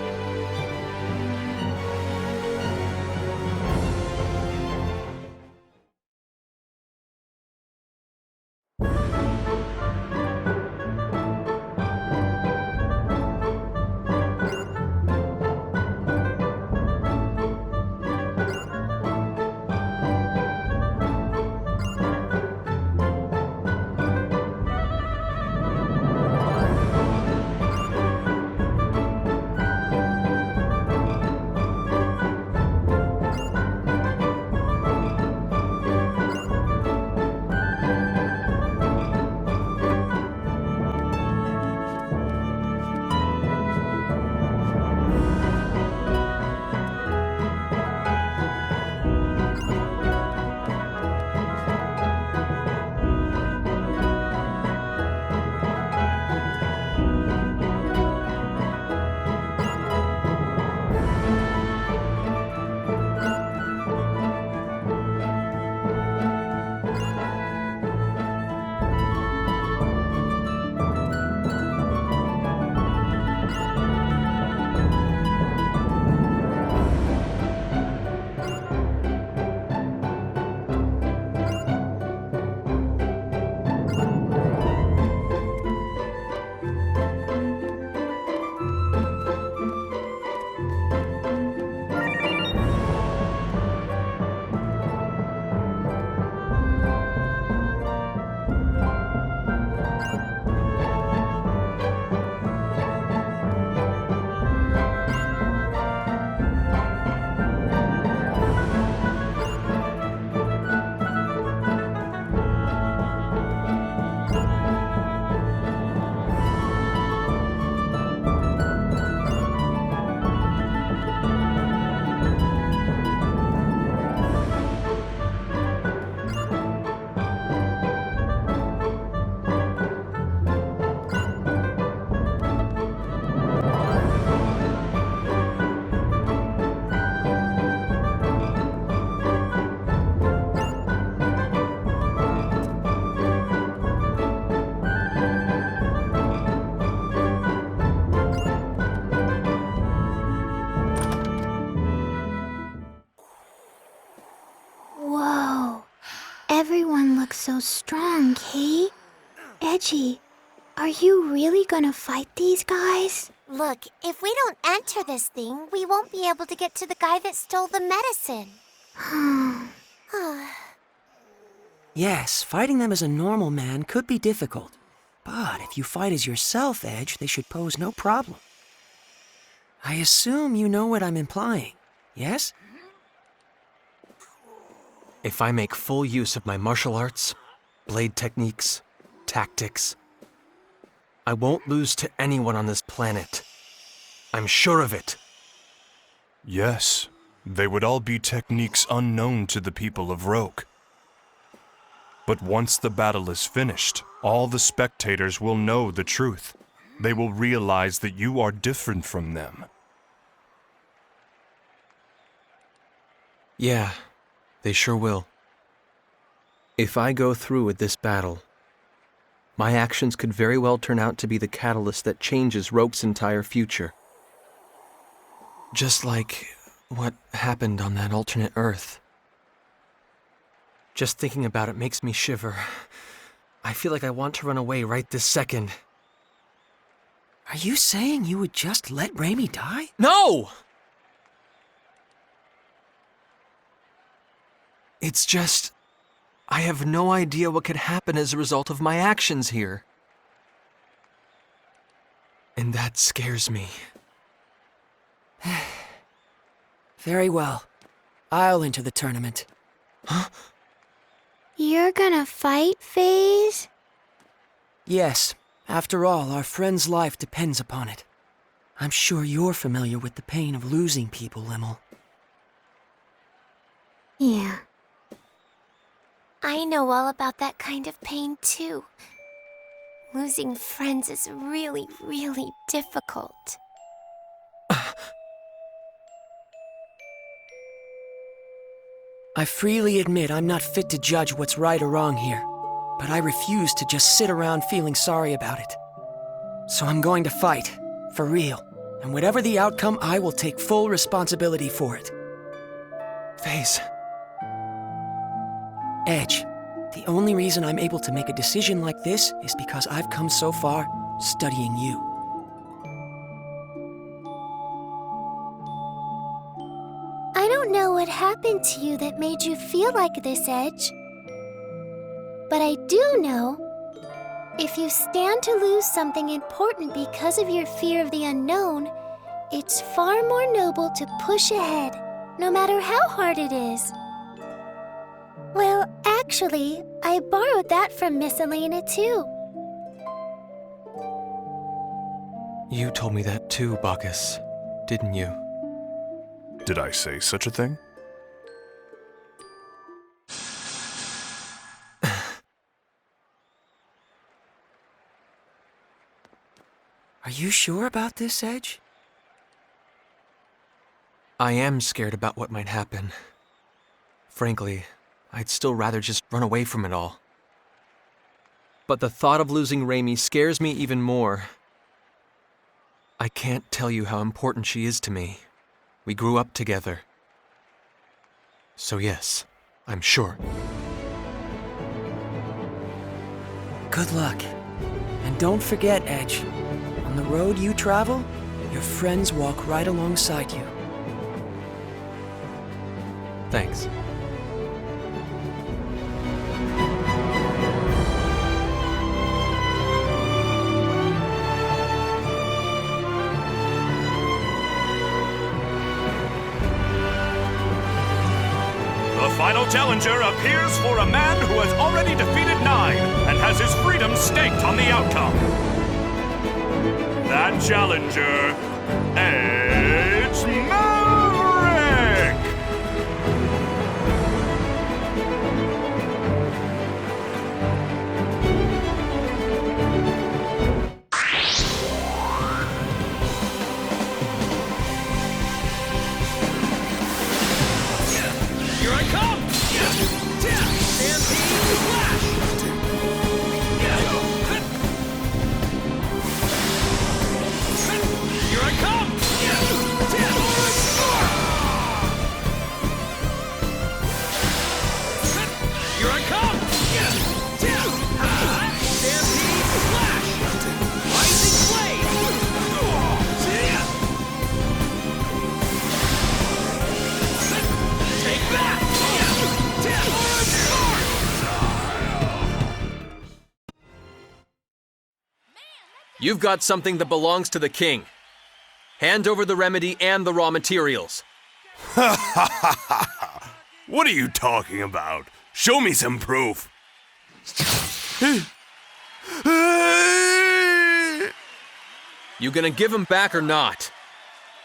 Everyone looks so strong, Kate. Edgy, are you really gonna fight these guys? Look, if we don't enter this thing, we won't be able to get to the guy that stole the medicine. Yes, fighting them as a normal man could be difficult. But if you fight as yourself, Edge, they should pose no problem. I assume you know what I'm implying, yes? If I make full use of my martial arts, blade techniques, tactics, I won't lose to anyone on this planet. I'm sure of it. Yes, they would all be techniques unknown to the people of Roke. But once the battle is finished, all the spectators will know the truth. They will realize that you are different from them. Yeah, they sure will. If I go through with this battle, my actions could very well turn out to be the catalyst that changes Roke's entire future. Just like what happened on that alternate Earth. Just thinking about it makes me shiver. I feel like I want to run away right this second. Are you saying you would just let Reimi die? No! It's just, I have no idea what could happen as a result of my actions here. And that scares me. Very well. I'll enter the tournament. Huh? You're gonna fight, FaZe? Yes. After all, our friend's life depends upon it. I'm sure you're familiar with the pain of losing people, Limmel. Yeah. I know all about that kind of pain, too. Losing friends is really, really difficult. I freely admit I'm not fit to judge what's right or wrong here. But I refuse to just sit around feeling sorry about it. So I'm going to fight, for real. And whatever the outcome, I will take full responsibility for it. Phase. Edge, the only reason I'm able to make a decision like this is because I've come so far studying you. I don't know what happened to you that made you feel like this, Edge. But I do know, if you stand to lose something important because of your fear of the unknown, it's far more noble to push ahead, no matter how hard it is. Well, actually, I borrowed that from Miss Elena, too. You told me that too, Bacchus, didn't you? Did I say such a thing? Are you sure about this, Edge? I am scared about what might happen. Frankly, I'd still rather just run away from it all. But the thought of losing Reimi scares me even more. I can't tell you how important she is to me. We grew up together. So yes, I'm sure. Good luck. And don't forget, Edge, on the road you travel, your friends walk right alongside you. Thanks. The final challenger appears for a man who has already defeated 9 and has his freedom staked on the outcome. That challenger, Edge Maverick! Here I come! Stampede Flash! Here I come! Here I come! Stampede Flash! Rising Blade! Take that! You've got something that belongs to the king. Hand over the remedy and the raw materials. What are you talking about? Show me some proof. You gonna give him back or not?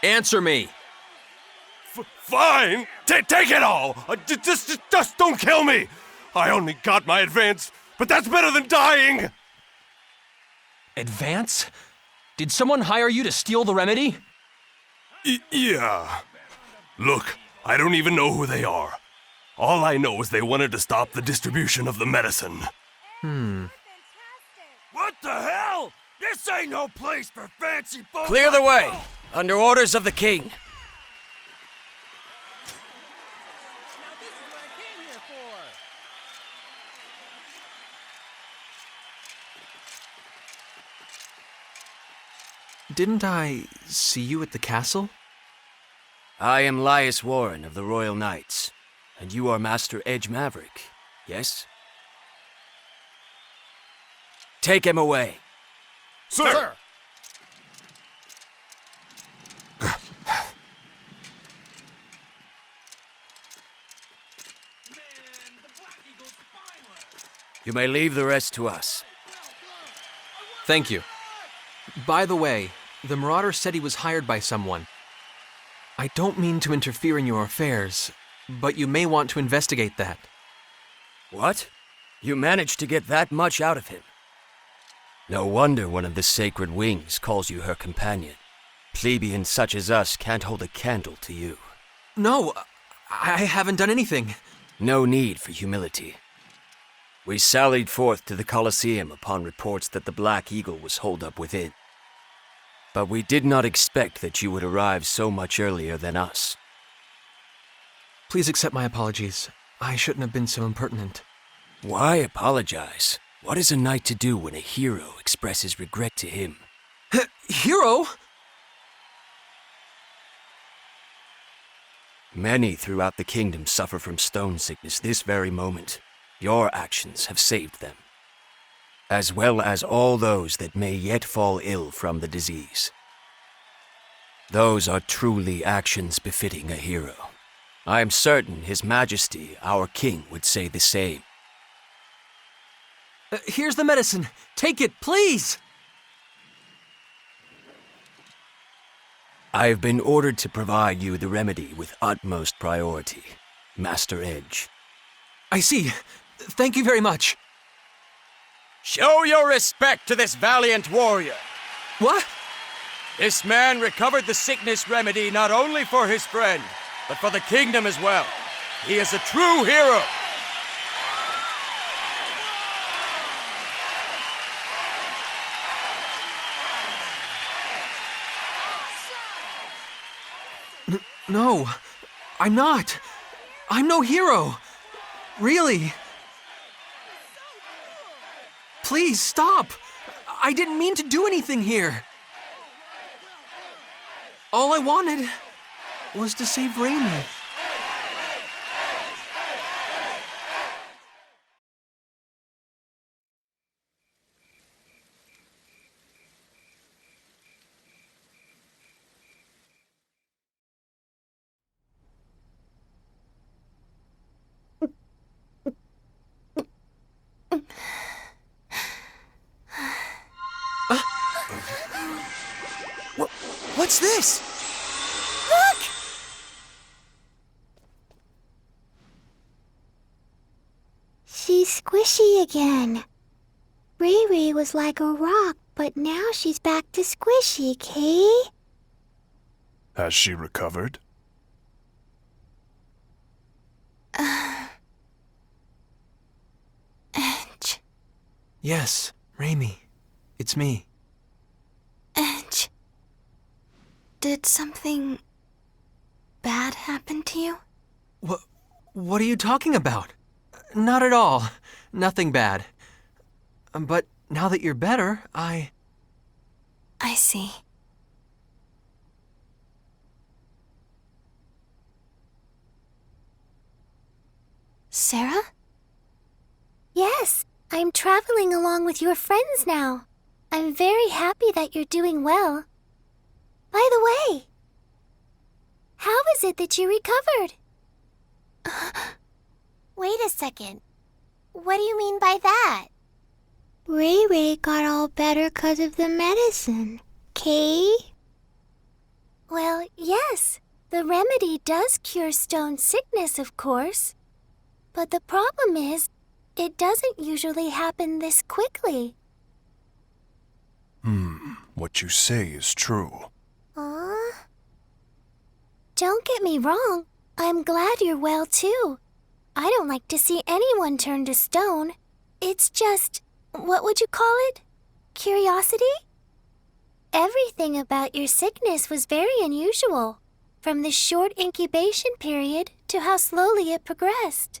Answer me. Fine! Take it all! Just don't kill me! I only got my advance, but that's better than dying! Advance? Did someone hire you to steal the remedy? Yeah. Look, I don't even know who they are. All I know is they wanted to stop the distribution of the medicine. What the hell? This ain't no place for fancy folks. Clear the way, under orders of the king. Didn't I see you at the castle? I am Lias Warren of the Royal Knights, and you are Master Edge Maverick, yes? Take him away. Sir! You may leave the rest to us. Thank you. By the way, the Marauder said he was hired by someone. I don't mean to interfere in your affairs, but you may want to investigate that. What? You managed to get that much out of him? No wonder one of the Sacred Wings calls you her companion. Plebeians such as us can't hold a candle to you. No, I haven't done anything. No need for humility. We sallied forth to the Colosseum upon reports that the Black Eagle was holed up within. But we did not expect that you would arrive so much earlier than us. Please accept my apologies. I shouldn't have been so impertinent. Why apologize? What is a knight to do when a hero expresses regret to him? Hero? Many throughout the kingdom suffer from stone sickness this very moment. Your actions have saved them, as well as all those that may yet fall ill from the disease. Those are truly actions befitting a hero. I am certain His Majesty, our king, would say the same. Here's the medicine. Take it, please! I have been ordered to provide you the remedy with utmost priority, Master Edge. I see. Thank you very much. Show your respect to this valiant warrior. What? This man recovered the sickness remedy not only for his friend, but for the kingdom as well. He is a true hero. No, I'm not. I'm no hero. Really. Please stop. I didn't mean to do anything here. All I wanted was to save Reimi. What's this? Look! She's squishy again. Reimi was like a rock, but now she's back to squishy, Kay? Has she recovered? Edge. Yes, Reimi. It's me. Edge. Did something bad happen to you? What are you talking about? Not at all. Nothing bad. But now that you're better, I see. Sarah? Yes, I'm traveling along with your friends now. I'm very happy that you're doing well. By the way, how is it that you recovered? Wait a second. What do you mean by that? Reimi got all better 'cause of the medicine. Kay? Well, yes. The remedy does cure stone sickness, of course. But the problem is, it doesn't usually happen this quickly. What you say is true. Don't get me wrong. I'm glad you're well, too. I don't like to see anyone turn to stone. It's just, what would you call it? Curiosity? Everything about your sickness was very unusual, from the short incubation period to how slowly it progressed.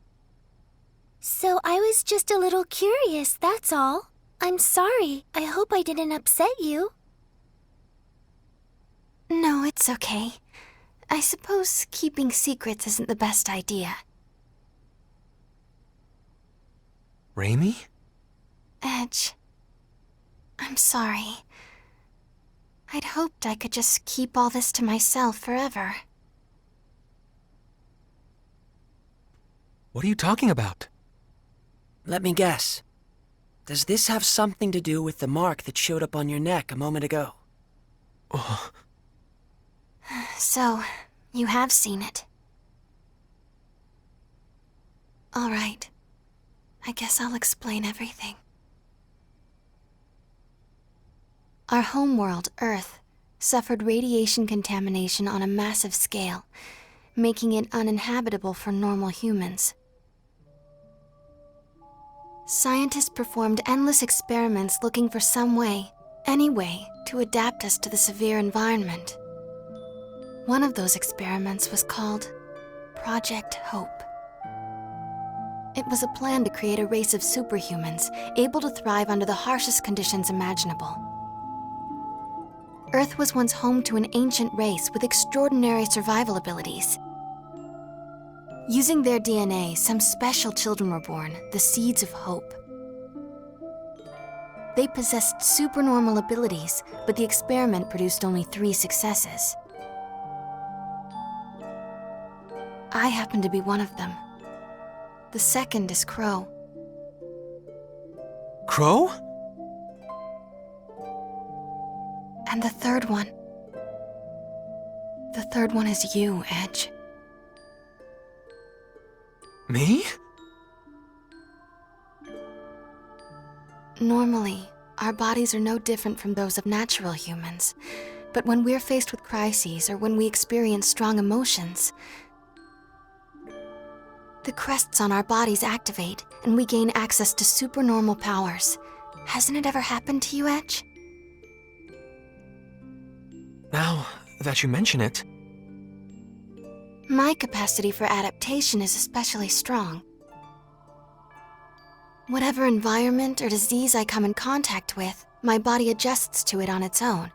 So I was just a little curious, that's all. I'm sorry. I hope I didn't upset you. No, it's okay. I suppose keeping secrets isn't the best idea. Reimi? Edge, I'm sorry. I'd hoped I could just keep all this to myself forever. What are you talking about? Let me guess. Does this have something to do with the mark that showed up on your neck a moment ago? So, you have seen it. All right. I guess I'll explain everything. Our homeworld, Earth, suffered radiation contamination on a massive scale, making it uninhabitable for normal humans. Scientists performed endless experiments looking for some way, any way, to adapt us to the severe environment. One of those experiments was called Project Hope. It was a plan to create a race of superhumans able to thrive under the harshest conditions imaginable. Earth was once home to an ancient race with extraordinary survival abilities. Using their DNA, some special children were born, the seeds of hope. They possessed supernormal abilities, but the experiment produced only 3 successes. I happen to be one of them. The second is Crow. Crow? And the third one is you, Edge. Me? Normally, our bodies are no different from those of natural humans. But when we're faced with crises or when we experience strong emotions, the crests on our bodies activate and we gain access to supernormal powers. Hasn't it ever happened to you, Edge? Now that you mention it. My capacity for adaptation is especially strong. Whatever environment or disease I come in contact with, my body adjusts to it on its own.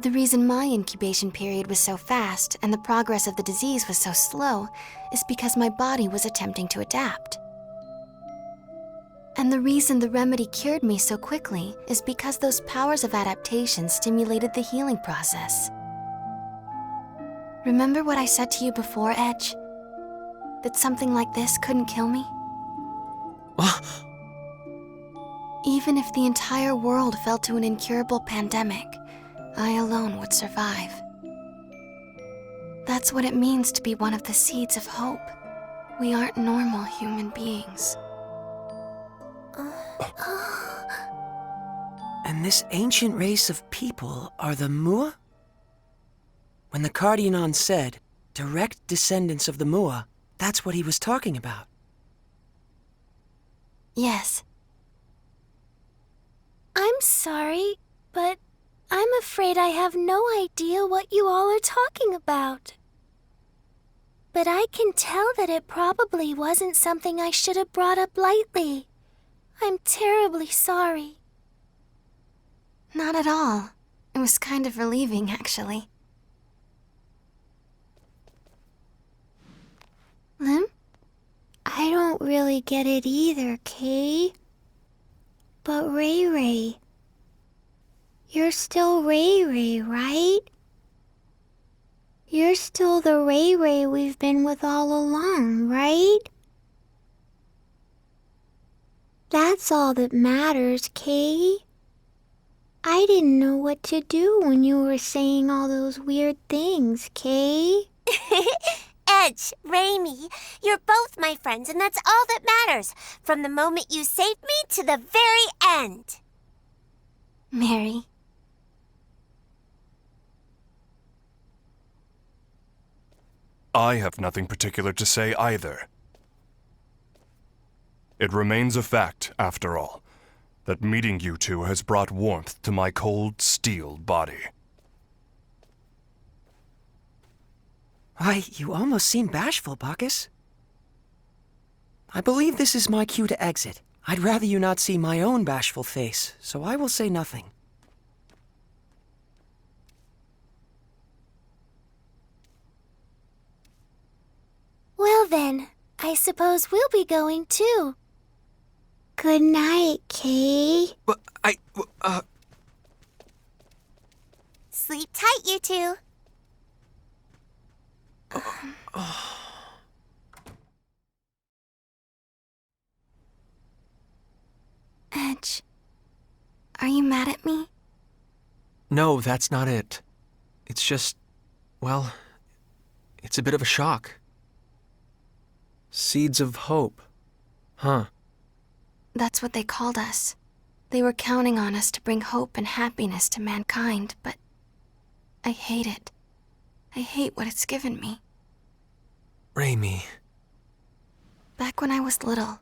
The reason my incubation period was so fast and the progress of the disease was so slow is because my body was attempting to adapt. And the reason the remedy cured me so quickly is because those powers of adaptation stimulated the healing process. Remember what I said to you before, Edge? That something like this couldn't kill me? Even if the entire world fell to an incurable pandemic, I alone would survive. That's what it means to be one of the seeds of hope. We aren't normal human beings. And this ancient race of people are the Mua? When the Cardionon said, direct descendants of the Mua, that's what he was talking about. Yes. I'm sorry, but I'm afraid I have no idea what you all are talking about. But I can tell that it probably wasn't something I should have brought up lightly. I'm terribly sorry. Not at all. It was kind of relieving, actually. Lim? I don't really get it either, Kay. But Ray Ray, you're still Ray Ray, right? You're still the Ray Ray we've been with all along, right? That's all that matters, Kay. I didn't know what to do when you were saying all those weird things, Kay. Edge, Reimi, you're both my friends, and that's all that matters, from the moment you saved me to the very end. Mary. I have nothing particular to say either. It remains a fact, after all, that meeting you two has brought warmth to my cold steel body. Why, you almost seem bashful, Bacchus. I believe this is my cue to exit. I'd rather you not see my own bashful face, so I will say nothing. Well then, I suppose we'll be going too. Good night, Kay. Sleep tight, you two. Edge, are you mad at me? No, that's not it. It's just, well, it's a bit of a shock. Seeds of hope. Huh. That's what they called us. They were counting on us to bring hope and happiness to mankind, but I hate it. I hate what it's given me. Reimi. Back when I was little,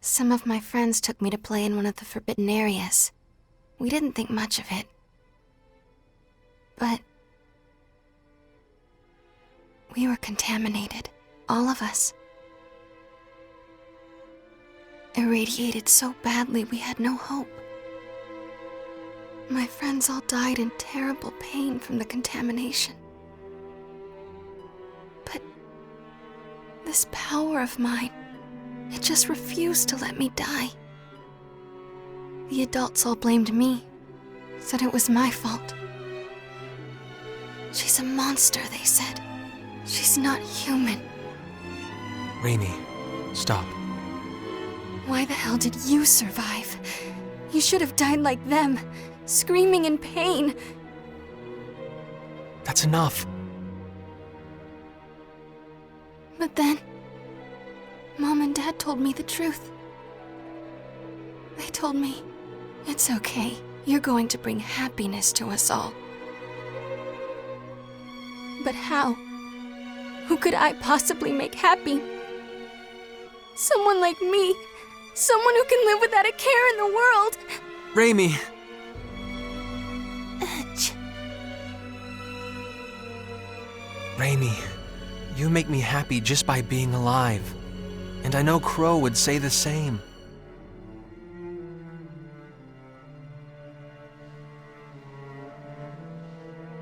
some of my friends took me to play in one of the forbidden areas. We didn't think much of it. But we were contaminated, all of us. Irradiated so badly we had no hope. My friends all died in terrible pain from the contamination. But this power of mine, it just refused to let me die. The adults all blamed me, said it was my fault. She's a monster, they said. She's not human. Reimi, stop. Why the hell did you survive? You should have died like them, screaming in pain. That's enough. But then, Mom and Dad told me the truth. They told me, it's okay, you're going to bring happiness to us all. But how? Who could I possibly make happy? Someone like me. Someone who can live without a care in the world. Reimi! Edge. Reimi, you make me happy just by being alive. And I know Crow would say the same.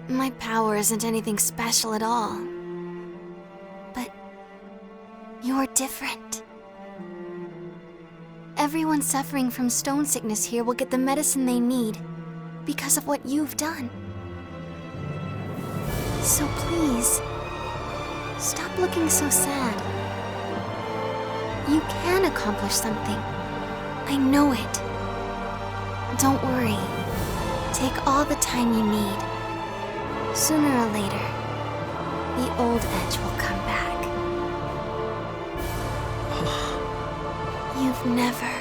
My power isn't anything special at all. But you're different. Everyone suffering from stone sickness here will get the medicine they need because of what you've done. So please, stop looking so sad. You can accomplish something. I know it. Don't worry. Take all the time you need. Sooner or later, the old Edge will come back. You've never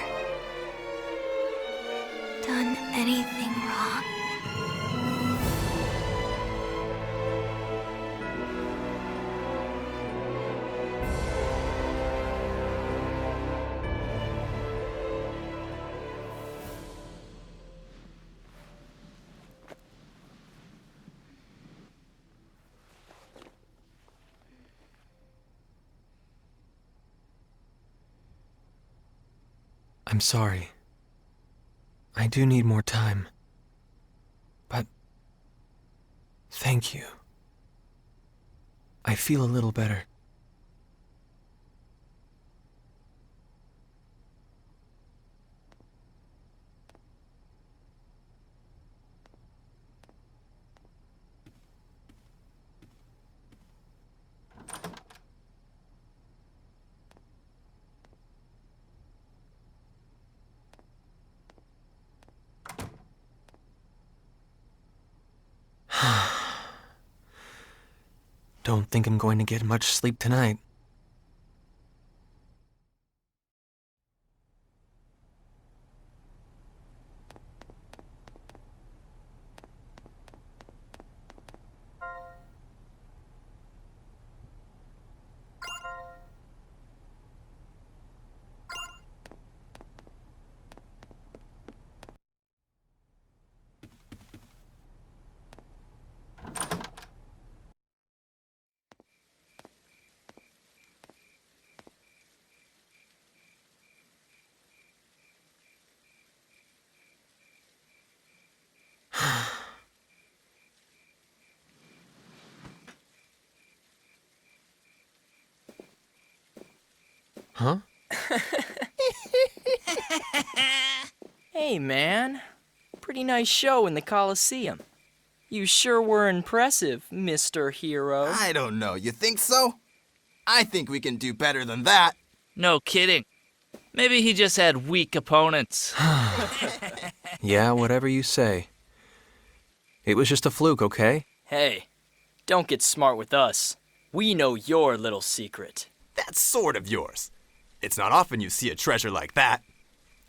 done anything wrong. I'm sorry. I do need more time. But thank you. I feel a little better. Don't think I'm going to get much sleep tonight. Huh? Hey, man. Pretty nice show in the Coliseum. You sure were impressive, Mr. Hero. I don't know. You think so? I think we can do better than that. No kidding. Maybe he just had weak opponents. Yeah, whatever you say. It was just a fluke, okay? Hey, don't get smart with us. We know your little secret. That's sort of yours. It's not often you see a treasure like that.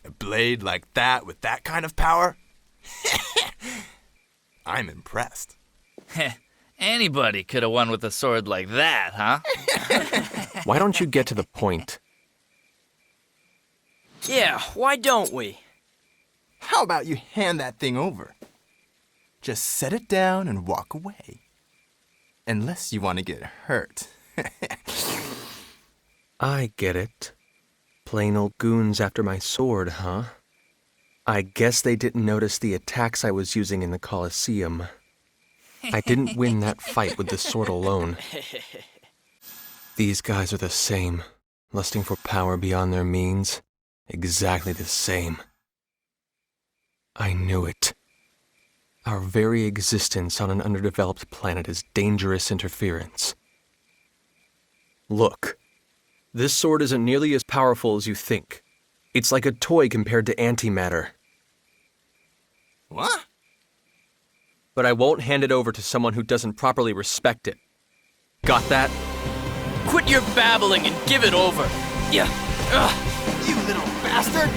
A blade like that with that kind of power. I'm impressed. Anybody could have won with a sword like that, huh? Why don't you get to the point? Yeah, why don't we? How about you hand that thing over? Just set it down and walk away. Unless you want to get hurt. I get it. Plain old goons after my sword, huh? I guess they didn't notice the attacks I was using in the Colosseum. I didn't win that fight with the sword alone. These guys are the same, lusting for power beyond their means. Exactly the same. I knew it. Our very existence on an underdeveloped planet is dangerous interference. Look, this sword isn't nearly as powerful as you think. It's like a toy compared to antimatter. What? But I won't hand it over to someone who doesn't properly respect it. Got that? Quit your babbling and give it over. Yeah. You little bastard!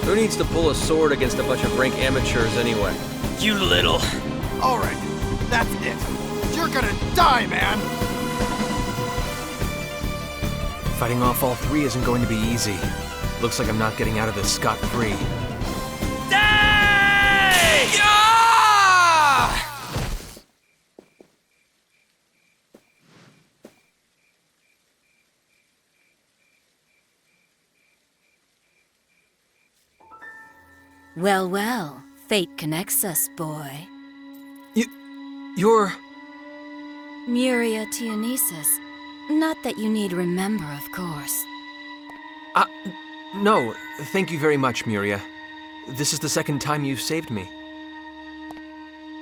Who needs to pull a sword against a bunch of brink amateurs anyway? You little... Alright, that's it. You're gonna die, man! Fighting off all three isn't going to be easy. Looks like I'm not getting out of this scot-free. Well, well, fate connects us, boy. You're... Muria Tianesis. Not that you need remember, of course. No, thank you very much, Muria. This is the second time you've saved me.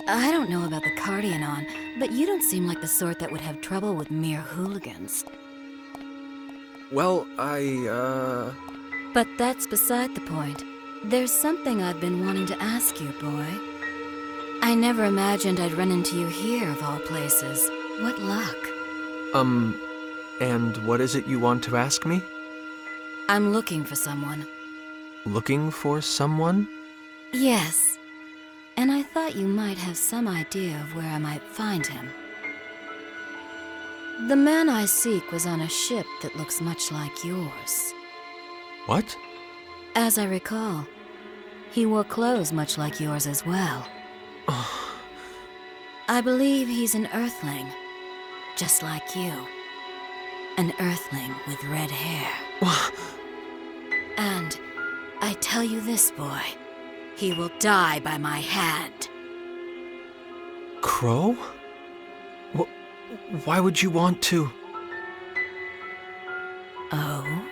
I don't know about the Cardianon, but you don't seem like the sort that would have trouble with mere hooligans. Well, But that's beside the point. There's something I've been wanting to ask you, boy. I never imagined I'd run into you here, of all places. What luck. And what is it you want to ask me? I'm looking for someone. Looking for someone? Yes. And I thought you might have some idea of where I might find him. The man I seek was on a ship that looks much like yours. What? As I recall, he wore clothes much like yours as well. I believe he's an Earthling, just like you. An Earthling with red hair. And I tell you this, boy, he will die by my hand. Crow? Why would you want to? Oh?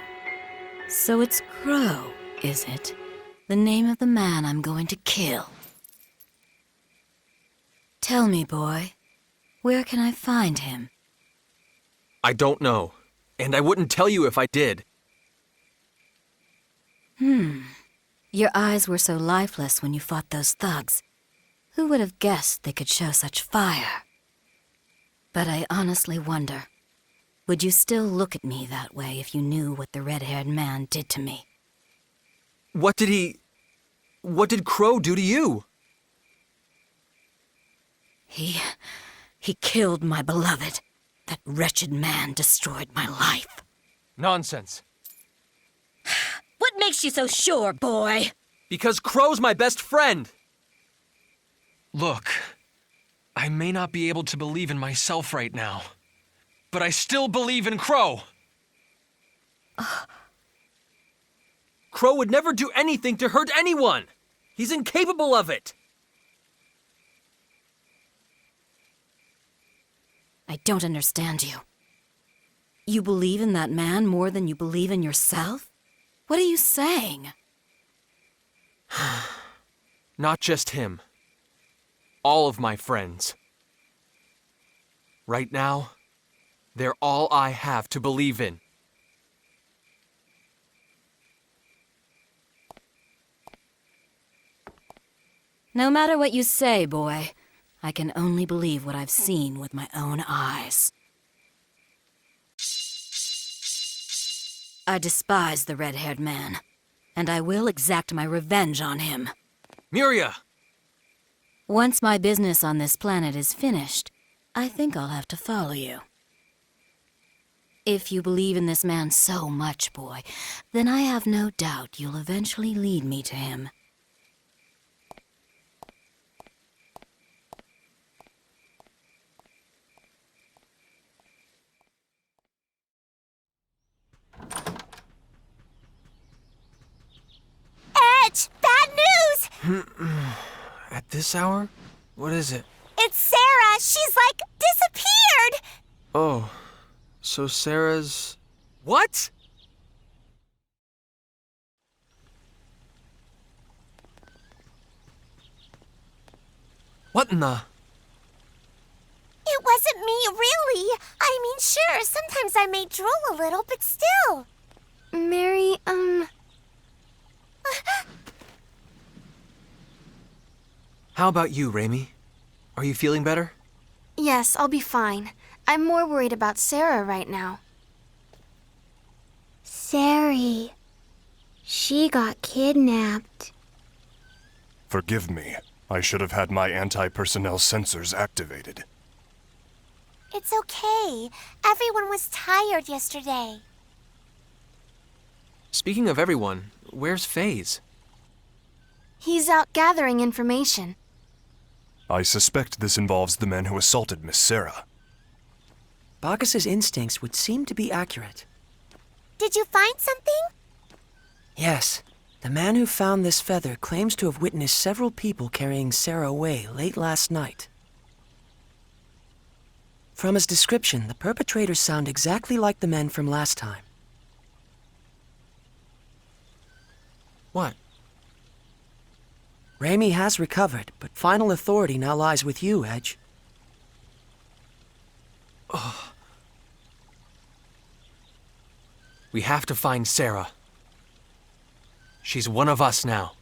So it's Crow, is it? The name of the man I'm going to kill. Tell me, boy, where can I find him? I don't know, and I wouldn't tell you if I did. Your eyes were so lifeless when you fought those thugs. Who would have guessed they could show such fire? But I honestly wonder, would you still look at me that way if you knew what the red-haired man did to me? What did Crow do to you? He killed my beloved. That wretched man destroyed my life. Nonsense. What makes you so sure, boy? Because Crow's my best friend! Look, I may not be able to believe in myself right now, but I still believe in Crow! Crow would never do anything to hurt anyone! He's incapable of it! I don't understand you. You believe in that man more than you believe in yourself? What are you saying? Not just him. All of my friends. Right now, they're all I have to believe in. No matter what you say, boy, I can only believe what I've seen with my own eyes. I despise the red-haired man, and I will exact my revenge on him. Muria! Once my business on this planet is finished, I think I'll have to follow you. If you believe in this man so much, boy, then I have no doubt you'll eventually lead me to him. Edge! Bad news! At this hour? What is it? It's Sarah! She's like disappeared! Oh, so Sarah's... What? What in the... It wasn't me, really. I mean, sure, sometimes I may drool a little, but still. Mary, How about you, Reimi? Are you feeling better? Yes, I'll be fine. I'm more worried about Sarah right now. Sari. She got kidnapped. Forgive me. I should have had my anti-personnel sensors activated. It's okay. Everyone was tired yesterday. Speaking of everyone, where's FaZe? He's out gathering information. I suspect this involves the men who assaulted Miss Sarah. Bacchus's instincts would seem to be accurate. Did you find something? Yes. The man who found this feather claims to have witnessed several people carrying Sarah away late last night. From his description, the perpetrators sound exactly like the men from last time. What? Reimi has recovered, but final authority now lies with you, Edge. Oh. We have to find Sarah. She's one of us now.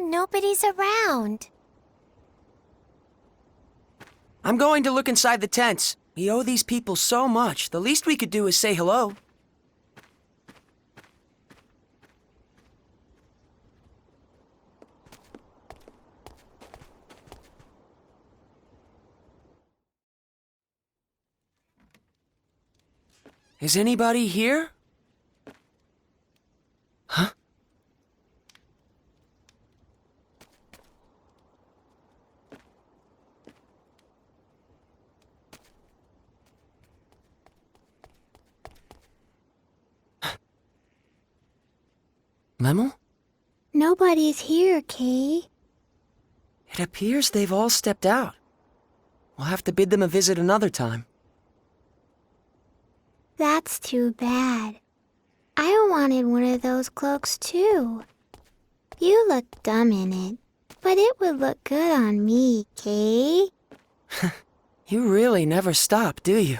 Nobody's around. I'm going to look inside the tents. We owe these people so much. The least we could do is say hello. Is anybody here? Huh? Lemel? Nobody's here, Kay. It appears they've all stepped out. We'll have to bid them a visit another time. That's too bad. I wanted one of those cloaks too. You look dumb in it, but it would look good on me, Kay. You really never stop, do you?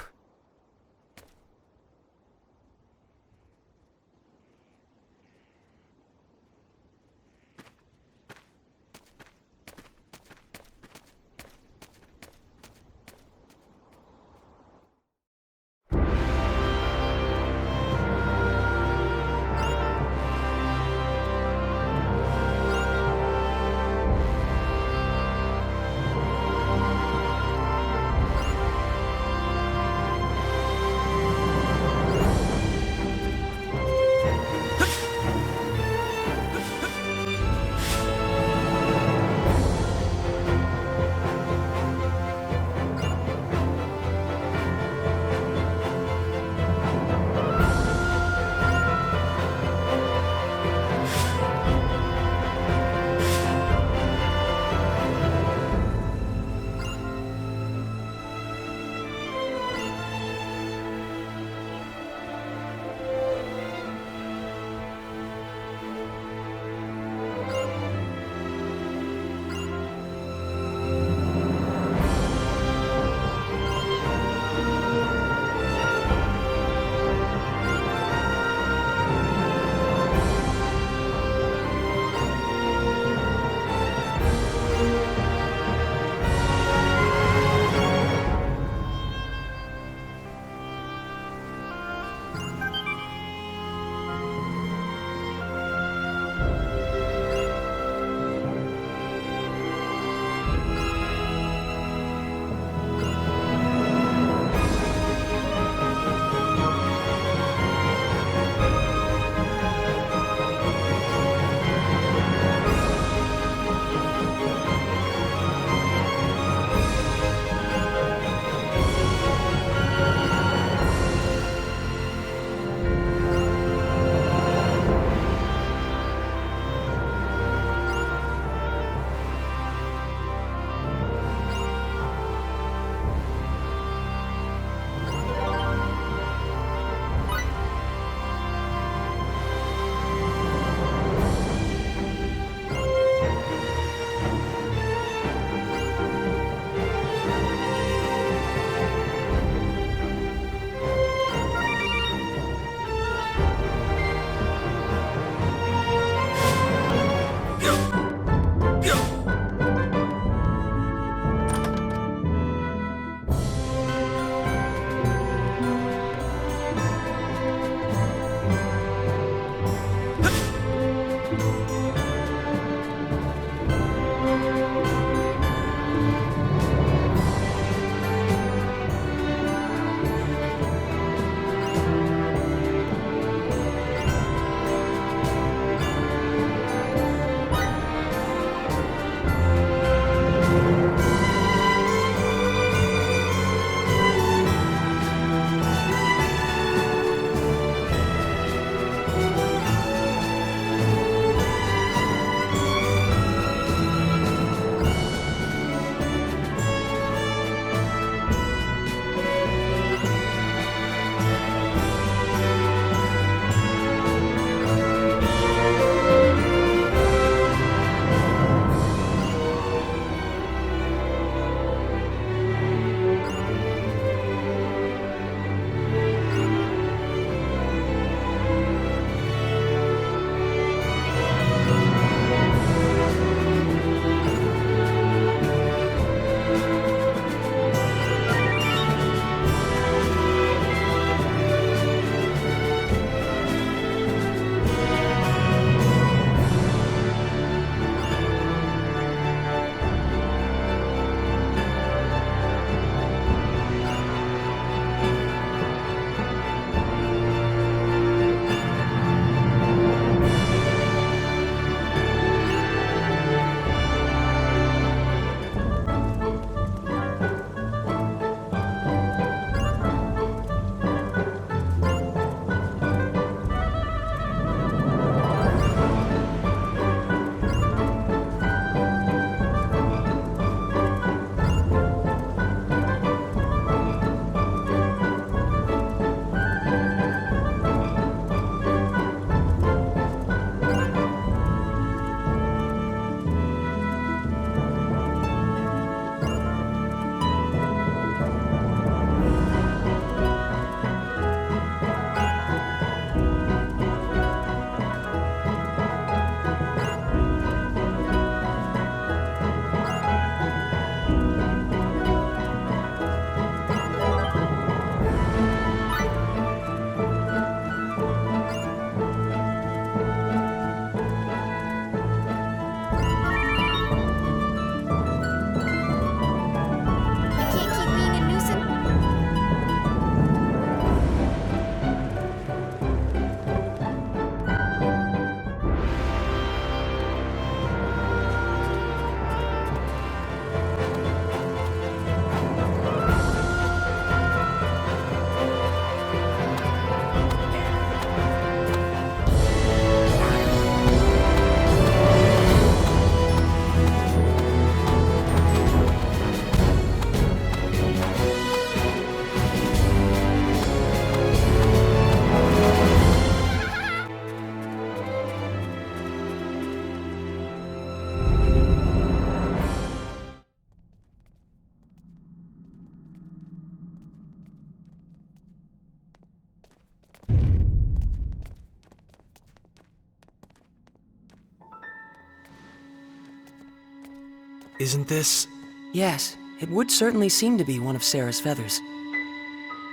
Isn't this... Yes, it would certainly seem to be one of Sarah's feathers.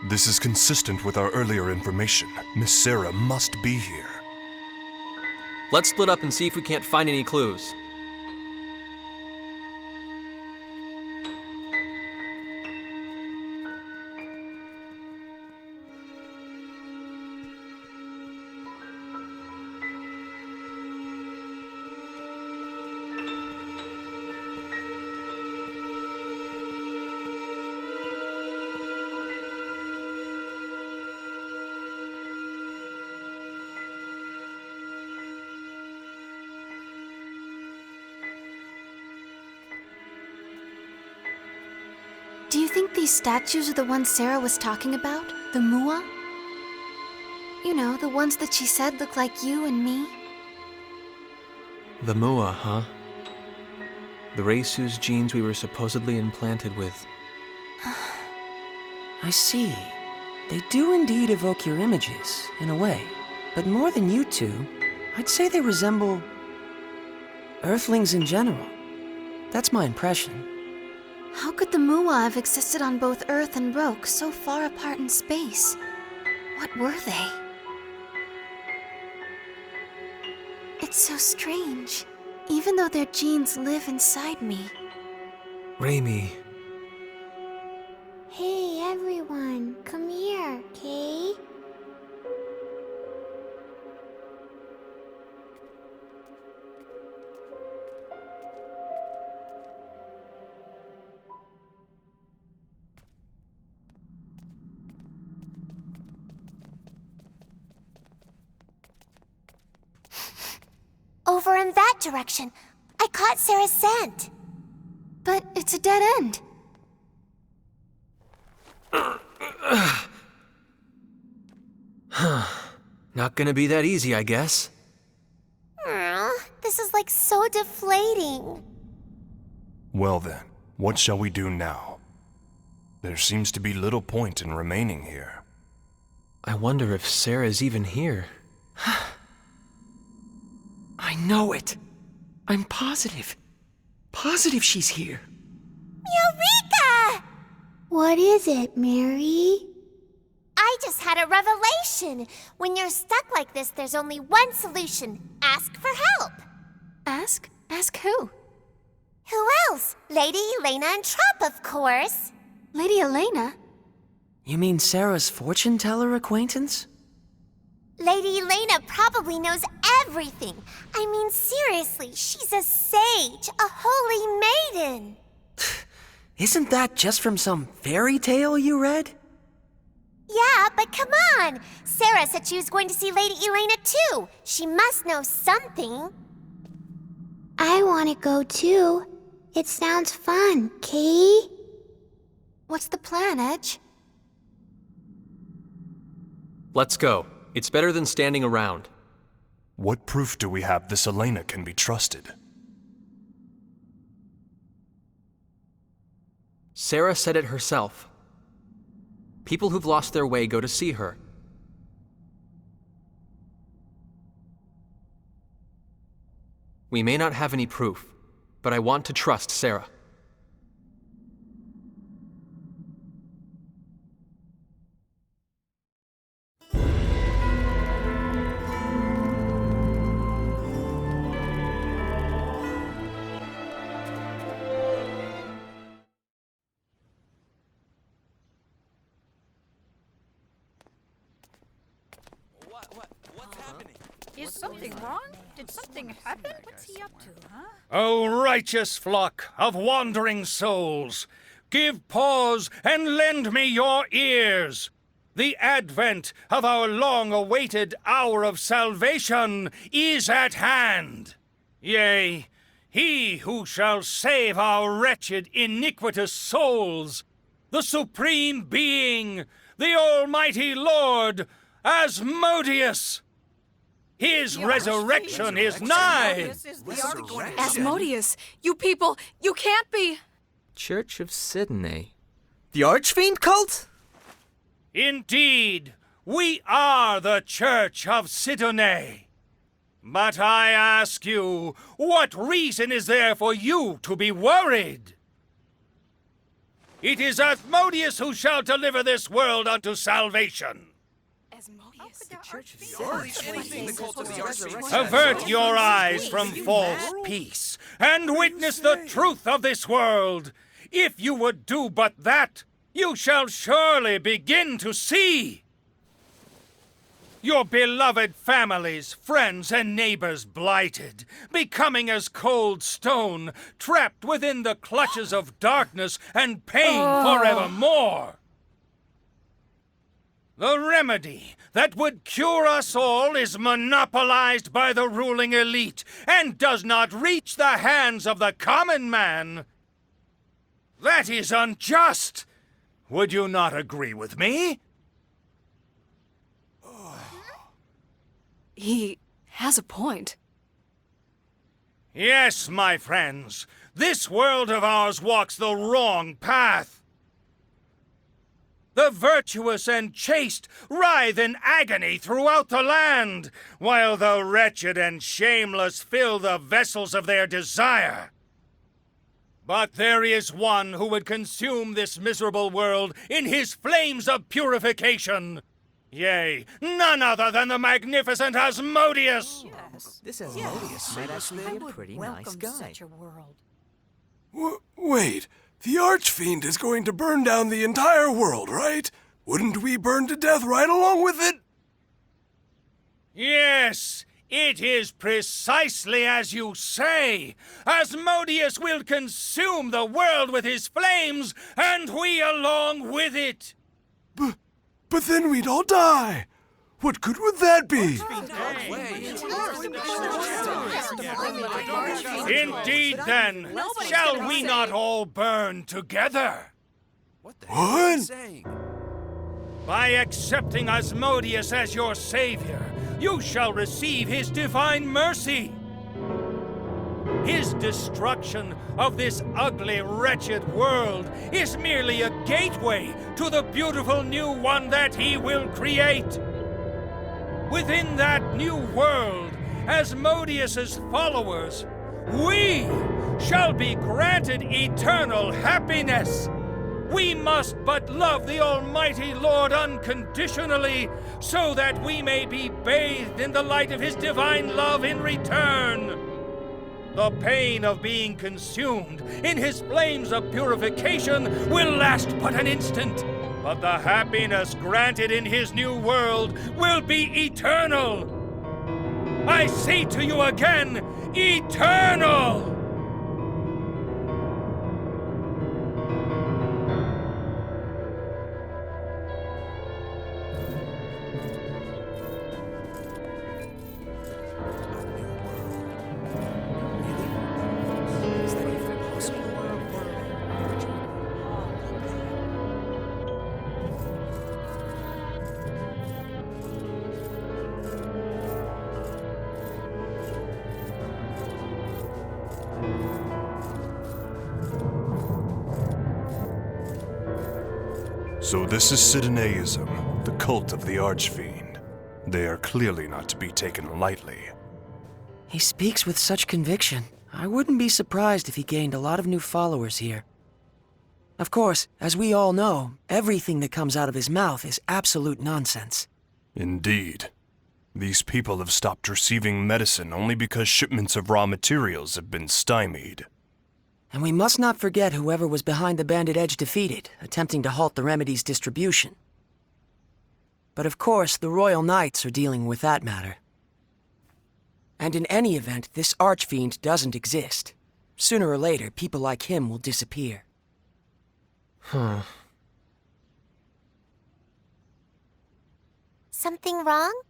This is consistent with our earlier information. Miss Sarah must be here. Let's split up and see if we can't find any clues. Do you think these statues are the ones Sarah was talking about? The Mua? You know, the ones that she said look like you and me? The Mua, huh? The race whose genes we were supposedly implanted with. I see. They do indeed evoke your images, in a way. But more than you two, I'd say they resemble... Earthlings in general. That's my impression. How could the Mua have existed on both Earth and Roke so far apart in space? What were they? It's so strange, even though their genes live inside me. Reimi. Hey, everyone, come here, okay? Over in that direction. I caught Sarah's scent. But it's a dead end. Not gonna be that easy, I guess. This is like so deflating. Well then, what shall we do now? There seems to be little point in remaining here. I wonder if Sarah's even here. I know it. I'm positive. Positive she's here. Eureka! What is it, Mary? I just had a revelation. When you're stuck like this, there's only one solution. Ask for help. Ask? Ask who? Who else? Lady Elena and Trump, of course. Lady Elena? You mean Sarah's fortune teller acquaintance? Lady Elena probably knows everything. I mean, seriously, she's a sage, a holy maiden. Isn't that just from some fairy tale you read? Yeah, but come on. Sarah said she was going to see Lady Elena too. She must know something. I want to go too. It sounds fun, Kay? What's the plan, Edge? Let's go. It's better than standing around. What proof do we have this Elena can be trusted? Sarah said it herself. People who've lost their way go to see her. We may not have any proof, but I want to trust Sarah. Is something wrong? Did something happen? What's he up to, huh? O righteous flock of wandering souls, give pause and lend me your ears. The advent of our long-awaited hour of salvation is at hand. Yea, he who shall save our wretched, iniquitous souls, the Supreme Being, the Almighty Lord, Asmodeus. His resurrection is nigh! Asmodeus, you people, you can't be! Church of Sidney. The Archfiend cult? Indeed, we are the Church of Sidonay. But I ask you, what reason is there for you to be worried? It is Asmodeus who shall deliver this world unto salvation. Avert your eyes from false peace, and witness the truth of this world. If you would do but that, you shall surely begin to see. Your beloved families, friends, and neighbors blighted, becoming as cold stone, trapped within the clutches of darkness and pain forevermore. The remedy that would cure us all is monopolized by the ruling elite and does not reach the hands of the common man. That is unjust. Would you not agree with me? He has a point. Yes, my friends. This world of ours walks the wrong path. The virtuous and chaste writhe in agony throughout the land, while the wretched and shameless fill the vessels of their desire. But there is one who would consume this miserable world in his flames of purification. Yea, none other than the magnificent Asmodeus! Yes. This Asmodeus might actually be a pretty nice guy. Such a world. Wait, the Archfiend is going to burn down the entire world, right? Wouldn't we burn to death right along with it? Yes, it is precisely as you say. Asmodeus will consume the world with his flames, and we along with it. But then we'd all die. What good would that be? Indeed, then, shall we not all burn together? What? By accepting Asmodeus as your savior, you shall receive his divine mercy. His destruction of this ugly, wretched world is merely a gateway to the beautiful new one that he will create. Within that new world, Asmodeus's followers, we shall be granted eternal happiness. We must but love the Almighty Lord unconditionally, so that we may be bathed in the light of his divine love in return. The pain of being consumed in his flames of purification will last but an instant, but the happiness granted in his new world will be eternal. I say to you again, eternal! So this is Sidonaism, the cult of the Archfiend. They are clearly not to be taken lightly. He speaks with such conviction. I wouldn't be surprised if he gained a lot of new followers here. Of course, as we all know, everything that comes out of his mouth is absolute nonsense. Indeed. These people have stopped receiving medicine only because shipments of raw materials have been stymied. And we must not forget whoever was behind the Bandit Edge defeated, attempting to halt the remedy's distribution. But of course, the Royal Knights are dealing with that matter. And in any event, this Archfiend doesn't exist. Sooner or later, people like him will disappear. Something wrong?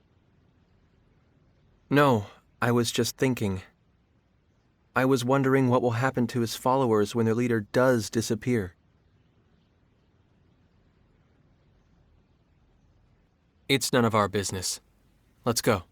No, I was just thinking. I was wondering what will happen to his followers when their leader does disappear. It's none of our business. Let's go.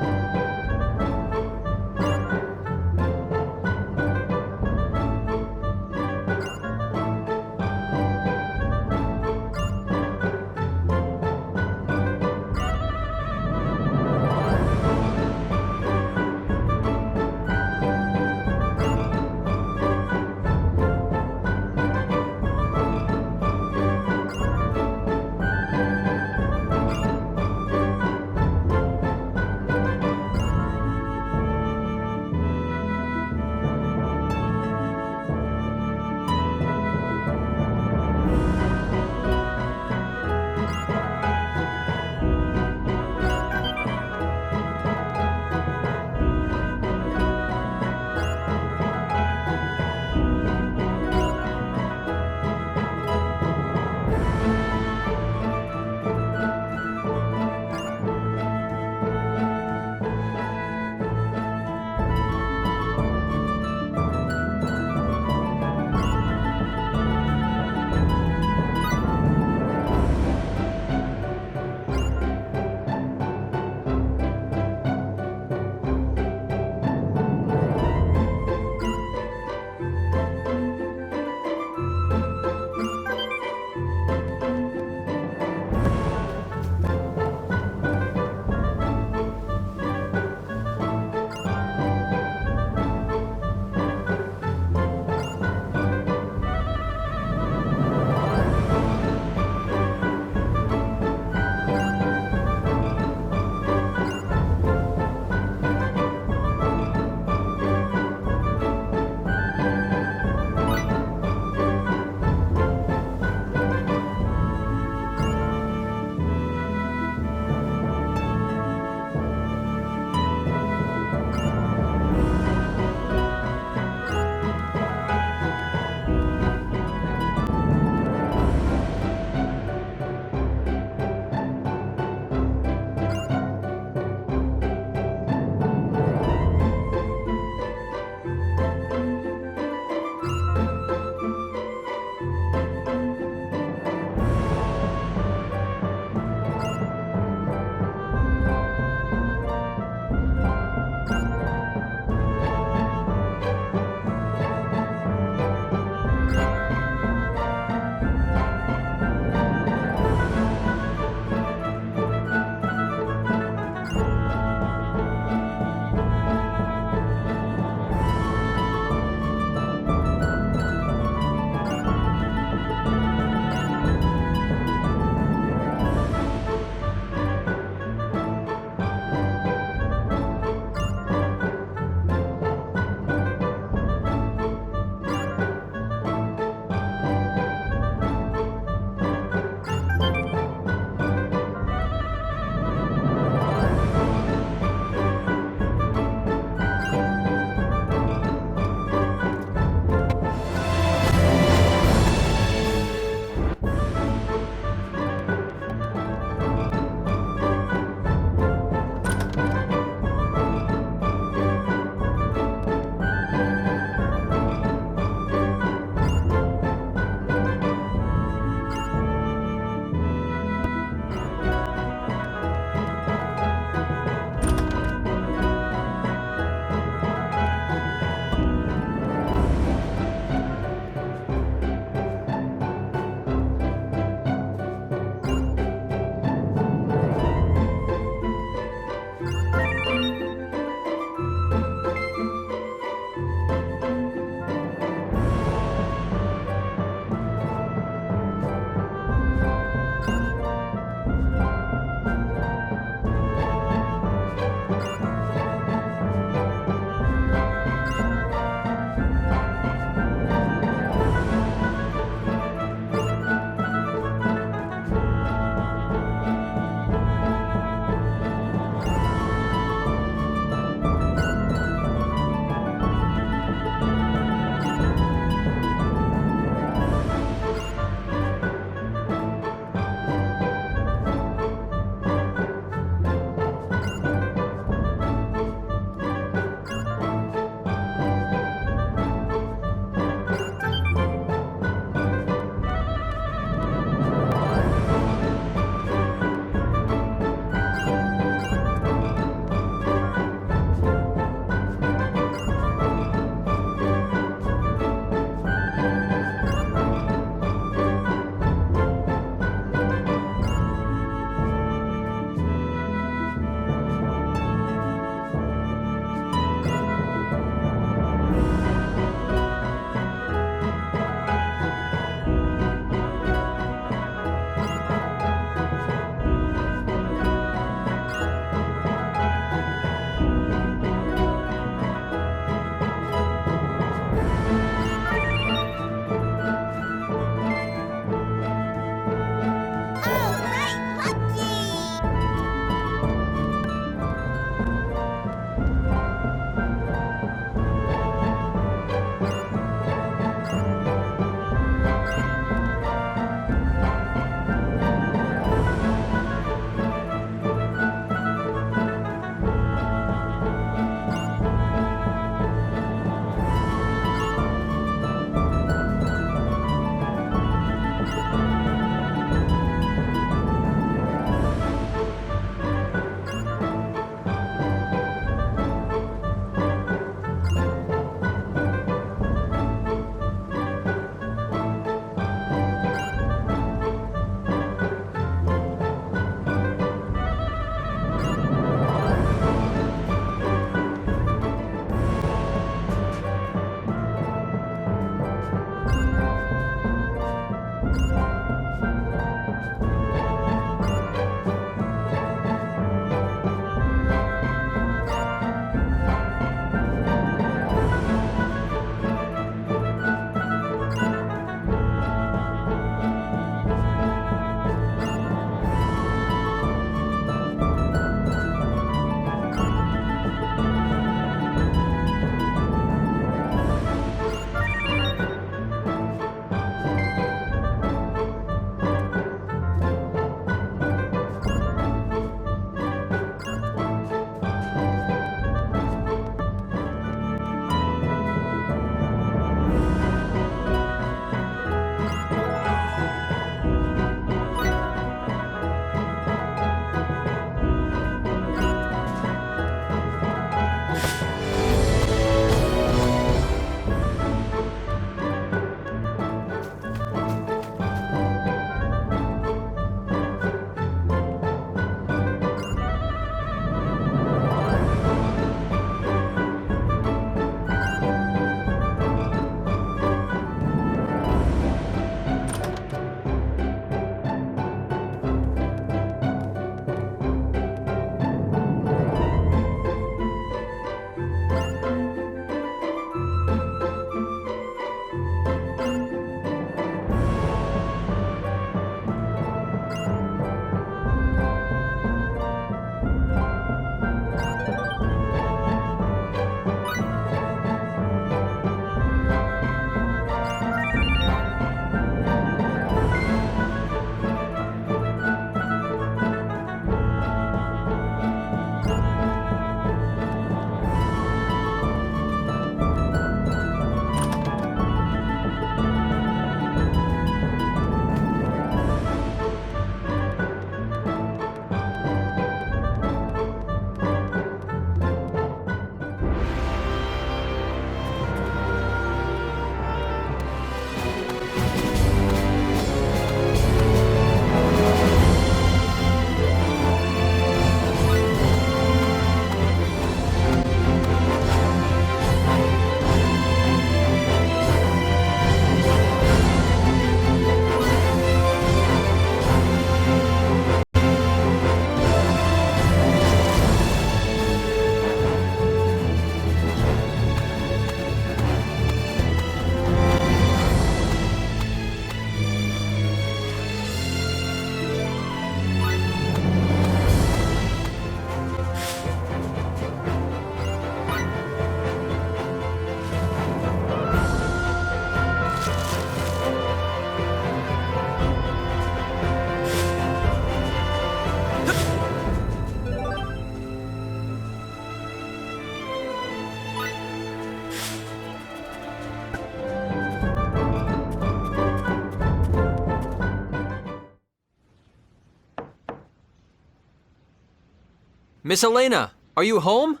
Miss Elena, are you home?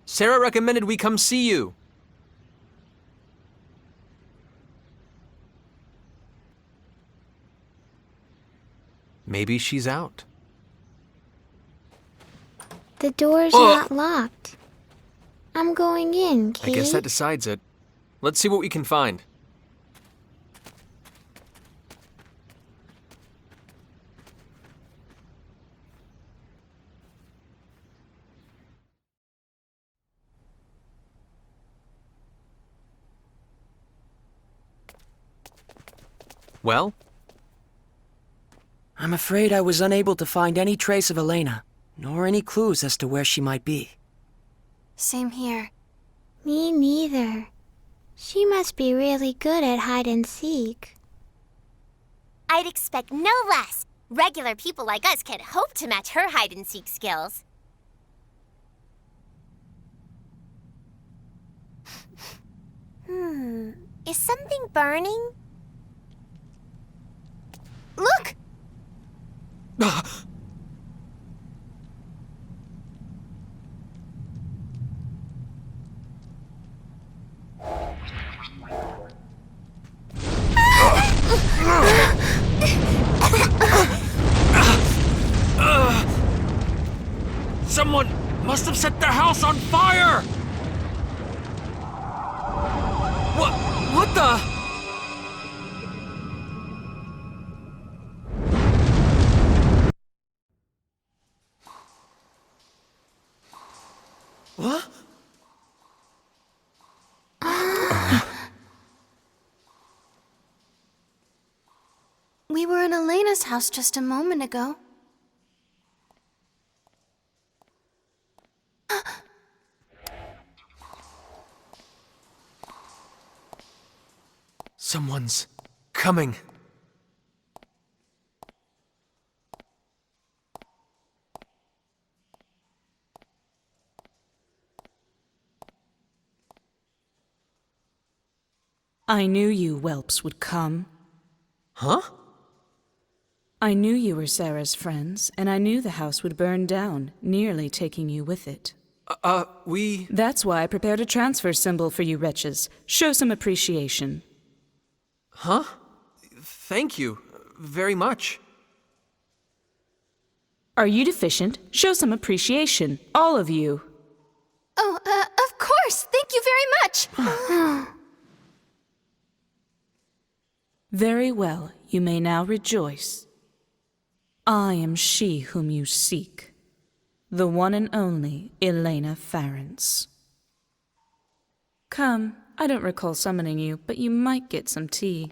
Sarah recommended we come see you. Maybe she's out. The door's not locked. I'm going in, Kate. I guess that decides it. Let's see what we can find. Well? I'm afraid I was unable to find any trace of Elena, nor any clues as to where she might be. Same here. Me neither. She must be really good at hide and seek. I'd expect no less. Regular people like us can't hope to match her hide-and-seek skills. Is something burning? Look! Someone must have set the house on fire! What the? What? We were in Elena's house just a moment ago. Someone's coming. I knew you whelps would come. Huh? I knew you were Sarah's friends, and I knew the house would burn down, nearly taking you with it. That's why I prepared a transfer symbol for you wretches. Show some appreciation. Huh? Thank you. Very much. Are you deficient? Show some appreciation. All of you. Oh, of course! Thank you very much! Very well. You may now rejoice. I am she whom you seek. The one and only Elena Farrance. Come, I don't recall summoning you, but you might get some tea.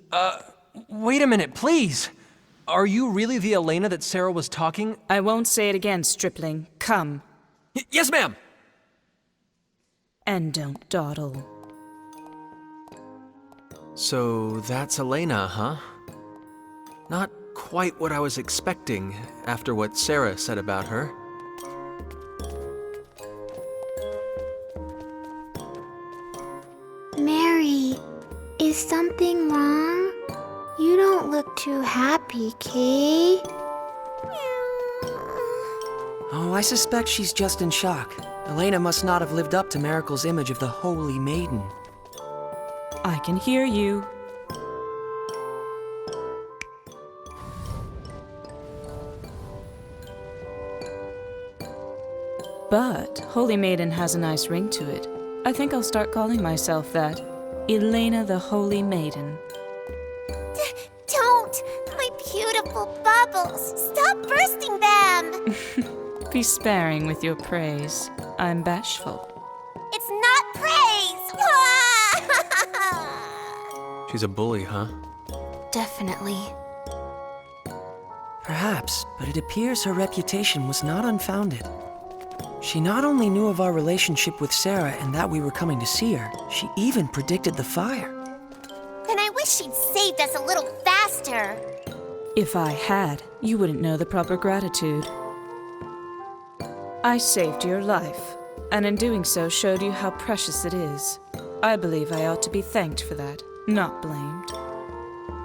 Wait a minute, please! Are you really the Elena that Sarah was talking? I won't say it again, stripling. Come. Yes, ma'am! And don't dawdle. So that's Elena, huh? Not quite what I was expecting after what Sarah said about her. Mary, is something wrong? You don't look too happy, Kay. Oh, I suspect she's just in shock. Elena must not have lived up to Miracle's image of the Holy Maiden. I can hear you. But Holy Maiden has a nice ring to it. I think I'll start calling myself that. Elena the Holy Maiden. Don't! My beautiful bubbles! Stop bursting them! Be sparing with your praise. I'm bashful. It's not praise! She's a bully, huh? Definitely. Perhaps, but it appears her reputation was not unfounded. She not only knew of our relationship with Sarah and that we were coming to see her, she even predicted the fire. Then I wish she'd saved us a little faster. If I had, you wouldn't know the proper gratitude. I saved your life, and in doing so showed you how precious it is. I believe I ought to be thanked for that, not blamed.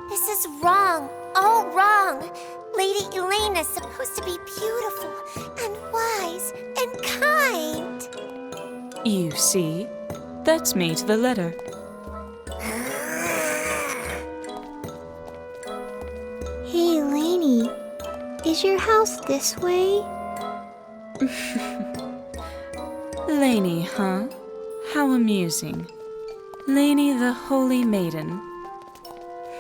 This is wrong. All wrong. Lady Elena's supposed to be beautiful and wise and kind. You see? That's me to the letter. Hey, Lainey, is your house this way? Lainey, huh? How amusing. Lainey the Holy Maiden.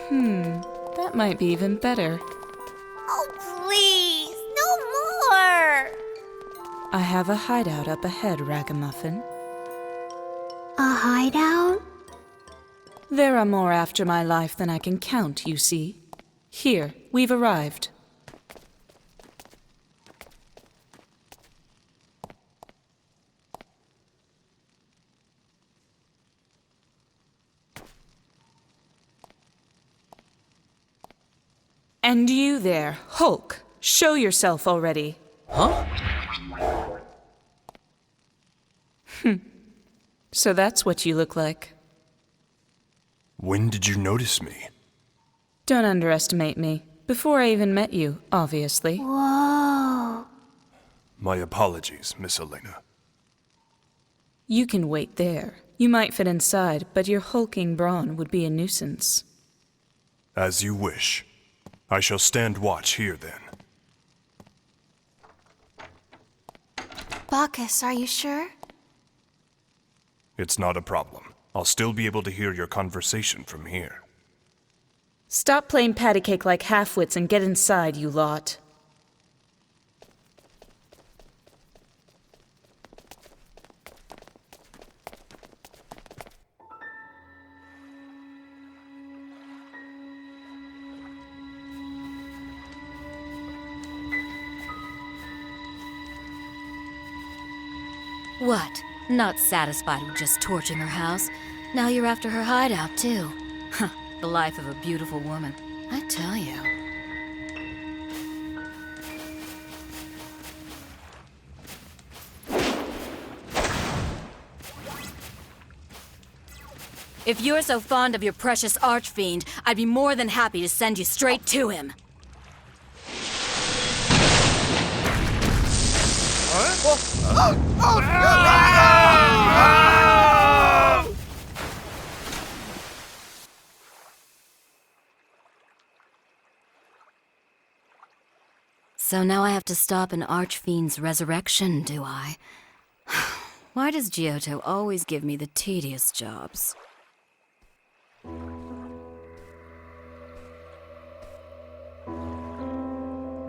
That might be even better. Oh, please, no more! I have a hideout up ahead, Ragamuffin. A hideout? There are more after my life than I can count, you see. Here, we've arrived. And you there, Hulk, show yourself already. Huh? So that's what you look like. When did you notice me? Don't underestimate me. Before I even met you, obviously. Whoa. My apologies, Miss Elena. You can wait there. You might fit inside, but your hulking brawn would be a nuisance. As you wish. I shall stand watch here then. Bacchus, are you sure? It's not a problem. I'll still be able to hear your conversation from here. Stop playing patty cake like half-wits and get inside, you lot. What? Not satisfied with just torching her house? Now you're after her hideout, too. Huh, the life of a beautiful woman. I tell you. If you're so fond of your precious archfiend, I'd be more than happy to send you straight to him. So now I have to stop an archfiend's resurrection, do I? Why does Giotto always give me the tedious jobs?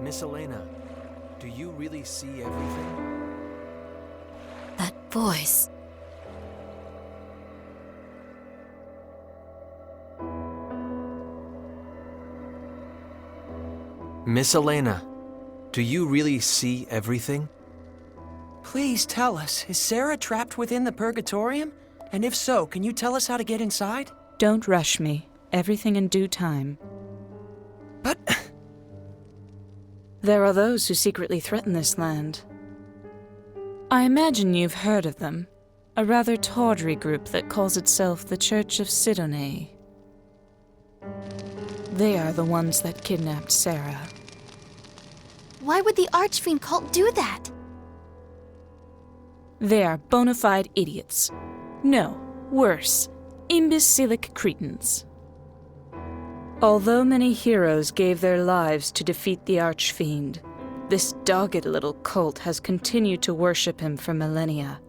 Miss Elena, do you really see everything? That voice. Miss Elena, do you really see everything? Please tell us, is Sarah trapped within the Purgatorium? And if so, can you tell us how to get inside? Don't rush me. Everything in due time. But... There are those who secretly threaten this land. I imagine you've heard of them. A rather tawdry group that calls itself the Church of Sidone. They are the ones that kidnapped Sarah. Why would the Archfiend cult do that? They are bona fide idiots. No, worse, imbecilic cretins. Although many heroes gave their lives to defeat the Archfiend, this dogged little cult has continued to worship him for millennia.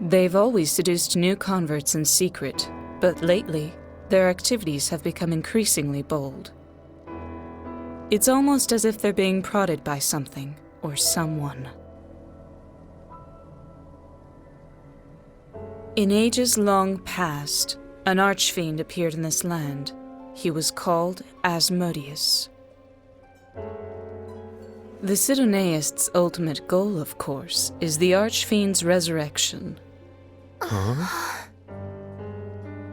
They've always seduced new converts in secret, but lately, their activities have become increasingly bold. It's almost as if they're being prodded by something or someone. In ages long past, an archfiend appeared in this land. He was called Asmodeus. The Sidoneists' ultimate goal, of course, is the archfiend's resurrection. Huh?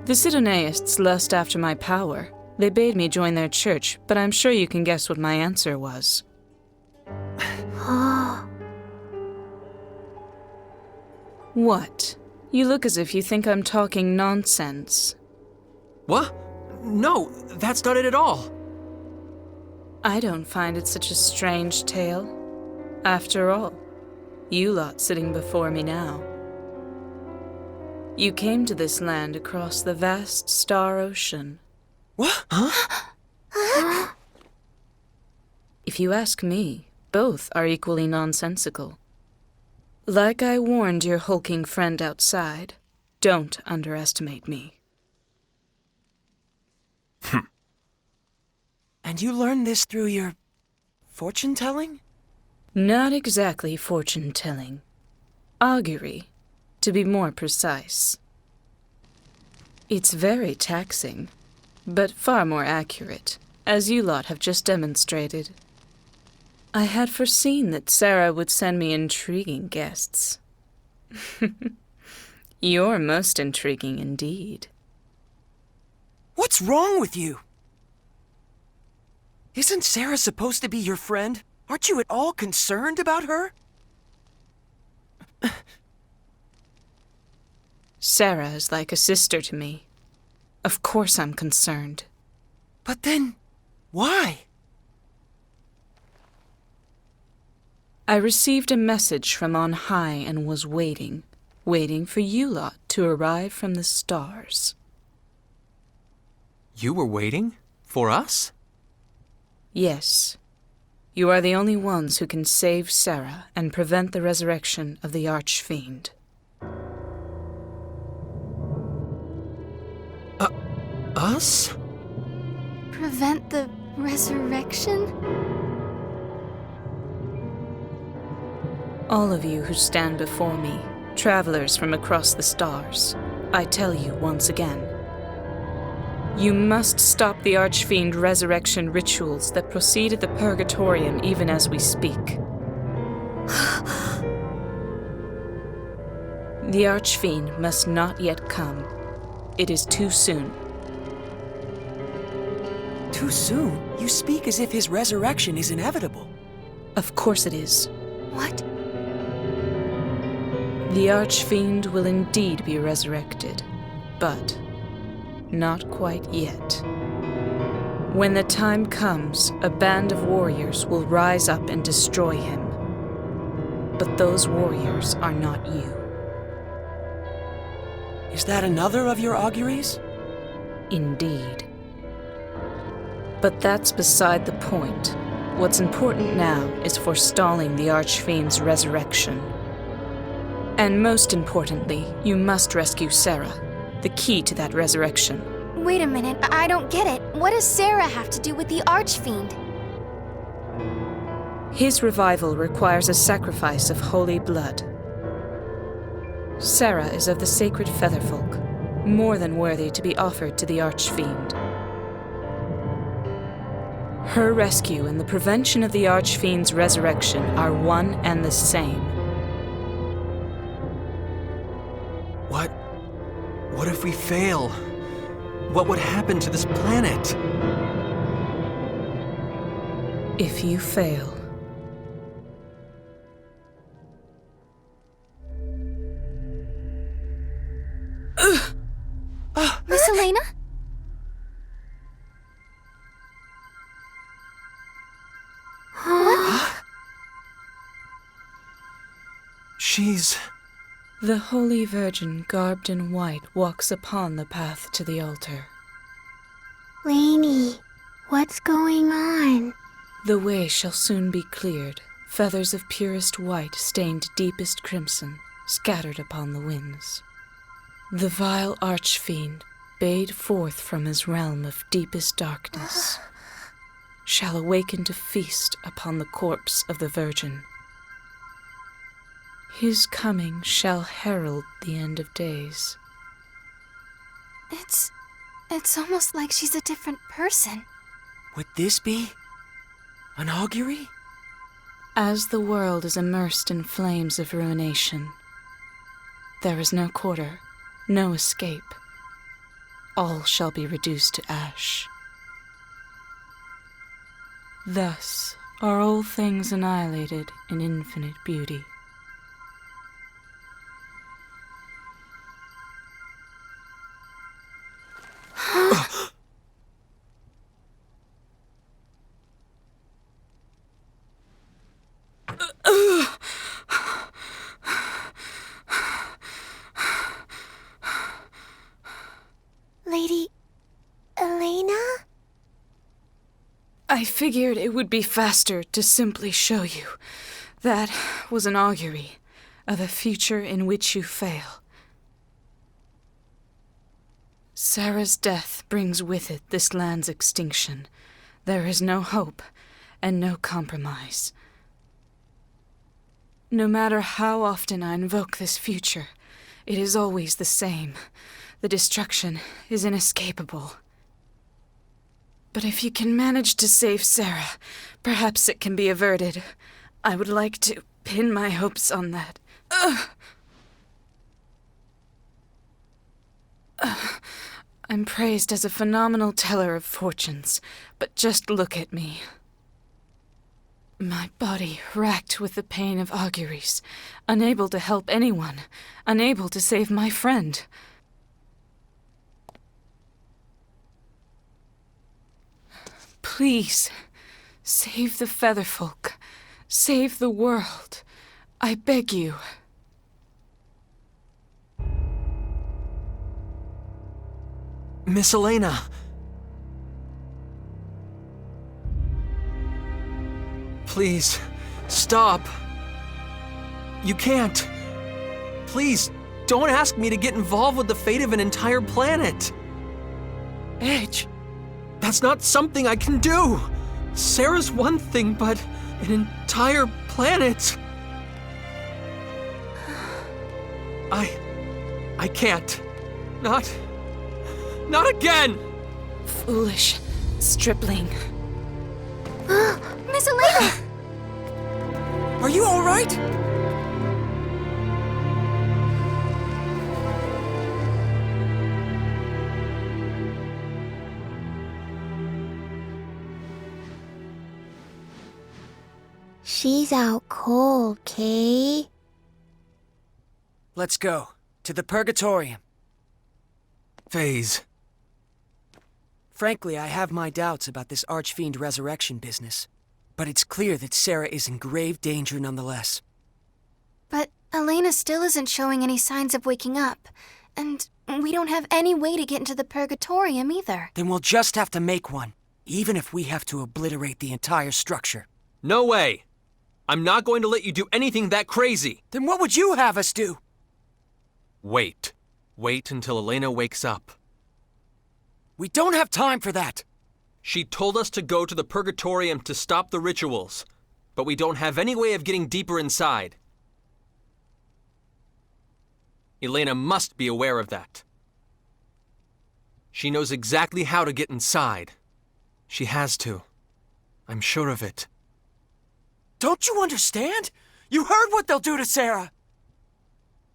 The Sidoneists lust after my power. They bade me join their church, but I'm sure you can guess what my answer was. What? You look as if you think I'm talking nonsense. What? No, that's not it at all. I don't find it such a strange tale. After all, you lot sitting before me now. You came to this land across the vast star ocean. What? Huh? If you ask me, both are equally nonsensical. Like I warned your hulking friend outside, don't underestimate me. And you learned this through your fortune-telling? Not exactly fortune-telling. Augury, to be more precise. It's very taxing, but far more accurate, as you lot have just demonstrated. I had foreseen that Sarah would send me intriguing guests. You're most intriguing indeed. What's wrong with you? Isn't Sarah supposed to be your friend? Aren't you at all concerned about her? Sarah is like a sister to me. Of course I'm concerned. But then, why? I received a message from on high and was waiting for you lot to arrive from the stars. You were waiting? For us? Yes. You are the only ones who can save Sarah and prevent the resurrection of the Archfiend. Us? Prevent the resurrection? All of you who stand before me, travelers from across the stars, I tell you once again. You must stop the Archfiend resurrection rituals that proceed at the Purgatorium even as we speak. The Archfiend must not yet come. It is too soon. Too soon? You speak as if his resurrection is inevitable. Of course it is. What? The Archfiend will indeed be resurrected, but not quite yet. When the time comes, a band of warriors will rise up and destroy him. But those warriors are not you. Is that another of your auguries? Indeed. But that's beside the point. What's important now is forestalling the Archfiend's resurrection. And most importantly, you must rescue Sarah, the key to that resurrection. Wait a minute, I don't get it. What does Sarah have to do with the Archfiend? His revival requires a sacrifice of holy blood. Sarah is of the sacred Featherfolk, more than worthy to be offered to the Archfiend. Her rescue and the prevention of the Archfiend's resurrection are one and the same. What if we fail? What would happen to this planet? If you fail, Miss Elena? What? She's... The Holy Virgin, garbed in white, walks upon the path to the altar. Lainey, what's going on? The way shall soon be cleared, feathers of purest white stained deepest crimson, scattered upon the winds. The vile Archfiend, bayed forth from his realm of deepest darkness, shall awaken to feast upon the corpse of the Virgin. His coming shall herald the end of days. It's almost like she's a different person. Would this be an augury? As the world is immersed in flames of ruination, there is no quarter, no escape. All shall be reduced to ash. Thus are all things annihilated in infinite beauty. I figured it would be faster to simply show you. That was an augury of a future in which you fail. Sarah's death brings with it this land's extinction. There is no hope and no compromise. No matter how often I invoke this future, it is always the same. The destruction is inescapable. But if you can manage to save Sarah, perhaps it can be averted. I would like to pin my hopes on that. I'm praised as a phenomenal teller of fortunes, but just look at me. My body racked with the pain of auguries, unable to help anyone, unable to save my friend. Please, save the Featherfolk. Save the world. I beg you. Miss Elena! Please, stop. You can't. Please, don't ask me to get involved with the fate of an entire planet. Edge! That's not something I can do. Sarah's one thing, but an entire planet. I can't. Not again! Foolish stripling. Miss Elena! Are you all right? She's out cold, Kay. Let's go. To the Purgatorium. Phase. Frankly, I have my doubts about this Archfiend resurrection business. But it's clear that Sarah is in grave danger nonetheless. But Elena still isn't showing any signs of waking up. And we don't have any way to get into the Purgatorium either. Then we'll just have to make one, even if we have to obliterate the entire structure. No way! I'm not going to let you do anything that crazy! Then what would you have us do? Wait. Wait until Elena wakes up. We don't have time for that! She told us to go to the Purgatorium to stop the rituals, but we don't have any way of getting deeper inside. Elena must be aware of that. She knows exactly how to get inside. She has to. I'm sure of it. Don't you understand? You heard what they'll do to Sarah!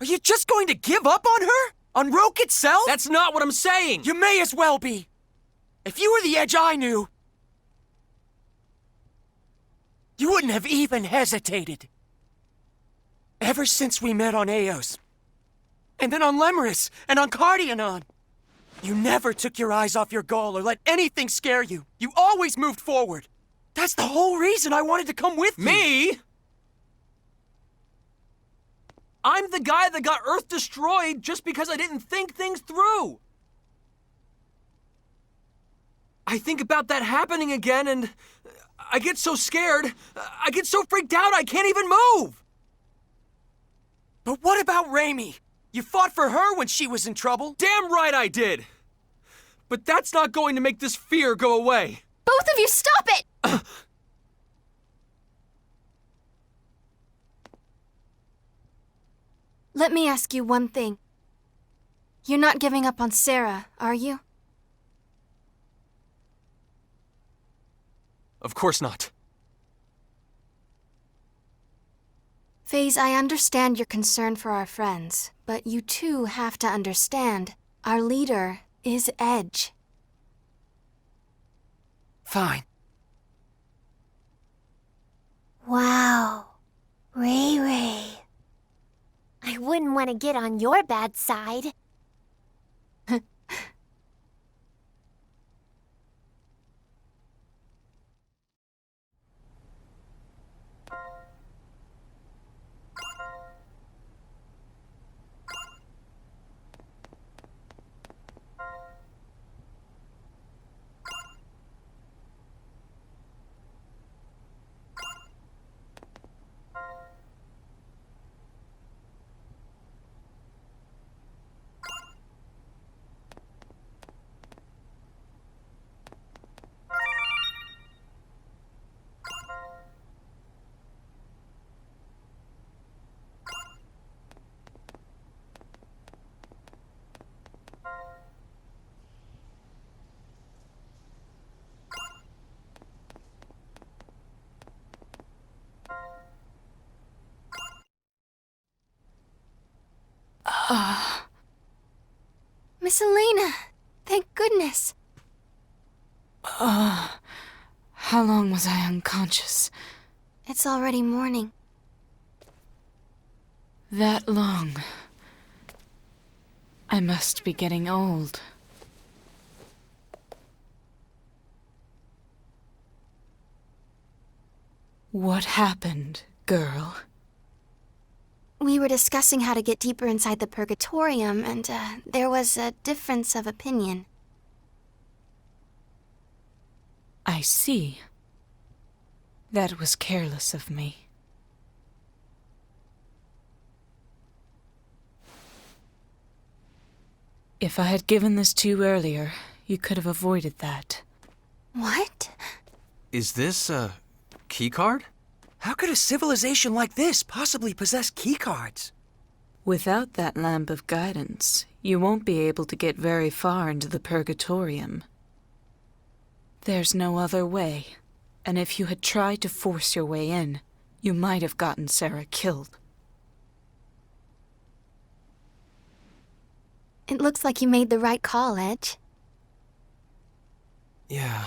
Are you just going to give up on her? On Roke itself? That's not what I'm saying! You may as well be! If you were the Edge I knew, you wouldn't have even hesitated. Ever since we met on Eos, and then on Lemurus, and on Cardionon, you never took your eyes off your goal or let anything scare you. You always moved forward. That's the whole reason I wanted to come with you. Me? I'm the guy that got Earth destroyed just because I didn't think things through. I think about that happening again and I get so scared. I get so freaked out I can't even move. But what about Reimi? You fought for her when she was in trouble? Damn right I did. But that's not going to make this fear go away. Both of you, stop it! Let me ask you one thing. You're not giving up on Sarah, are you? Of course not. Phase, I understand your concern for our friends, but you too have to understand our leader is Edge. Fine. Wow. Ray Ray. I wouldn't want to get on your bad side. Miss Elena, thank goodness. How long was I unconscious? It's already morning. That long. I must be getting old. What happened, girl? We were discussing how to get deeper inside the Purgatorium, and there was a difference of opinion. I see. That was careless of me. If I had given this to you earlier, you could have avoided that. What? Is this a keycard? How could a civilization like this possibly possess keycards? Without that lamp of guidance, you won't be able to get very far into the Purgatorium. There's no other way, and if you had tried to force your way in, you might have gotten Sarah killed. It looks like you made the right call, Edge. Yeah.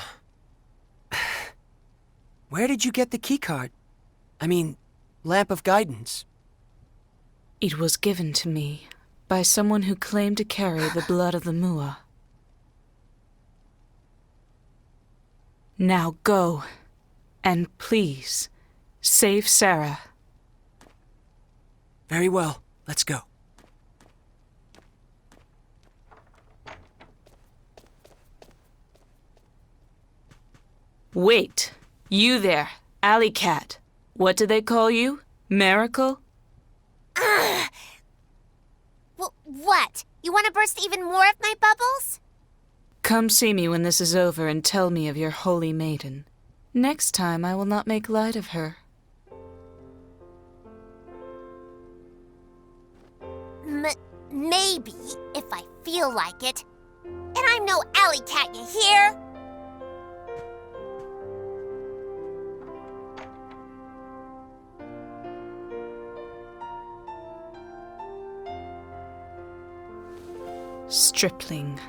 Where did you get the keycard? I mean, lamp of guidance. It was given to me by someone who claimed to carry the blood of the Mua. Now go, and please, save Sarah. Very well, let's go. Wait, you there, Alley Cat. What do they call you? Miracle? What? You want to burst even more of my bubbles? Come see me when this is over and tell me of your holy maiden. Next time I will not make light of her. Maybe, if I feel like it. And I'm no alley cat, you hear? Stripling,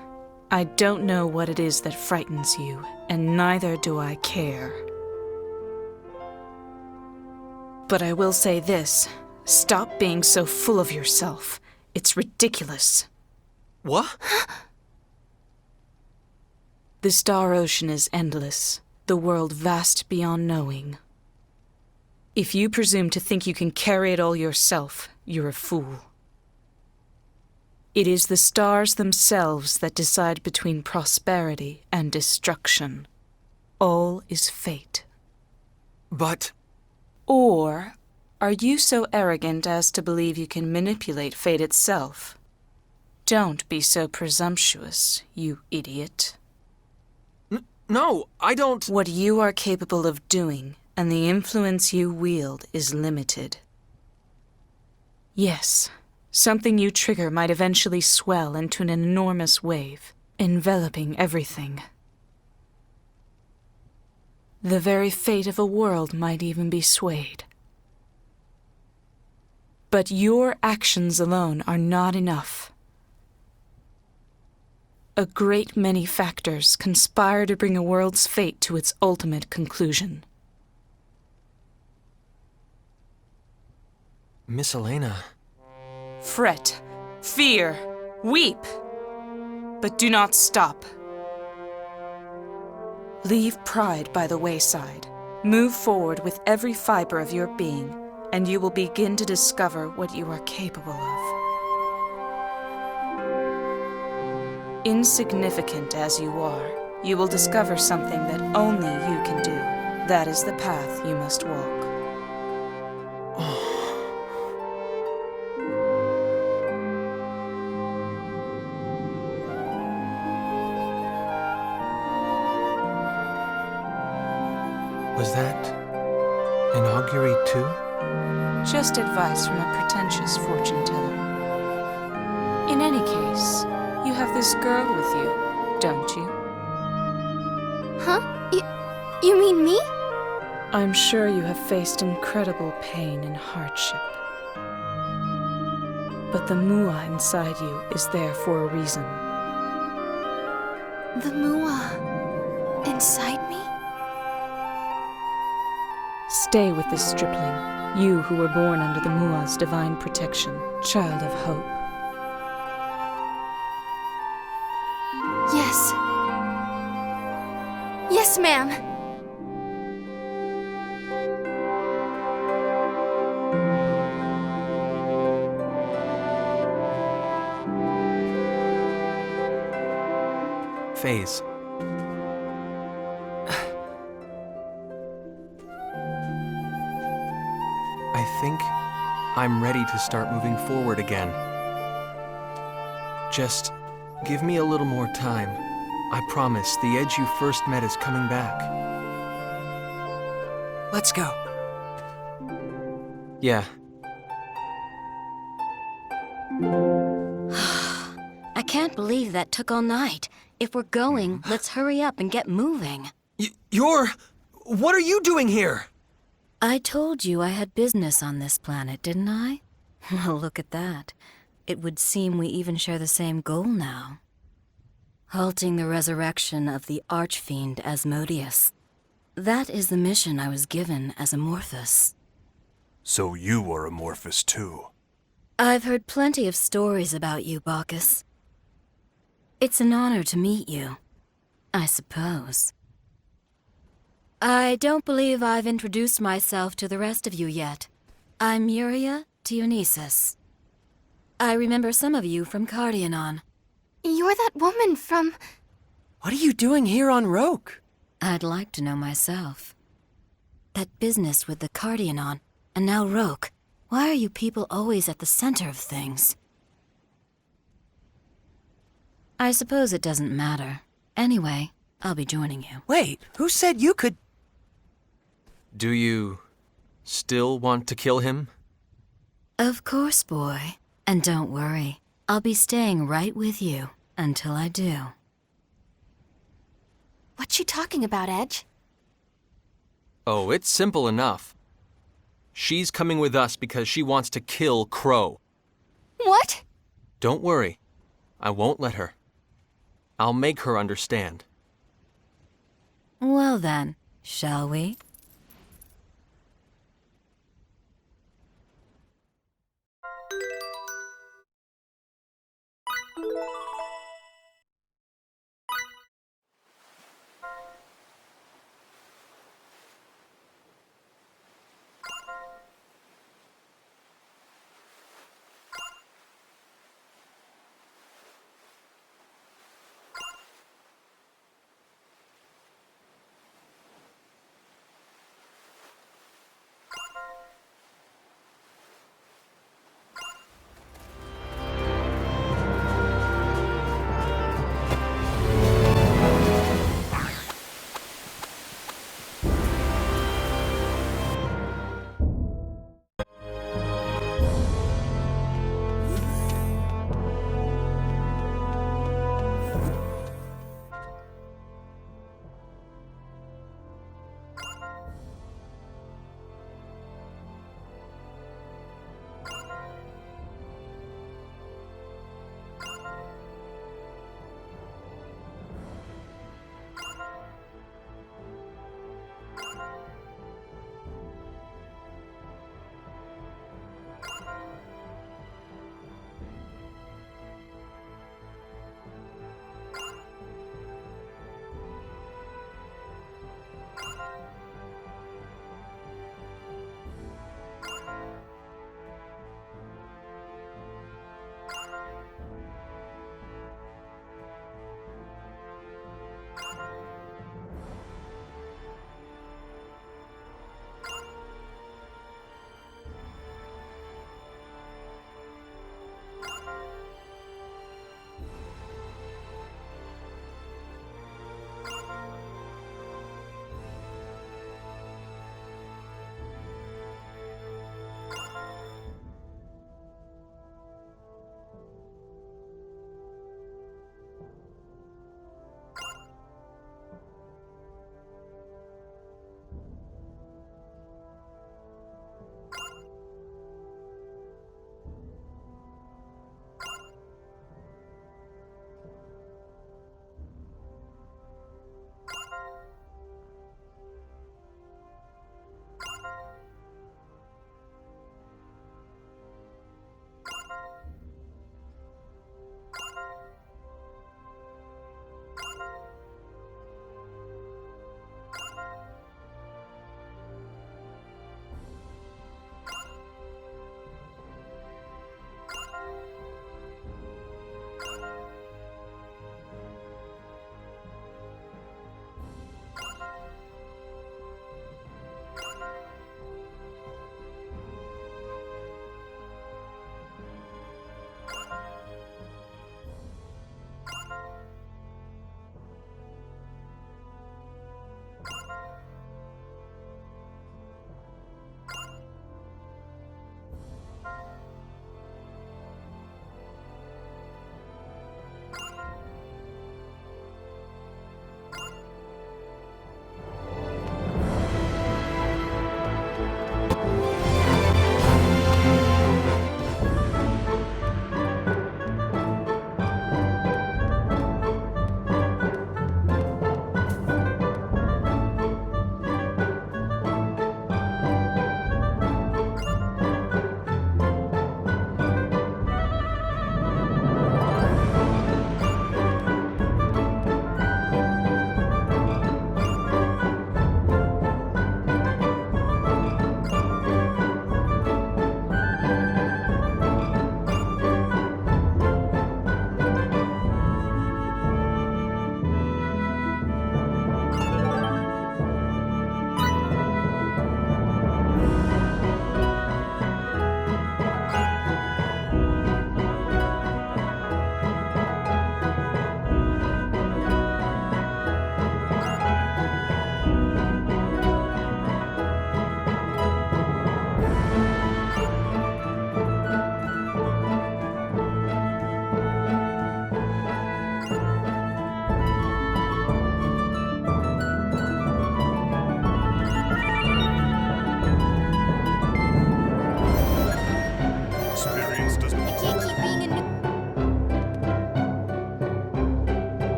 I don't know what it is that frightens you, and neither do I care. But I will say this, stop being so full of yourself. It's ridiculous. What? The star ocean is endless, the world vast beyond knowing. If you presume to think you can carry it all yourself, you're a fool. It is the stars themselves that decide between prosperity and destruction. All is fate. But... Or are you so arrogant as to believe you can manipulate fate itself? Don't be so presumptuous, you idiot. No, I don't... What you are capable of doing and the influence you wield is limited. Yes. Something you trigger might eventually swell into an enormous wave, enveloping everything. The very fate of a world might even be swayed. But your actions alone are not enough. A great many factors conspire to bring a world's fate to its ultimate conclusion. Miss Elena... Fret, fear, weep, but do not stop. Leave pride by the wayside. Move forward with every fiber of your being, and you will begin to discover what you are capable of. Insignificant as you are, you will discover something that only you can do. That is the path you must walk. Was that an augury too? Just advice from a pretentious fortune teller. In any case, you have this girl with you, don't you? Huh? You mean me? I'm sure you have faced incredible pain and hardship. But the Mua inside you is there for a reason. The Mua inside me? Stay with this stripling, you who were born under the Mua's divine protection, child of hope. Yes. Yes, ma'am. Phase. I think I'm ready to start moving forward again. Just give me a little more time. I promise the Edge you first met is coming back. Let's go. Yeah. I can't believe that took all night. If we're going, let's hurry up and get moving. What are you doing here? I told you I had business on this planet, didn't I? Well, look at that. It would seem we even share the same goal now. Halting the resurrection of the Archfiend Asmodeus. That is the mission I was given as Amorphous. So you are Amorphous too. I've heard plenty of stories about you, Bacchus. It's an honor to meet you, I suppose. I don't believe I've introduced myself to the rest of you yet. I'm Muria Dionysus. I remember some of you from Cardionon. You're that woman from... What are you doing here on Roke? I'd like to know myself. That business with the Cardionon, and now Roke. Why are you people always at the center of things? I suppose it doesn't matter. Anyway, I'll be joining you. Wait, who said you could... Do you still want to kill him? Of course, boy. And don't worry, I'll be staying right with you until I do. What you talking about, Edge? Oh, it's simple enough. She's coming with us because she wants to kill Crow. What? Don't worry. I won't let her. I'll make her understand. Well then, shall we?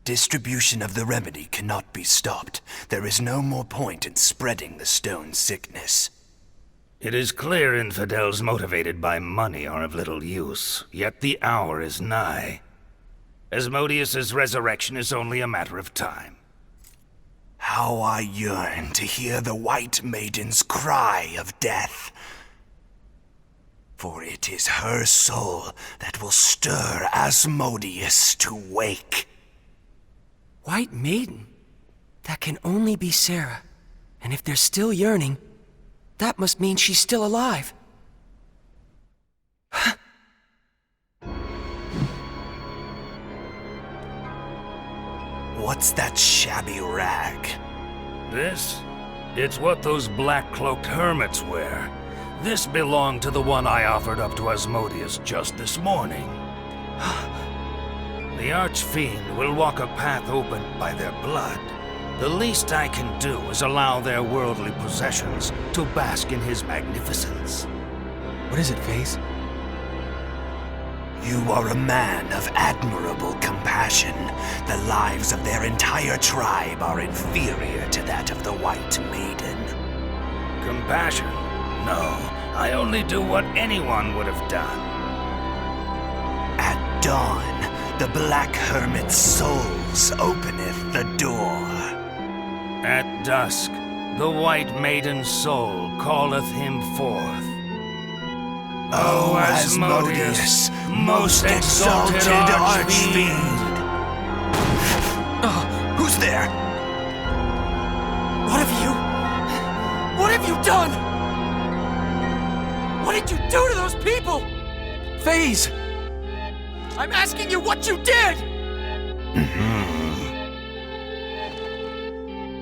Distribution of the remedy cannot be stopped. There is no more point in spreading the stone sickness. It is clear infidels motivated by money are of little use, yet the hour is nigh. Asmodeus's resurrection is only a matter of time. How I yearn to hear the White Maiden's cry of death. For it is her soul that will stir Asmodeus to wake. White Maiden? That can only be Sarah. And if they're still yearning, that must mean she's still alive. What's that shabby rag? This? It's what those black-cloaked hermits wear. This belonged to the one I offered up to Asmodeus just this morning. The Archfiend will walk a path opened by their blood. The least I can do is allow their worldly possessions to bask in his magnificence. What is it, Phase? You are a man of admirable compassion. The lives of their entire tribe are inferior to that of the White Maiden. Compassion? No, I only do what anyone would have done. At dawn, the Black Hermit's souls openeth the door. At dusk, the White Maiden's soul calleth him forth. O Asmodeus, most exalted Archfiend! Who's there? What have you... What have you done? What did you do to those people? Phase! I'm asking you what you did!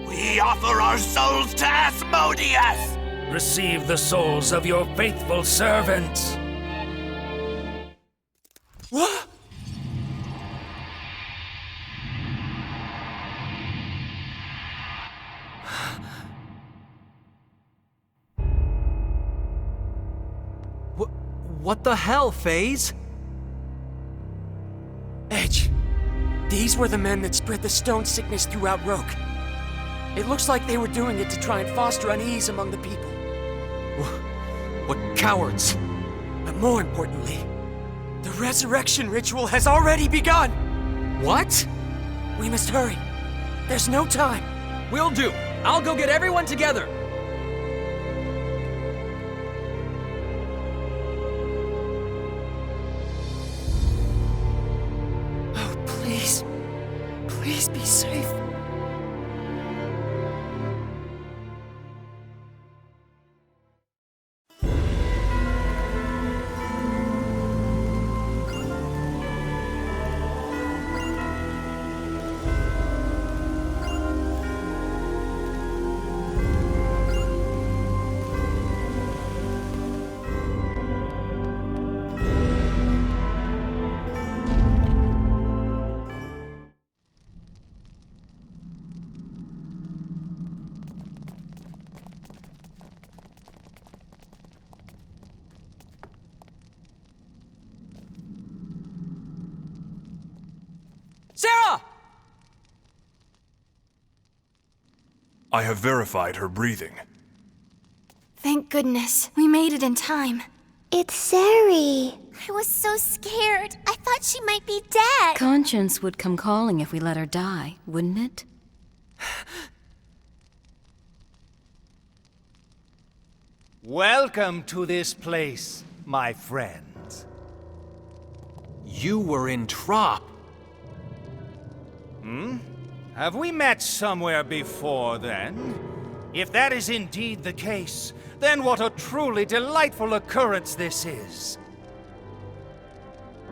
We offer our souls to Asmodeus! Receive the souls of your faithful servants. What? What the hell, Phase? Edge, these were the men that spread the stone sickness throughout Roke. It looks like they were doing it to try and foster unease among the people. What cowards! But more importantly, the resurrection ritual has already begun! What? We must hurry. There's no time. Will do. I'll go get everyone together. Oh, please. Please be safe. Sarah! I have verified her breathing. Thank goodness. We made it in time. It's Sari. I was so scared. I thought she might be dead. Conscience would come calling if we let her die, wouldn't it? Welcome to this place, my friends. You were in Trop. Have we met somewhere before, then? If that is indeed the case, then what a truly delightful occurrence this is.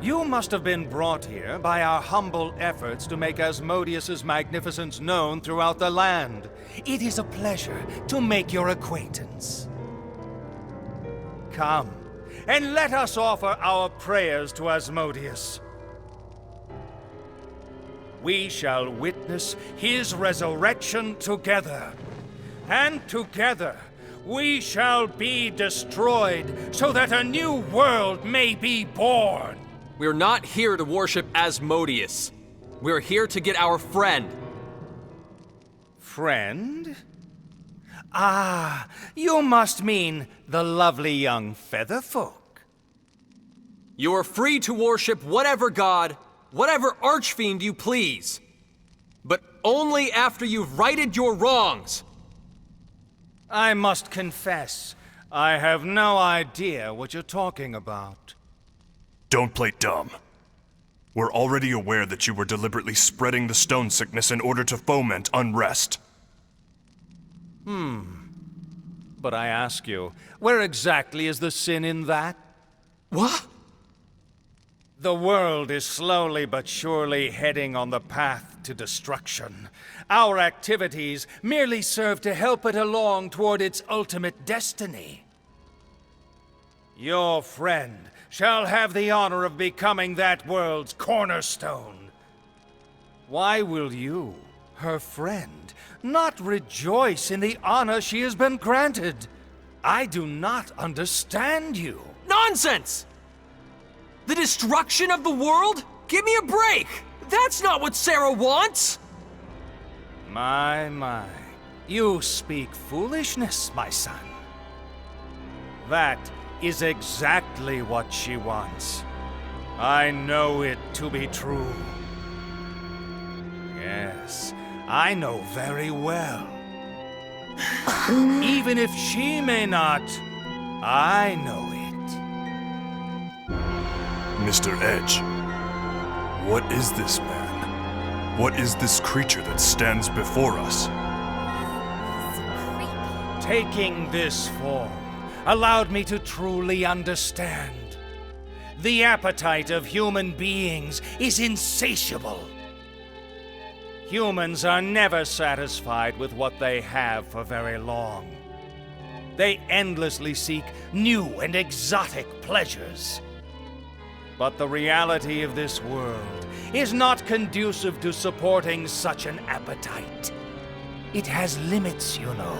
You must have been brought here by our humble efforts to make Asmodeus's magnificence known throughout the land. It is a pleasure to make your acquaintance. Come, and let us offer our prayers to Asmodeus. We shall witness his resurrection together. And together, we shall be destroyed so that a new world may be born. We're not here to worship Asmodeus. We're here to get our friend. Friend? Ah, you must mean the lovely young featherfolk. You are free to worship whatever god, whatever archfiend you please. But only after you've righted your wrongs. I must confess, I have no idea what you're talking about. Don't play dumb. We're already aware that you were deliberately spreading the stone sickness in order to foment unrest. But I ask you, where exactly is the sin in that? What? The world is slowly but surely heading on the path to destruction. Our activities merely serve to help it along toward its ultimate destiny. Your friend shall have the honor of becoming that world's cornerstone. Why will you, her friend, not rejoice in the honor she has been granted? I do not understand you. Nonsense! The destruction of the world? Give me a break! That's not what Sarah wants! My. You speak foolishness, my son. That is exactly what she wants. I know it to be true. Yes, I know very well. Even if she may not, I know it. Mr. Edge, what is this man? What is this creature that stands before us? Taking this form allowed me to truly understand. The appetite of human beings is insatiable. Humans are never satisfied with what they have for very long. They endlessly seek new and exotic pleasures. But the reality of this world is not conducive to supporting such an appetite. It has limits, you know.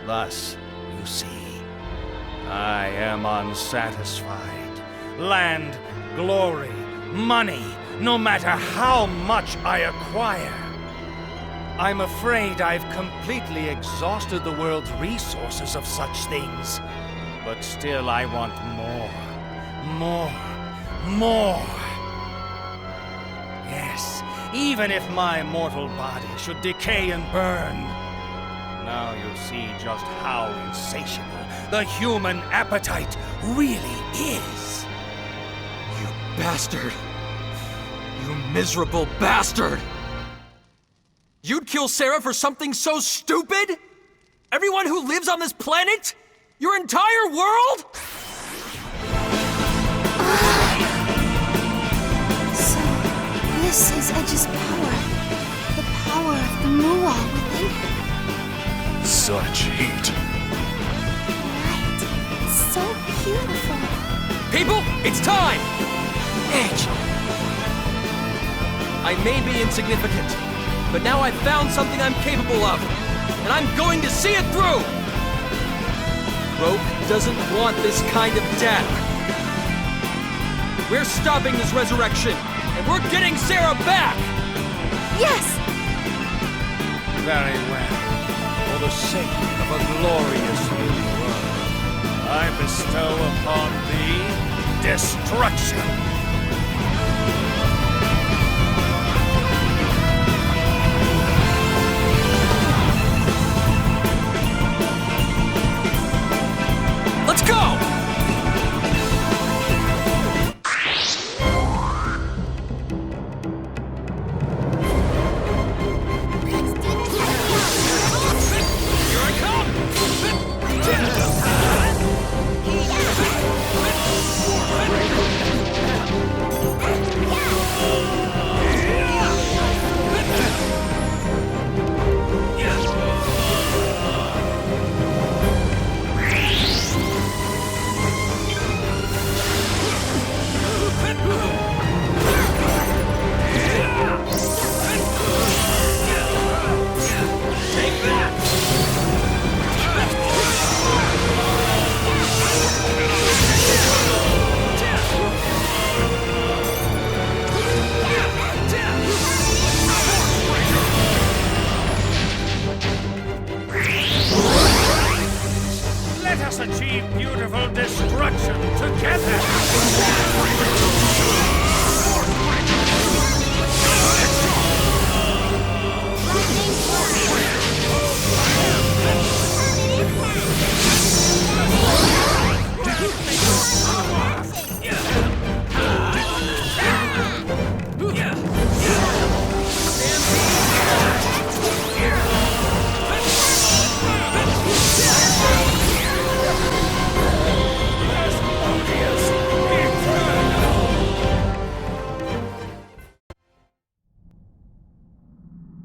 Thus, you see, I am unsatisfied. Land, glory, money, no matter how much I acquire. I'm afraid I've completely exhausted the world's resources of such things. But still I want more. Yes, even if my mortal body should decay and burn. Now you see just how insatiable the human appetite really is. You bastard! You miserable bastard! You'd kill Sarah for something so stupid? Everyone who lives on this planet? Your entire world? So, this is Edge's power. The power of the Muwa within him. Such heat. Right. It's so beautiful. People, it's time! Edge! I may be insignificant, but now I've found something I'm capable of, and I'm going to see it through! Rogue doesn't want this kind of death. We're stopping this resurrection, and we're getting Sarah back! Yes! Very well. For the sake of a glorious new world, I bestow upon thee destruction. Let's go! achieve beautiful destruction together!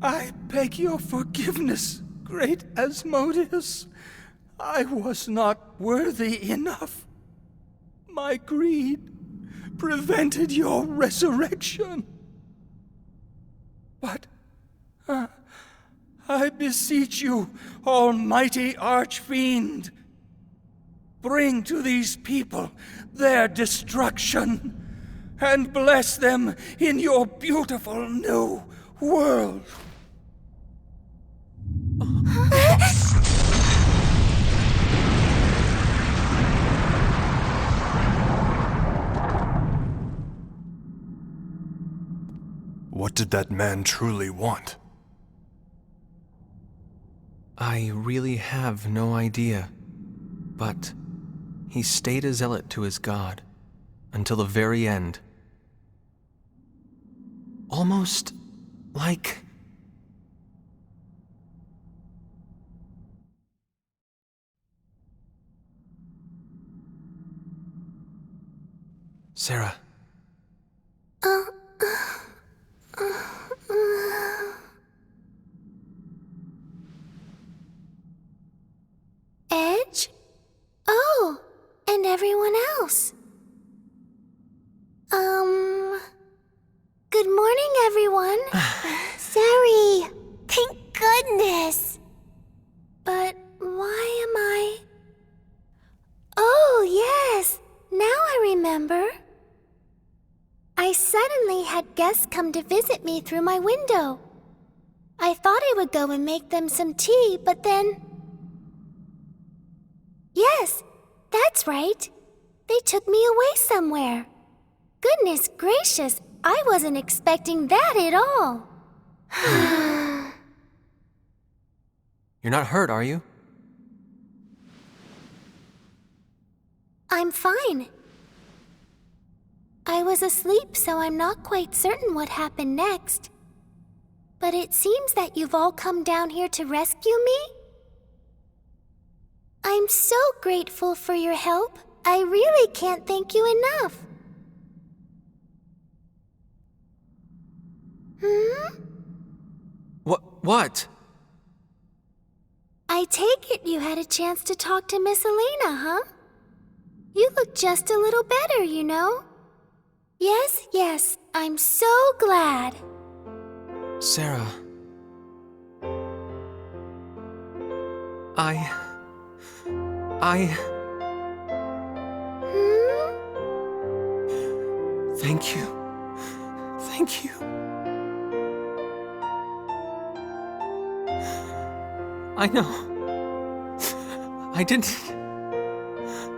I beg your forgiveness, great Asmodeus. I was not worthy enough. My greed prevented your resurrection. But I beseech you, almighty Archfiend, bring to these people their destruction, and bless them in your beautiful new world. What did that man truly want? I really have no idea, but he stayed a zealot to his god until the very end. Almost like... Sarah. Edge? Oh, and everyone else. Good morning, everyone. Sorry. Thank goodness. But why am I... Oh, yes. Now I remember. I suddenly had guests come to visit me through my window. I thought I would go and make them some tea, but then... Yes, that's right. They took me away somewhere. Goodness gracious, I wasn't expecting that at all. You're not hurt, are you? I'm fine. I was asleep, so I'm not quite certain what happened next. But it seems that you've all come down here to rescue me? I'm so grateful for your help. I really can't thank you enough. What? I take it you had a chance to talk to Miss Elena, huh? You look just a little better, you know? Yes, I'm so glad. Sarah. I... Thank you. Thank you. I know. I didn't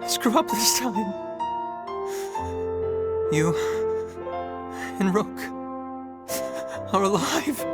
screw up this time. You and Rook are alive.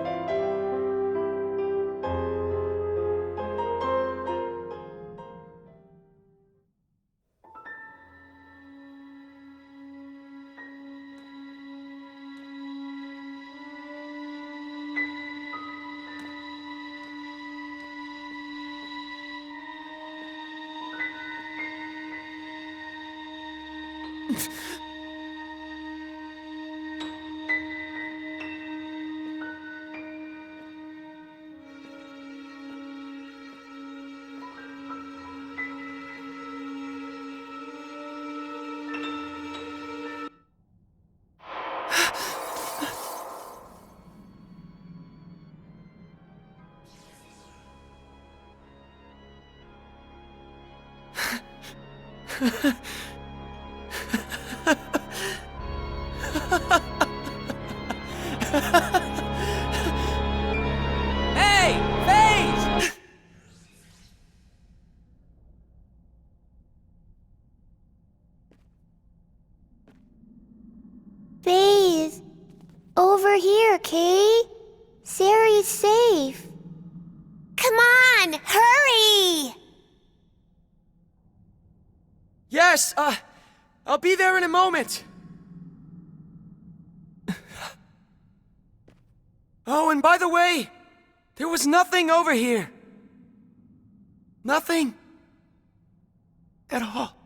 Hey! Phase! here, Kay. Sari's safe. Come on, hurry! Yes, I'll be there in a moment. Oh, and by the way, there was nothing over here. Nothing. At all.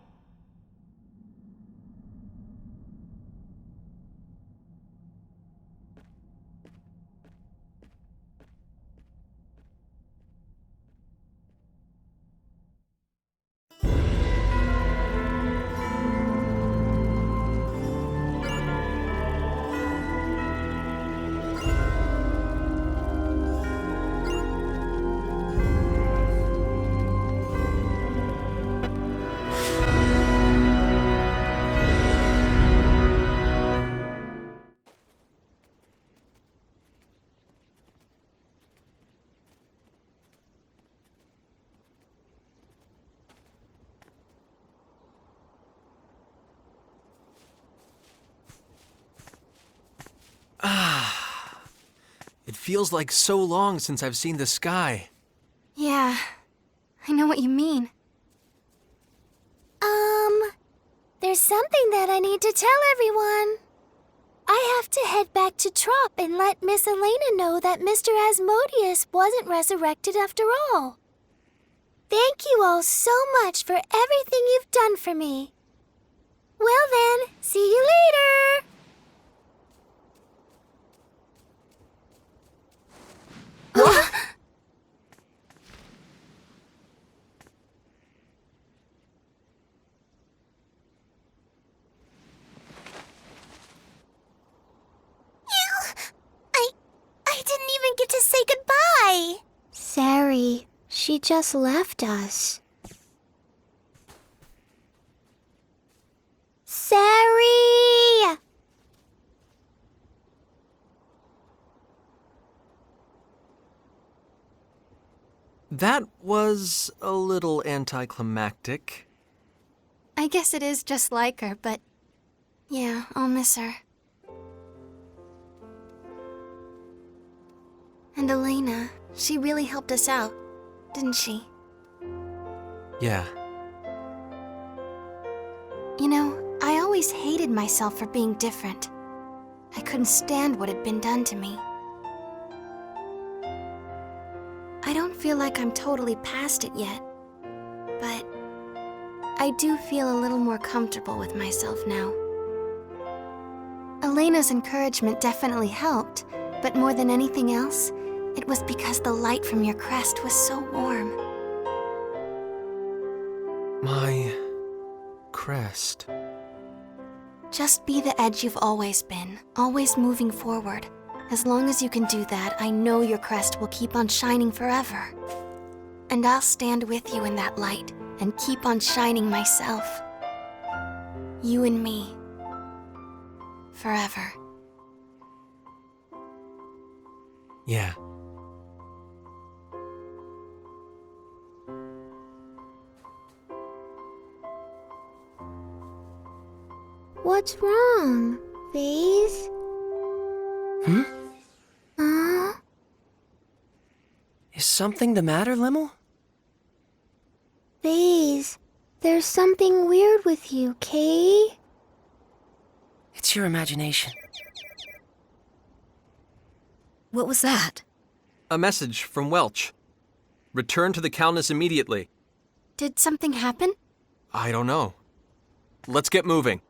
It feels like so long since I've seen the sky. Yeah, I know what you mean. There's something that I need to tell everyone. I have to head back to Trop and let Miss Elena know that Mr. Asmodeus wasn't resurrected after all. Thank you all so much for everything you've done for me. Well then, see you later! I didn't even get to say goodbye! Sari, she just left us. Sari! That was a little anticlimactic. I guess it is just like her, but yeah, I'll miss her. And Elena, she really helped us out, didn't she? Yeah. You know, I always hated myself for being different. I couldn't stand what had been done to me. I don't feel like I'm totally past it yet, but I do feel a little more comfortable with myself now. Elena's encouragement definitely helped, but more than anything else, it was because the light from your crest was so warm. My crest. Just be the Edge you've always been, always moving forward. As long as you can do that, I know your crest will keep on shining forever. And I'll stand with you in that light and keep on shining myself. You and me. Forever. Yeah. What's wrong, Vase? Is something the matter, Limmel? Vase, there's something weird with you, Kay? It's your imagination. What was that? A message from Welch. Return to the Countess immediately. Did something happen? I don't know. Let's get moving.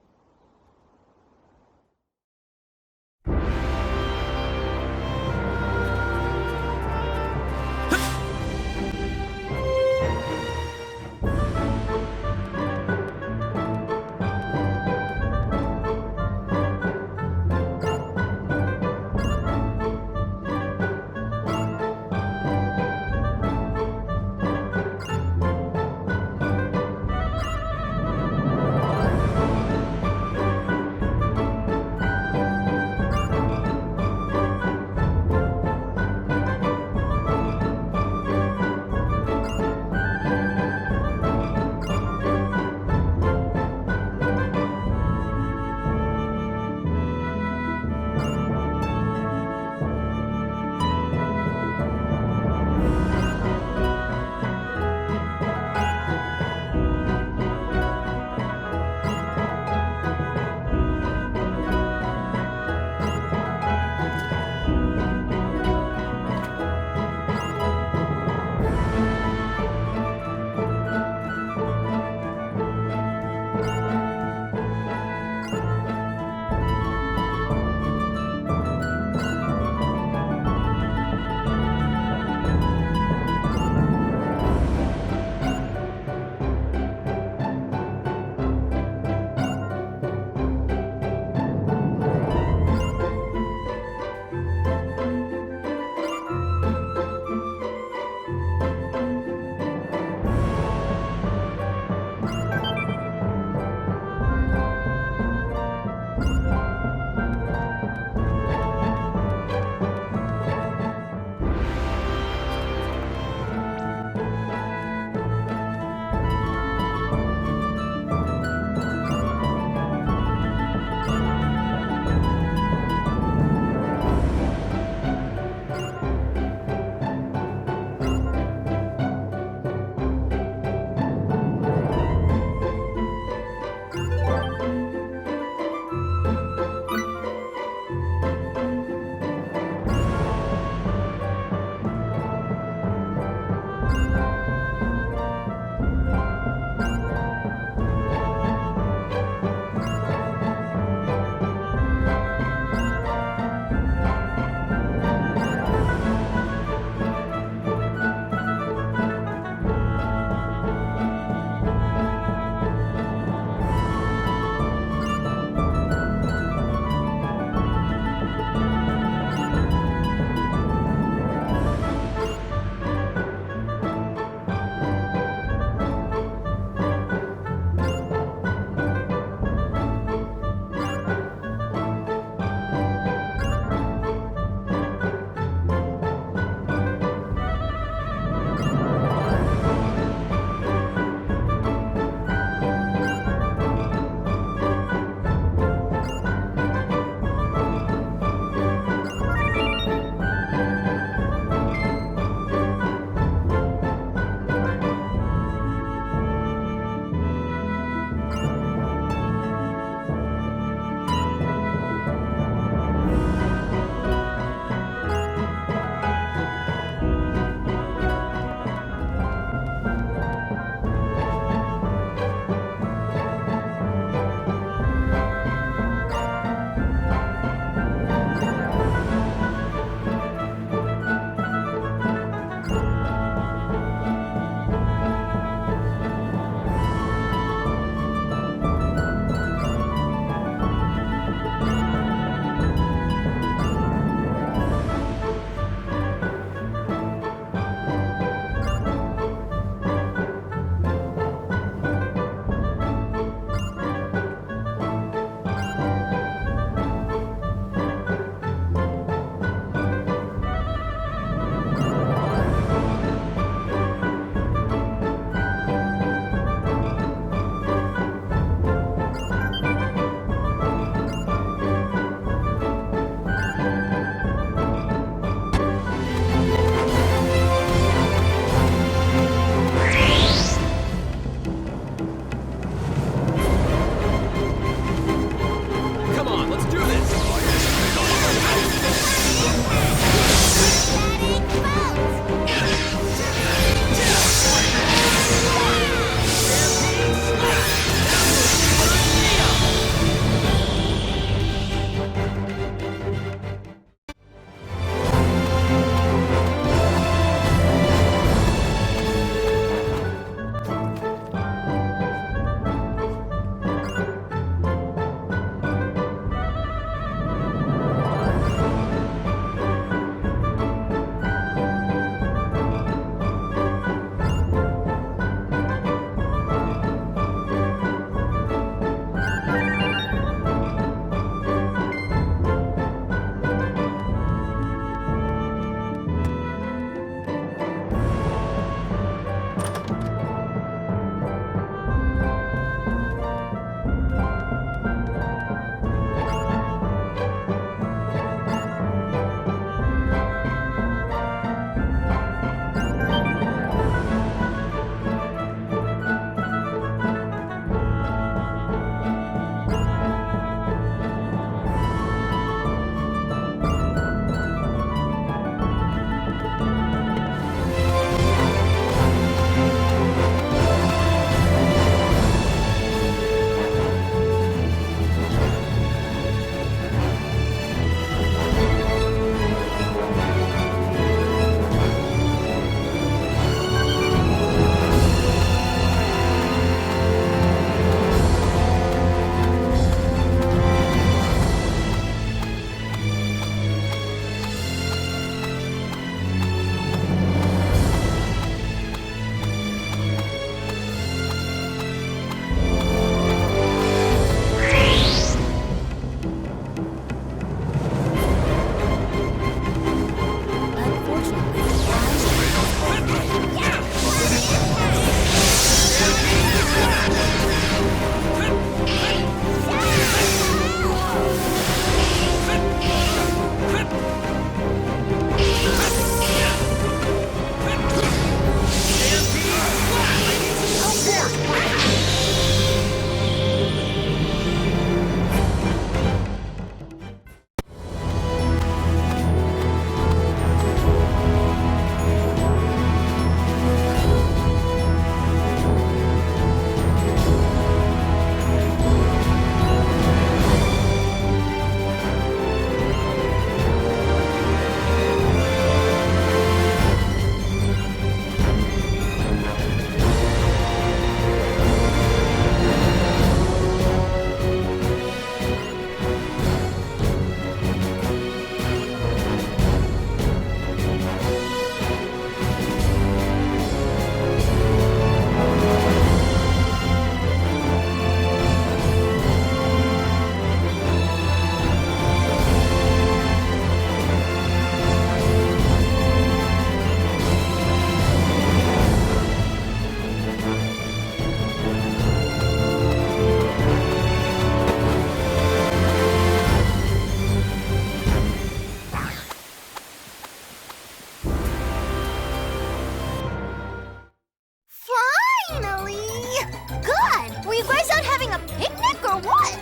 or what?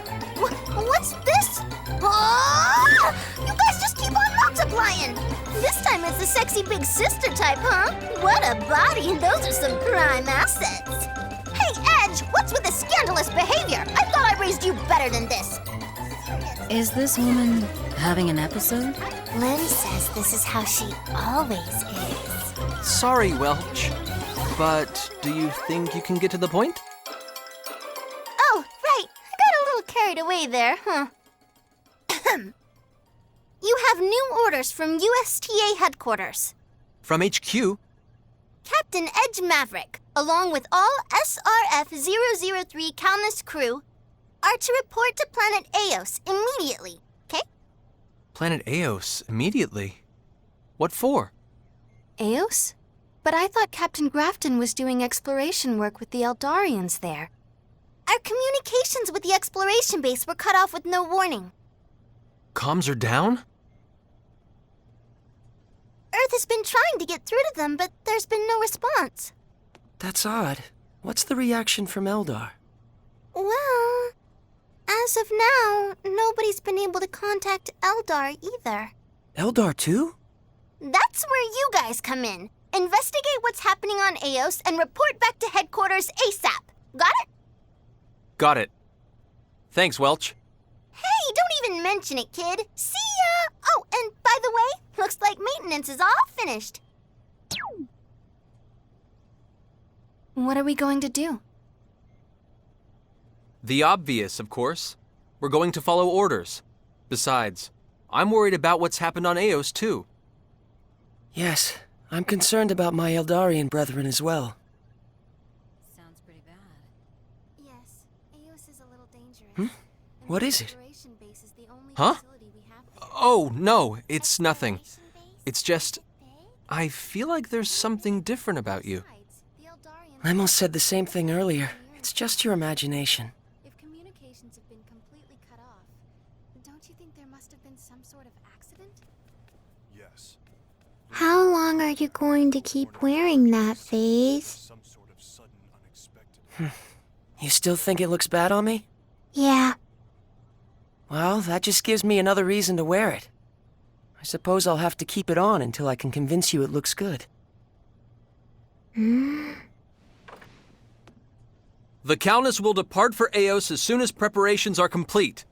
What's this? Oh! You guys just keep on multiplying. This time it's the sexy big sister type, huh? What a body, and those are some prime assets. Hey, Edge, what's with the scandalous behavior? I thought I raised you better than this. Is this woman having an episode? Lynn says this is how she always is. Sorry, Welch. But do you think you can get to the point? Oh, right. I got a little carried away there, huh? You have new orders from USTA headquarters. From HQ? Captain Edge Maverick, along with all SRF-003 Calnus crew, are to report to planet Eos immediately, okay? Planet Eos, immediately? What for? Eos? But I thought Captain Grafton was doing exploration work with the Eldarians there. Our communications with the exploration base were cut off with no warning. Comms are down? Earth has been trying to get through to them, but there's been no response. That's odd. What's the reaction from Eldar? Well, as of now, nobody's been able to contact Eldar either. Eldar too? That's where you guys come in. Investigate what's happening on Eos and report back to headquarters ASAP. Got it? Got it. Thanks, Welch. Hey, don't even mention it, kid. See ya! Oh, and by the way, looks like maintenance is all finished. What are we going to do? The obvious, of course. We're going to follow orders. Besides, I'm worried about what's happened on Eos, too. Yes, I'm concerned about my Eldarian brethren as well. Sounds pretty bad. Yes, Eos is a little dangerous. What is it? Huh? Oh, no, it's nothing. It's just, I feel like there's something different about you. Lemos said the same thing earlier. It's just your imagination. If communications have been completely cut off, don't you think there must have been some sort of accident? Yes. How long are you going to keep wearing that, Phase? You still think it looks bad on me? Yeah. Well, that just gives me another reason to wear it. I suppose I'll have to keep it on until I can convince you it looks good. Hmm? The Calnus will depart for Eos as soon as preparations are complete.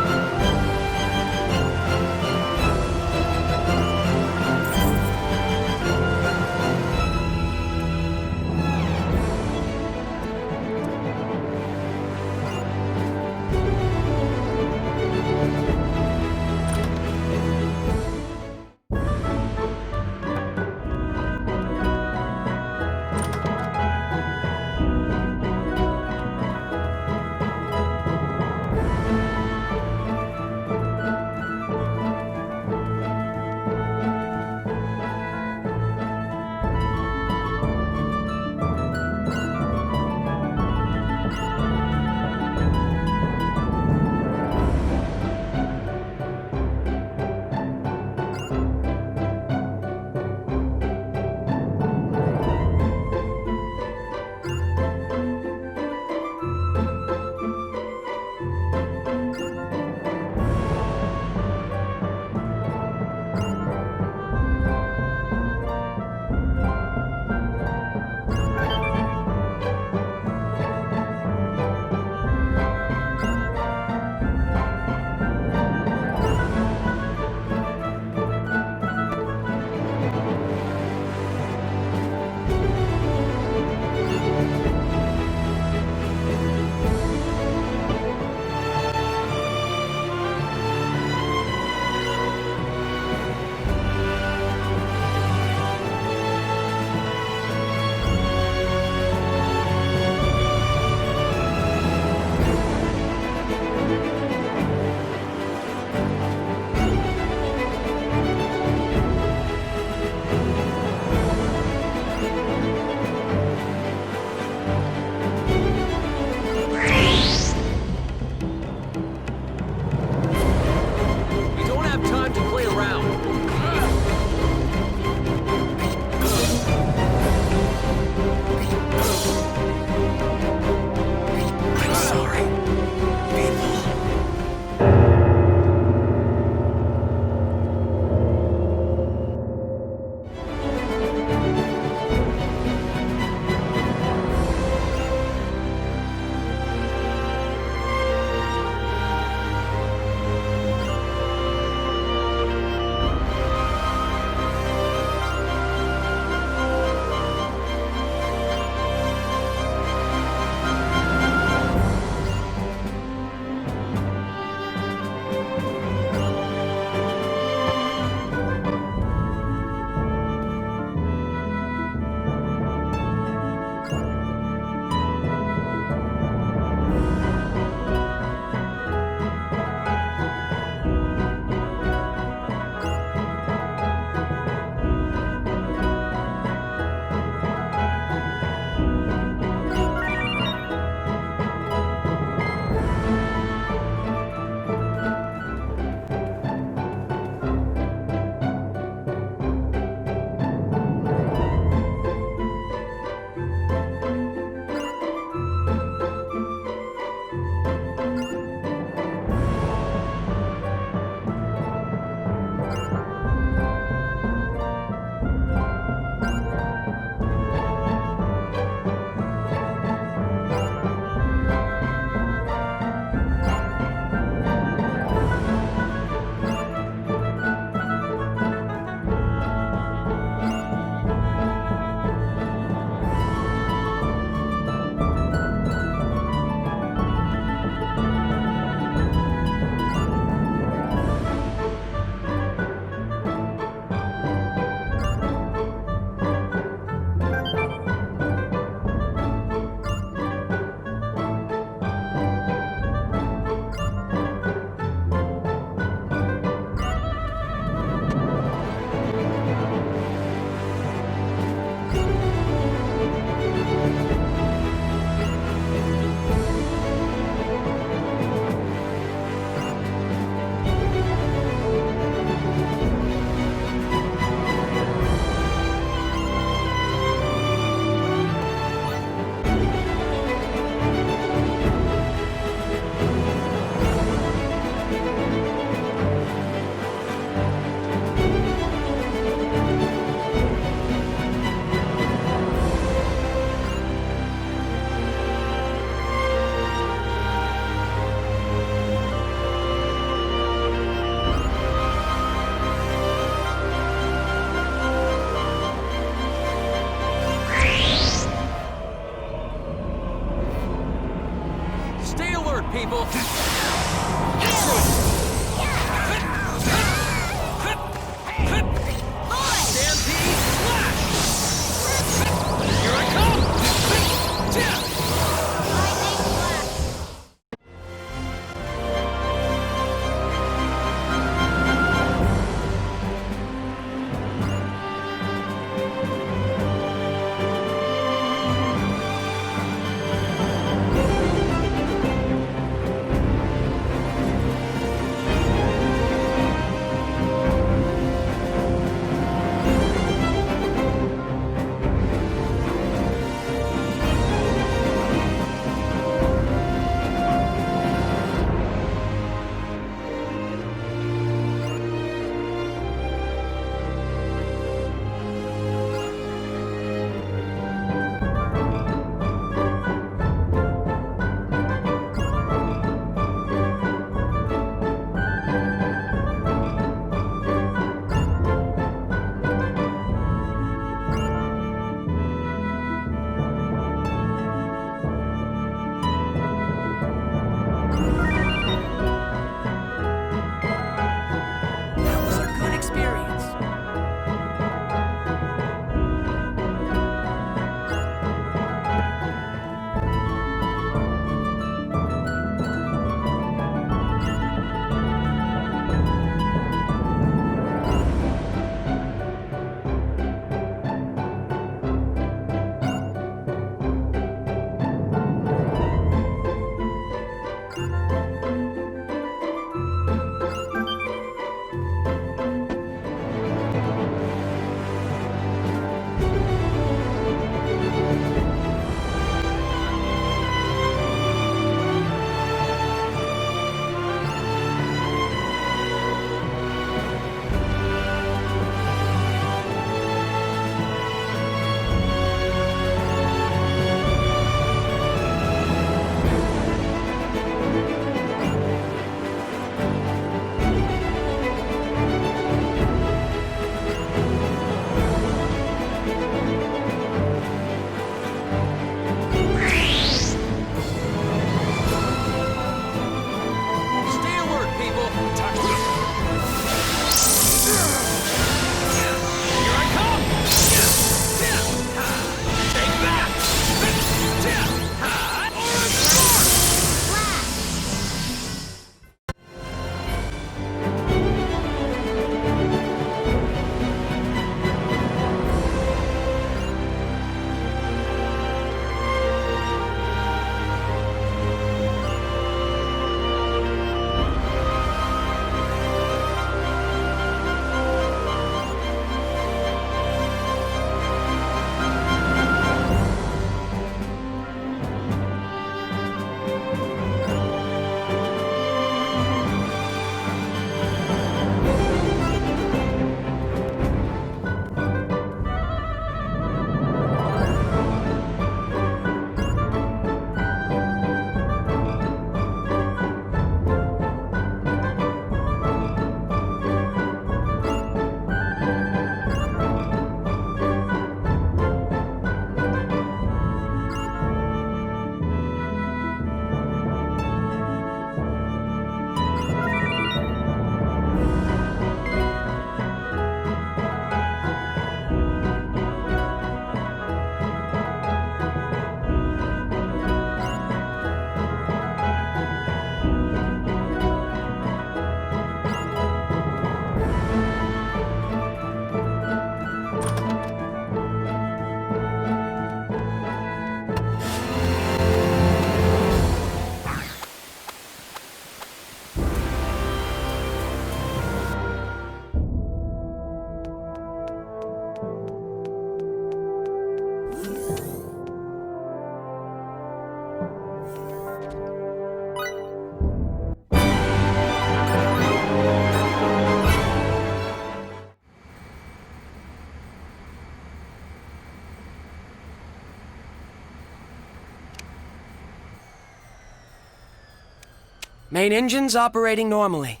Main engines operating normally.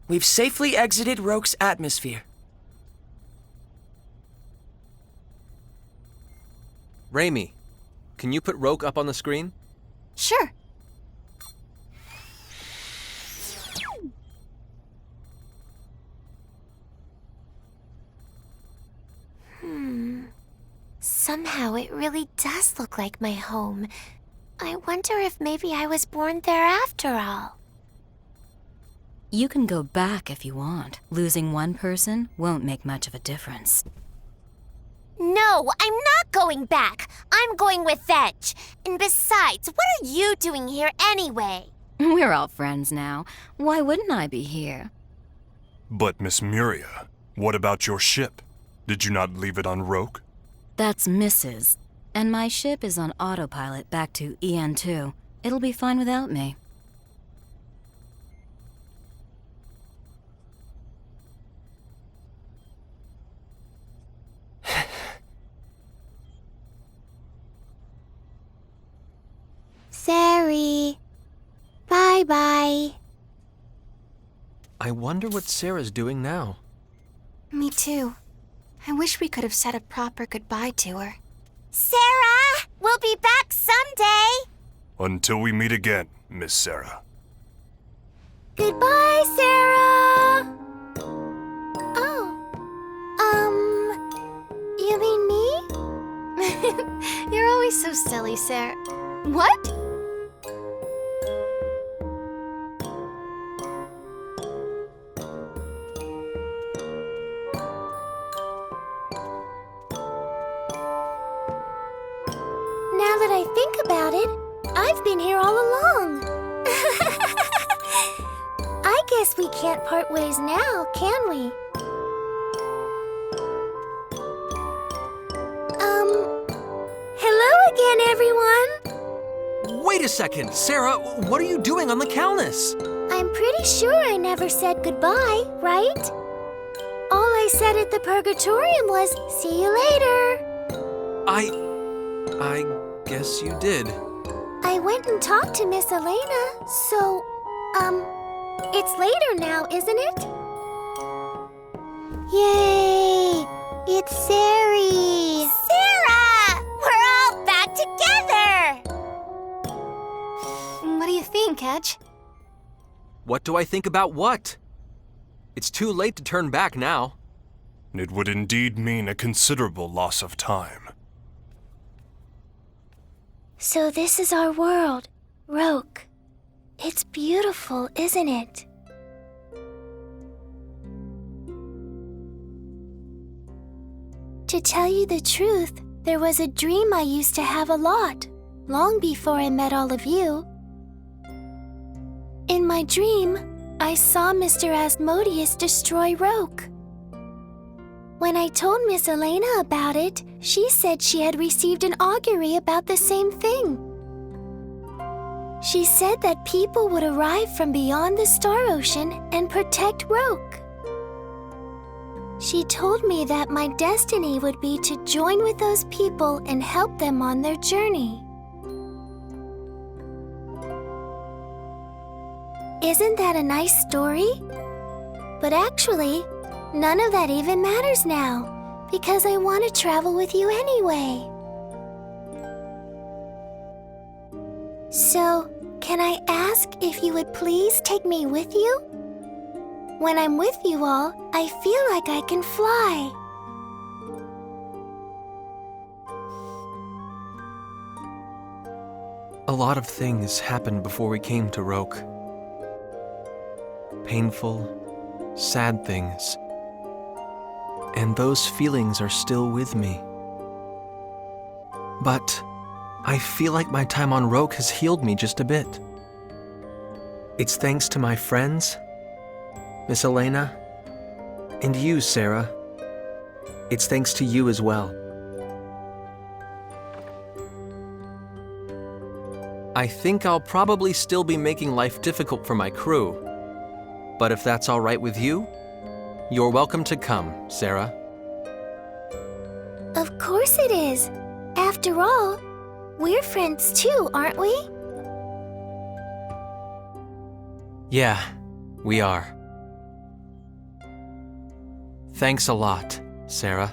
We've safely exited Roke's atmosphere. Reimi, can you put Roke up on the screen? Sure. Somehow it really does look like my home. I wonder if maybe I was born there after all. You can go back if you want. Losing one person won't make much of a difference. No, I'm not going back. I'm going with Edge. And besides, what are you doing here anyway? We're all friends now. Why wouldn't I be here? But Miss Muria, what about your ship? Did you not leave it on Roke? That's Mrs. And my ship is on autopilot back to EN2. It'll be fine without me. Sari. Bye-bye. I wonder what Sarah's doing now. Me too. I wish we could have said a proper goodbye to her. Sarah! We'll be back someday! Until we meet again, Miss Sarah. Goodbye, Sarah! Oh. You mean me? You're always so silly, Sarah. What? Now that I think about it, I've been here all along. I guess we can't part ways now, can we? Hello again, everyone. Wait a second, Sarah, what are you doing on the Calnus? I'm pretty sure I never said goodbye, right? All I said at the Purgatorium was, see you later. I guess you did. I went and talked to Miss Elena, so, it's later now, isn't it? Yay! It's Sari! Sarah! We're all back together! What do you think, Edge? What do I think about what? It's too late to turn back now. It would indeed mean a considerable loss of time. So this is our world, Roke. It's beautiful, isn't it? To tell you the truth, there was a dream I used to have a lot, long before I met all of you. In my dream, I saw Mr. Asmodeus destroy Roke. When I told Miss Elena about it, she said she had received an augury about the same thing. She said that people would arrive from beyond the Star Ocean and protect Roke. She told me that my destiny would be to join with those people and help them on their journey. Isn't that a nice story? But actually, none of that even matters now, because I want to travel with you anyway. So, can I ask if you would please take me with you? When I'm with you all, I feel like I can fly. A lot of things happened before we came to Roke. Painful, sad things. And those feelings are still with me. But I feel like my time on Roke has healed me just a bit. It's thanks to my friends, Miss Elena, and you, Sarah. It's thanks to you as well. I think I'll probably still be making life difficult for my crew. But if that's all right with you, you're welcome to come, Sarah. Of course it is. After all, we're friends too, aren't we? Yeah, we are. Thanks a lot, Sarah.